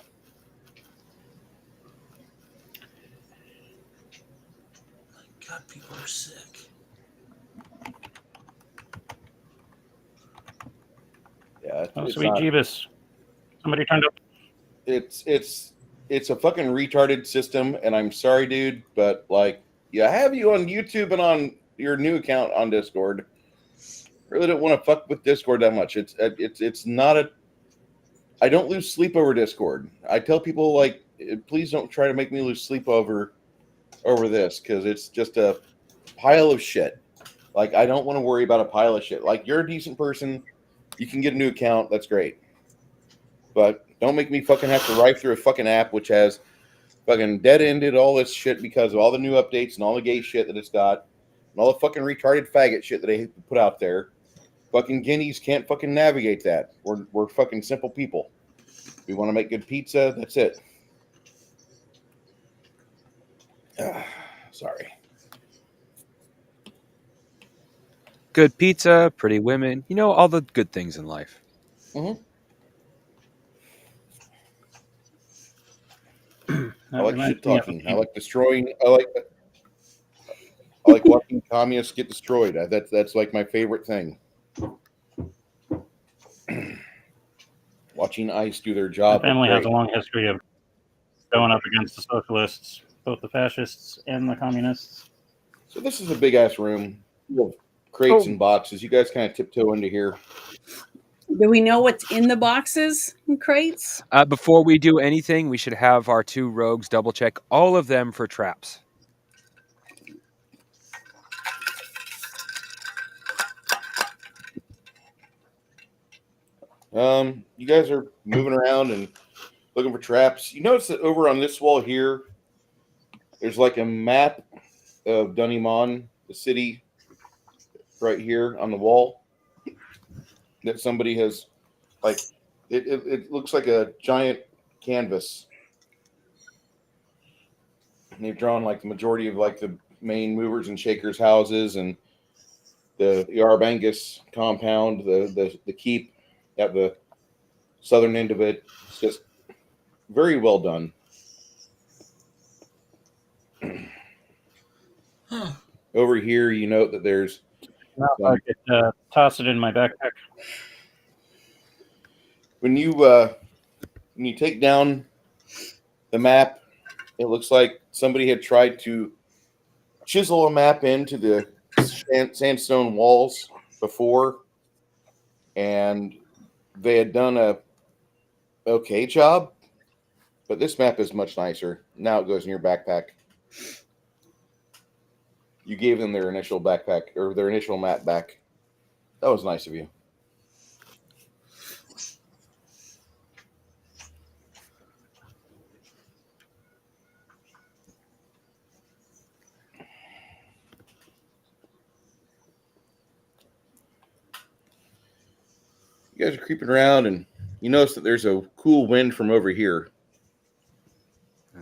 S3: God, people are sick.
S2: Yeah.
S1: Oh,
S2: It's
S1: sweet
S2: not-
S1: Jeebus. Somebody turned up.
S2: it's a fucking retarded system, and I'm sorry, dude, but like, yeah, I have you on YouTube and on your new account on Discord. Really don't want to fuck with Discord that much. It's not a. I don't lose sleep over Discord. I tell people, like, please don't try to make me lose sleep over this, because it's just a pile of shit. Like, I don't want to worry about a pile of shit. Like, you're a decent person, you can get a new account, that's great. But don't make me fucking have to write through a fucking app which has fucking dead-ended all this shit because of all the new updates and all the gay shit that it's got and all the fucking retarded faggot shit that they put out there. Fucking guineas can't fucking navigate that. We're fucking simple people. We want to make good pizza. That's it. Sorry.
S4: Good pizza, pretty women, all the good things in life.
S2: Mm-hmm.
S1: That
S2: I like
S1: reminds
S2: shit
S1: me of-
S2: talking. I like destroying. I like watching communists get destroyed. That's like my favorite thing. Watching ICE do their
S1: My
S2: job.
S1: family
S2: is
S1: has a
S2: great.
S1: long history of going up against the socialists, both the fascists and the communists.
S2: So this is a big ass room full of crates
S1: Oh.
S2: and boxes. You guys kind of tiptoe into here.
S5: Do we know what's in the boxes and crates?
S4: Before we do anything, we should have our two rogues double check all of them for traps.
S2: You guys are moving around and looking for traps. You notice that over on this wall here, there's like a map of Dunimon, the city, right here on the wall. That somebody has, like, it looks like a giant canvas. And they've drawn like the majority of like the main movers and shakers houses and the Arbangus compound, the keep at the southern end of it. It's just very well done.
S3: Huh.
S2: Over here, you note that there's
S1: Now I could toss it in my backpack.
S2: when you take down the map. It looks like somebody had tried to chisel a map into the sandstone walls before, and they had done a okay job, but this map is much nicer. Now it goes in your backpack. You gave them their initial backpack or their initial map back. That was nice of you. You guys are creeping around, and you notice that there's a cool wind from over here.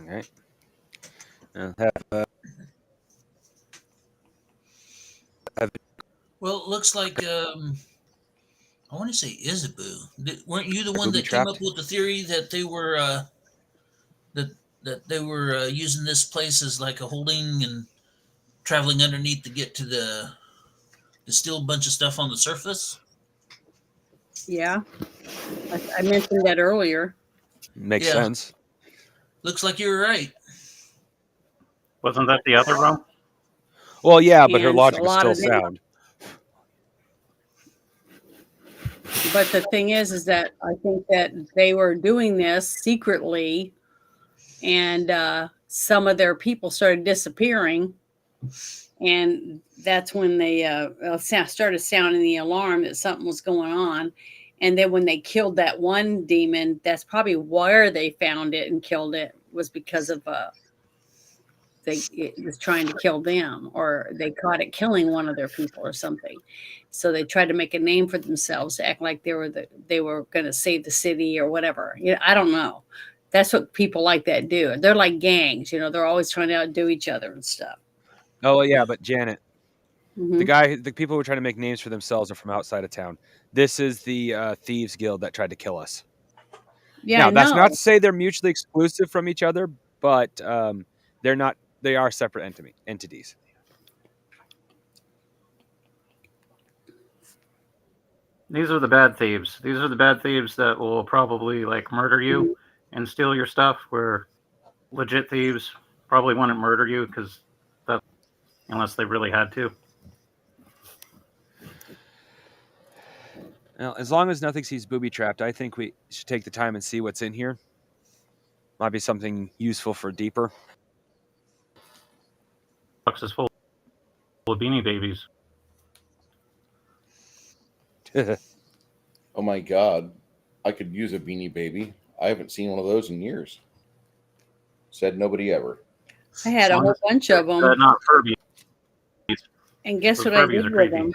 S4: Okay.
S3: Well, it looks like I want to say Isabu. Weren't you the one
S4: Booby
S3: that came up
S4: trapped?
S3: with the theory that they were that they were using this place as like a holding and traveling underneath to get to the steal a bunch of stuff on the surface?
S5: Yeah, I mentioned that earlier.
S4: Makes
S3: Yeah.
S4: sense.
S3: Looks like you were right.
S1: Wasn't that the other room?
S4: Well, yeah, but her
S5: And
S4: logic
S5: a
S4: is
S5: lot
S4: still
S5: of them-
S4: sound.
S5: But the thing is that I think that they were doing this secretly, and some of their people started disappearing, and that's when they started sounding the alarm that something was going on. And then when they killed that one demon, that's probably where they found it and killed it, was because of it was trying to kill them, or they caught it killing one of their people or something. So they tried to make a name for themselves, to act like they were going to save the city or whatever. I don't know. That's what people like that do. They're like gangs, they're always trying to outdo each other and stuff.
S4: Oh, yeah, but Janet,
S5: Mhm.
S4: the people who are trying to make names for themselves are from outside of town. This is the Thieves Guild that tried to kill us.
S5: Yeah,
S4: Now,
S5: I
S4: that's
S5: know.
S4: not to say they're mutually exclusive from each other, but they're not. They are separate entities.
S1: These are the bad thieves. These are the bad thieves that will probably like murder you and steal your stuff, where legit thieves probably wouldn't murder you unless they really had to.
S4: Now, as long as nothing seems booby trapped, I think we should take the time and see what's in here. Might be something useful for deeper.
S1: Box is full of beanie babies.
S2: Oh my god, I could use a Beanie Baby. I haven't seen one of those in years. Said nobody ever.
S5: I had a whole bunch of them.
S1: Not Furbies.
S5: And guess
S1: Those
S5: what I
S1: Furbies
S5: did
S1: are
S5: with
S1: creepy.
S5: them?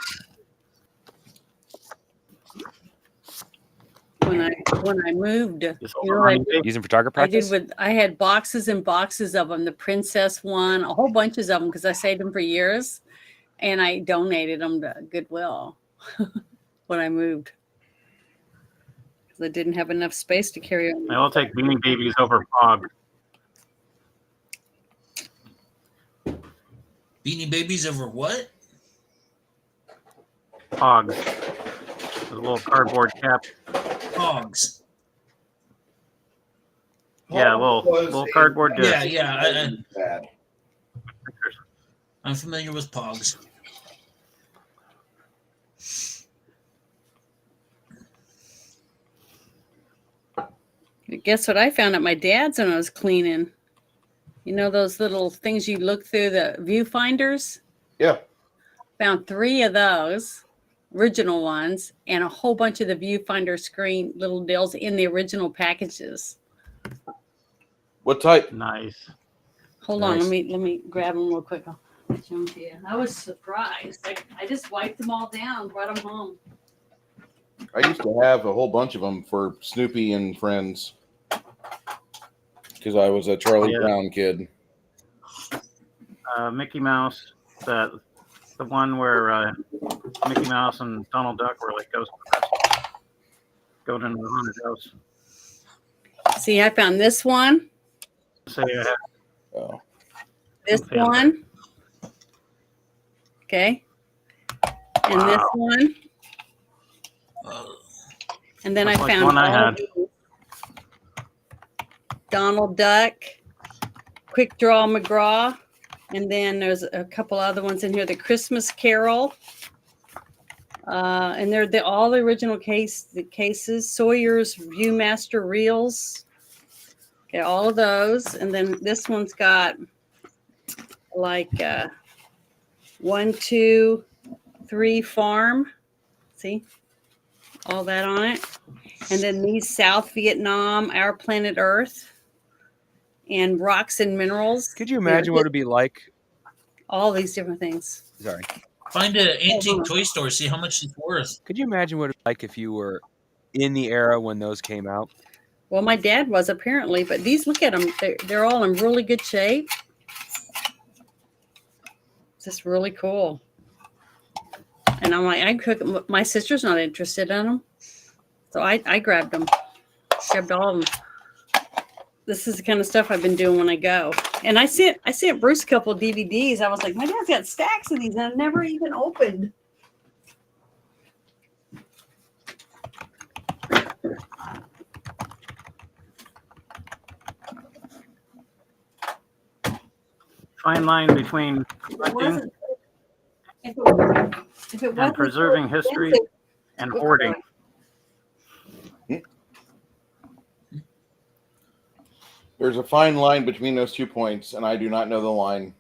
S5: When I moved,
S4: Use them for target practice?
S5: I had boxes and boxes of them, the princess one, a whole bunches of them, because I saved them for years, and I donated them to Goodwill when I moved, because I didn't have enough space to carry them.
S1: I'll take beanie babies over Pog.
S3: Beanie Babies over what?
S1: Pog. The little cardboard cap.
S3: Hogs.
S1: Yeah, little cardboard disc.
S3: Yeah.
S2: Bad.
S3: I'm familiar with Pogs.
S5: Guess what I found at my dad's when I was cleaning? Those little things you look through, the viewfinders?
S2: Yeah.
S5: Found 3 of those original ones and a whole bunch of the viewfinder screen little deals in the original packages.
S2: What type?
S1: Nice.
S5: Hold on, let me grab them real quick. I'll show them to you. I was surprised. I just wiped them all down, brought them home.
S2: I used to have a whole bunch of them for Snoopy and friends because I was a Charlie Brown kid.
S1: Mickey Mouse, the one where Mickey Mouse and Donald Duck were like ghosts. Going into the haunted house.
S5: See, I found this one.
S1: Say I have
S2: Oh.
S5: This
S1: Okay.
S5: one. Okay. And this
S1: Wow.
S5: one. And then
S1: That's
S5: I
S1: like
S5: found
S1: one I
S5: all
S1: had.
S5: Donald Duck, Quick Draw McGraw, and then there's a couple other ones in here. The Christmas Carol, and they're all the original cases. Sawyer's Viewmaster Reels. Okay, all of those, and then this one's got like 1, 2, 3 farm. See, all that on it. And then these South Vietnam, Our Planet Earth, and Rocks and Minerals.
S4: Could you imagine what it'd be like?
S5: All these different things.
S4: Sorry.
S3: Find an antique toy store, see how much it's worth.
S4: Could you imagine what it'd be like if you were in the era when those came out?
S5: Well, my dad was apparently, but these, look at them. They're all in really good shape. Just really cool. And I'm like, I cook. My sister's not interested in them, so I grabbed them, grabbed all of them. This is the kind of stuff I've been doing when I go. And I sent Bruce a couple of DVDs. I was like, my dad's got stacks of these, and I've never even opened.
S1: Fine line between collecting and preserving history and hoarding.
S2: There's a fine line between those 2 points, and I do not know the line.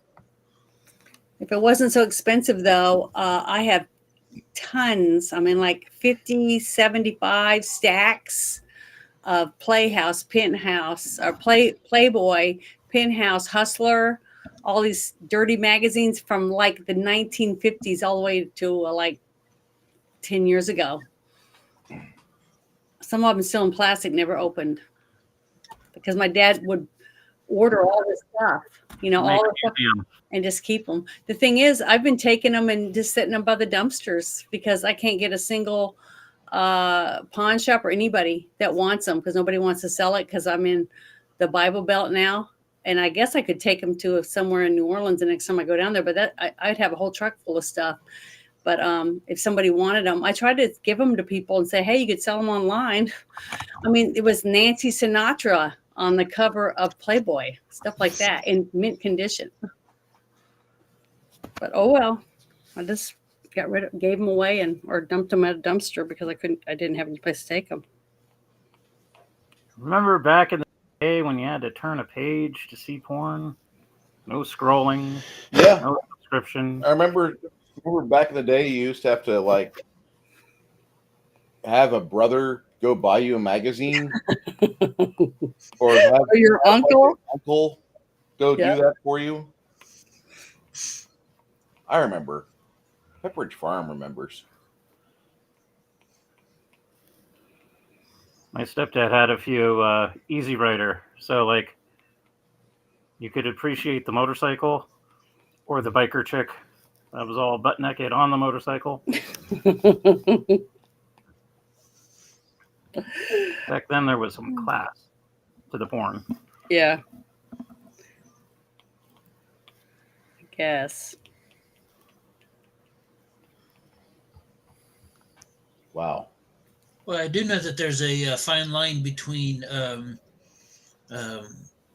S5: If it wasn't so expensive, though, I have tons. I mean, like 50, 75 stacks of Playhouse, Penthouse, or Playboy, Penthouse, Hustler, all these dirty magazines from like the 1950s all the way to like 10 years ago. Some of them still in plastic, never opened. Because my dad would order all this stuff, all the stuff, and just keep them. The thing is, I've been taking them and just setting them by the dumpsters because I can't get a single pawn shop or anybody that wants them because nobody wants to sell it because I'm in the Bible Belt now. And I guess I could take them to somewhere in New Orleans the next time I go down there, but I'd have a whole truck full of stuff. But if somebody wanted them, I tried to give them to people and say, hey, you could sell them online. I mean, it was Nancy Sinatra on the cover of Playboy, stuff like that in mint condition. But oh well, I just gave them away or dumped them at a dumpster because I didn't have any place to take them.
S1: Remember back in the day when you had to turn a page to see porn? No scrolling.
S2: Yeah.
S1: No subscription.
S2: I remember back in the day, you used to have to have a brother go buy you a magazine, or have
S5: your uncle
S2: go do that for you. I remember. Pepperidge Farm remembers.
S1: My stepdad had a few Easy Rider, so you could appreciate the motorcycle or the biker chick that was all butt naked on the motorcycle. Back then, there was some class to the porn.
S5: Yeah. I guess.
S2: Wow.
S3: Well, I do know that there's a fine line between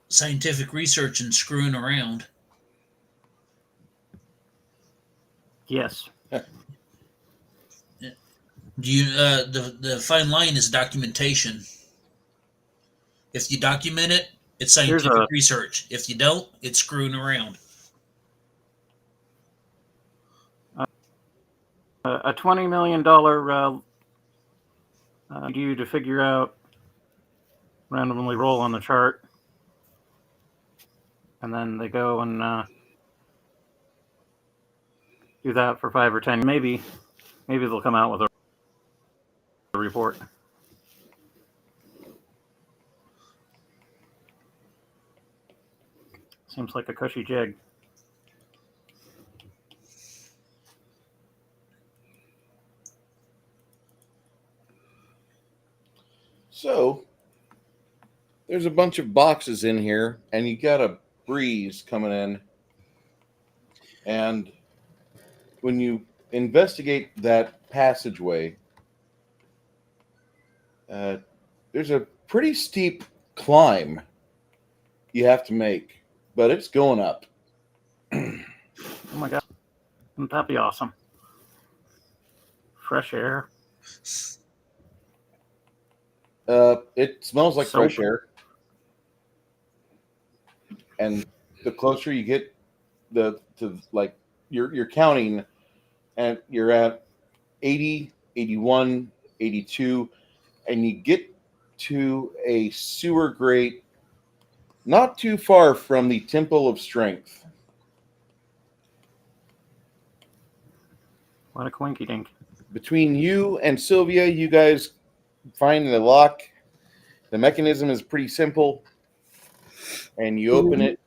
S3: scientific research and screwing around.
S1: Yes.
S3: The fine line is documentation. If you document it, it's scientific research. If you don't, it's screwing around.
S1: A $20 million due to figure out, randomly roll on the chart, and then they go and do that for 5 or 10. Maybe they'll come out with a report. Seems like a cushy jig.
S2: So there's a bunch of boxes in here, and you got a breeze coming in. And when you investigate that passageway, there's a pretty steep climb you have to make, but it's going up.
S1: Oh my god, wouldn't that be awesome? Fresh air.
S2: It smells like
S1: Soap.
S2: fresh air, and the closer you get you're counting, and you're at 80, 81, 82, and you get to a sewer grate not too far from the Temple of Strength.
S1: What a quinky dink.
S2: Between you and Sylvia, you guys find the lock. The mechanism is pretty simple, and you open it,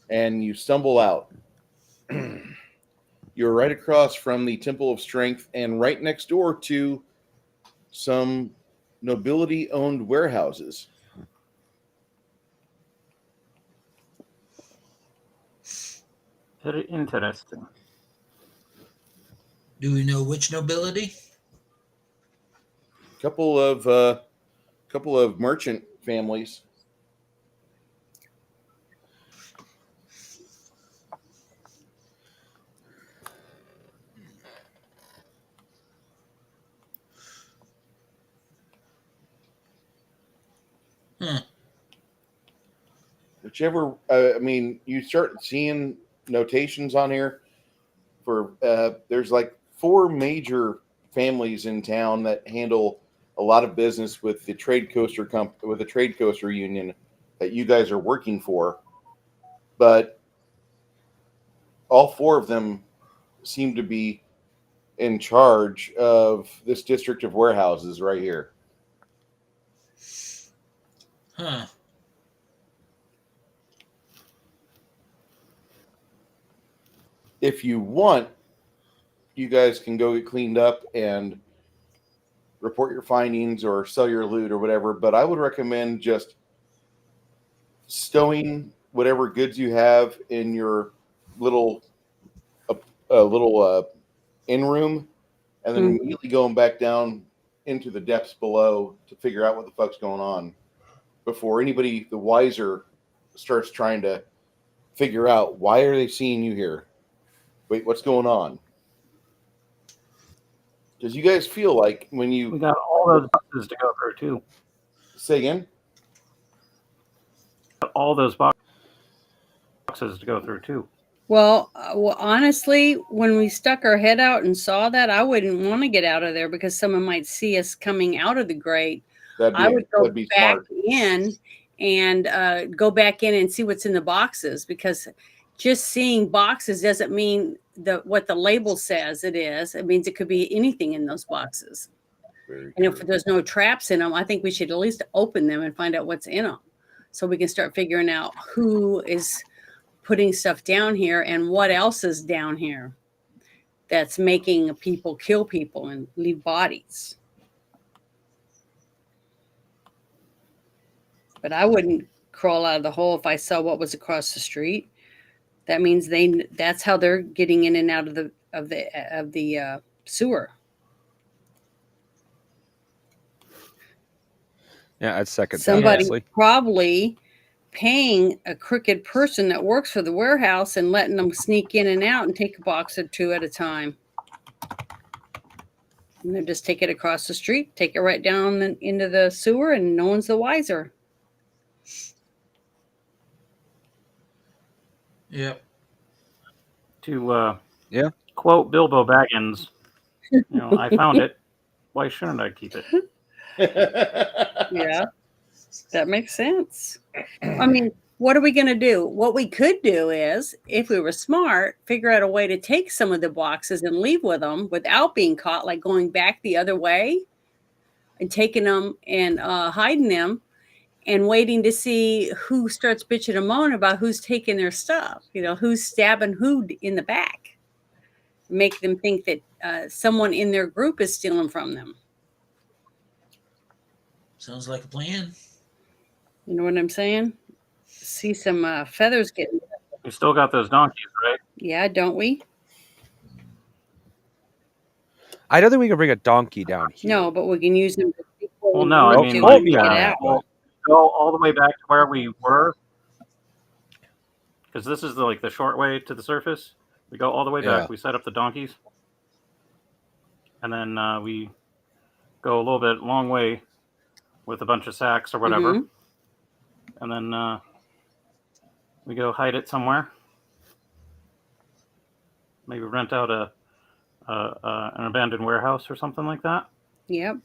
S2: and you stumble out. You're right across from the Temple of Strength and right next door to some nobility-owned warehouses.
S1: Very interesting.
S3: Do we know which nobility?
S2: Couple of merchant families. Whichever, you start seeing notations on here for there's like 4 major families in town that handle a lot of business with the trade coaster with the trade coaster union that you guys are working for, but all 4 of them seem to be in charge of this district of warehouses right here.
S3: Huh.
S2: If you want, you guys can go get cleaned up and report your findings or sell your loot or whatever, but I would recommend just stowing whatever goods you have in your little in room, and then immediately going back down into the depths below to figure out what the fuck's going on before anybody the wiser starts trying to figure out why are they seeing you here. Wait, what's going on? Because you guys feel like when you...
S1: We got all those boxes to go through, too.
S2: Say again?
S1: All those boxes to go through, too.
S5: Well, honestly, when we stuck our head out and saw that, I wouldn't want to get out of there because someone might see us coming out of the grate. I would go back in and go back in and see what's in the boxes, because just seeing boxes doesn't mean what the label says it is. It means it could be anything in those boxes. And if there's no traps in them, I think we should at least open them and find out what's in them, so we can start figuring out who is putting stuff down here and what else is down here that's making people kill people and leave bodies. But I wouldn't crawl out of the hole if I saw what was across the street. That means that's how they're getting in and out of the sewer.
S4: Yeah, I'd second
S5: Somebody
S4: that.
S5: probably paying a crooked person that works for the warehouse and letting them sneak in and out and take a box or 2 at a time. And then just take it across the street, take it right down into the sewer, and no one's the wiser.
S3: Yep.
S1: To quote Bilbo Baggins, I found it. Why shouldn't I keep it?
S5: Yeah, that makes sense. I mean, what are we going to do? What we could do is, if we were smart, figure out a way to take some of the boxes and leave with them without being caught, like going back the other way and taking them and hiding them and waiting to see who starts bitching and moaning about who's taking their stuff, who's stabbing who in the back. Make them think that someone in their group is stealing from them.
S3: Sounds like a plan.
S5: You know what I'm saying? See some feathers getting...
S1: We still got those donkeys, right?
S5: Yeah, don't we?
S4: I don't think we can bring a donkey down here.
S5: No, but we can use them.
S1: Well, no, I mean,
S4: get out.
S1: Still go all the way back to where we were, because this is the short way to the surface. We go all the way back.
S4: Yeah.
S1: We set up the donkeys, and then we go a little bit long way with a bunch of sacks or whatever,
S5: Mhm.
S1: and then we go hide it somewhere. Maybe rent out an abandoned warehouse or something like that.
S5: Yep.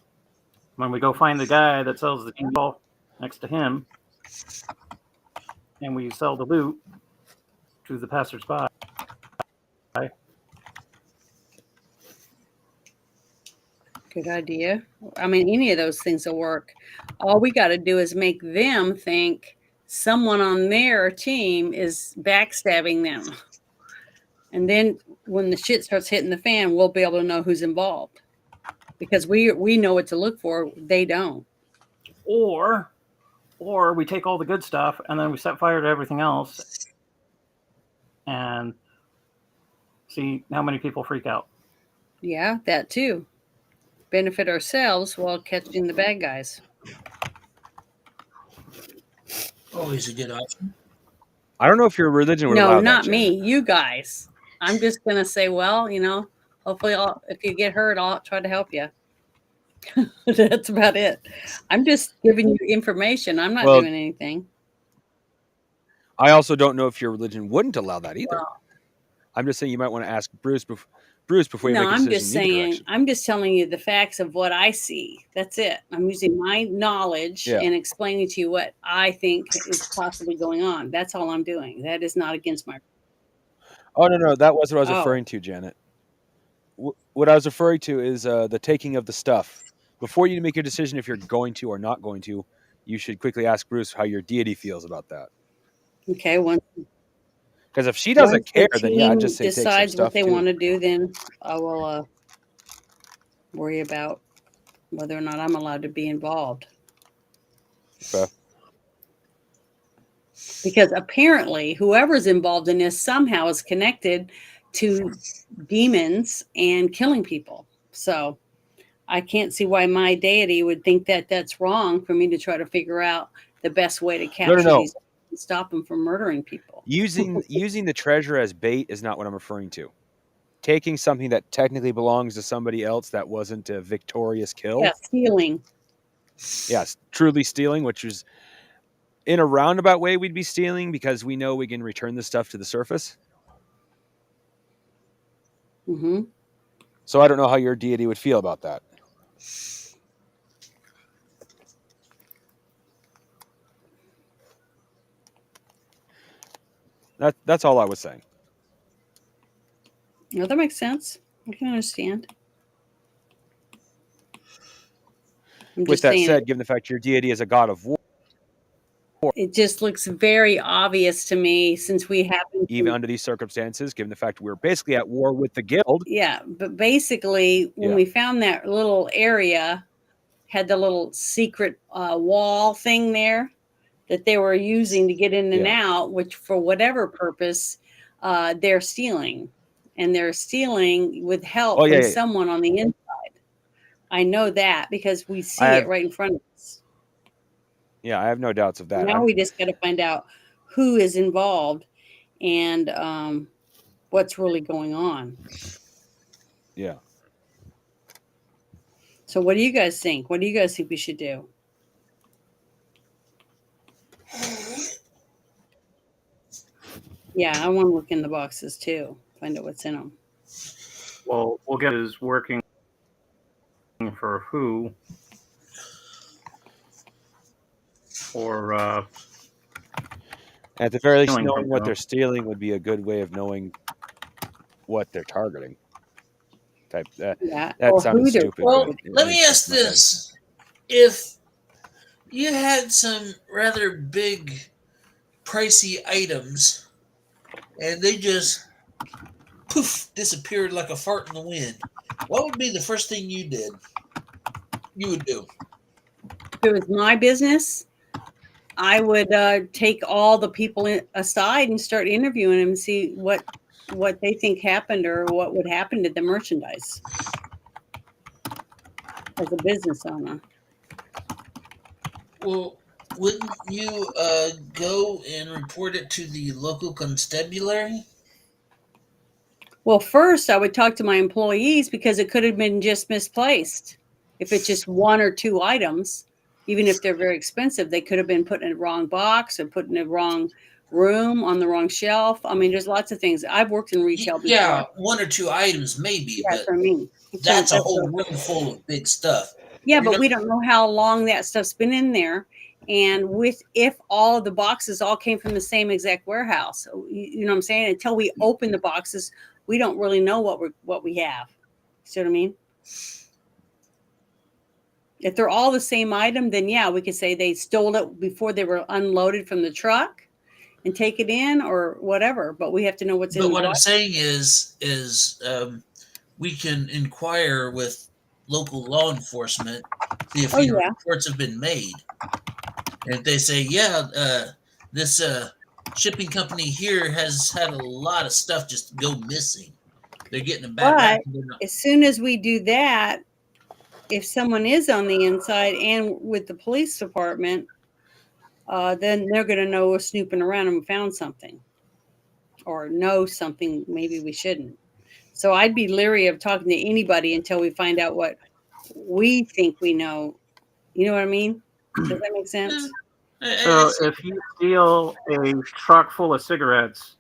S1: When we go find the guy that sells the ball next to him, and we sell the loot to the passersby.
S5: Good idea. I mean, any of those things will work. All we got to do is make them think someone on their team is backstabbing them. And then when the shit starts hitting the fan, we'll be able to know who's involved. Because we know what to look for. They don't.
S1: Or we take all the good stuff and then we set fire to everything else and see how many people freak out.
S5: Yeah, that too. Benefit ourselves while catching the bad guys.
S3: Always a good option.
S4: I don't know if your religion would allow
S5: No,
S4: that,
S5: not
S4: Jen.
S5: me. You guys. I'm just gonna say, well, hopefully, if you get hurt, I'll try to help you. That's about it. I'm just giving you information. I'm not doing anything.
S4: I also don't know if your religion wouldn't allow that either.
S5: Well,
S4: I'm just saying you might want to ask Bruce before you
S5: no,
S4: make a
S5: I'm
S4: decision
S5: just
S4: in either
S5: saying.
S4: direction.
S5: I'm just telling you the facts of what I see. That's it. I'm using my knowledge and explaining to you what I think is possibly going on. That's all I'm doing. That is not against my.
S4: Oh no, that was what I was referring to, Janet. What I was referring to is the taking of the stuff. Before you make a decision if you're going to or not going to, you should quickly ask Bruce how your deity feels about that.
S5: Okay,
S4: because if she doesn't care,
S5: the
S4: then yeah, I'd
S5: team
S4: just say take some
S5: decides
S4: stuff
S5: what they
S4: too.
S5: want to do, then I will worry about whether or not I'm allowed to be involved.
S4: Okay.
S5: Because apparently, whoever's involved in this somehow is connected to demons and killing people. So I can't see why my deity would think that that's wrong for me to try to figure out the best way to capture these and stop them from murdering people.
S4: Using the treasure as bait is not what I'm referring to. Taking something that technically belongs to somebody else that wasn't a victorious kill.
S5: Yeah, stealing.
S4: Yes, truly stealing, which is in a roundabout way we'd be stealing because we know we can return the stuff to the surface.
S5: Mm-hmm.
S4: So I don't know how your deity would feel about that. That's all I was saying.
S5: No, that makes sense. I can understand.
S4: With that said, given the fact your deity is a god of war,
S5: it just looks very obvious to me since we happen to,
S4: even under these circumstances, given the fact we're basically at war with the guild.
S5: Yeah, but basically when we found that little area, had the little secret wall thing there that they were using to get in and out, which for whatever purpose, they're stealing. And they're stealing with help from someone on the inside. I know that because we see it right in front of us.
S4: Yeah, I have no doubts of that.
S5: Now we just got to find out who is involved and what's really going on.
S4: Yeah.
S5: So what do you guys think? What do you guys think we should do? Yeah, I want to look in the boxes too. Find out what's in them.
S1: Well, we'll get is working for who, or
S4: at the very least, knowing what they're stealing would be a good way of knowing what they're targeting. That sounds stupid.
S3: Well, let me ask this: if you had some rather big, pricey items, and they just poof disappeared like a fart in the wind, what would be the first thing you would do?
S5: If it was my business, I would take all the people aside and start interviewing them and see what they think happened or what would happen to the merchandise as a business owner.
S3: Well, wouldn't you go and report it to the local constabulary?
S5: Well, first I would talk to my employees because it could have been just misplaced. If it's just one or two items, even if they're very expensive, they could have been put in the wrong box or put in the wrong room on the wrong shelf. I mean, there's lots of things. I've worked in retail before.
S3: Yeah, one or two items maybe,
S5: That's
S3: but
S5: what I mean.
S3: that's a whole room full of big stuff.
S5: Yeah,
S3: You're
S5: but
S3: not-
S5: we don't know how long that stuff's been in there. And if all of the boxes all came from the same exact warehouse, you know what I'm saying? Until we open the boxes, we don't really know what we have. See what I mean? If they're all the same item, then yeah, we could say they stole it before they were unloaded from the truck and take it in or whatever. But we have to know what's in
S3: But
S5: the
S3: what I'm
S5: box.
S3: saying is we can inquire with local law enforcement, see if
S5: Oh, yeah.
S3: reports have been made. And if they say, yeah, this shipping company here has had a lot of stuff just go missing. They're getting a bad rap.
S5: But as soon as we do that, if someone is on the inside and with the police department, then they're going to know we're snooping around and we found something or know something maybe we shouldn't. So I'd be leery of talking to anybody until we find out what we think we know. You know what I mean? Does that make sense?
S1: So if you steal a truck full of cigarettes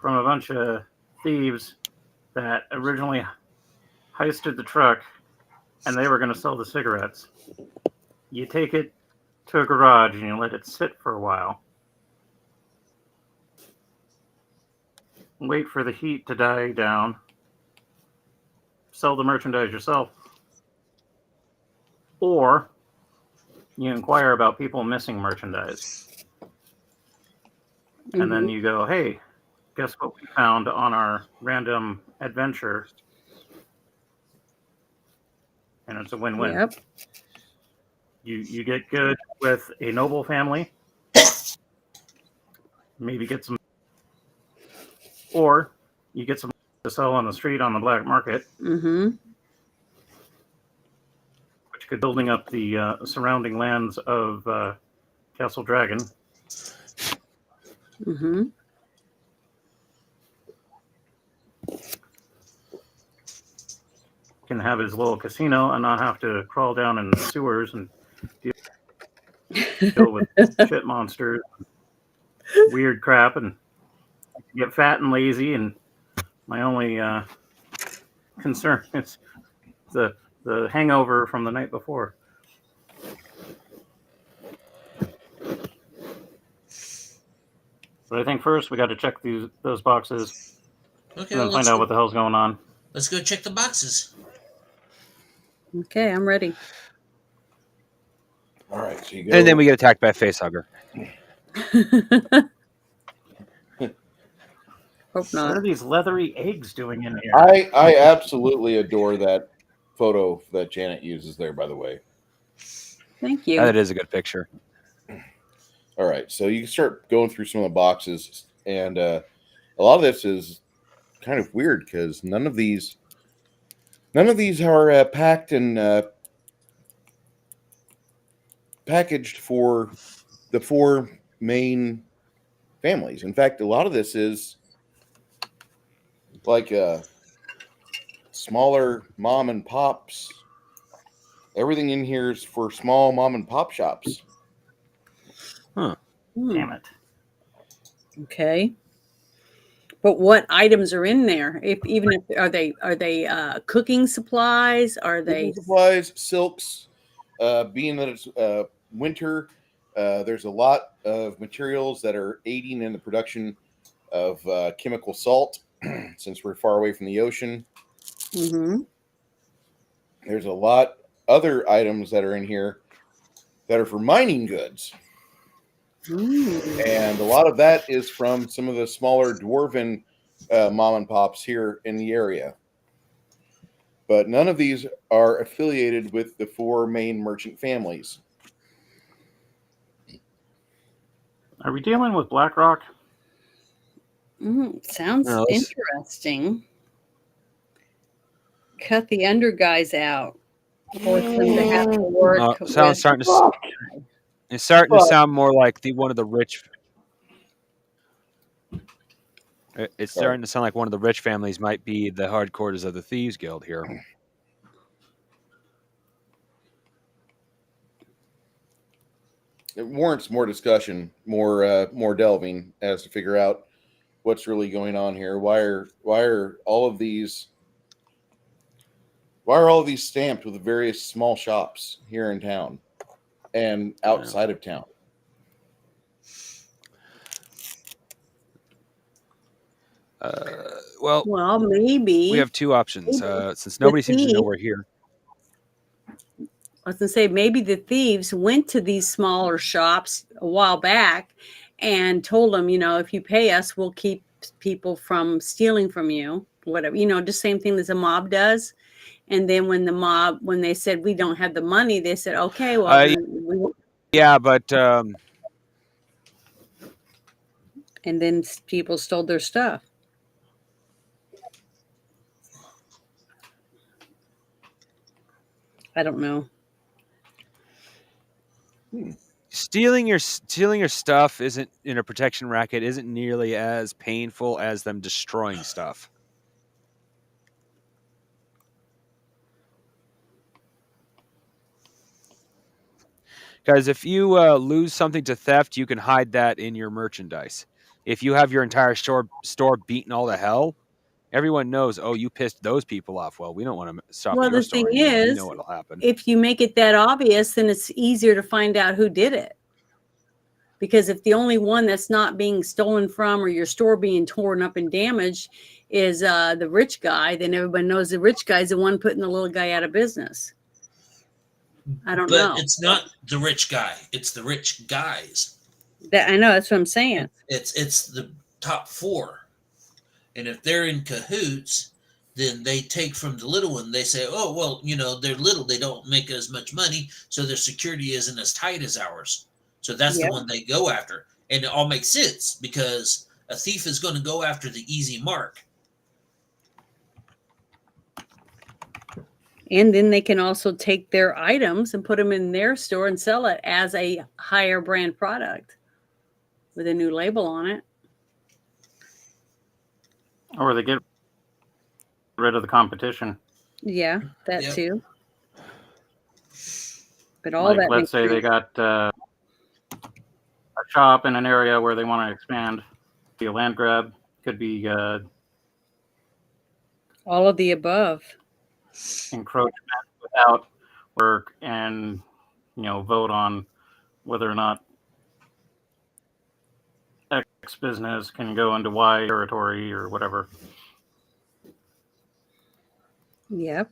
S1: from a bunch of thieves that originally heisted the truck and they were going to sell the cigarettes, you take it to a garage and you let it sit for a while. Wait for the heat to die down. Sell the merchandise yourself. Or you inquire about people missing merchandise. And then you go, hey, guess what we found on our random adventure? And it's a win-win.
S5: Yep.
S1: You get good with a noble family. Maybe get some, or you get some to sell on the street on the black market.
S5: Mm-hmm.
S1: Which could building up the surrounding lands of Castle Dragon.
S5: Mm-hmm.
S1: Can have his little casino and not have to crawl down in sewers and deal with shit monsters, weird crap, and get fat and lazy. And my only concern is the hangover from the night before. But I think first we got to check those boxes,
S3: Okay,
S1: and then find out what the hell's going on.
S3: Let's go check the boxes.
S5: Okay, I'm ready.
S2: All right, so you go.
S4: And then we get attacked by a facehugger.
S5: Hope
S1: What are
S5: not.
S1: these leathery eggs doing in here?
S2: I absolutely adore that photo that Janet uses there, by the way.
S5: Thank you.
S4: That is a good picture.
S2: All right, so you can start going through some of the boxes, and a lot of this is kind of weird because none of these are packed and packaged for the four main families. In fact, a lot of this is like smaller mom and pops. Everything in here is for small mom and pop shops.
S1: Damn it.
S5: Okay. But what items are in there? If are they cooking supplies? Are they
S2: Cooking supplies, silks? Being that it's winter, there's a lot of materials that are aiding in the production of chemical salt. Since we're far away from the ocean, there's a lot other items that are in here that are for mining goods. And a lot of that is from some of the smaller dwarven mom and pops here in the area. But none of these are affiliated with the four main merchant families.
S1: Are we dealing with BlackRock?
S5: Sounds
S4: No,
S5: interesting. Cut the under guys out. Force them to have to work.
S4: Sounds starting to. It's starting to sound more like one of the rich. It's starting to sound like one of the rich families might be the hardquarters of the Thieves Guild here.
S2: It warrants more discussion, more delving as to figure out what's really going on here. Why are all of these stamped with various small shops here in town and outside of town?
S5: Well, maybe
S4: we have two options. Since nobody seems to know we're here.
S5: I was going to say, maybe the thieves went to these smaller shops a while back and told them, if you pay us, we'll keep people from stealing from you, whatever, just same thing as a mob does. And then when they said, we don't have the money, they said, okay, well,
S4: yeah, but
S5: and then people stole their stuff. I don't know.
S4: Stealing your stuff isn't in a protection racket isn't nearly as painful as them destroying stuff. Because if you lose something to theft, you can hide that in your merchandise. If you have your entire store beaten all to hell, everyone knows, oh, you pissed those people off. Well, we don't want to stop your store anymore. We know what'll happen.
S5: If you make it that obvious, then it's easier to find out who did it. Because if the only one that's not being stolen from or your store being torn up and damaged is the rich guy, then everybody knows the rich guy's the one putting the little guy out of business. I don't know.
S3: But it's not the rich guy. It's the rich guys.
S5: I know. That's what I'm saying.
S3: It's the top four. And if they're in cahoots, then they take from the little one. They say, oh, well, they're little. They don't make as much money. So their security isn't as tight as ours. So that's the one they go after. And it all makes sense because a thief is going to go after the easy mark.
S5: And then they can also take their items and put them in their store and sell it as a higher brand product with a new label on it.
S1: Or they get rid of the competition.
S5: Yeah, that too. But all
S1: like,
S5: that.
S1: Let's say they got a shop in an area where they want to expand. Be a land grab. Could be
S5: all of the above.
S1: Encroachment without work and vote on whether or not X business can go into Y territory or whatever.
S5: Yep.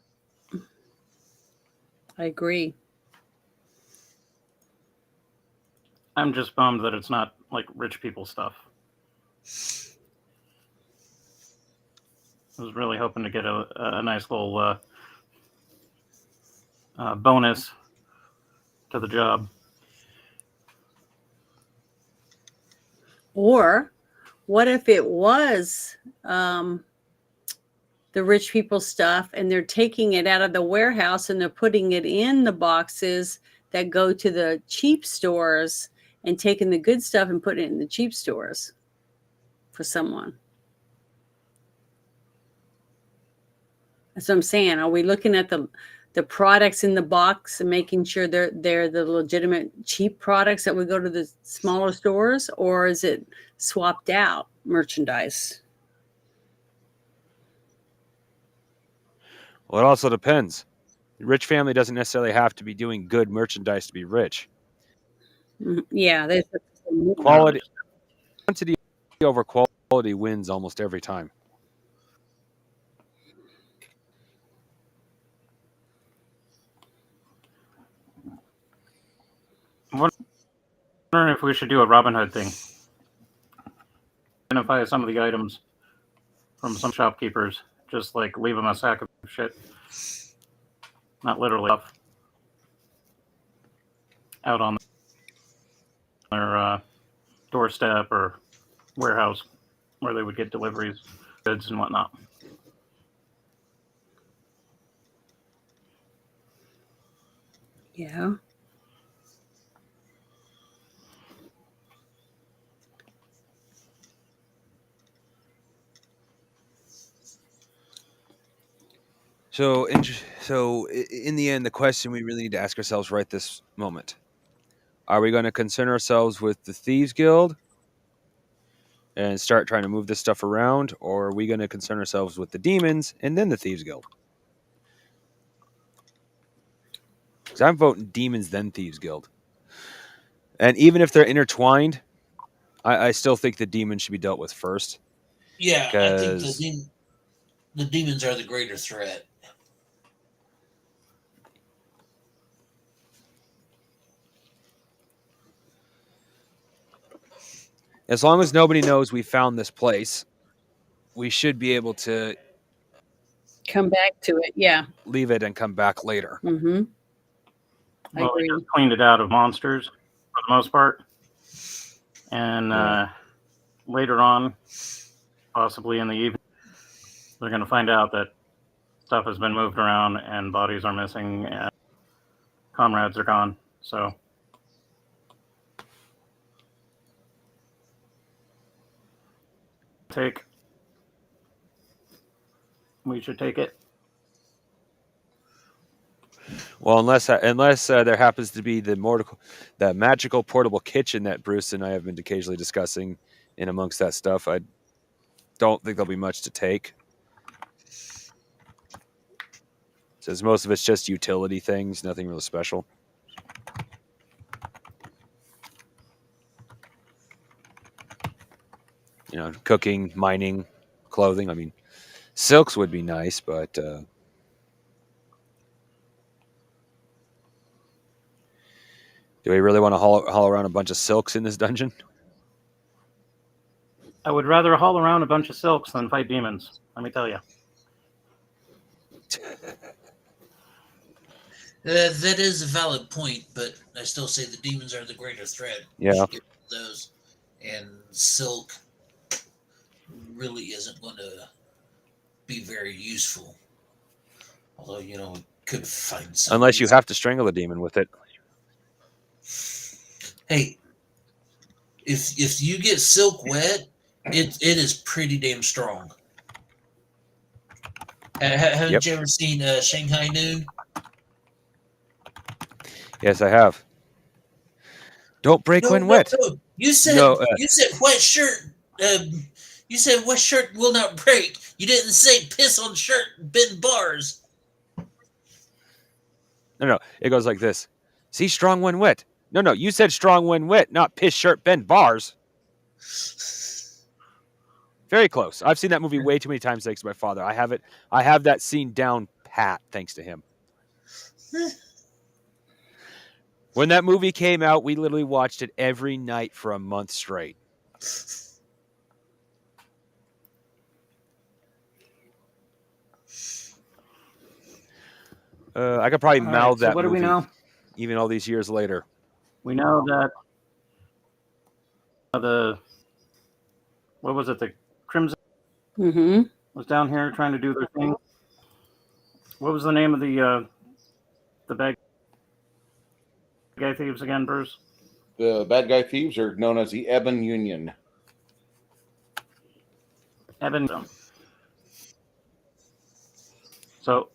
S5: I agree.
S1: I'm just bummed that it's not like rich people stuff. I was really hoping to get a nice little bonus to the job.
S5: Or what if it was the rich people stuff and they're taking it out of the warehouse and they're putting it in the boxes that go to the cheap stores and taking the good stuff and putting it in the cheap stores for someone? That's what I'm saying. Are we looking at the products in the box and making sure they're the legitimate cheap products that would go to the smaller stores, or is it swapped out merchandise?
S4: Well, it also depends. The rich family doesn't necessarily have to be doing good merchandise to be rich.
S5: Yeah, there's
S4: quality. Quantity over quality wins almost every time.
S1: I'm wondering if we should do a Robin Hood thing. Identify some of the items from some shopkeepers. Just like leave them a sack of shit. Not literally off. Out on their doorstep or warehouse where they would get deliveries, goods and whatnot.
S5: Yeah.
S4: So in the end, the question we really need to ask ourselves right this moment: are we going to concern ourselves with the Thieves Guild and start trying to move this stuff around, or are we going to concern ourselves with the demons and then the Thieves Guild? Because I'm voting demons then Thieves Guild. And even if they're intertwined, I still think the demons should be dealt with first.
S3: Yeah, I think
S4: Because
S3: the demons are the greater threat.
S4: as long as nobody knows we found this place, we should be able to
S5: Come back to it. Yeah.
S4: leave it and come back later.
S5: Mm-hmm. I
S1: Well, we
S5: agree.
S1: just cleaned it out of monsters for the most part. And
S4: Yeah.
S1: later on, possibly in the evening, they're going to find out that stuff has been moved around and bodies are missing and comrades are gone. So we should take it.
S4: Well, unless there happens to be the magical portable kitchen that Bruce and I have been occasionally discussing in amongst that stuff, I don't think there'll be much to take. Since most of it's just utility things, nothing really special. You know, cooking, mining, clothing. I mean, silks would be nice, but do we really want to haul around a bunch of silks in this dungeon?
S1: I would rather haul around a bunch of silks than fight demons. Let me tell you.
S3: That is a valid point, but I still say the demons are the greater threat.
S4: Yeah.
S3: We should get rid of those, and silk really isn't going to be very useful. Although, you know, we could find some.
S4: Unless you have to strangle the demon with it.
S3: Hey, if you get silk wet, it is pretty damn strong. Haven't you ever seen Shanghai Noon?
S4: Yes, I have. Don't break when wet.
S3: No. You said wet shirt. You said wet shirt will not break. You didn't say piss on shirt, bend bars.
S4: No. It goes like this. See, strong when wet. No. You said strong when wet, not piss shirt, bend bars. Very close. I've seen that movie way too many times thanks to my father. I have that scene down pat thanks to him. When that movie came out, we literally watched it every night for a month straight. I could probably mouth that
S1: what
S4: movie.
S1: Do we know?
S4: Even all these years later.
S1: We know that what was it? The Crimson was down here trying to do their thing. What was the name of the bad guy thieves again, Bruce?
S2: The bad guy thieves are known as the Ebon Union.
S1: So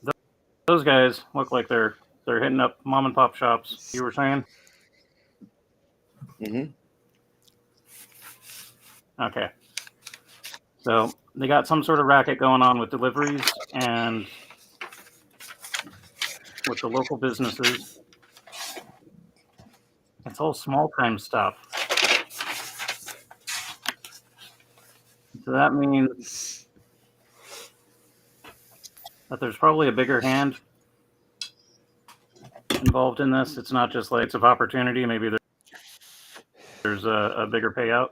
S1: those guys look like they're hitting up mom and pop shops. You were saying?
S2: Mm-hmm.
S1: Okay. So they got some sort of racket going on with deliveries and with the local businesses. It's all small time stuff. So that means that there's probably a bigger hand involved in this. It's not just like it's of opportunity. Maybe there's a bigger payout.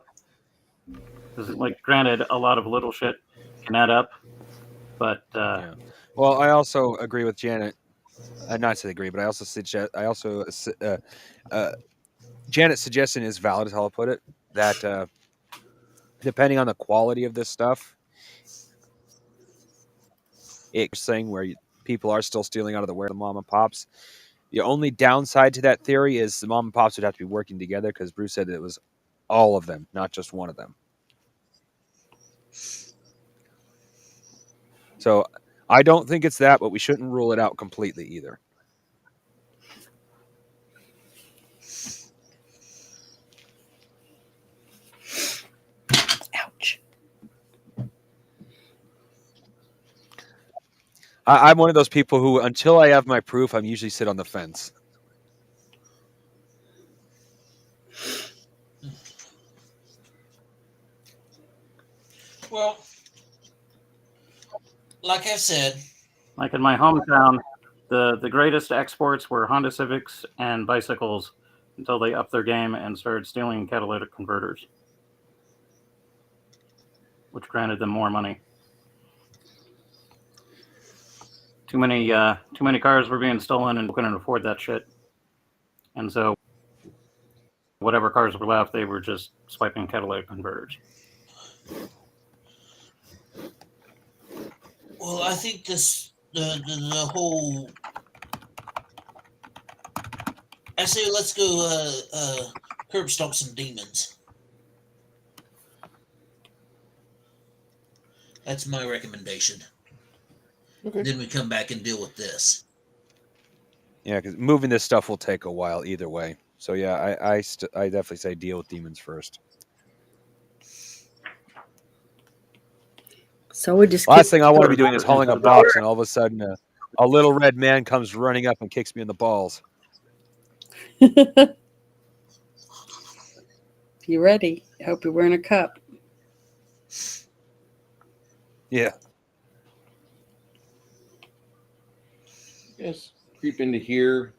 S1: Because, like, granted, a lot of little shit can add up, but
S4: yeah. Well, I also agree with Janet. Not to agree, but I also suggest. Janet's suggestion is valid, as how I'll put it. That depending on the quality of this stuff, it's thing where people are still stealing out of the warehouse, the mom and pops. The only downside to that theory is the mom and pops would have to be working together because Bruce said it was all of them, not just one of them. So I don't think it's that, but we shouldn't rule it out completely either.
S5: Ouch.
S4: I'm one of those people who, until I have my proof, I'm usually sit on the fence.
S3: Well, like I've said,
S1: Like in my hometown, the greatest exports were Honda Civics and bicycles until they upped their game and started stealing catalytic converters, which granted them more money. Too many cars were being stolen and couldn't afford that shit. And so whatever cars were left, they were just swiping catalytic converters.
S3: well, I think the whole. I say let's go curb stomp some demons. That's my recommendation.
S2: Okay.
S3: Then we come back and deal with this.
S4: Yeah, because moving this stuff will take a while either way. So yeah, I definitely say deal with demons first.
S5: So we just
S4: Last thing I want to be doing is hauling a box, and all of a sudden a little red man comes running up and kicks me in the balls.
S5: You ready? I hope you're wearing a cup.
S4: Yeah.
S2: Yes. Creep into here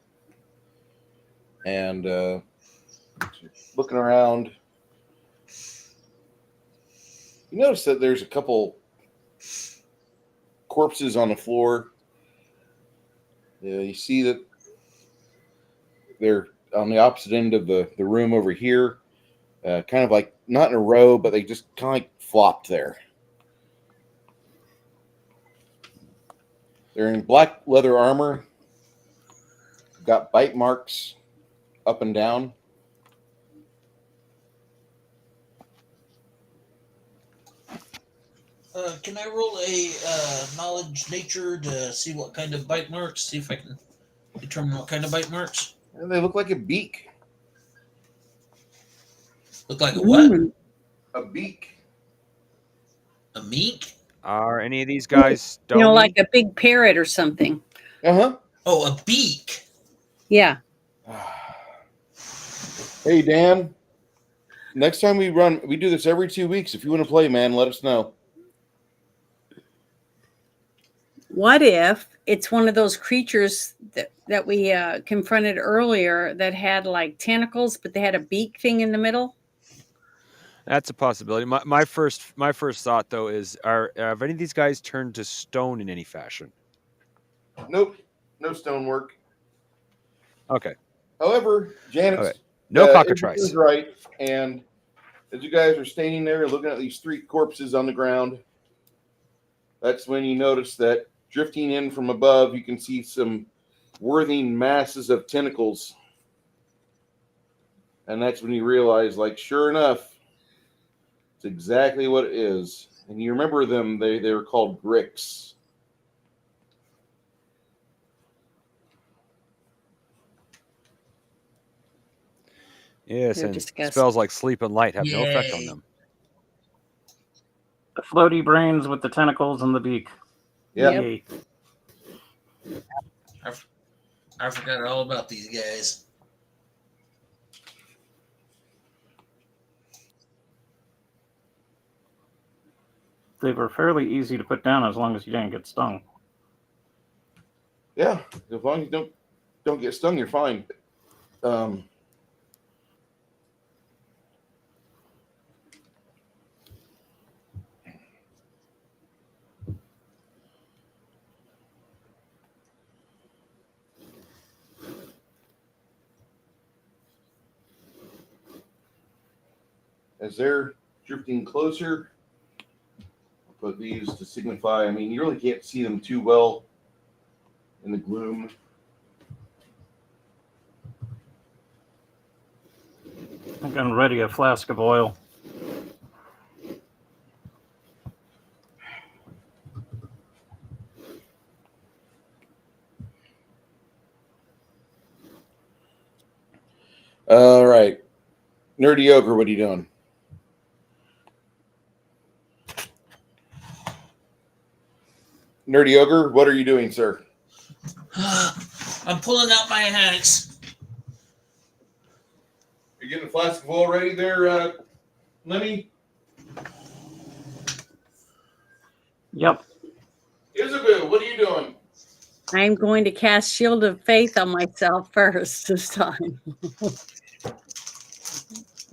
S2: and looking around. You notice that there's a couple corpses on the floor. You see that they're on the opposite end of the room over here, kind of like not in a row, but they just kind of like flopped there. They're in black leather armor, got bite marks up and down.
S3: Can I roll a knowledge nature to see what kind of bite marks? See if I can determine what kind of bite marks.
S2: And they look like a beak.
S3: Look like a what?
S2: A beak.
S3: A meek?
S4: Are any of these guys stony?
S5: You know, like a big parrot or something.
S2: Uh-huh.
S3: Oh, a beak.
S5: Yeah.
S2: Hey, Dan. Next time we do this every 2 weeks. If you want to play, man, let us know.
S5: What if it's one of those creatures that we confronted earlier that had like tentacles, but they had a beak thing in the middle?
S4: That's a possibility. My first thought though is, have any of these guys turned to stone in any fashion?
S2: Nope. No stonework.
S4: Okay.
S2: However, Janet's
S4: Okay. No cockatrice.
S2: is right, and as you guys are standing there looking at these 3 corpses on the ground, that's when you notice that drifting in from above, you can see some whirling masses of tentacles. And that's when you realize, like, sure enough, it's exactly what it is. And you remember them, they were called Gricks.
S4: Yes,
S5: They're
S4: and
S5: disgusting.
S4: spells like sleep and light have no effect on
S3: Yay.
S4: them.
S1: The floaty brains with the tentacles and the beak.
S2: Yeah.
S5: Yep.
S1: Yay.
S3: I forgot all about these guys.
S1: They were fairly easy to put down as long as you didn't get stung.
S2: Yeah. As long as you don't get stung, you're fine. As they're drifting closer, I'll put these to signify. I mean, you really can't see them too well in the gloom.
S1: I think I'm ready a flask of oil.
S2: Nerdy Ogre, what are you doing? Nerdy Ogre, what are you doing, sir?
S3: I'm pulling out my axe.
S2: You getting a flask of oil ready there, Lemmy?
S1: Yep.
S2: Isabel, what are you doing?
S5: I'm going to cast Shield of Faith on myself first this time. I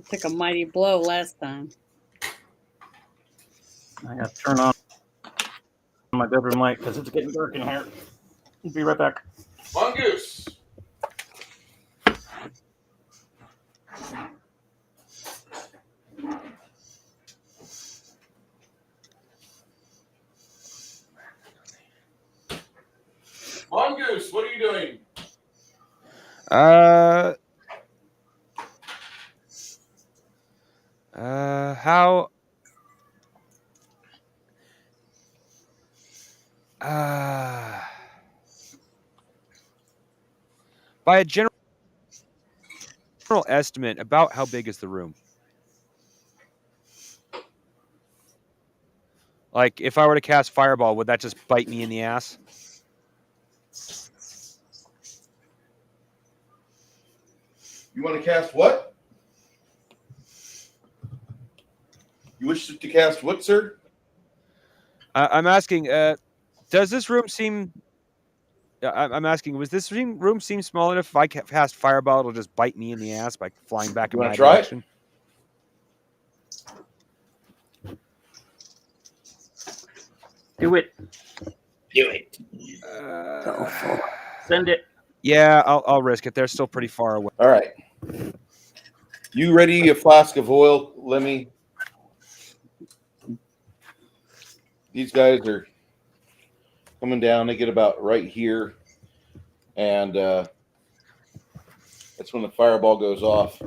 S5: took a mighty blow last time.
S1: I got to turn on my bedroom light because it's getting dark in here. I'll be right back.
S2: Mongoose. Mongoose, what are you doing?
S4: How? By a general estimate, about how big is the room? Like, if I were to cast Fireball, would that just bite me in the ass?
S2: You want to cast what? You wish to cast what, sir?
S4: I'm asking, does this room seem... I'm asking, was this room seem small enough if I cast Fireball, it'll just bite me in the ass by flying back
S2: You
S4: in
S2: wanna
S4: my
S2: try it?
S4: direction?
S1: Do it.
S3: Do it.
S5: Go for it.
S1: Send it.
S4: Yeah, I'll risk it. They're still pretty far away.
S2: All right. You ready a flask of oil, Lemmy? These guys are coming down. They get about right here. And that's when the fireball goes off.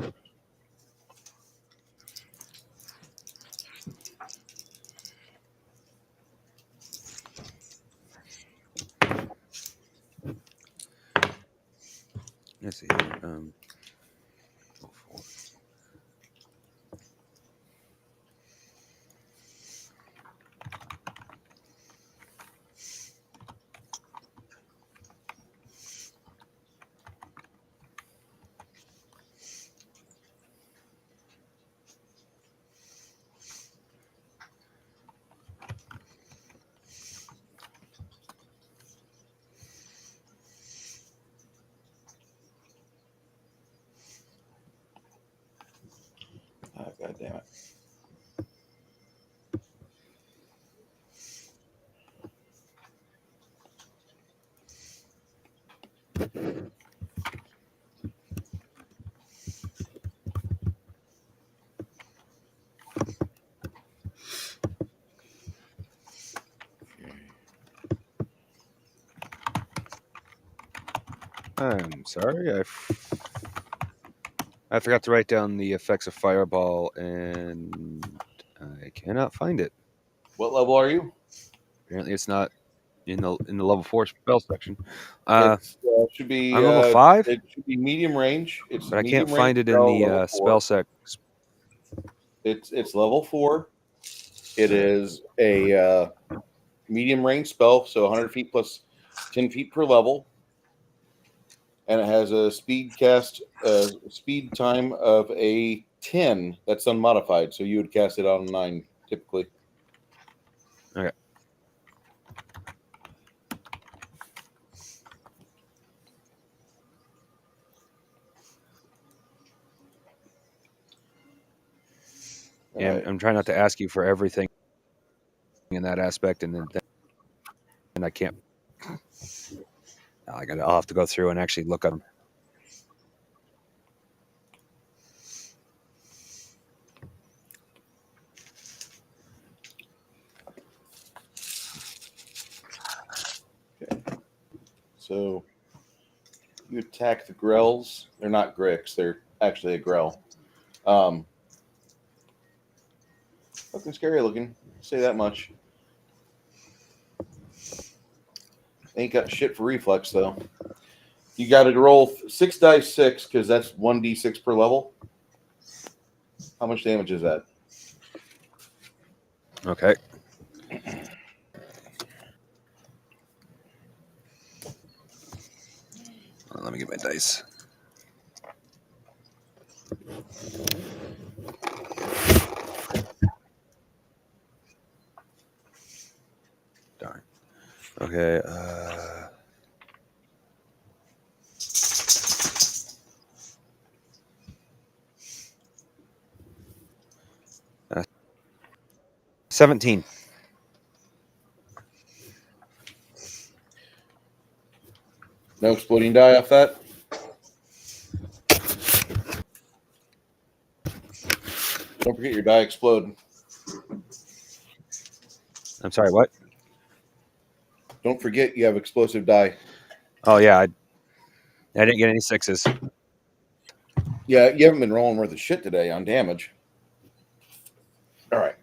S4: Let's see.
S2: Oh, God damn it.
S4: I'm sorry. I forgot to write down the effects of Fireball, and I cannot find it.
S2: What level are you?
S4: Apparently, it's not in the level 4 spell section.
S2: It should be.
S4: I'm level 5,
S2: It should be medium range. It's
S4: but I
S2: medium
S4: can't find
S2: range
S4: it in
S2: spell,
S4: the
S2: level 4.
S4: spell sec.
S2: It's level 4. It is a medium range spell, so 100 feet plus 10 feet per level, and it has a speed time of a 10. That's unmodified, so you would cast it on 9 typically.
S4: Okay. Yeah,
S2: Right.
S4: I'm trying not to ask you for everything in that aspect, and then I can't. I'll have to go through and actually look at them.
S2: So you attack the grells. They're not gricks. They're actually a grell. Fucking scary looking. Say that much. Ain't got shit for reflex though. You got to roll 6 dice 6 because that's 1d6 per level. How much damage is that?
S4: Okay. Let me get my dice. Darn. Okay. 17.
S2: No exploding die off that? Don't forget your die explode.
S4: I'm sorry, what?
S2: Don't forget you have explosive die.
S4: Oh, yeah. I didn't get any 6s.
S2: Yeah, you haven't been rolling worth of shit today on damage. All right.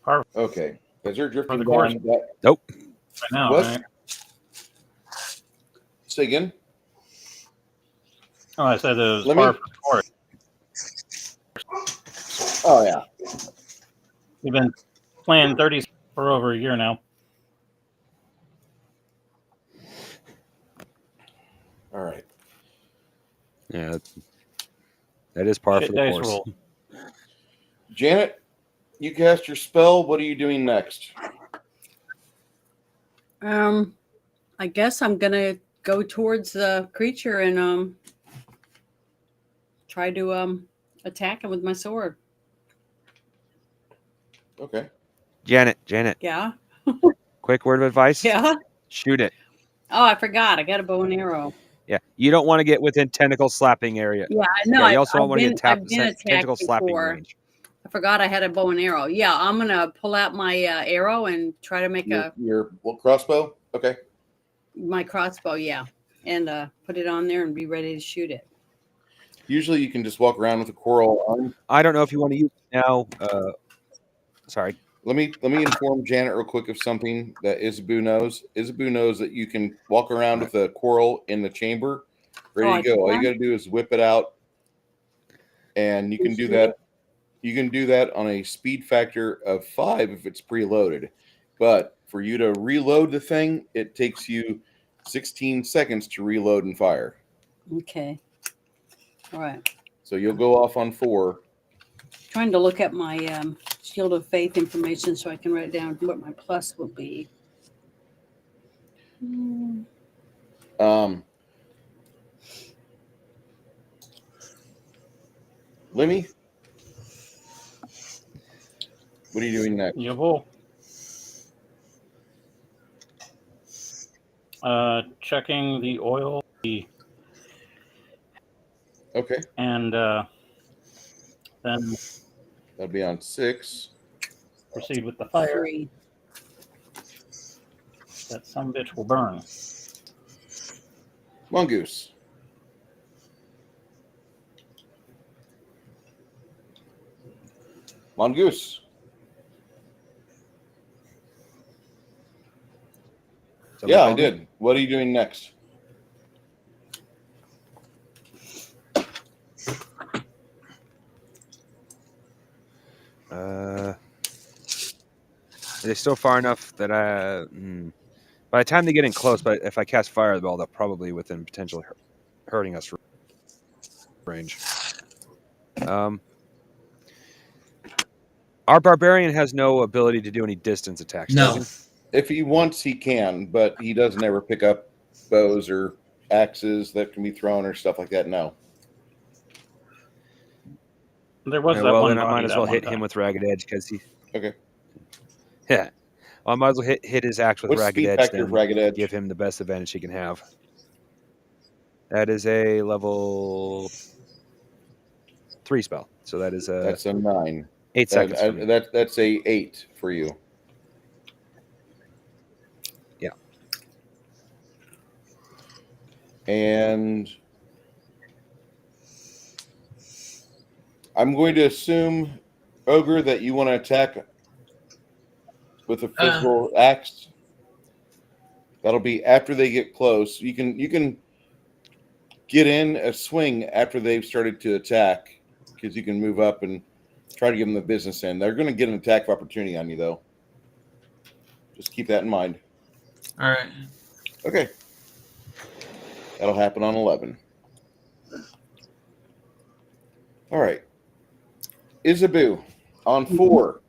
S1: Perfect.
S2: Okay. As they're drifting
S1: the course.
S2: down, that,
S4: Nope.
S1: Right now,
S2: what?
S1: right?
S2: Say again?
S1: Oh, I said it was
S2: Let
S1: par
S2: me-
S1: for the course.
S2: Oh, yeah.
S1: We've been playing 30 for over a year now.
S2: All right.
S4: Yeah. That is par
S1: Shit
S4: for the
S1: dice
S4: course.
S1: roll.
S2: Janet, you cast your spell. What are you doing next?
S5: I guess I'm gonna go towards the creature and try to attack him with my sword.
S2: Okay.
S4: Janet,
S5: Yeah.
S4: quick word of advice.
S5: Yeah.
S4: Shoot it.
S5: Oh, I forgot. I got a bow and arrow.
S4: Yeah. You don't want to get within tentacle slapping area.
S5: Yeah, no,
S4: Yeah, you also don't want to get
S5: I've been attacked
S4: tentacle slapping
S5: before.
S4: range.
S5: I forgot I had a bow and arrow. Yeah, I'm gonna pull out my arrow and try to make
S2: Your crossbow? Okay.
S5: my crossbow. Yeah, and put it on there and be ready to shoot it.
S2: Usually you can just walk around with a coral arm.
S4: I don't know if you want to use it now. Sorry.
S2: Let me inform Janet real quick of something that Isabu knows. Isabu knows that you can walk around with a coral in the chamber, ready
S5: Oh,
S2: to go.
S5: I
S2: All you
S5: can?
S2: got to do is whip it out, and you can do that. You can do that on a speed factor of 5 if it's preloaded. But for you to reload the thing, it takes you 16 seconds to reload and fire.
S5: Okay. All right.
S2: So you'll go off on 4.
S5: Trying to look at my Shield of Faith information so I can write down what my plus will be.
S2: Lemmy, what are you doing next?
S1: Yo, checking the oil,
S2: Okay,
S1: and then
S2: that'll be on 6.
S1: proceed with the fire.
S5: 3.
S1: That some bitch will burn.
S2: Mongoose. Mongoose.
S4: Somebody
S2: Yeah, I
S4: call me?
S2: did. What are you doing next?
S4: They're still far enough that by the time they get in close, but if I cast fireball, they're probably within potential hurting us range. Our barbarian has no ability to do any distance attacks.
S3: No.
S4: Does
S2: If he wants, he can, but he doesn't ever pick up bows or axes that can be thrown or stuff like that. No.
S1: There was
S4: he?
S1: that
S4: Well,
S1: one
S4: then I
S1: body
S4: might as
S1: that
S4: well
S1: one
S4: hit
S1: time.
S4: him with ragged edge because he.
S2: Okay.
S4: Yeah, well, I might as well hit his axe with
S2: What's the
S4: ragged
S2: speed
S4: edge.
S2: factor of
S4: Then
S2: ragged edge?
S4: give him the best advantage he can have. That is a level 3 spell, so that is
S2: That's a 9.
S4: 8 seconds. For me.
S2: That's a 8 for you.
S4: Yeah.
S2: And I'm going to assume, Ogre, that you want to attack with a physical axe. That'll be after they get close. You can get in a swing after they've started to attack because you can move up and try to give them the business end. They're going to get an attack of opportunity on you, though. Just keep that in mind.
S3: All right.
S2: Okay. That'll happen on 11. All right. Isabu, on 4,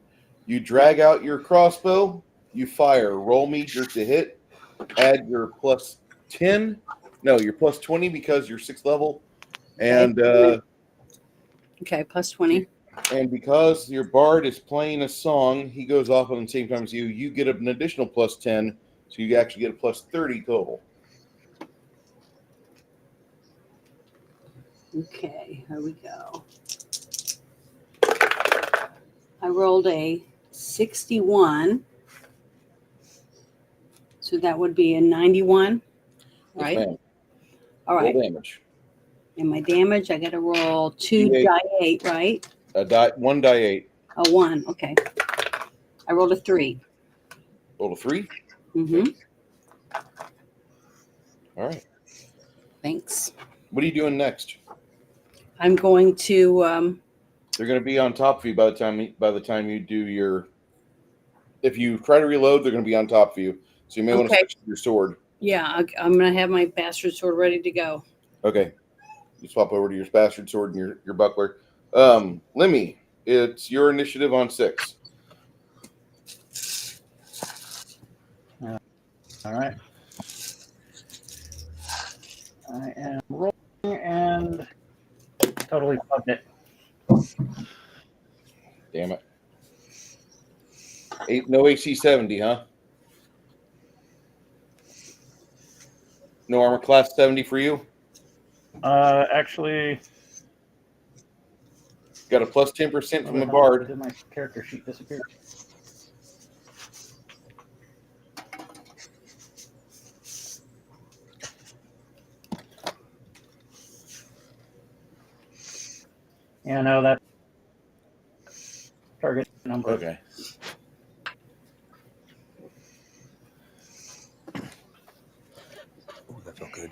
S2: you drag out your crossbow, you fire. Roll me to hit. Add your plus 10. No, your plus 20 because you're 6th level. And
S5: Okay, plus 20.
S2: and because your bard is playing a song, he goes off on the same time as you. You get an additional plus 10, so you actually get a plus 30 total.
S5: Okay, here we go. I rolled a 61. So that would be a 91, right?
S2: Yes, ma'am.
S5: All right.
S2: Roll damage.
S5: And my damage, I got to roll 2
S2: D8.
S5: die 8, right?
S2: 1 die 8.
S5: A 1, okay. I rolled a 3.
S2: Roll a 3.
S5: Mm-hmm.
S2: All right.
S5: Thanks.
S2: What are you doing next?
S5: I'm going to
S2: They're going to be on top of you by the time you do your. If you try to reload, they're going to be on top of you. So you may want to
S5: Okay.
S2: switch to your sword.
S5: yeah, I'm going to have my bastard sword ready to go.
S2: Okay. You swap over to your bastard sword and your buckler. Lemmy, it's your initiative on 6.
S1: All right. I am rolling and totally plugged it.
S2: Damn it. No AC 70, huh? No armor class 70 for you?
S1: Actually,
S2: Got a plus 10% from the bard.
S1: Did my character sheet disappear? Yeah, no, that target number.
S2: Okay.
S4: Oh, that felt good.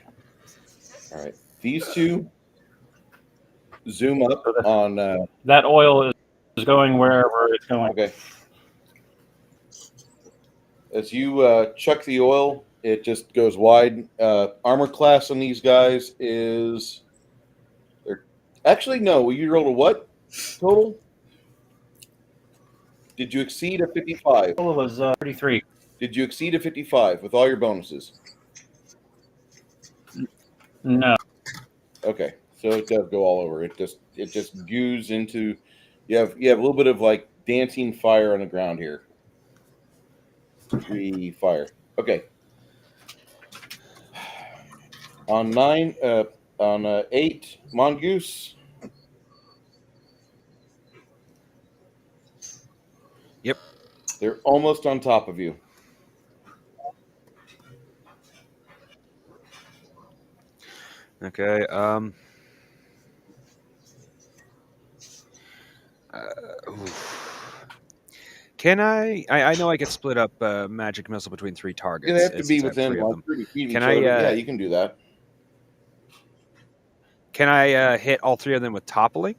S2: All right. These two zoom up on.
S1: That oil is going wherever it's going.
S2: Okay. As you chuck the oil, it just goes wide. Armor class on these guys is. Actually, no. You rolled a what total? Did you exceed a 55?
S1: Oil was 33.
S2: Did you exceed a 55 with all your bonuses?
S1: No.
S2: Okay, so it does go all over. It just goes into. You have a little bit of like dancing fire on the ground here. 3 fire. Okay. On 9, on 8, Mongoose.
S4: Yep.
S2: They're almost on top of you.
S4: Okay. Can I know I can split up magic missile between 3 targets.
S2: They have to be
S4: since I have
S2: within
S4: 3 of
S2: like
S4: them.
S2: 30 feet of
S4: Can
S2: each
S4: I,
S2: other. Yeah, you can do that.
S4: Can I hit all 3 of them with toppling?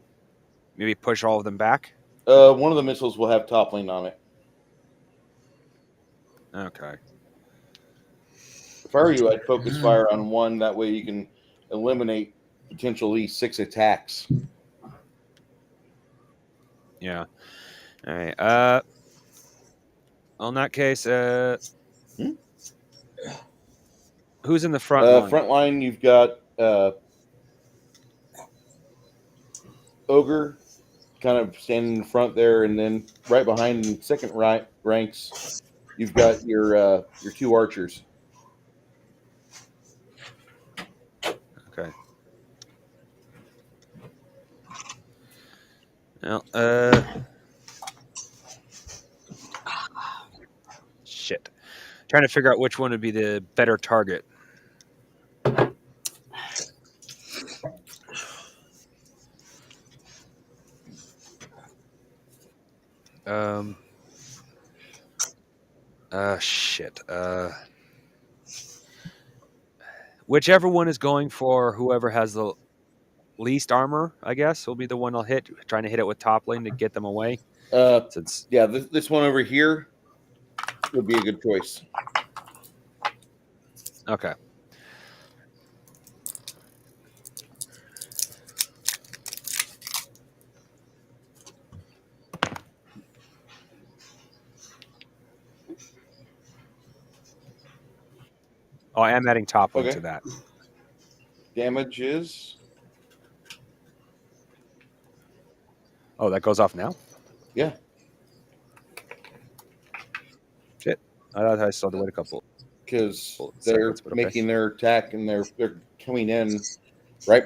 S4: Maybe push all of them back?
S2: One of the missiles will have toppling on it.
S4: Okay.
S2: If I were you, I'd focus fire on one. That way you can eliminate potentially 6 attacks.
S4: Yeah. All right. Well, in that case, who's in the front line?
S2: Front line, you've got Ogre kind of standing in front there, and then right behind in second ranks, you've got your 2 archers.
S4: Okay. Well, shit. Trying to figure out which one would be the better target. Shit. Whichever one is going for whoever has the least armor, I guess, will be the one I'll hit. Trying to hit it with top lane to get them away. Since
S2: Yeah, this one over here would be a good choice.
S4: okay. Oh, I am adding top lane
S2: Okay.
S4: to that.
S2: Damage is
S4: Oh, that goes off now?
S2: yeah.
S4: Shit. I thought I still had to wait a couple.
S2: Because they're
S4: seconds, but okay.
S2: making their attack and they're coming in right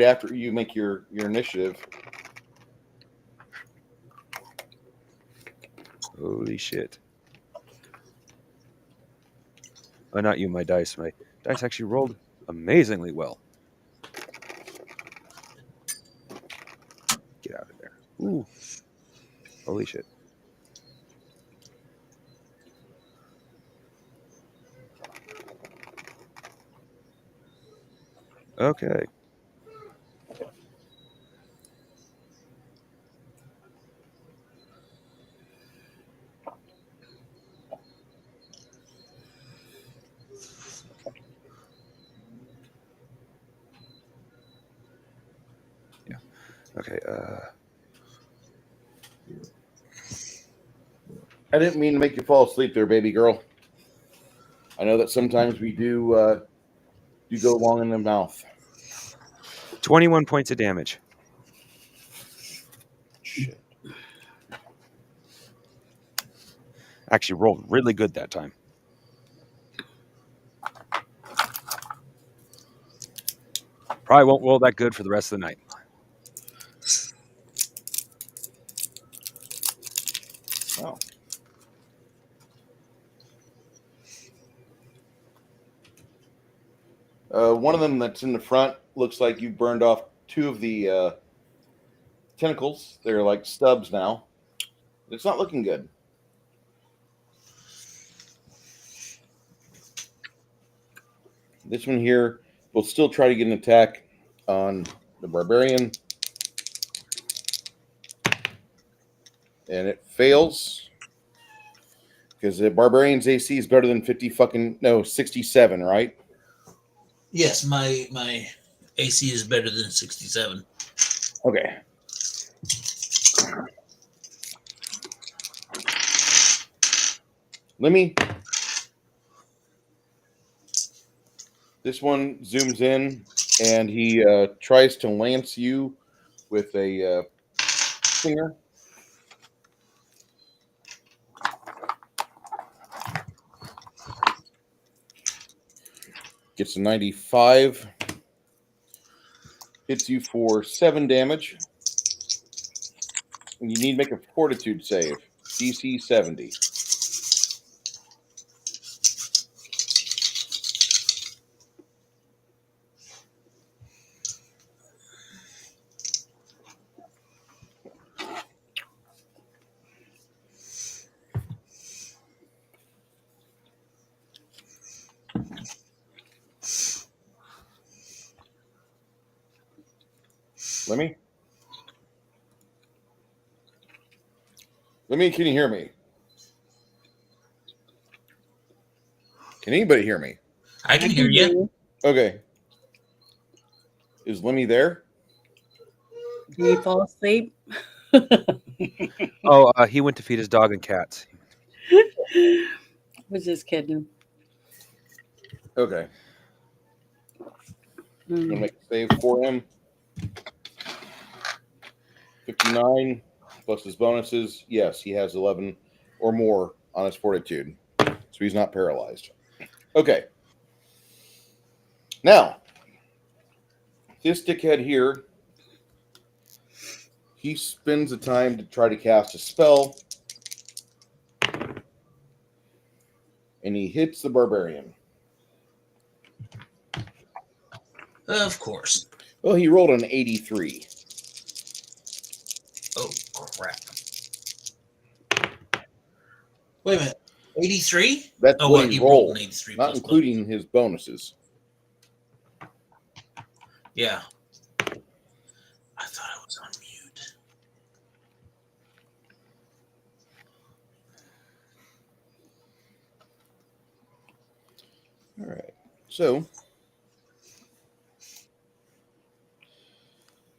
S2: after you make your initiative.
S4: Holy shit. Oh, not you, my dice. My dice actually rolled amazingly well. Get out of there. Ooh. Holy shit. Okay. Yeah. Okay.
S2: I didn't mean to make you fall asleep there, baby girl. I know that sometimes we do go long in the mouth.
S4: 21 points of damage.
S2: Shit.
S4: Actually rolled really good that time. Probably won't roll that good for the rest of the night.
S2: Wow. One of them that's in the front looks like you burned off 2 of the tentacles. They're like stubs now. It's not looking good. This one here will still try to get an attack on the barbarian. And it fails. Because the barbarian's AC is better than 67, right?
S3: Yes, my AC is better than 67.
S2: Okay. This one zooms in and he tries to lance you with a finger. Gets a 95. Hits you for 7 damage. And you need to make a fortitude save. DC 70. Lemmy, can you hear me? Can anybody hear me?
S3: I can hear you.
S2: Okay. Is Lemmy there?
S5: Did you fall asleep?
S4: Oh, he went to feed his dog and cats.
S5: Was just kidding.
S2: Okay. I'm gonna make a save for him. 59 plus his bonuses. Yes, he has 11 or more on his fortitude. So he's not paralyzed. Okay. Now, this dickhead here, he spends the time to try to cast a spell. And he hits the barbarian.
S3: Of course.
S2: Well, he rolled an 83.
S3: Oh, crap. Wait a minute. 83?
S2: That's
S3: Oh,
S2: what
S3: what?
S2: he
S3: He rolled
S2: rolled,
S3: an 83
S2: not
S3: plus
S2: including his bonuses.
S3: Yeah. was on mute.
S2: All right. So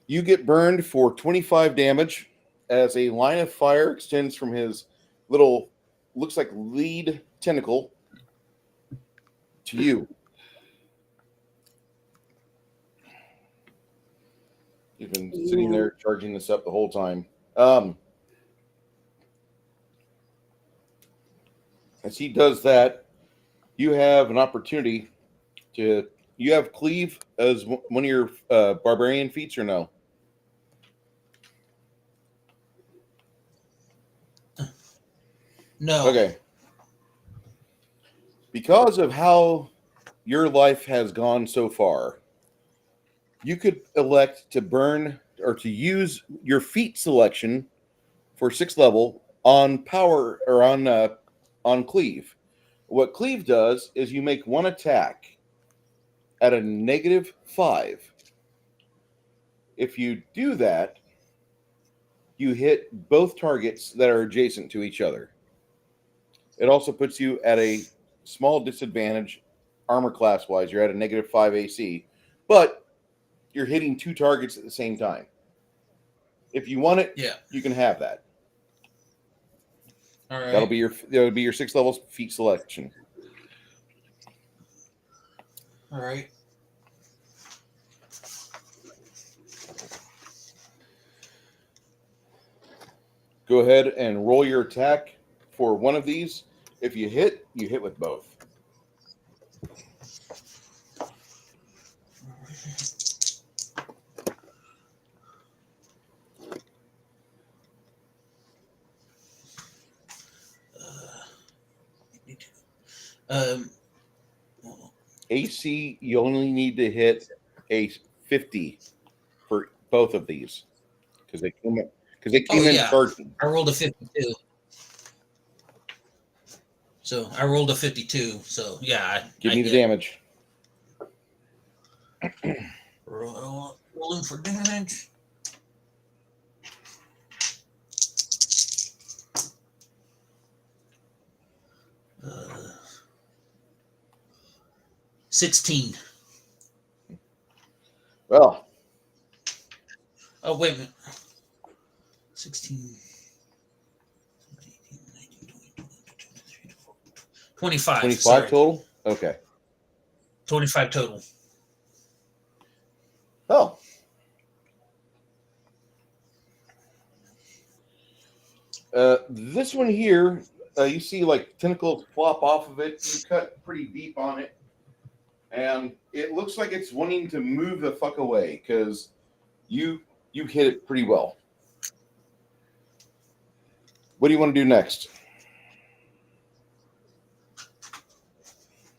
S2: you get burned for 25 damage as a line of fire extends from his little, looks like lead tentacle to you. You've been sitting there charging this up the whole time. As he does that, you have an opportunity to. You have cleave as one of your barbarian feats, or no?
S3: No.
S2: Okay. Because of how your life has gone so far, you could elect to burn or to use your feat selection for 6th level on power or on cleave. What cleave does is you make one attack at a -5. If you do that, you hit both targets that are adjacent to each other. It also puts you at a small disadvantage armor class wise. You're at a -5 AC, but you're hitting 2 targets at the same time. If you want it, you can have that.
S3: All right.
S2: That'll be your 6th level feat selection.
S3: All right.
S2: Go ahead and roll your attack for one of these. If you hit with both. AC, you only need to hit a 50 for both of these because they came in charging.
S3: I rolled a 52. So I rolled a 52. So yeah,
S2: Give me the damage.
S3: Rolling for damage. Uh, 16.
S2: Well.
S3: Oh, wait a minute. 16. 25.
S2: 25
S3: sorry.
S2: total? Okay.
S3: 25 total.
S2: Oh. This one here, you see like tentacles flop off of it. You cut pretty deep on it. And it looks like it's wanting to move the fuck away because you hit it pretty well. What do you want to do next?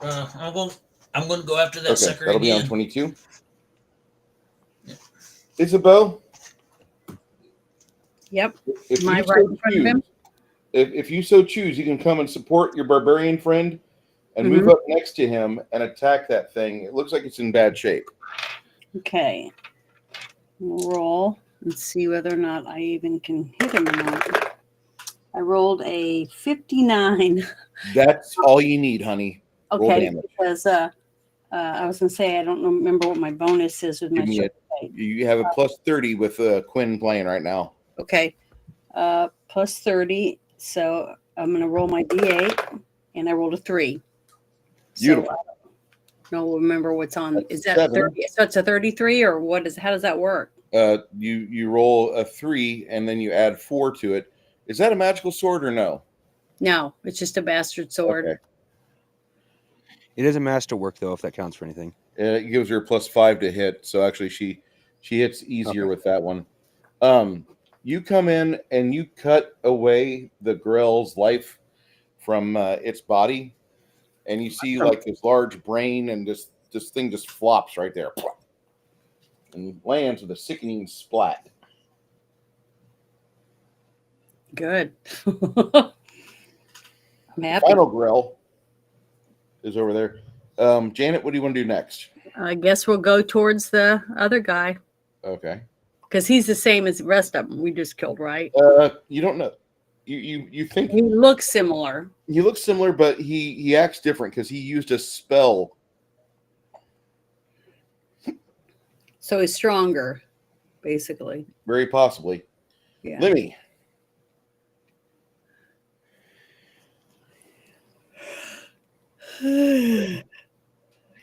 S3: I'm going to go after that sucker
S2: that'll
S3: again.
S2: be on 22.
S3: Yeah.
S2: Isabel?
S5: Yep.
S2: If
S5: Am I
S2: you
S5: right
S2: so
S5: in front of him?
S2: if you so choose, you can come and support your barbarian friend and move up next to him and attack that thing. It looks like it's in bad shape.
S5: Okay. We'll roll and see whether or not I even can hit him or not. I rolled a 59.
S2: That's all you need, honey. Roll
S5: Okay,
S2: damage.
S5: because I was going to say I don't remember what my bonus is with my short blade.
S2: You have a plus 30 with Quinn playing right now.
S5: Okay. Plus 30. So I'm going to roll my D8, and I rolled a 3.
S2: Beautiful.
S5: So I don't remember what's on.
S2: That's
S5: is that
S2: 7.
S5: 30? So it's a 33, or what is? How does that work?
S2: You roll a 3 and then you add 4 to it. Is that a magical sword or no?
S5: No, it's just a bastard sword.
S2: Okay.
S4: It is a masterwork though, if that counts for anything.
S2: It gives her a plus 5 to hit, so actually she hits easier with that one. You come in and you cut away the Grell's life from its body, and you see like this large brain, and this thing just flops right there and lands with a sickening splat.
S5: Good. I'm happy.
S2: Final Grell is over there. Janet, what do you want to do next?
S5: I guess we'll go towards the other guy.
S2: Okay.
S5: Because he's the same as the rest of them we just killed, right?
S2: You don't know. You think
S5: He looks similar.
S2: he looks similar, but he acts different because he used a spell.
S5: So he's stronger, basically.
S2: Very possibly.
S5: Yeah.
S2: Lemmy.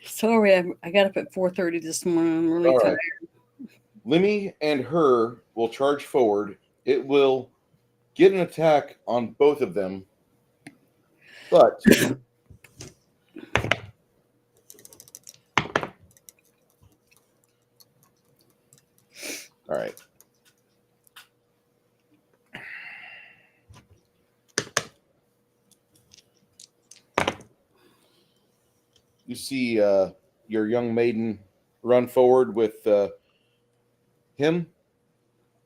S5: Sorry, I got up at 4:30 this morning. I'm really
S2: All
S5: tired.
S2: right. Lemmy and her will charge forward. It will get an attack on both of them, but all right. You see your young maiden run forward with him,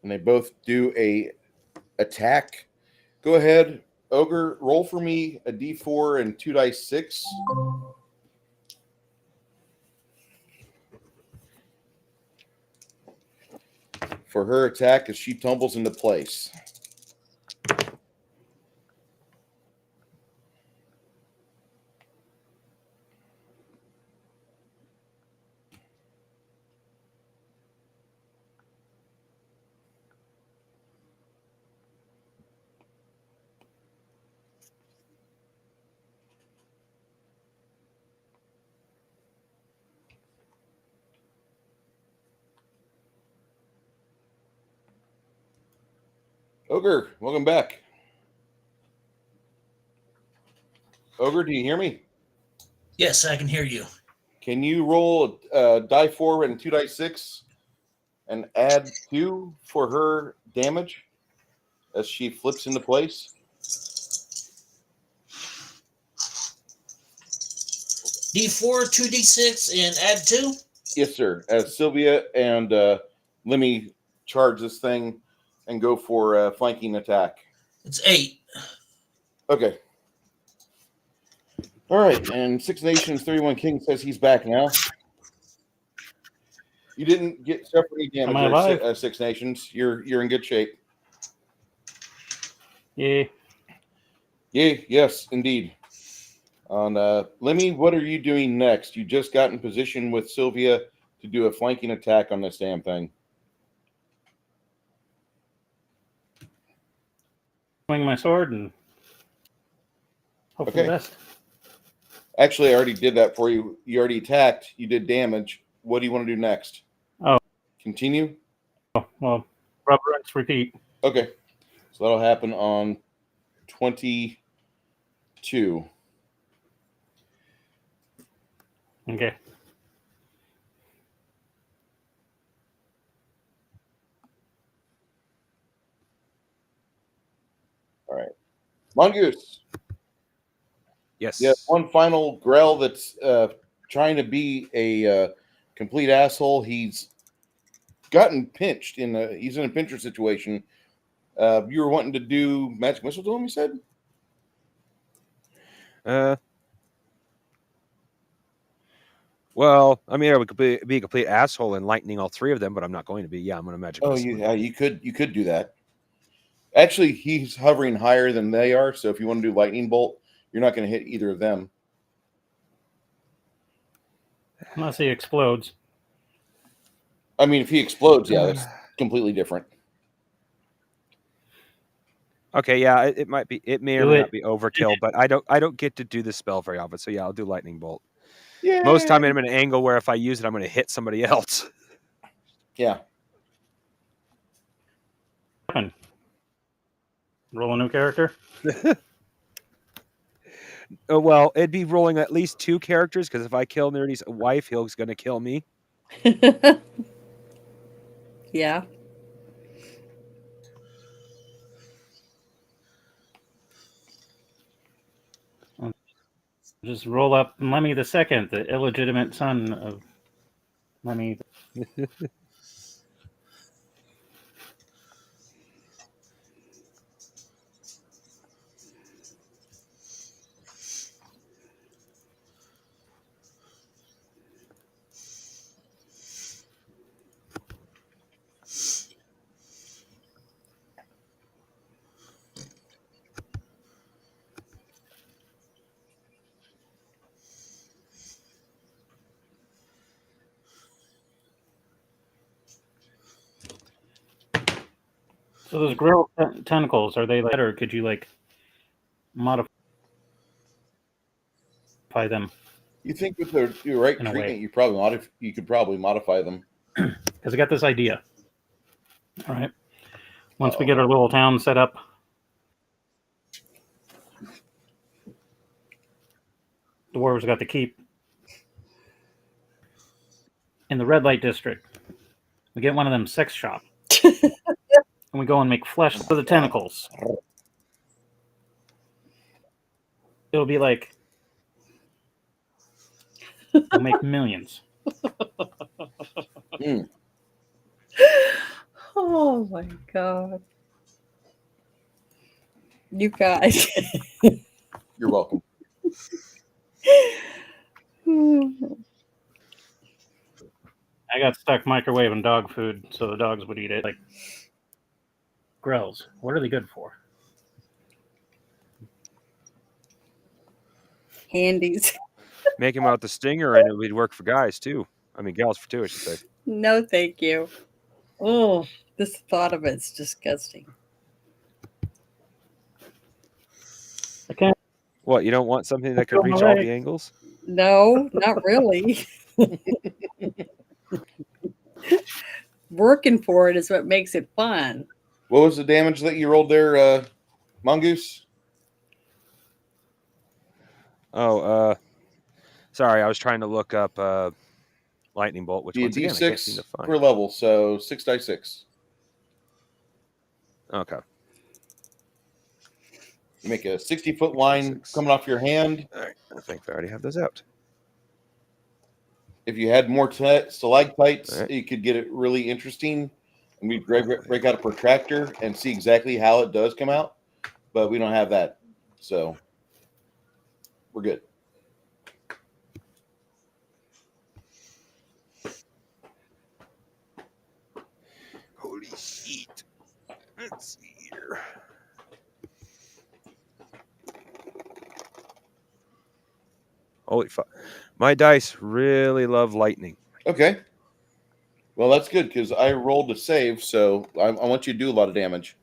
S2: and they both do a attack. Go ahead, Ogre. Roll for me a d4 and 2 dice 6. For her attack as she tumbles into place. Ogre, welcome back. Ogre, do you hear me?
S3: Yes, I can hear you.
S2: Can you roll die 4 and 2 dice 6 and add 2 for her damage as she flips into place?
S3: D4, 2d6, and add 2?
S2: Yes, sir. As Sylvia and Lemmy charge this thing and go for a flanking attack.
S3: It's 8.
S2: Okay. All right. And Six Nations 31 King says he's back now. You didn't get suffer any damage
S1: Am I alive?
S2: there, Six Nations. You're in good shape.
S1: Yeah.
S2: Yeah, yes, indeed. On Lemmy, what are you doing next? You just got in position with Sylvia to do a flanking attack on this damn thing.
S1: Swing my sword and hope for the
S2: Okay.
S1: best.
S2: Actually, I already did that for you. You already attacked. You did damage. What do you want to do next?
S1: Oh.
S2: Continue?
S1: Oh, well, rubber rinse, repeat.
S2: Okay. So that'll happen on 22.
S1: Okay.
S2: All right. Mongoose.
S4: Yes.
S2: Yeah, one final Grell that's trying to be a complete asshole. He's gotten pinched he's in a pincher situation. You were wanting to do magic missile to him, you said?
S4: Well, I mean, I would be a complete asshole and lightning all 3 of them, but I'm not going to be. Yeah, I'm going to magic.
S2: Oh, you could do that. Actually, he's hovering higher than they are, so if you want to do lightning bolt, you're not going to hit either of them.
S1: Unless he explodes.
S2: I mean, if he explodes, yeah, that's completely different.
S4: Okay, yeah, it might be. It may or
S1: Do
S4: may
S1: it.
S4: not be overkill, but I don't get to do this spell very often. So yeah, I'll do lightning bolt.
S2: Yeah.
S4: Most time I'm in an angle where if I use it, I'm going to hit somebody else.
S2: Yeah.
S1: Roll a new character.
S4: Well, it'd be rolling at least 2 characters because if I kill Nerdy's wife, he's going to kill me.
S5: Yeah.
S1: Just roll up Lemmy the Second, the illegitimate son of Lemmy. So those grill tentacles, are they like, or could you like modify them?
S2: You think with the right
S1: In a
S2: treatment,
S1: way.
S2: you could probably modify them.
S1: Because I got this idea. All right. Once we
S2: Uh-oh.
S1: get our little town set up, the dwarves got to keep in the red light district. We get one of them sex shops, and we go and make flesh for the tentacles. It'll be like we'll make millions.
S2: Mm.
S5: Oh my god. You guys.
S2: You're welcome.
S1: I got stuck microwaving dog food so the dogs would eat it. Like grills. What are they good for?
S5: Handies.
S4: Make him out the stinger, and it would work for guys too. I mean, gals for two, I should say.
S5: No, thank you. Oh, this thought of it's disgusting.
S1: Okay.
S4: What, you don't want something that could reach all the angles?
S5: No, not really. Working for it is what makes it fun.
S2: What was the damage that you rolled there, Mongoose?
S4: Oh, sorry, I was trying to look up lightning bolt, which
S2: Be a
S4: once again I can't seem
S2: D6
S4: to find.
S2: per level, so 6d6.
S4: Okay.
S2: You make a 60-foot line
S4: 6.
S2: coming off your hand.
S4: All right, I think I already have those out.
S2: If you had more stalactites,
S4: Right.
S2: you could get it really interesting. And we'd break out a protractor and see exactly how it does come out. But we don't have that. So we're good.
S4: Holy shit. Let's see here. Holy fuck. My dice really love lightning.
S2: Okay. Well, that's good because I rolled a save, so I want you to do a lot of damage.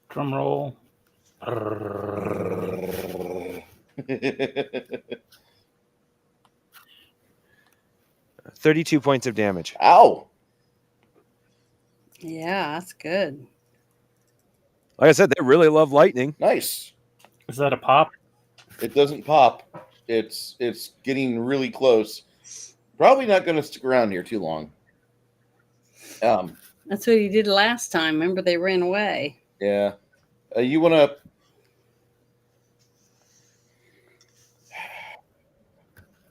S1: Drum roll.
S4: 32 points of damage.
S2: Ow.
S5: Yeah, that's good.
S4: Like I said, they really love lightning.
S2: Nice.
S1: Is that a pop?
S2: It doesn't pop. It's getting really close. Probably not going to stick around here too long.
S5: That's what he did last time. Remember, they ran away.
S2: Yeah. You want to...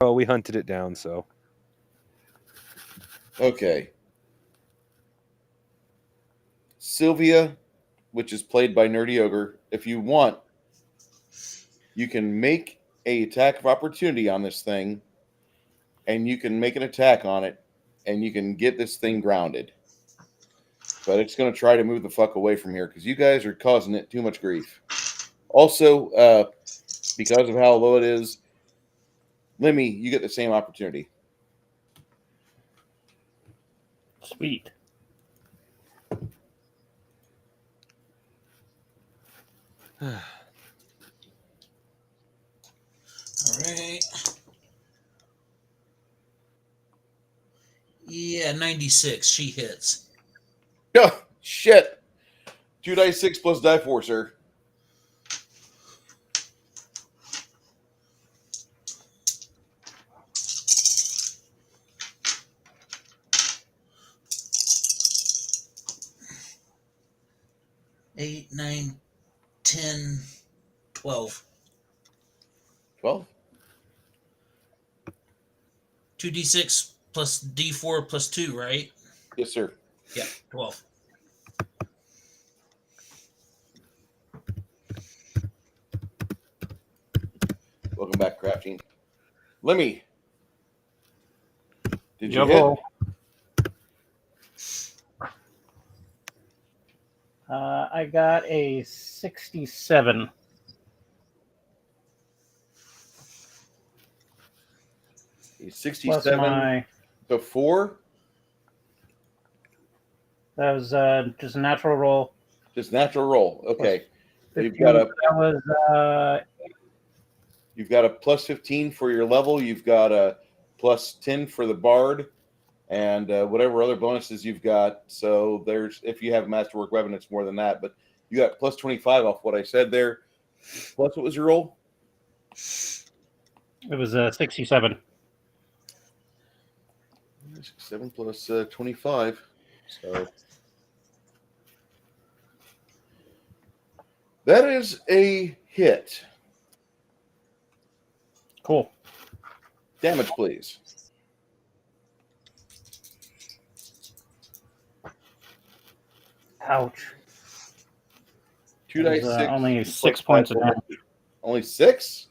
S4: Oh, we hunted it down, so.
S2: Okay. Sylvia, which is played by Nerdy Ogre, if you want, you can make a attack of opportunity on this thing, and you can make an attack on it, and you can get this thing grounded. But it's going to try to move the fuck away from here, because you guys are causing it too much grief. Also, because of how low it is, Lemmy, you get the same opportunity.
S1: Sweet.
S3: All right. Yeah, 96. She hits.
S2: Oh, shit. 2d6 plus die 4, sir.
S3: Eight, 9, 10, 12.
S2: 12?
S3: 2d6 plus d4 plus 2, right?
S2: Yes, sir.
S3: Yeah, 12.
S2: Welcome back, crafting. Lemmy. Did you
S1: Jumbo.
S2: hit?
S1: I got a 67. Plus
S2: 67
S1: my
S2: before,
S1: that was just a natural roll.
S2: just natural roll. Okay. You've
S1: 15,
S2: got a
S1: that was
S2: You've got a plus 15 for your level. You've got a plus 10 for the bard, and whatever other bonuses you've got. So there's, if you have masterwork weapon, it's more than that. But you got plus 25 off what I said there. Plus, what was your roll?
S1: it was 67.
S2: 7 plus 25. So that is a hit.
S1: Cool.
S2: Damage, please.
S1: Ouch.
S2: 2
S1: That was,
S2: dice 6.
S1: only
S2: plus
S1: 6
S2: 5
S1: points of
S2: more.
S1: damage.
S2: Only 6?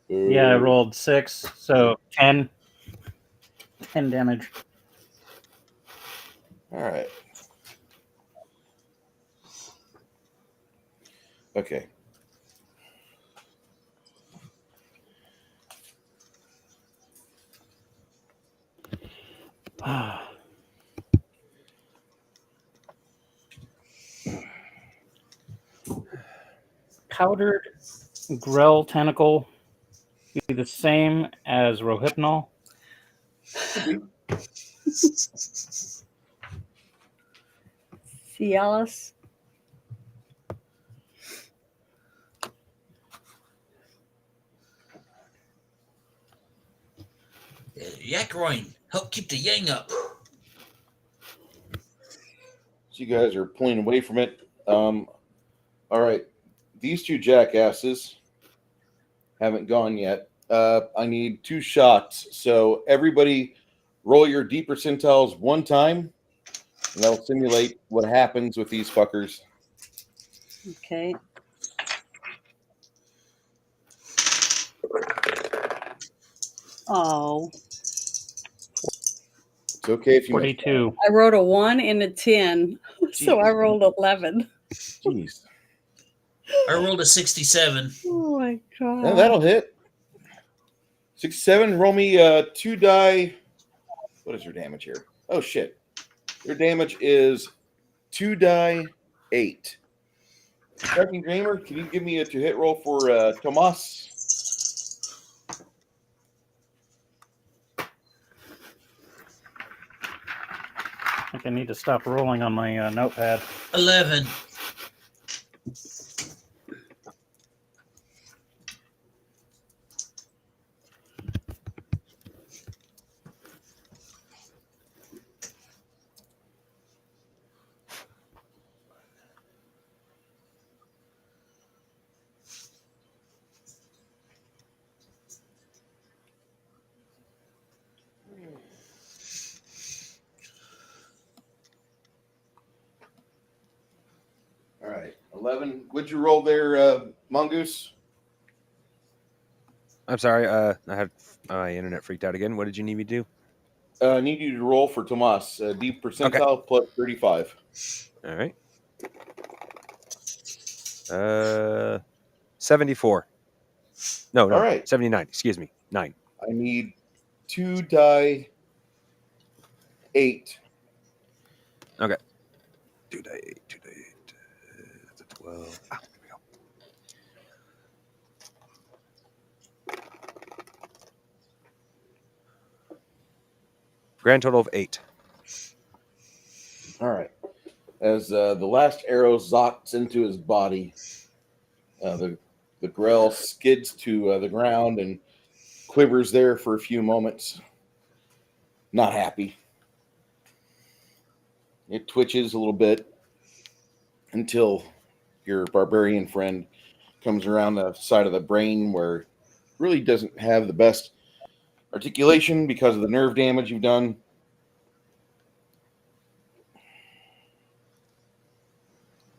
S1: Yeah, I
S2: Ooh.
S1: rolled 6, so 10. 10 damage.
S2: All right. Okay.
S1: Powdered Grell tentacle be the same as Rohypnol?
S5: Cialis.
S3: Yakroin, help keep the yang up.
S2: So you guys are pulling away from it. All right. These two jackasses haven't gone yet. I need 2 shots. So everybody roll your D percentiles 1 time, and that'll simulate what happens with these fuckers.
S5: Okay. Oh,
S2: It's okay if you miss.
S1: 42.
S5: I wrote a 1 and a 10, so I rolled 11.
S2: Jeez.
S3: I rolled a 67.
S5: Oh my god.
S2: Yeah, that'll hit. 67. Roll me 2 die. What is your damage here? Oh shit. Your damage is 2 die 8. Striking Dreamer, can you give me a 2-hit roll for Tomas?
S1: I think I need to stop rolling on my notepad.
S3: 11.
S2: All right. 11. What'd you roll there, Mongoose?
S4: I'm sorry. I had my internet freaked out again. What did you need me to do?
S2: I need you to roll for Tomas. D percentile plus 35.
S4: All right. 74. No.
S2: All right.
S4: 79. Excuse me. 9.
S2: I need 2 die 8.
S4: Okay. 2 die 8. 2 die 8. That's a 12. Ah, there we go. Grand total of 8.
S2: All right. As the last arrow zocks into his body, the Grell skids to the ground and quivers there for a few moments. Not happy. It twitches a little bit until your barbarian friend comes around the side of the brain where it really doesn't have the best articulation because of the nerve damage you've done.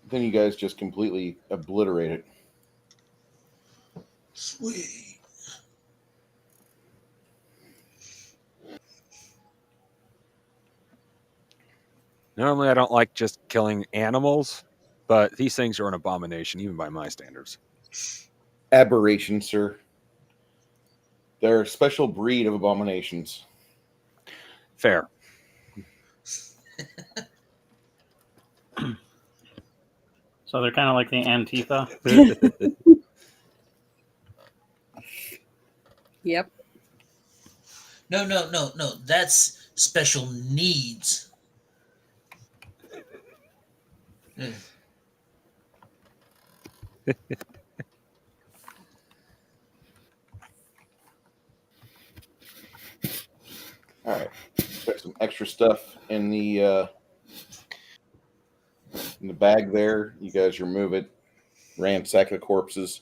S2: Then you guys just completely obliterate it.
S3: Sweet.
S4: Normally, I don't like just killing animals, but these things are an abomination, even by my standards.
S2: Aberration, sir. They're a special breed of abominations.
S4: Fair.
S1: So they're kind of like the Antifa.
S5: Yep.
S3: No. That's special needs. Ugh.
S2: All right, got some extra stuff in the bag there. You guys remove it, ransack the corpses.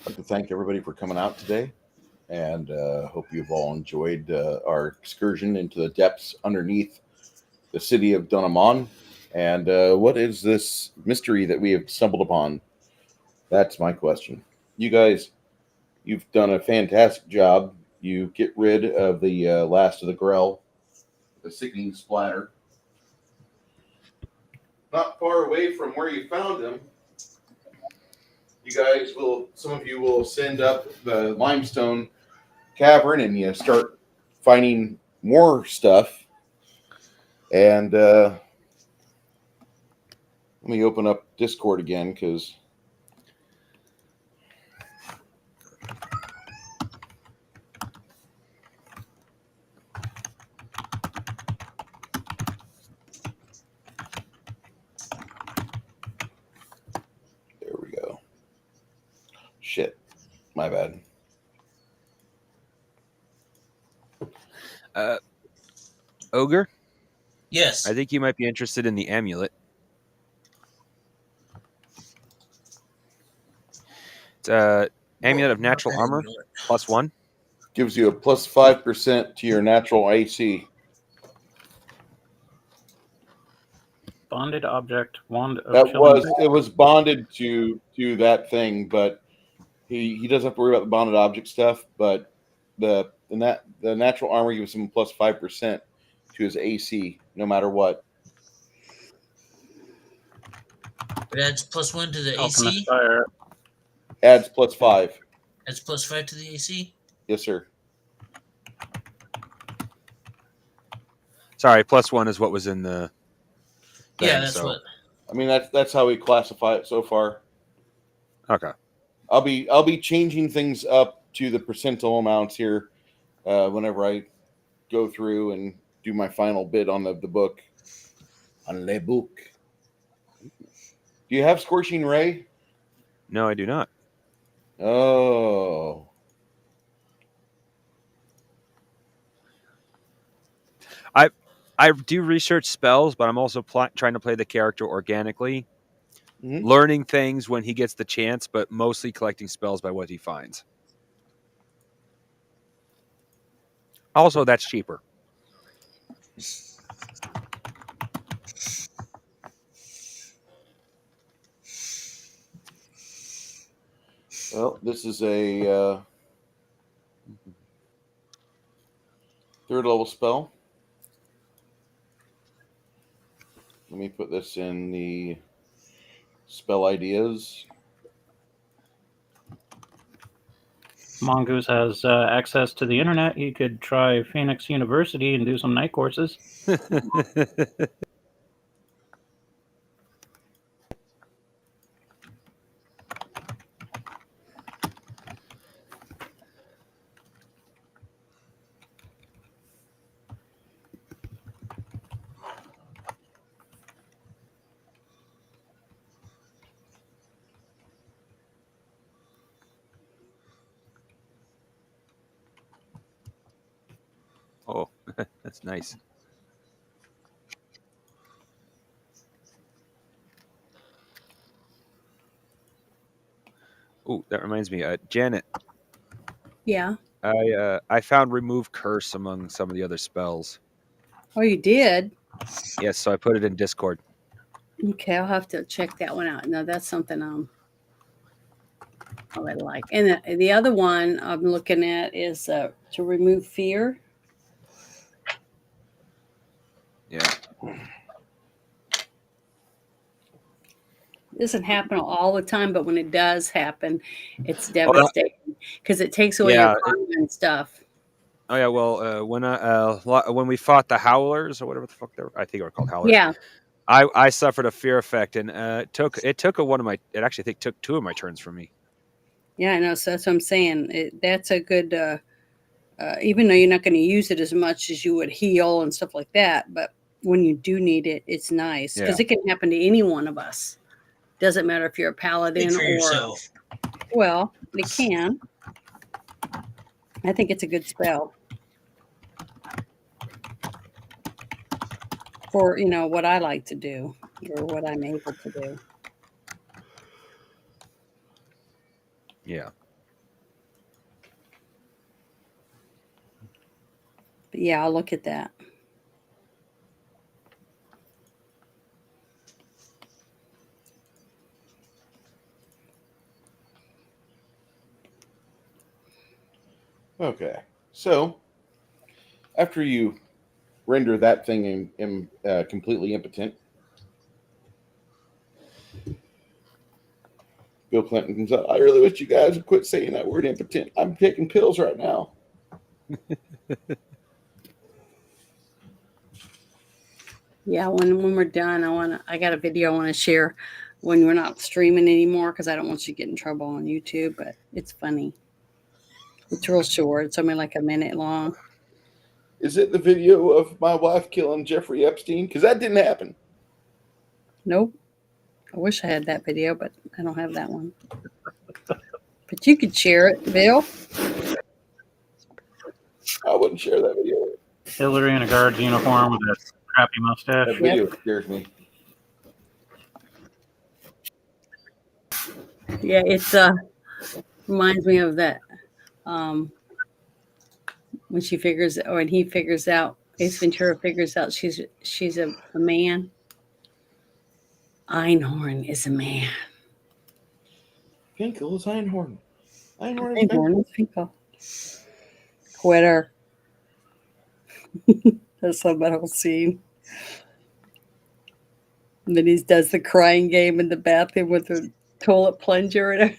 S2: I'd like to thank everybody for coming out today, and hope you've all enjoyed our excursion into the depths underneath the city of Dunamon. And what is this mystery that we have stumbled upon? That's my question. You guys, you've done a fantastic job. You get rid of the last of the Grell, the sickening splatter. Not far away from where you found him, you guys will, some of you will send up the limestone cavern and you start finding more stuff. And let me open up Discord again because there we go. Shit, my bad.
S4: Ogre,
S3: Yes.
S4: I think you might be interested in the amulet. It's amulet of natural armor, +1.
S2: Gives you a plus 5% to your natural AC.
S1: Bonded object, wand of
S2: That
S1: chilling.
S2: was bonded to that thing, but he doesn't have to worry about the bonded object stuff. But the natural armor gives him plus 5% to his AC, no matter what.
S3: It adds +1 to the
S1: Alchemist
S3: AC.
S1: fire.
S2: Adds plus 5.
S3: Adds +5 to the AC.
S2: Yes, sir.
S4: Sorry, +1 is what was in the thing,
S3: Yeah, that's
S4: so.
S3: what.
S2: I mean that's how we classify it so far.
S4: Okay.
S2: I'll be changing things up to the percentile amounts here whenever I go through and do my final bit on the book. On le book. Do you have Scorching Ray?
S4: No, I do not.
S2: Oh.
S4: I do research spells, but I'm also trying to play the character organically,
S2: Mhm.
S4: learning things when he gets the chance, but mostly collecting spells by what he finds. Also, that's cheaper.
S2: Well, this is a 3rd level spell. Let me put this in the spell ideas.
S1: Mongoose has access to the internet. He could try Phoenix University and do some night courses.
S4: Oh, that's nice. Oh, that reminds me, Janet.
S5: Yeah.
S4: I found remove curse among some of the other spells.
S5: Oh, you did?
S4: Yes, so I put it in Discord.
S5: Okay, I'll have to check that one out. No, that's something I would like. And the other one I'm looking at is to remove fear.
S4: Yeah.
S5: It doesn't happen all the time, but when it does happen, it's
S4: that-
S5: devastating because it takes away
S4: Yeah,
S5: your karma and stuff.
S4: Oh yeah, well, when we fought the Howlers or whatever the fuck they were, I think they were called Howlers.
S5: Yeah,
S4: I suffered a fear effect, and it took I think took 2 of my turns from me.
S5: yeah, I know. So that's what I'm saying. That's a good, even though you're not going to use it as much as you would heal and stuff like that, but when you do need it, it's nice because
S4: Yeah.
S5: it can happen to any one of us. Doesn't matter if you're a
S3: Speak
S5: paladin
S3: for
S5: or
S3: yourself.
S5: well, it can. I think it's a good spell for what I like to do or what I'm able to do.
S4: Yeah.
S5: But yeah, I'll look at that.
S2: Okay, so after you render that thing completely impotent, Bill Clinton comes out. I really wish you guys would quit saying that word impotent. I'm taking pills right now.
S5: Yeah, when we're done, I got a video I want to share when we're not streaming anymore because I don't want you to get in trouble on YouTube, but it's funny. It's real short. It's only like a minute long.
S2: Is it the video of my wife killing Jeffrey Epstein? Because that didn't happen.
S5: Nope. I wish I had that video, but I don't have that one. But you could share it, Bill.
S2: I wouldn't share that video.
S1: Hillary in a guard's uniform with a crappy mustache.
S2: That video scares me.
S5: Yeah, it's reminds me of that when he figures out Ace Ventura figures out she's a man. Einhorn is a man.
S2: Finkel is Einhorn. Einhorn is Finkel.
S5: Einhorn is Finkel. Quitter. That's that whole scene. And then he does the crying game in the bathroom with the toilet plunger and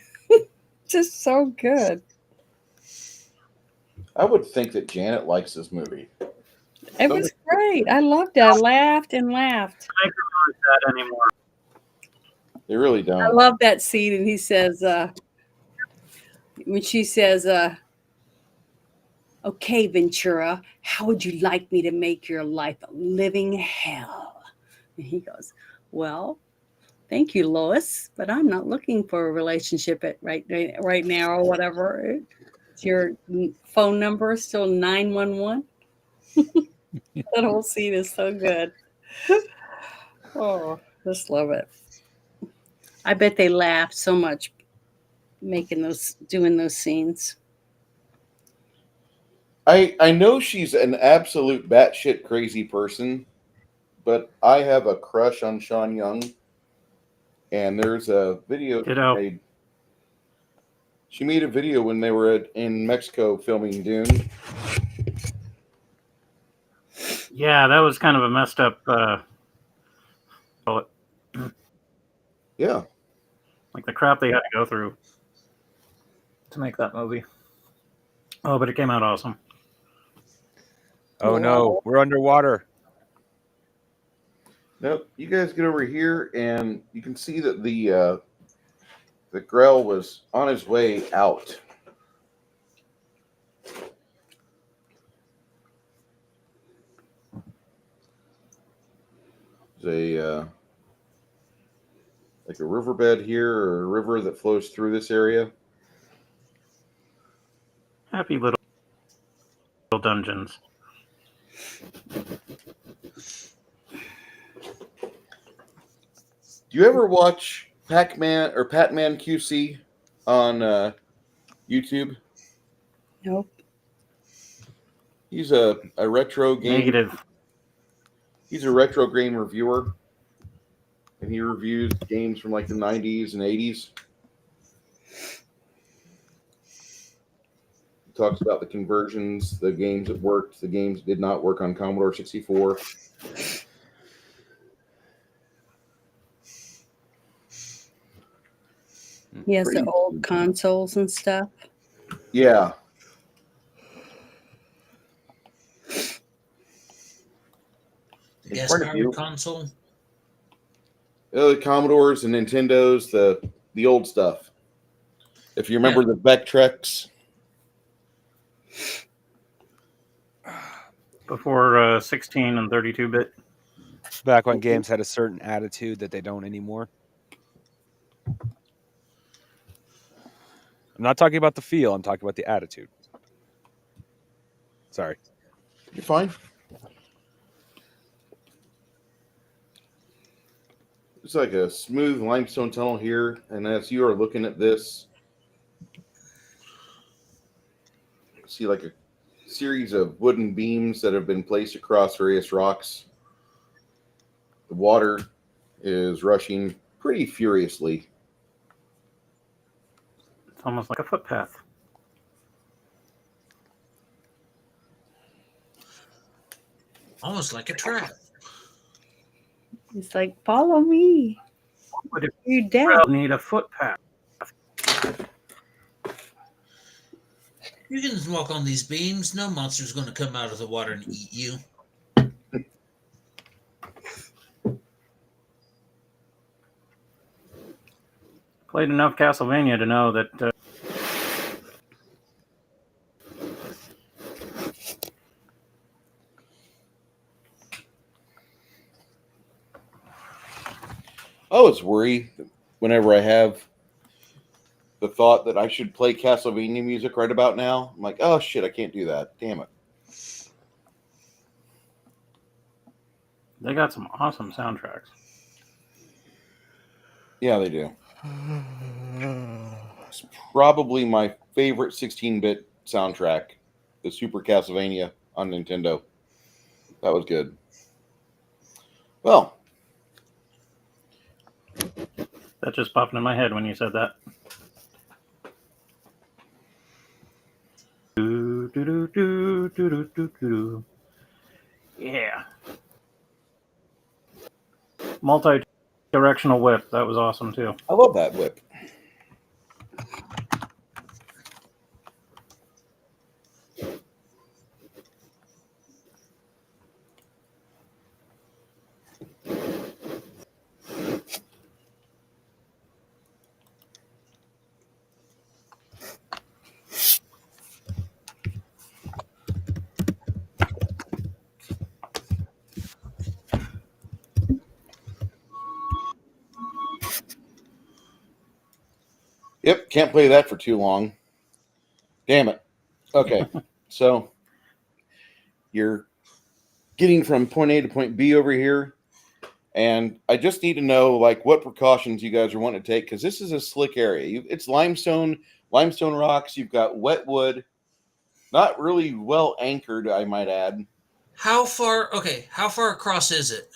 S5: just so good.
S2: I would think that Janet likes this movie.
S5: It was great. I loved it. I laughed and laughed.
S1: I don't like that anymore.
S2: They really
S5: I
S2: don't.
S5: love that scene. And he says, when she says, okay, Ventura, how would you like me to make your life a living hell? And he goes, well, thank you, Lois, but I'm not looking for a relationship right now or whatever. Your phone number is still 911. That whole scene is so good. Oh, just love it. I bet they laughed so much doing those scenes.
S2: I know she's an absolute batshit crazy person, but I have a crush on Sean Young. And there's a video she made a video when they were in Mexico filming Dune.
S1: Yeah, that was kind of a messed up.
S2: Yeah.
S1: Like the crap they had to go through to make that movie. Oh, but it came out awesome.
S4: Oh no, we're underwater.
S2: Nope. You guys get over here, and you can see that the Grell was on his way out. There's like a riverbed here, or a river that flows through this area.
S1: Happy little dungeons.
S2: Do you ever watch Pac-Man or Patman QC on YouTube?
S5: Nope.
S2: He's a retro game.
S1: Negative.
S2: He's a retro game reviewer, and he reviews games from like the 90s and 80s. He talks about the conversions, the games that worked, the games that did not work on Commodore 64.
S5: He has the
S2: Pretty-
S5: old consoles and stuff.
S2: Yeah.
S3: The
S2: In
S3: gas
S2: front of you.
S3: powered console.
S2: The Commodores and Nintendos, the old stuff. If you remember the Vectrex.
S1: Before 16 and 32-bit.
S4: Back when games had a certain attitude that they don't anymore. I'm not talking about the feel. I'm talking about the attitude. Sorry.
S2: You're fine. It's like a smooth limestone tunnel here, and as you are looking at this, you see like a series of wooden beams that have been placed across various rocks. The water is rushing pretty furiously.
S1: It's almost like a footpath.
S3: Almost like a trap.
S5: It's like, follow me.
S1: Would it
S5: You're dead.
S1: need a footpath?
S3: You can walk on these beams. No monster's going to come out of the water and eat you.
S1: Played enough Castlevania to know that
S2: I always worry whenever I have the thought that I should play Castlevania music right about now. I'm like, oh shit, I can't do that. Damn it.
S1: they got some awesome soundtracks.
S2: Yeah, they do. It's probably my favorite 16-bit soundtrack, the Super Castlevania on Nintendo. That was good. Well,
S1: That just popped in my head when you said that. Do, do, do, do, do, do, do, do. Yeah. Multi-directional whip. That was awesome too.
S2: I love that whip. Yep, can't play that for too long. Damn it. Okay, so you're getting from point A to point B over here, and I just need to know like what precautions you guys are wanting to take because this is a slick area. It's limestone rocks. You've got wet wood, not really well anchored, I might add.
S3: How far across is it?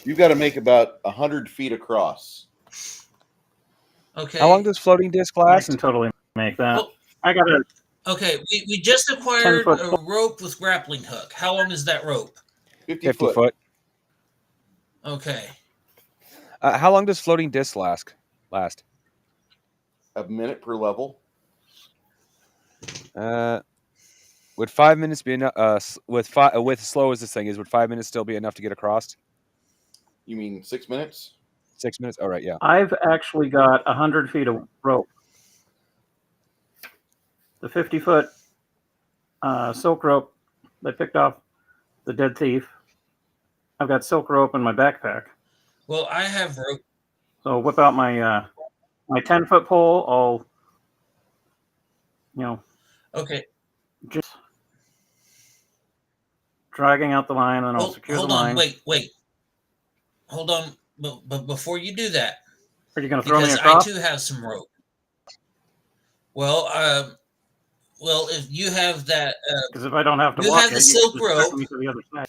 S2: You've got to make about 100 feet across.
S3: Okay.
S4: How long does floating disc
S1: I
S4: last?
S1: can totally make that.
S3: Well,
S1: I got a
S3: okay, we just acquired
S1: 10-foot
S3: a rope with grappling hook. How long is that rope?
S2: 50 foot.
S4: foot.
S3: Okay.
S4: How long does floating disc last?
S2: A minute per level.
S4: Would 5 minutes be enough? With slow as this thing is, would 5 minutes still be enough to get across?
S2: You mean 6 minutes?
S4: 6 minutes. All right, yeah.
S1: I've actually got 100 feet of rope. The 50-foot silk rope they picked off the dead thief. I've got silk rope in my backpack.
S3: Well, I have rope.
S1: So whip out my my 10-foot pole. I'll,
S3: Okay.
S1: just dragging out the line, and I'll secure the line.
S3: Wait. Hold on. But before you do that,
S1: Are you going to throw me
S3: because
S1: across?
S3: I too have some rope. Well, if you have that,
S1: Because if I don't have to
S3: you
S1: walk
S3: have the
S1: it, you
S3: silk
S1: can just direct
S3: rope.
S1: me to the other side.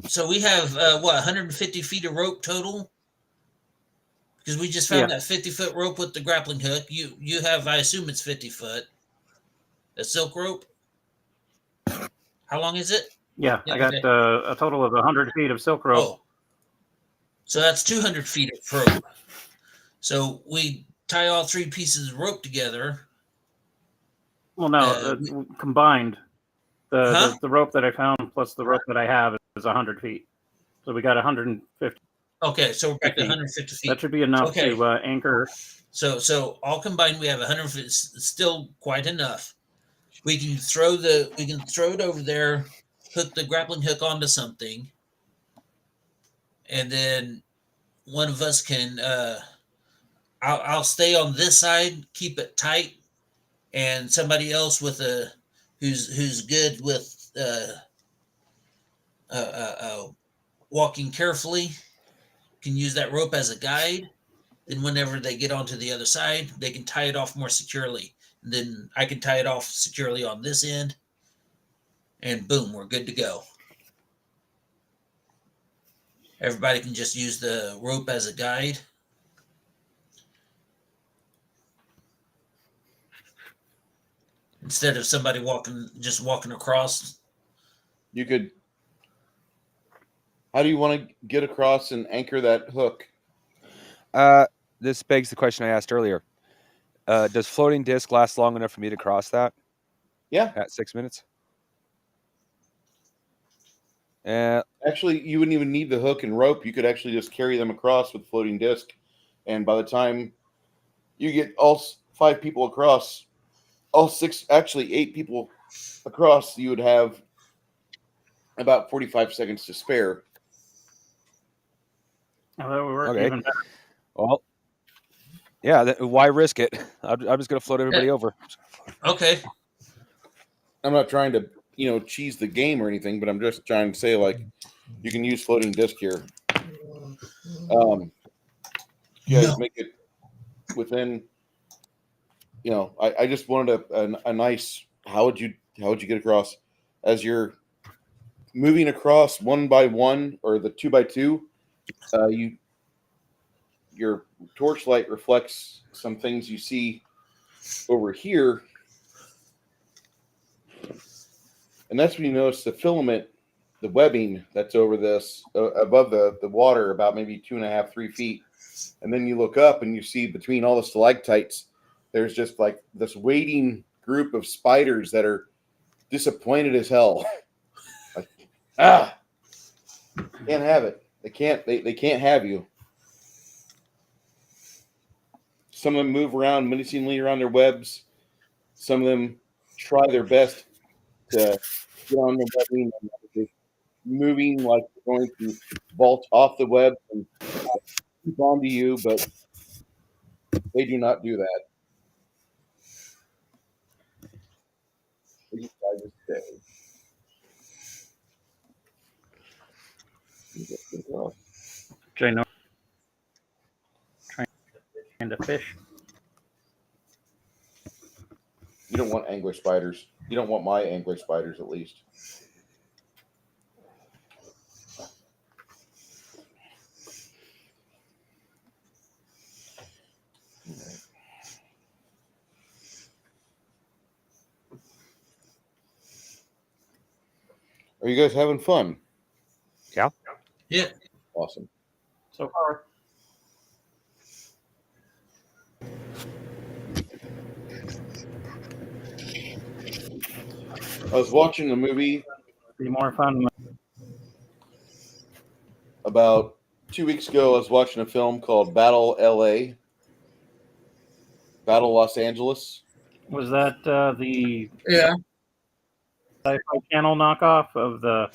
S3: So we have 150 feet of rope total? Because we just found
S1: Yeah.
S3: that 50-foot rope with the grappling hook. You have, I assume it's 50 foot. A silk rope. How long is it?
S1: Yeah,
S3: Yeah,
S1: I got
S3: okay.
S1: a total of 100 feet of silk rope.
S3: Oh, so that's 200 feet of rope. So we tie all three pieces of rope together.
S1: Well, no, combined,
S3: Huh?
S1: the rope that I found plus the rope that I have is 100 feet. So we got 150
S3: Okay, so we're back to
S1: feet.
S3: 150 feet.
S1: That should be enough
S3: Okay.
S1: to anchor.
S3: So all combined, we have 150. It's still quite enough. We can throw it over there, hook the grappling hook onto something, and then one of us can. I'll stay on this side, keep it tight, and somebody else who's good with walking carefully can use that rope as a guide. Then whenever they get onto the other side, they can tie it off more securely. And then I can tie it off securely on this end, and boom, we're good to go. Everybody can just use the rope as a guide. Instead of somebody walking across.
S2: You could. How do you want to get across and anchor that hook?
S4: This begs the question I asked earlier. Does floating disc last long enough for me to cross that?
S2: Yeah.
S4: At 6 minutes?
S2: Actually, you wouldn't even need the hook and rope. You could actually just carry them across with floating disc. And by the time you get all 5 people across, all 6, actually 8 people across, you would have about 45 seconds to spare.
S1: Oh, that would work
S4: Okay.
S1: even better.
S4: Well, yeah, why risk it? I'm just going to float everybody over.
S3: Okay.
S2: I'm not trying to, cheese the game or anything, but I'm just trying to say, like, you can use floating disc here. You guys make it within, I just wanted a nice, how would you get across as you're moving across one by one or the 2 by 2, your torchlight reflects some things you see over here. And that's when you notice the filament, the webbing that's over this, above the water, about maybe 2.5, 3 feet. And then you look up and you see between all the stalactites, there's just like this waiting group of spiders that are disappointed as hell. Like, can't have it. They can't have you. Some of them move around menacingly around their webs. Some of them try their best to get on the webbing, and moving like they're going to vault off the web and keep onto you, but they do not do that. They just try to stay.
S1: Which I know. Trying to fish.
S2: You don't want angler spiders. You don't want my angler spiders, at least. Are you guys having fun?
S4: Yeah.
S3: Yeah.
S2: Awesome.
S1: So far.
S2: I was watching a movie
S1: Be more fun.
S2: about 2 weeks ago. I was watching a film called Battle LA. Battle Los Angeles.
S1: Was that the
S3: Yeah.
S1: Sci-Fi Channel knockoff of the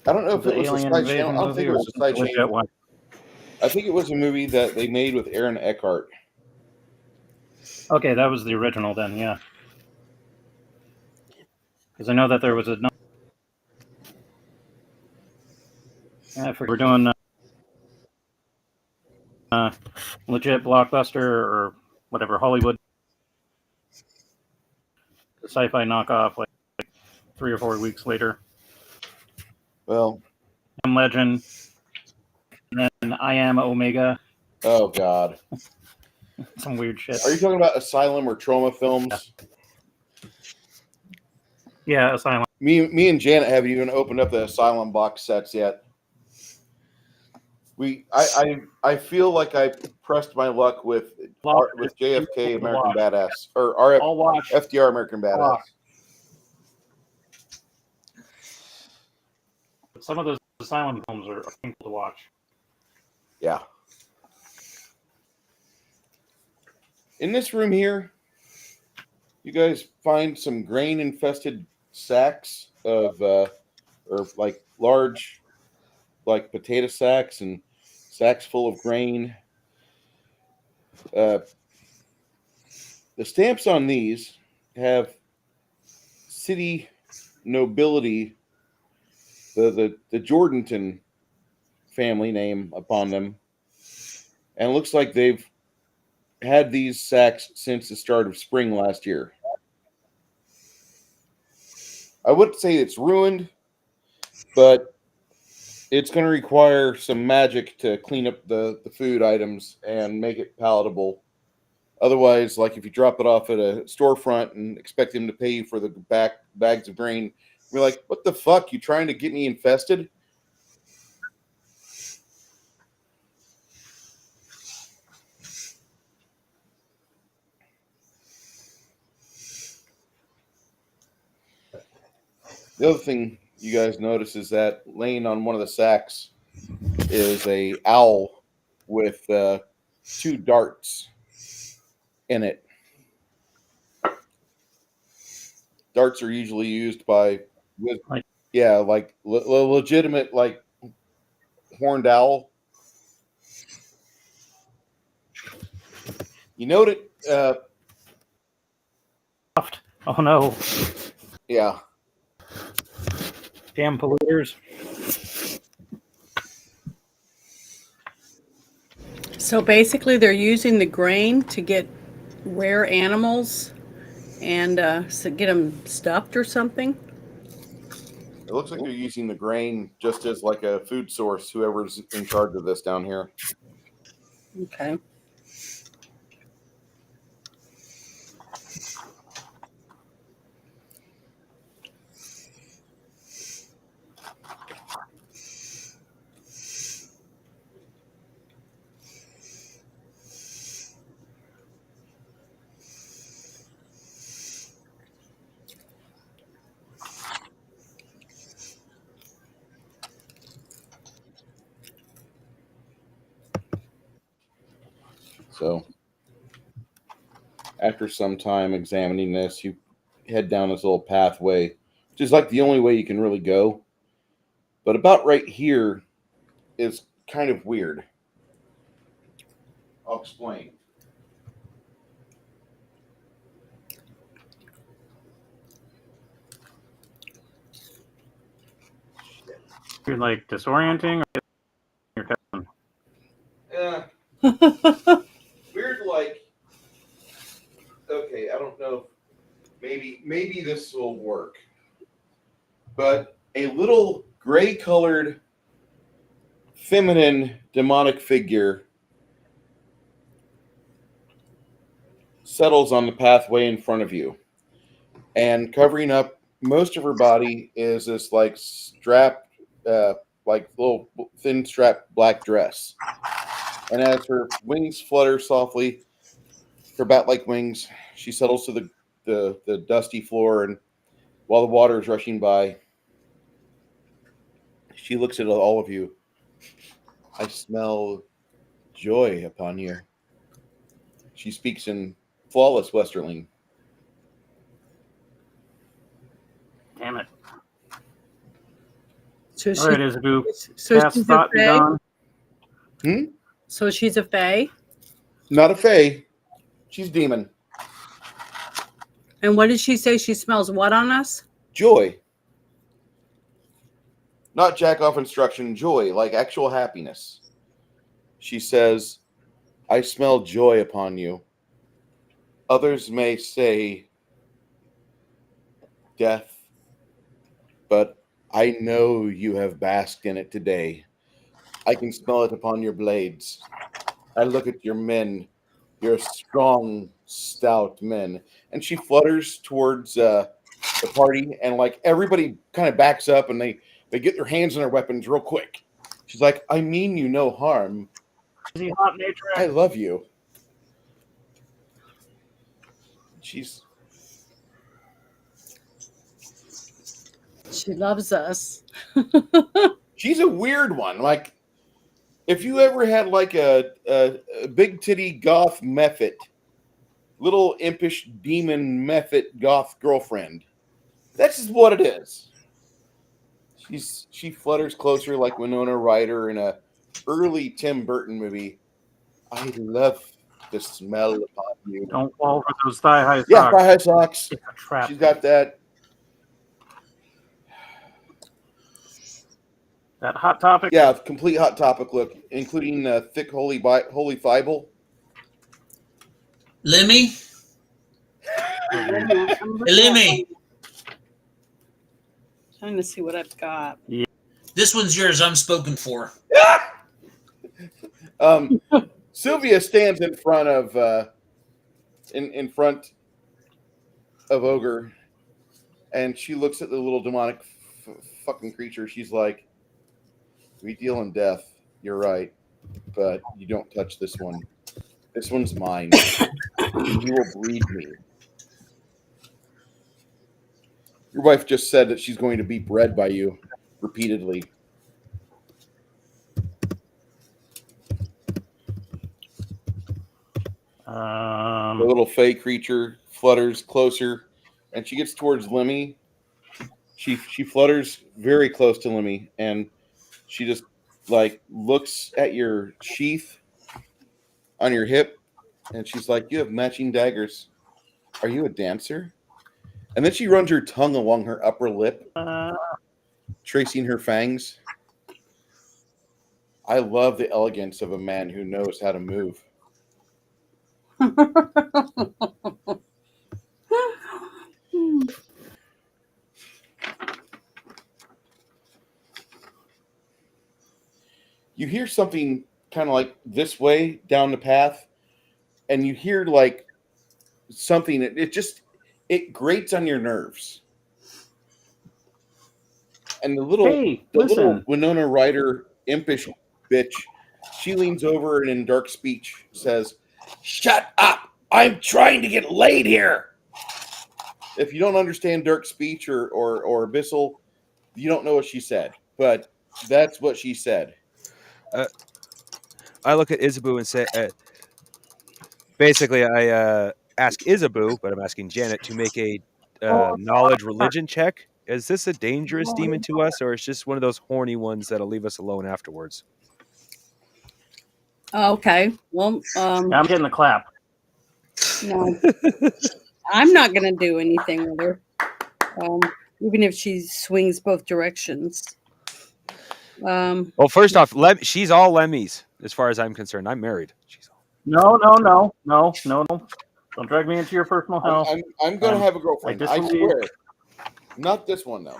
S2: I don't know if it was a
S1: Alien
S2: side
S1: Invasion
S2: channel. I don't
S1: movie
S2: think it
S1: or
S2: was a side
S1: legit
S2: channel.
S1: one?
S2: I think it was a movie that they made with Aaron Eckhart.
S1: Okay, that was the original then, yeah. Because I know that there was a. I forget we're doing legit blockbuster or whatever Hollywood sci-fi knockoff like 3 or 4 weeks later.
S2: Well,
S1: I'm Legend, and then I Am Omega.
S2: oh god,
S1: Some weird shit.
S2: are you talking about Asylum or Trauma films?
S1: Yeah, Asylum.
S2: Me and Janet haven't even opened up the Asylum box sets yet. I feel like I pressed my luck with JFK American Badass or
S1: I'll watch.
S2: FDR American Badass.
S1: Some of those Asylum films are painful to watch.
S2: Yeah. In this room here, you guys find some grain-infested sacks of, or like large, like potato sacks and sacks full of grain. The stamps on these have city nobility, the Jordanton family name upon them, and it looks like they've had these sacks since the start of spring last year. I wouldn't say it's ruined, but it's going to require some magic to clean up the food items and make it palatable. Otherwise, like if you drop it off at a storefront and expect them to pay you for the bags of grain, you're like, what the fuck? You trying to get me infested? The other thing you guys notice is that laying on one of the sacks is a owl with 2 darts in it. Darts are usually used by, legitimate like horned owl. You note it.
S1: Oh no!
S2: Yeah.
S1: Damn polluters.
S5: So basically, they're using the grain to get rare animals and so get them stuffed or something.
S2: It looks like they're using the grain just as like a food source, whoever's in charge of this down here.
S5: Okay.
S2: So after some time examining this, you head down this little pathway, which is like the only way you can really go. But about right here is kind of weird. I'll explain.
S1: You're like disorienting. Or
S2: Weird, like, okay, I don't know. Maybe this will work. But a little gray-colored, feminine, demonic figure settles on the pathway in front of you. And covering up most of her body is this, like, strapped, like, little thin strapped black dress. And as her wings flutter softly, her bat-like wings, she settles to the dusty floor, and while the water is rushing by, she looks at all of you. I smell joy upon you. She speaks in flawless Westerling.
S1: damn it!
S5: So
S1: All right, Isabu.
S5: so
S1: Cast
S5: she's a
S1: thought be
S5: fae.
S1: gone.
S5: So she's a fae.
S2: Not a fae. She's demon.
S5: And what did she say? She smells what on us?
S2: Joy. Not jack off instruction, joy, like actual happiness. She says, I smell joy upon you. Others may say death, but I know you have basked in it today. I can smell it upon your blades. I look at your men, your strong, stout men. And she flutters towards the party, and like everybody kind of backs up and they get their hands on their weapons real quick. She's like, I mean you no harm.
S1: Is he hot nature?
S2: I love you.
S5: She loves us.
S2: She's a weird one. Like, if you ever had like a big titty goth method, little impish demon method goth girlfriend, that's just what it is. She flutters closer like Winona Ryder in a early Tim Burton movie. I love the smell upon you.
S1: Don't fall for those thigh-high socks.
S2: Yeah, thigh-high socks.
S1: It's a trap.
S2: She's got that.
S1: That Hot Topic.
S2: Yeah, complete Hot Topic look, including thick holy Bible.
S3: Lemmy? Lemmy,
S5: Trying to see what I've got.
S3: this one's yours. I'm spoken for.
S2: Sylvia stands in front of in front of Ogre, and she looks at the little demonic fucking creature. She's like, "We deal in death. You're right, but you don't touch this one. This one's mine. You will breed me." Your wife just said that she's going to be bred by you repeatedly. The little fey creature flutters closer, and she gets towards Lemmy. She flutters very close to Lemmy, and she just like looks at your sheath on your hip, and she's like, "You have matching daggers. Are you a dancer?" And then she runs her tongue along her upper lip, tracing her fangs. I love the elegance of a man who knows how to move. You hear something kind of like this way down the path, and you hear like something. It grates on your nerves. And the little Winona Ryder impish bitch, she leans over and in dark speech says, "Shut up! I'm trying to get laid here." If you don't understand dark speech or abyssal, you don't know what she said. But that's what she said.
S4: I look at Isabu and say, basically, I ask Isabu, but I'm asking Janet to make a knowledge religion check. Is this a dangerous demon to us, or is just one of those horny ones that'll leave us alone afterwards?
S5: Okay. Well,
S1: I'm getting the clap.
S5: no, I'm not going to do anything with her, even if she swings both directions.
S4: Well, first off, she's all Lemmy's, as far as I'm concerned. I'm married. She's all...
S1: No. Don't drag me into your personal hell.
S2: I'm going to have a girlfriend. I
S1: disbelieve.
S2: swear. Not this one, though.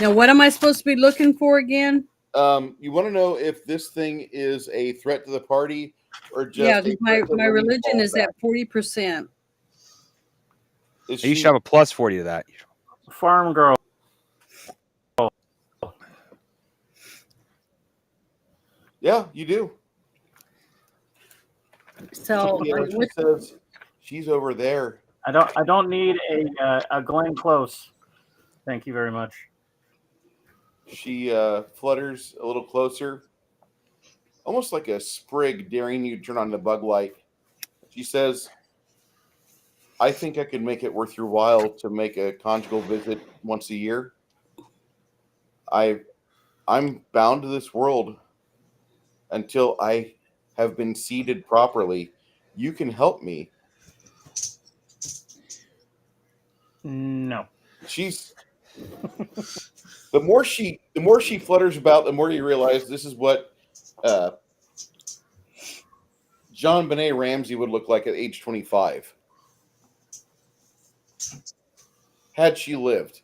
S5: Now, what am I supposed to be looking for again?
S2: You want to know if this thing is a threat to the party or just
S5: Yeah, my religion is at 40%.
S2: Is
S4: You
S2: she,
S4: should have a plus 40 to that.
S1: Farm girl.
S2: yeah, you do.
S5: So,
S2: She says she's over there.
S1: I don't need a Glenn Close. Thank you very much.
S2: She flutters a little closer, almost like a sprig daring you to turn on the bug light. She says, "I think I could make it worth your while to make a conjugal visit once a year. I'm bound to this world until I have been seated properly. You can help me."
S1: No.
S2: She's the more she flutters about, the more you realize this is what John Benet Ramsey would look like at age 25. Had she lived.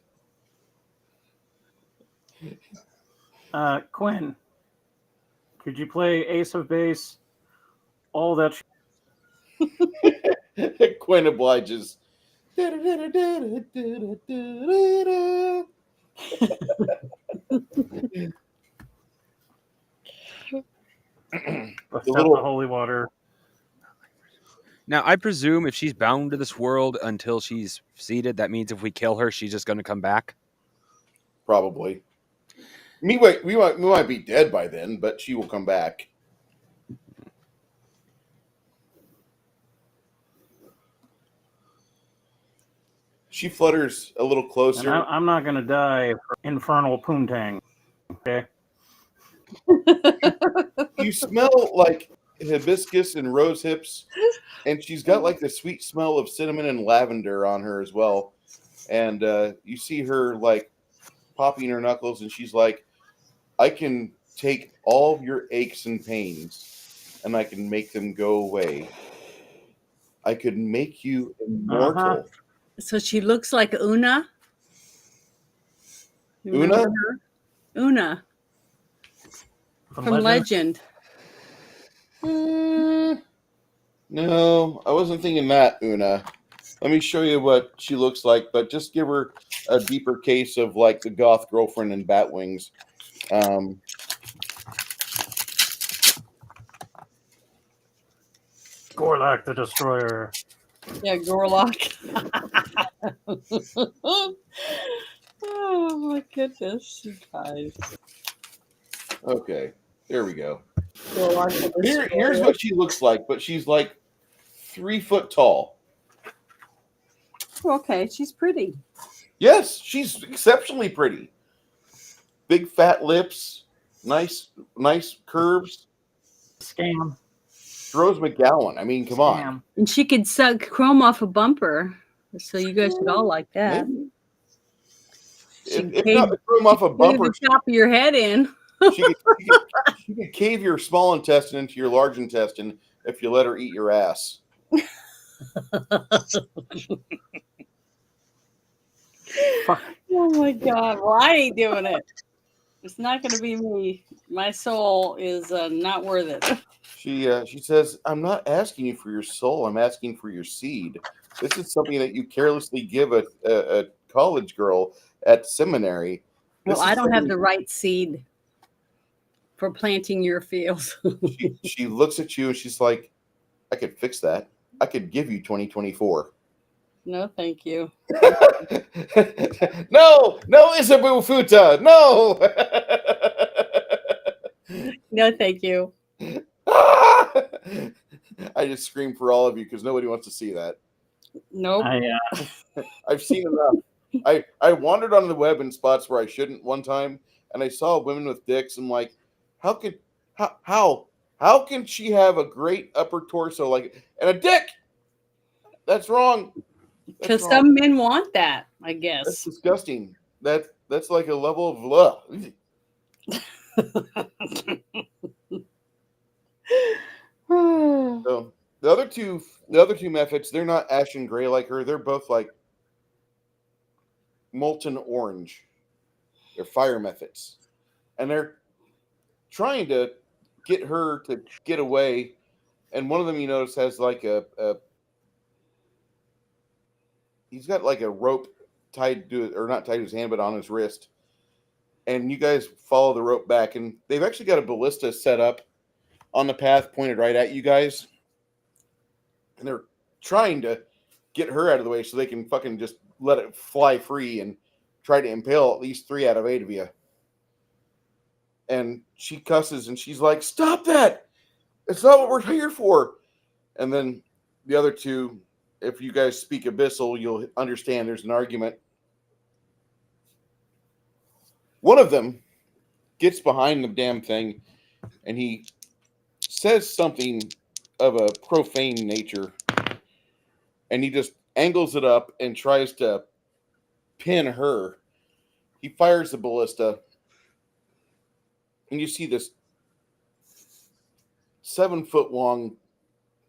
S1: Quinn, could you play Ace of Base? All that.
S2: Quinn obliges.
S1: Bust
S2: The
S1: out
S2: little-
S1: the holy water.
S4: Now, I presume if she's bound to this world until she's seated, that means if we kill her, she's just going to come back.
S2: Probably. We might be dead by then, but she will come back. She flutters a little
S1: And
S2: closer.
S1: I'm not going to die for infernal poontang. Okay.
S2: You smell like hibiscus and rose hips, and she's got like the sweet smell of cinnamon and lavender on her as well. And you see her like popping her knuckles, and she's like, I can take all of your aches and pains and I can make them go away. I could make you immortal.
S1: Uh-huh.
S5: So she looks like Una. You
S2: Una?
S5: remember her? Una from Legend.
S2: No, I wasn't thinking that, Una. Let me show you what she looks like, but just give her a deeper case of like the goth girlfriend and bat wings.
S1: Gorlak the Destroyer.
S5: Yeah, Gorlock. Oh my goodness, you guys.
S2: Okay, there we go.
S5: Gorlock the
S2: Here's
S5: Destroyer.
S2: what she looks like, but she's like 3 foot tall.
S5: Okay, she's pretty.
S2: Yes, she's exceptionally pretty. Big fat lips, nice curves.
S1: Scam.
S2: Rose McGowan. I mean, come on.
S1: Scam.
S5: And she could suck chrome off a bumper. So you guys should all like that.
S2: Maybe.
S5: She
S2: If
S5: caved-
S2: not the room off a
S5: Cave
S2: bumper,
S5: the top of your head in.
S2: she could cave your small intestine into your large intestine if you let her eat your ass.
S5: Oh my God. Well, I ain't doing it. It's not going to be me. My soul is not worth it.
S2: She says, I'm not asking you for your soul. I'm asking for your seed. This is something that you carelessly give a college girl at seminary.
S5: Well,
S2: This
S5: I
S2: is
S5: don't have
S2: something-
S5: the right seed for planting your fields.
S2: She looks at you and she's like, I could fix that. I could give you 2024.
S5: No, thank you.
S2: No, Isabu Futa, no.
S5: No, thank you.
S2: I just scream for all of you because nobody wants to see that.
S5: Nope.
S2: I've seen enough. I wandered on the web in spots where I shouldn't one time, and I saw women with dicks. I'm like, how can she have a great upper torso like and a dick? That's wrong.
S5: Because
S2: That's wrong.
S5: some men want that, I
S2: That's
S5: guess.
S2: disgusting. That's like a level of love. So the other two methods, they're not ashen gray like her. They're both like molten orange. They're fire methods, and they're trying to get her to get away. And one of them, you notice, has like he's got like a rope tied to it, or not tied to his hand, but on his wrist. And you guys follow the rope back, and they've actually got a ballista set up on the path pointed right at you guys. And they're trying to get her out of the way so they can fucking just let it fly free and try to impale at least 3 out of 8 of you. And she cusses and she's like, stop that! It's not what we're here for. And then the other two, if you guys speak Abyssal, you'll understand there's an argument. One of them gets behind the damn thing and he says something of a profane nature. And he just angles it up and tries to pin her. He fires the ballista. And you see this 7-foot long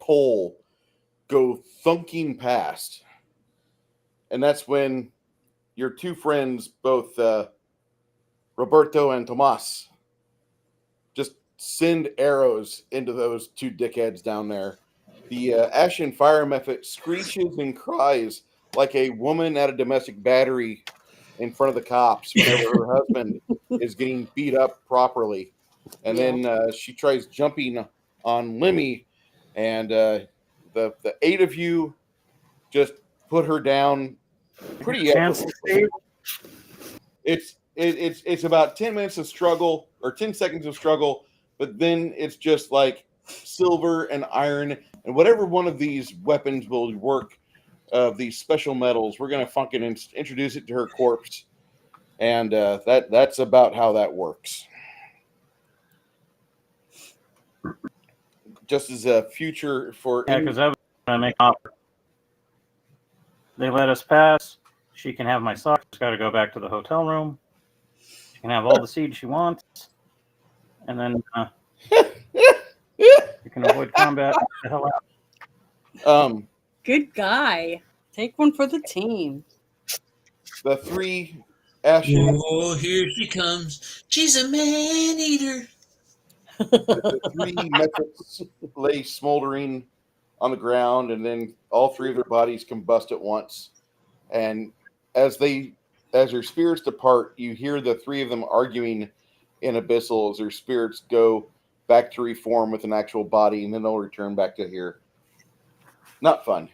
S2: pole go thunking past. And that's when your two friends, both Roberto and Tomas, just send arrows into those two dickheads down there. The Ashen Fire method screeches and cries like a woman at a domestic battery in front of the cops whenever her husband is getting beat up properly. And then she tries jumping on Lemmy, and the 8 of you just put her down pretty effortlessly. It's about 10 minutes of struggle, or 10 seconds of struggle, but then it's just like silver and iron, and whatever one of these weapons will work, of these special metals, we're going to fucking introduce it to her corpse, and that's about how that works. Just as a future for...
S1: Yeah, because I was going to make an offer. They let us pass. She can have my socks. She's got to go back to the hotel room. She can have all the seeds she wants. And then you can avoid combat. Get the hell out.
S5: Good guy. Take one for the team.
S2: The 3 Ashen...
S3: Oh, here she comes. She's a man-eater.
S2: The 3 metrics lay smoldering on the ground, and then all 3 of their bodies combust at once. And as their spirits depart, you hear the 3 of them arguing in Abyssal as their spirits go back to reform with an actual body, and then they'll return back to here. Not fun.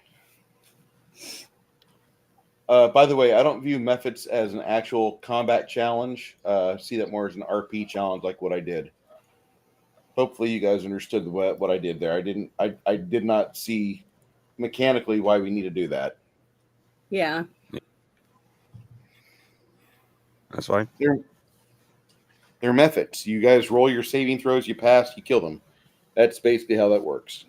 S2: By the way, I don't view methods as an actual combat challenge. See that more as an RP challenge, like what I did. Hopefully, you guys understood what I did there. I did not see mechanically why we need to do that.
S5: Yeah.
S4: That's fine.
S2: They're methods. You guys roll your saving throws. You pass. You kill them. That's basically how that works.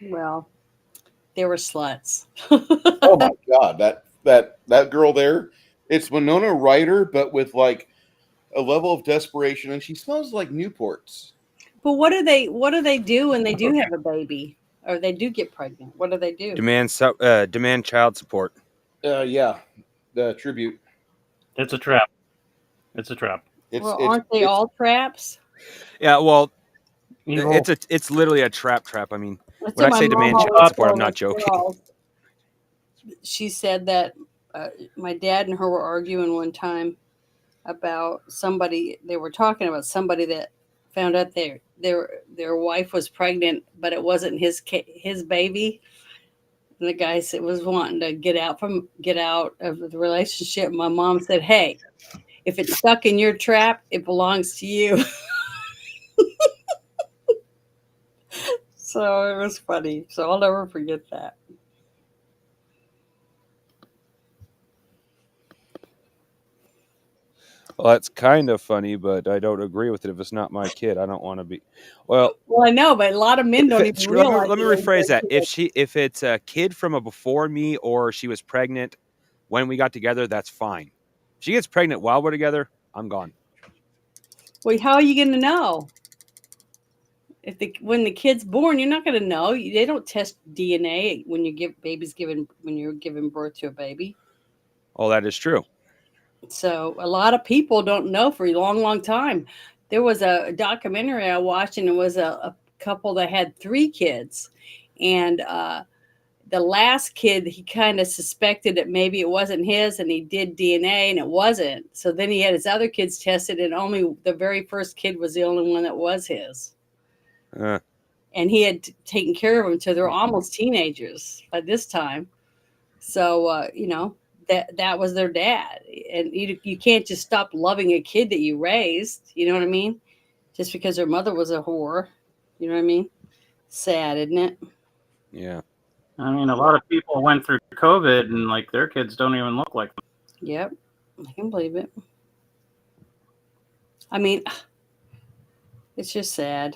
S5: Well, they were sluts.
S2: Oh my god, that girl there. It's Winona Ryder, but with like a level of desperation, and she smells like Newports.
S5: But what do they do when they do have a baby or they do get pregnant? What do they do?
S4: Demand child support.
S2: Yeah, the tribute.
S1: It's a trap. It's a trap.
S5: Aren't they all traps?
S4: Yeah, well,
S1: Evil.
S4: it's literally a trap. I mean,
S5: That's
S4: when
S5: what
S4: I say
S5: my
S4: demand
S5: mom
S4: child
S5: always
S4: support, I'm
S5: told
S4: not
S5: us
S4: joking.
S5: girls. She said that my dad and her were arguing one time about somebody. They were talking about somebody that found out their wife was pregnant, but it wasn't his baby. And the guy was wanting to get out of the relationship. My mom said, "Hey, if it's stuck in your trap, it belongs to you." So it was funny. So I'll never forget that.
S4: Well, that's kind of funny, but I don't agree with it. If it's not my kid, I don't want to be. Well,
S5: I know, but a lot of men don't even realize.
S4: Let me rephrase that. If it's a kid from a before me, or she was pregnant when we got together, that's fine. If she gets pregnant while we're together, I'm gone.
S5: Well, how are you going to know? When the kid's born, you're not going to know. They don't test DNA when you're giving birth to a baby.
S4: Oh, that is true.
S5: So a lot of people don't know for a long, long time. There was a documentary I watched, and it was a couple that had 3 kids, and the last kid, he kind of suspected that maybe it wasn't his, and he did DNA, and it wasn't. So then he had his other kids tested, and only the very first kid was the only one that was his. And he had taken care of them till they're almost teenagers by this time. So, that was their dad. And you can't just stop loving a kid that you raised. You know what I mean? Just because their mother was a whore. You know what I mean? Sad, isn't it?
S4: Yeah.
S1: I mean, a lot of people went through COVID, and like their kids don't even look like them.
S5: Yep, I can believe it. I mean, it's just sad.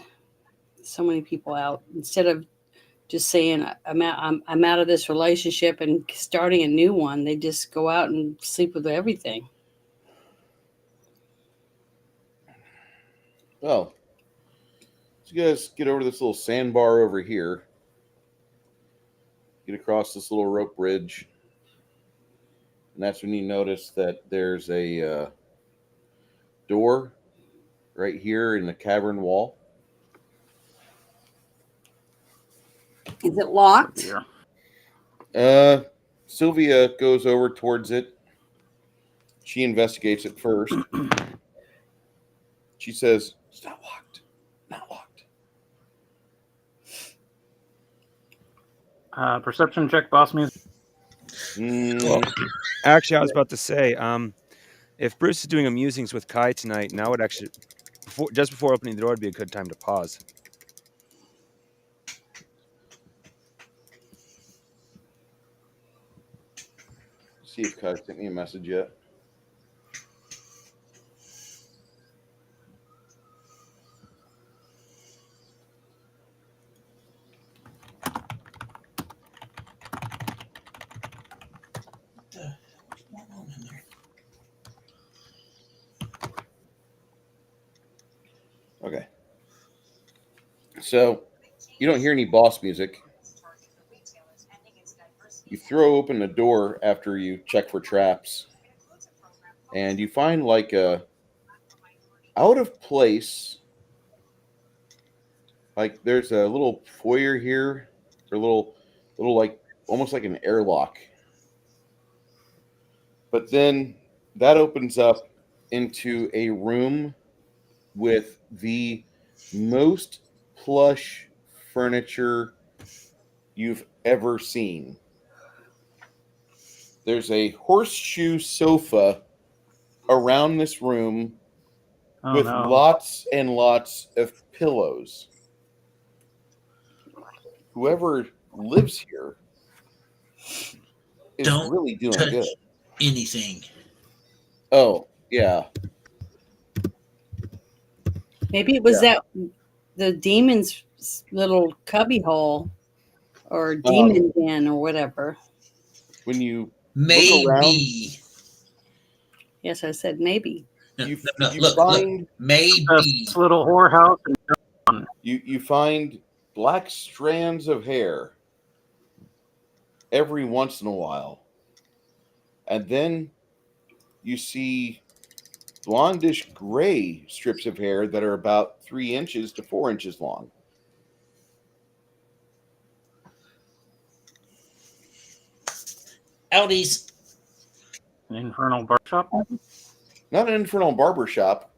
S5: So many people out, instead of just saying I'm out of this relationship and starting a new one, they just go out and sleep with everything.
S2: Well, you guys get over this little sandbar over here. Get across this little rope bridge. And that's when you notice that there's a door right here in the cavern wall.
S5: Is it locked?
S1: Here.
S2: Sylvia goes over towards it. She investigates it first. She says, "It's not locked. Not locked."
S1: Perception check, boss music.
S4: Well, actually, I was about to say, if Bruce is doing a musings with Kai tonight, now would actually, just before opening the door, would be a good time to pause.
S2: See if Kai sent me a message yet.
S3: What's going on in there?
S2: Okay. So, you don't hear any boss music. You throw open the door after you check for traps. And you find like a out of place. Like there's a little foyer here, or little like almost like an airlock. But then that opens up into a room with the most plush furniture you've ever seen. There's a horseshoe sofa around this room with lots and lots of pillows. Whoever lives here is
S3: Don't
S2: really doing
S3: touch
S2: good.
S3: anything.
S2: Oh, yeah.
S5: Maybe it was the demon's little cubby hole or demon den or whatever.
S2: When you
S3: Maybe.
S2: look around,
S5: Yes, I said maybe.
S3: Look, maybe.
S1: This little whorehouse.
S2: You find black strands of hair every once in a while. And then you see blondish gray strips of hair that are about 3 inches to 4 inches long.
S3: Outies.
S1: An infernal bar shop?
S2: Not an infernal barber shop.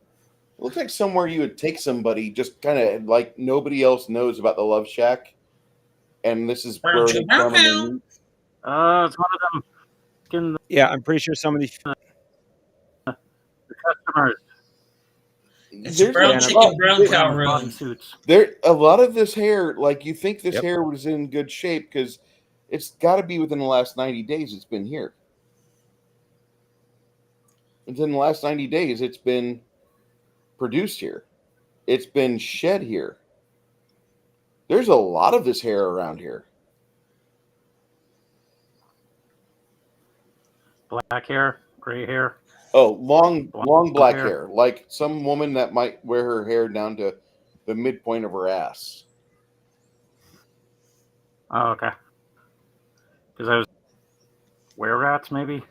S2: It looks like somewhere you would take somebody just kind of like nobody else knows about the Love Shack. And this is where they come and they meet.
S1: It's one of them.
S4: Yeah, I'm pretty sure some of these.
S1: The customers.
S3: It's a brown chicken, brown cow room.
S2: There, a lot of this hair, like you think this hair was in good shape because it's got to be within the last 90 days it's been here. Within the last 90 days, it's been produced here. It's been shed here. There's a lot of this hair around here.
S1: Black hair, gray hair.
S2: Oh, long black hair. Like some woman that might wear her hair down to the midpoint of her ass.
S1: Oh, okay. Because I was were rats, maybe.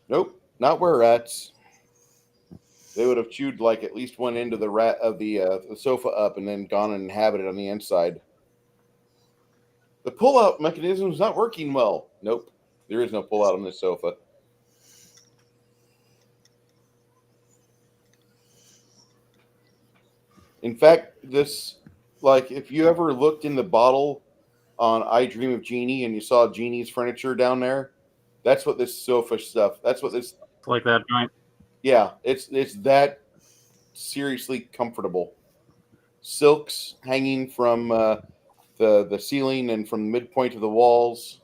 S2: Nope, not were rats. They would have chewed like at least one end of the sofa up and then gone and inhabited on the inside. The pull-out mechanism is not working well. Nope, there is no pull-out on this sofa. In fact, this, like, if you ever looked in the bottle on I Dream of Jeannie and you saw Jeannie's furniture down there, that's what this sofa stuff. That's what this.
S1: It's like that joint.
S2: Yeah, it's that seriously comfortable. Silks hanging from the ceiling and from the midpoint of the walls.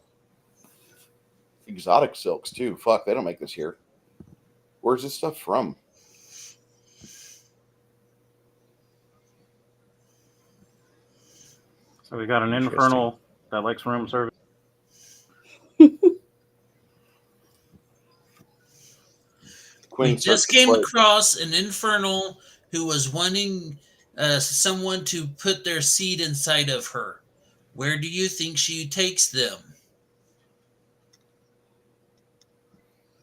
S2: Exotic silks too. Fuck, they don't make this here. Where's this stuff from?
S1: So we got an infernal that likes room service.
S2: Quinn
S3: We just
S2: starts to
S3: came
S2: play.
S3: across an infernal who was wanting someone to put their seed inside of her. Where do you think she takes them?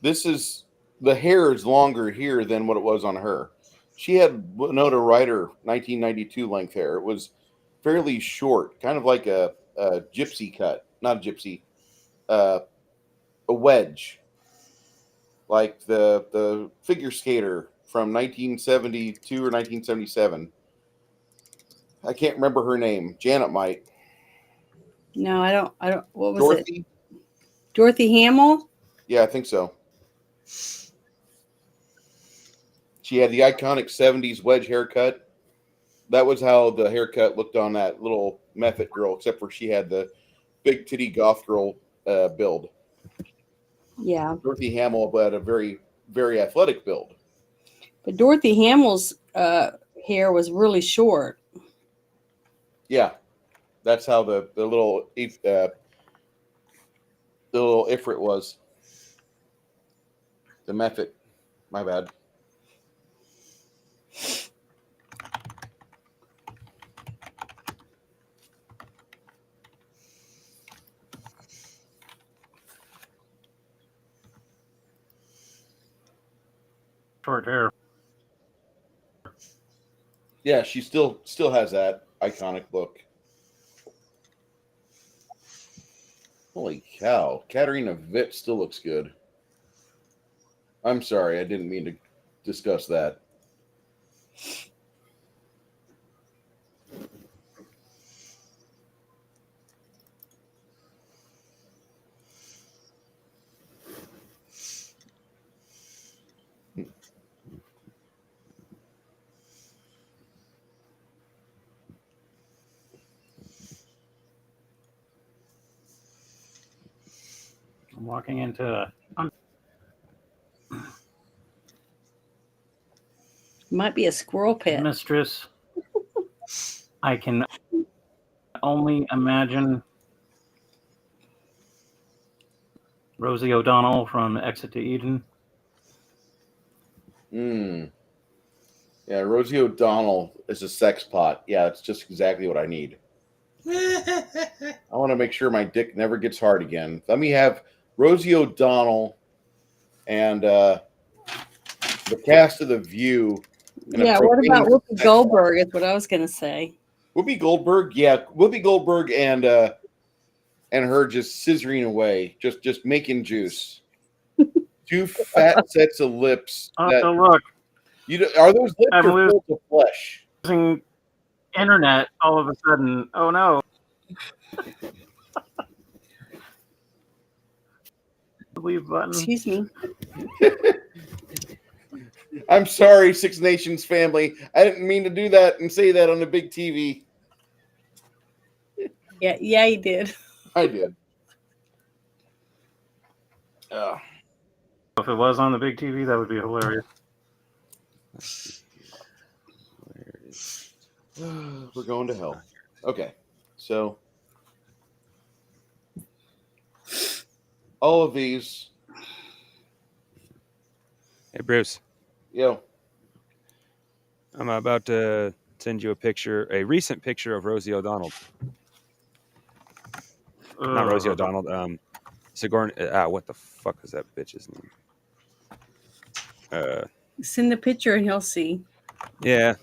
S2: This is the hair is longer here than what it was on her. She had Winona Ryder 1992 length hair. It was fairly short, kind of like a gypsy cut, not a gypsy, a wedge, like the figure skater from 1972 or 1977. I can't remember her name. Janet might.
S5: No, I don't. What was
S2: Dorothy?
S5: it? Dorothy Hamill?
S2: Yeah, I think so. She had the iconic 70s wedge haircut. That was how the haircut looked on that little method girl, except for she had the big titty goth girl build.
S5: Yeah.
S2: Dorothy Hamill had a very, very athletic build.
S5: But Dorothy Hamill's hair was really short.
S2: Yeah, that's how the little ifrit was. The method. My bad.
S1: Short hair.
S2: Yeah, she still has that iconic look. Holy cow. Katarina Witt still looks good. I'm sorry, I didn't mean to discuss that.
S1: I'm walking into
S5: Might be a squirrel pit.
S1: Mistress. I can only imagine Rosie O'Donnell from Exit to Eden.
S2: Yeah, Rosie O'Donnell is a sex pot. Yeah, that's just exactly what I need. I want to make sure my dick never gets hard again. Let me have Rosie O'Donnell and the cast of The View.
S5: Yeah, what about Whoopi Goldberg is what I was going to say.
S2: Whoopi Goldberg? Yeah, Whoopi Goldberg and her just scissoring away, just making juice. Two fat sets of lips.
S1: So look,
S2: Are those lips
S1: I'm
S2: or full of flesh?
S1: losing internet all of a sudden. Oh no. Leave button.
S5: Excuse me.
S2: I'm sorry, Six Nations family. I didn't mean to do that and say that on the big TV.
S5: Yeah, you did.
S2: I did.
S1: If it was on the big TV, that would be hilarious.
S2: We're going to hell. Okay, so all of these.
S4: Hey, Bruce.
S2: Yo.
S4: I'm about to send you a recent picture of Rosie O'Donnell. Not Rosie O'Donnell. Sigourney. What the fuck is that bitch's name?
S5: Send the picture and he'll see.
S4: Yeah.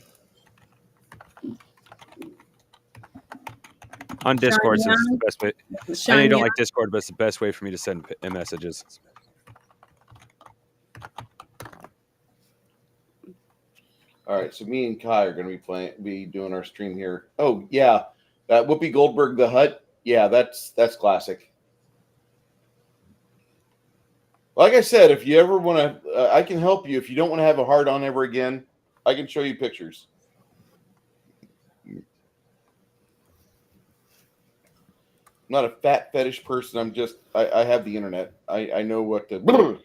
S4: On Discord, so it's the best way. I know you don't like Discord, but it's the best way for me to send messages.
S2: All right, so me and Kai are going to be doing our stream here. Oh yeah, that Whoopi Goldberg, The Hut. Yeah, that's classic. Like I said, if you ever want to, I can help you. If you don't want to have a hard on ever again, I can show you pictures. I'm not a fat fetish person. I have the internet. I know what to.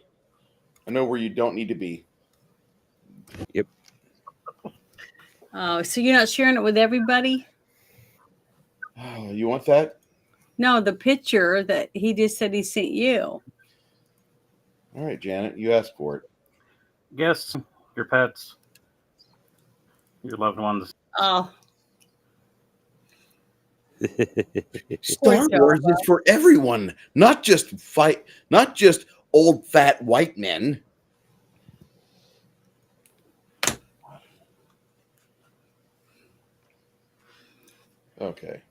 S2: I know where you don't need to be.
S4: Yep.
S5: Oh, so you're not sharing it with everybody?
S2: You want that?
S5: No, the picture that he just said he sent you.
S2: All right, Janet, you asked for it.
S1: guests, your pets, your loved ones.
S5: Oh,
S2: Star Wars is for everyone, not just old fat white men. Okay.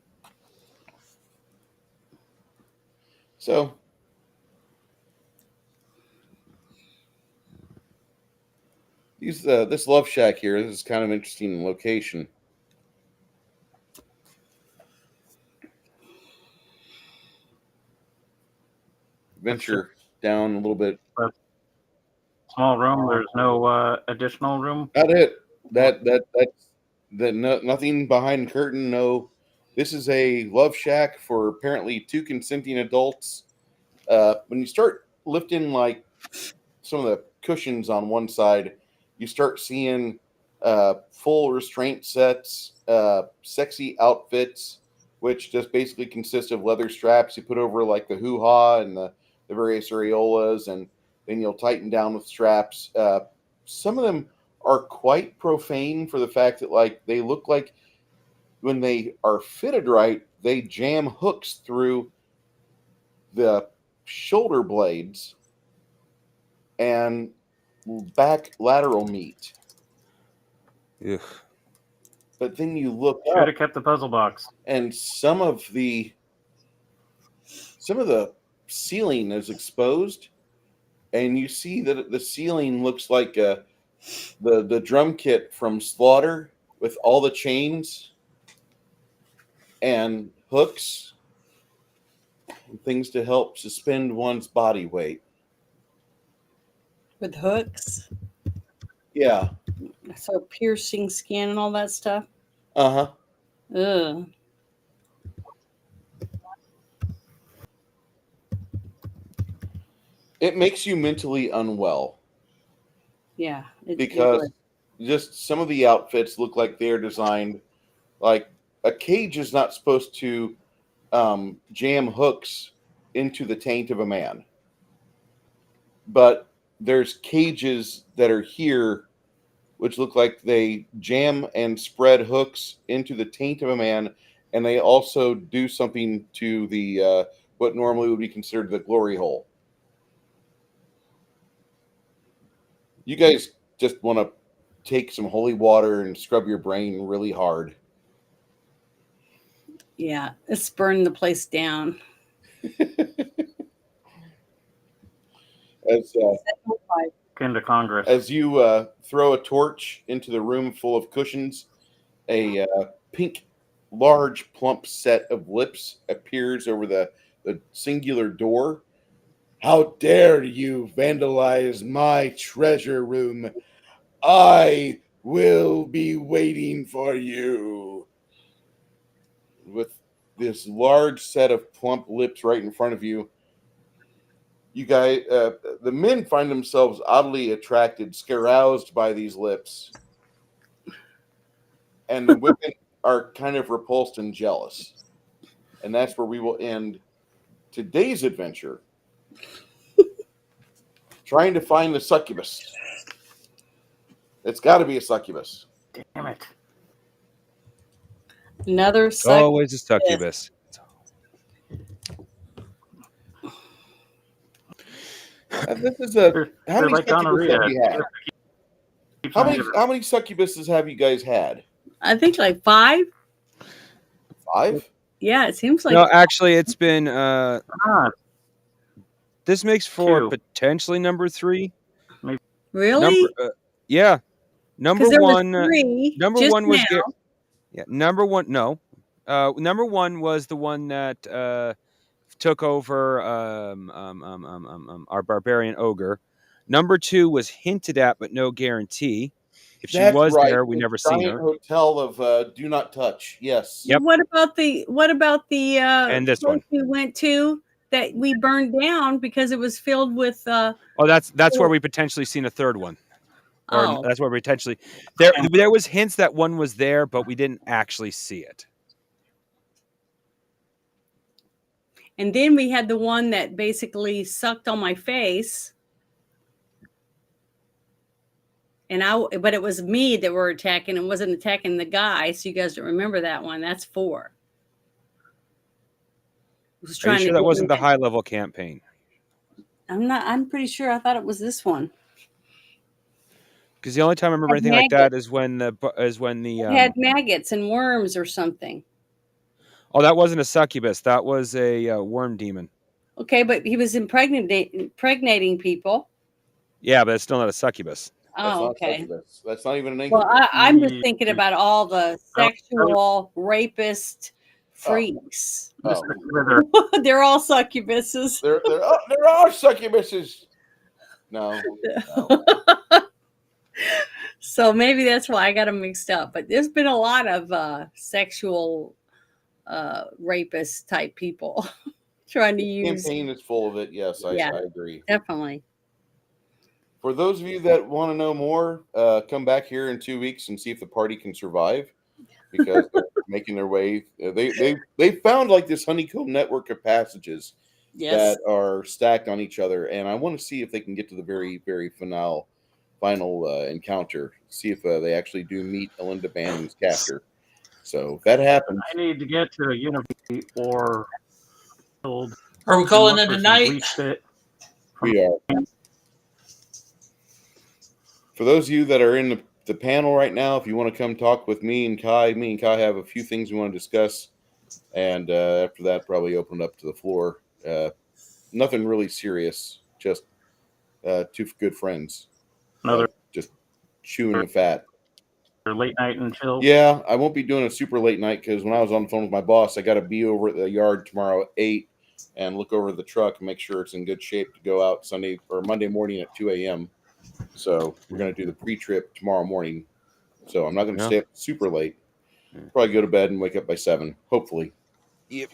S2: So this love shack here, this is kind of interesting location. Venture down a little bit.
S1: Small room. There's no additional room.
S2: Not it. Nothing behind curtain. No, this is a love shack for apparently 2 consenting adults. When you start lifting like some of the cushions on one side, you start seeing full restraint sets, sexy outfits, which just basically consist of leather straps you put over like the hoo-ha and the various areolas, and then you'll tighten down with straps. Some of them are quite profane for the fact that like they look like when they are fitted right, they jam hooks through the shoulder blades and back lateral meat.
S4: Ugh.
S2: But then you look
S1: Should
S2: up,
S1: have kept the puzzle box.
S2: and some of the ceiling is exposed, and you see that the ceiling looks like the drum kit from Slaughter with all the chains and hooks and things to help suspend one's body weight.
S5: with hooks,
S2: Yeah.
S5: so piercing skin and all that stuff.
S2: Uh-huh.
S5: Ugh.
S2: It makes you mentally unwell
S5: Yeah, it
S2: because
S5: would.
S2: just some of the outfits look like they're designed like a cage is not supposed to jam hooks into the taint of a man. But there's cages that are here which look like they jam and spread hooks into the taint of a man, and they also do something to the what normally would be considered the glory hole. You guys just want to take some holy water and scrub your brain really hard.
S5: Yeah, it's burning the place down.
S2: As
S1: Into Congress.
S2: as you throw a torch into the room full of cushions, a pink, large, plump set of lips appears over the singular door. How dare you vandalize my treasure room? I will be waiting for you. With this large set of plump lips right in front of you, you guys, the men find themselves oddly attracted, scaroused by these lips. And the women are kind of repulsed and jealous. And that's where we will end today's adventure. Trying to find the succubus. It's got to be a succubus.
S1: Damn it.
S5: Another
S4: It's always a succubus.
S2: This is a
S1: They're
S2: how many
S1: like
S2: succubuses have
S1: gonorrhea.
S2: you had? How many succubuses have you guys had?
S5: I think like 5.
S2: 5?
S5: Yeah, it seems like
S4: No, actually, it's been.
S1: Ah,
S4: This makes for
S1: 2.
S4: potentially number 3.
S5: really.
S4: Yeah, number
S5: 'Cause there was
S4: one.
S5: 3
S4: Number
S5: just
S4: 1 was
S5: now.
S4: yeah. Number 1, no. Number 1 was the one that took over our barbarian ogre. Number 2 was hinted at, but no guarantee. If she
S2: That's
S4: was
S2: right.
S4: there, we
S2: The
S4: never seen
S2: giant
S4: her.
S2: hotel of do not touch. Yes.
S4: Yep.
S5: What about the
S4: And this
S5: place
S4: one.
S5: we went to that we burned down because it was filled with
S4: Oh, that's where we potentially seen a third one. Or
S5: oh,
S4: that's where we potentially there was hints that one was there, but we didn't actually see it.
S5: and then we had the one that basically sucked on my face. but it was me that were attacking. It wasn't attacking the guy. So you guys don't remember that one. That's 4. Was
S4: Are
S5: trying
S4: you sure
S5: to
S4: that
S5: get
S4: wasn't
S5: me-
S4: the high level campaign?
S5: I'm pretty sure. I thought it was this one.
S4: Because the only time I remember
S5: Had
S4: anything like that
S5: maggots.
S4: is when the
S5: It had maggots and worms or something.
S4: oh, that wasn't a succubus. That was a worm demon.
S5: Okay, but he was impregnating people.
S4: Yeah, but it's still not a succubus.
S2: That's
S5: Oh,
S2: not
S5: okay.
S2: succubus. That's not even an
S5: Well,
S2: incubus.
S5: I'm just thinking about all the sexual rapist
S2: Oh.
S5: freaks.
S2: Oh.
S5: They're all succubuses.
S2: There are succubuses. No.
S5: So maybe that's why I got them mixed up. But there's been a lot of sexual rapist type people trying to
S2: The
S5: use.
S2: campaign is full of it. Yes, I agree.
S5: Definitely.
S2: For those of you that want to know more, come back here in 2 weeks and see if the party can survive, because they're making their way. They found like this honeycomb network of passages that are stacked on each other, and I want to see if they can get to the very, very final encounter. See if they actually do meet Elinda Bannon's captor. So if that happens,
S1: I need to get to a Unity or build.
S3: Are we calling it a night?
S2: We are. For those of you that are in the panel right now, if you want to come talk with me and Kai have a few things we want to discuss. And after that, probably open up to the floor. Nothing really serious, just 2 good friends. Just chewing the fat.
S1: Late night until.
S2: Yeah, I won't be doing a super late night because when I was on the phone with my boss, I got to be over at the yard tomorrow at 8 and look over the truck and make sure it's in good shape to go out Sunday or Monday morning at 2 a.m. So we're going to do the pre-trip tomorrow morning. So I'm not going to stay up super late. Probably go to bed and wake up by 7, hopefully. Yep.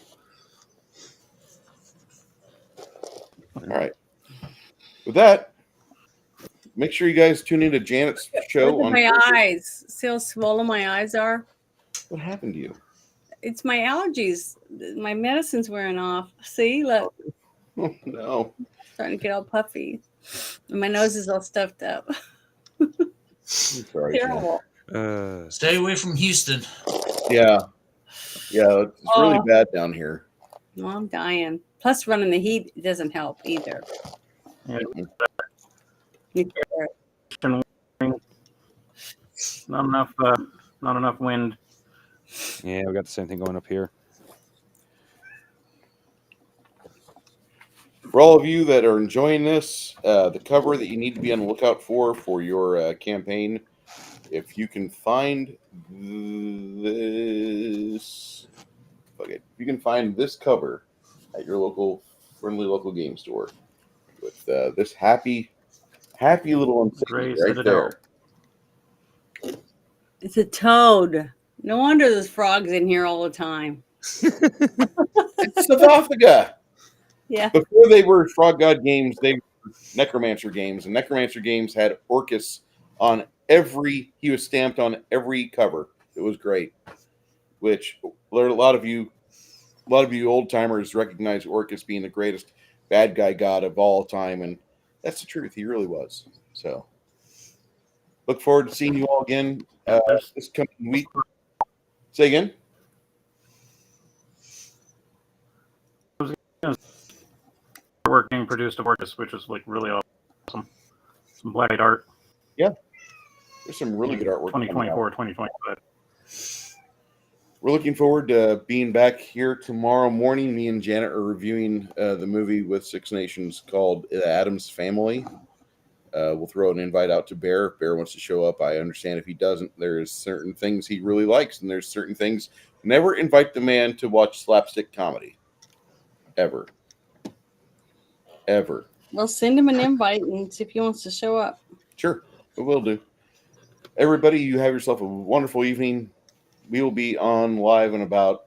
S2: All right. With that, make sure you guys tune into Janet's show.
S5: Look at my eyes. See how swollen my eyes are?
S2: What happened to you?
S5: It's my allergies. My medicine's wearing off. See, look.
S2: Oh, no.
S5: Starting to get all puffy. And my nose is all stuffed up.
S2: Sorry,
S5: terrible.
S3: Stay away from Houston.
S2: Yeah. Yeah, it's really bad down here.
S5: Well, I'm dying. Plus, running the heat doesn't help either.
S1: Yeah. Not enough wind.
S4: Yeah, we got the same thing going up here.
S2: For all of you that are enjoying this, the cover that you need to be on the lookout for your campaign, if you can find this, you can find this cover at your friendly local game store with this happy little
S1: Grey
S2: insignia right
S1: Citadel.
S2: there.
S5: It's a toad. No wonder there's frogs in here all the time.
S2: It's Sarcophaga.
S5: Yeah.
S2: Before they were Frog God games, they were Necromancer games, and Necromancer games had Orcus on he was stamped on every cover. It was great. Which a lot of you old timers recognize Orcus being the greatest bad guy god of all time, and that's the truth. He really was. So look forward to seeing you all again this coming week. Say again.
S1: Work being produced of Orcus, which is like really awesome. Some black art.
S2: Yeah. There's some really good artwork.
S1: 2024, 2025.
S2: We're looking forward to being back here tomorrow morning. Me and Janet are reviewing the movie with Six Nations called The Addams Family. We'll throw an invite out to Bear. If Bear wants to show up, I understand. If he doesn't, there's certain things he really likes, and there's certain things. Never invite the man to watch slapstick comedy. Ever.
S5: Well, send him an invite and see if he wants to show up.
S2: Sure, we will do. Everybody, you have yourself a wonderful evening. We will be on live in about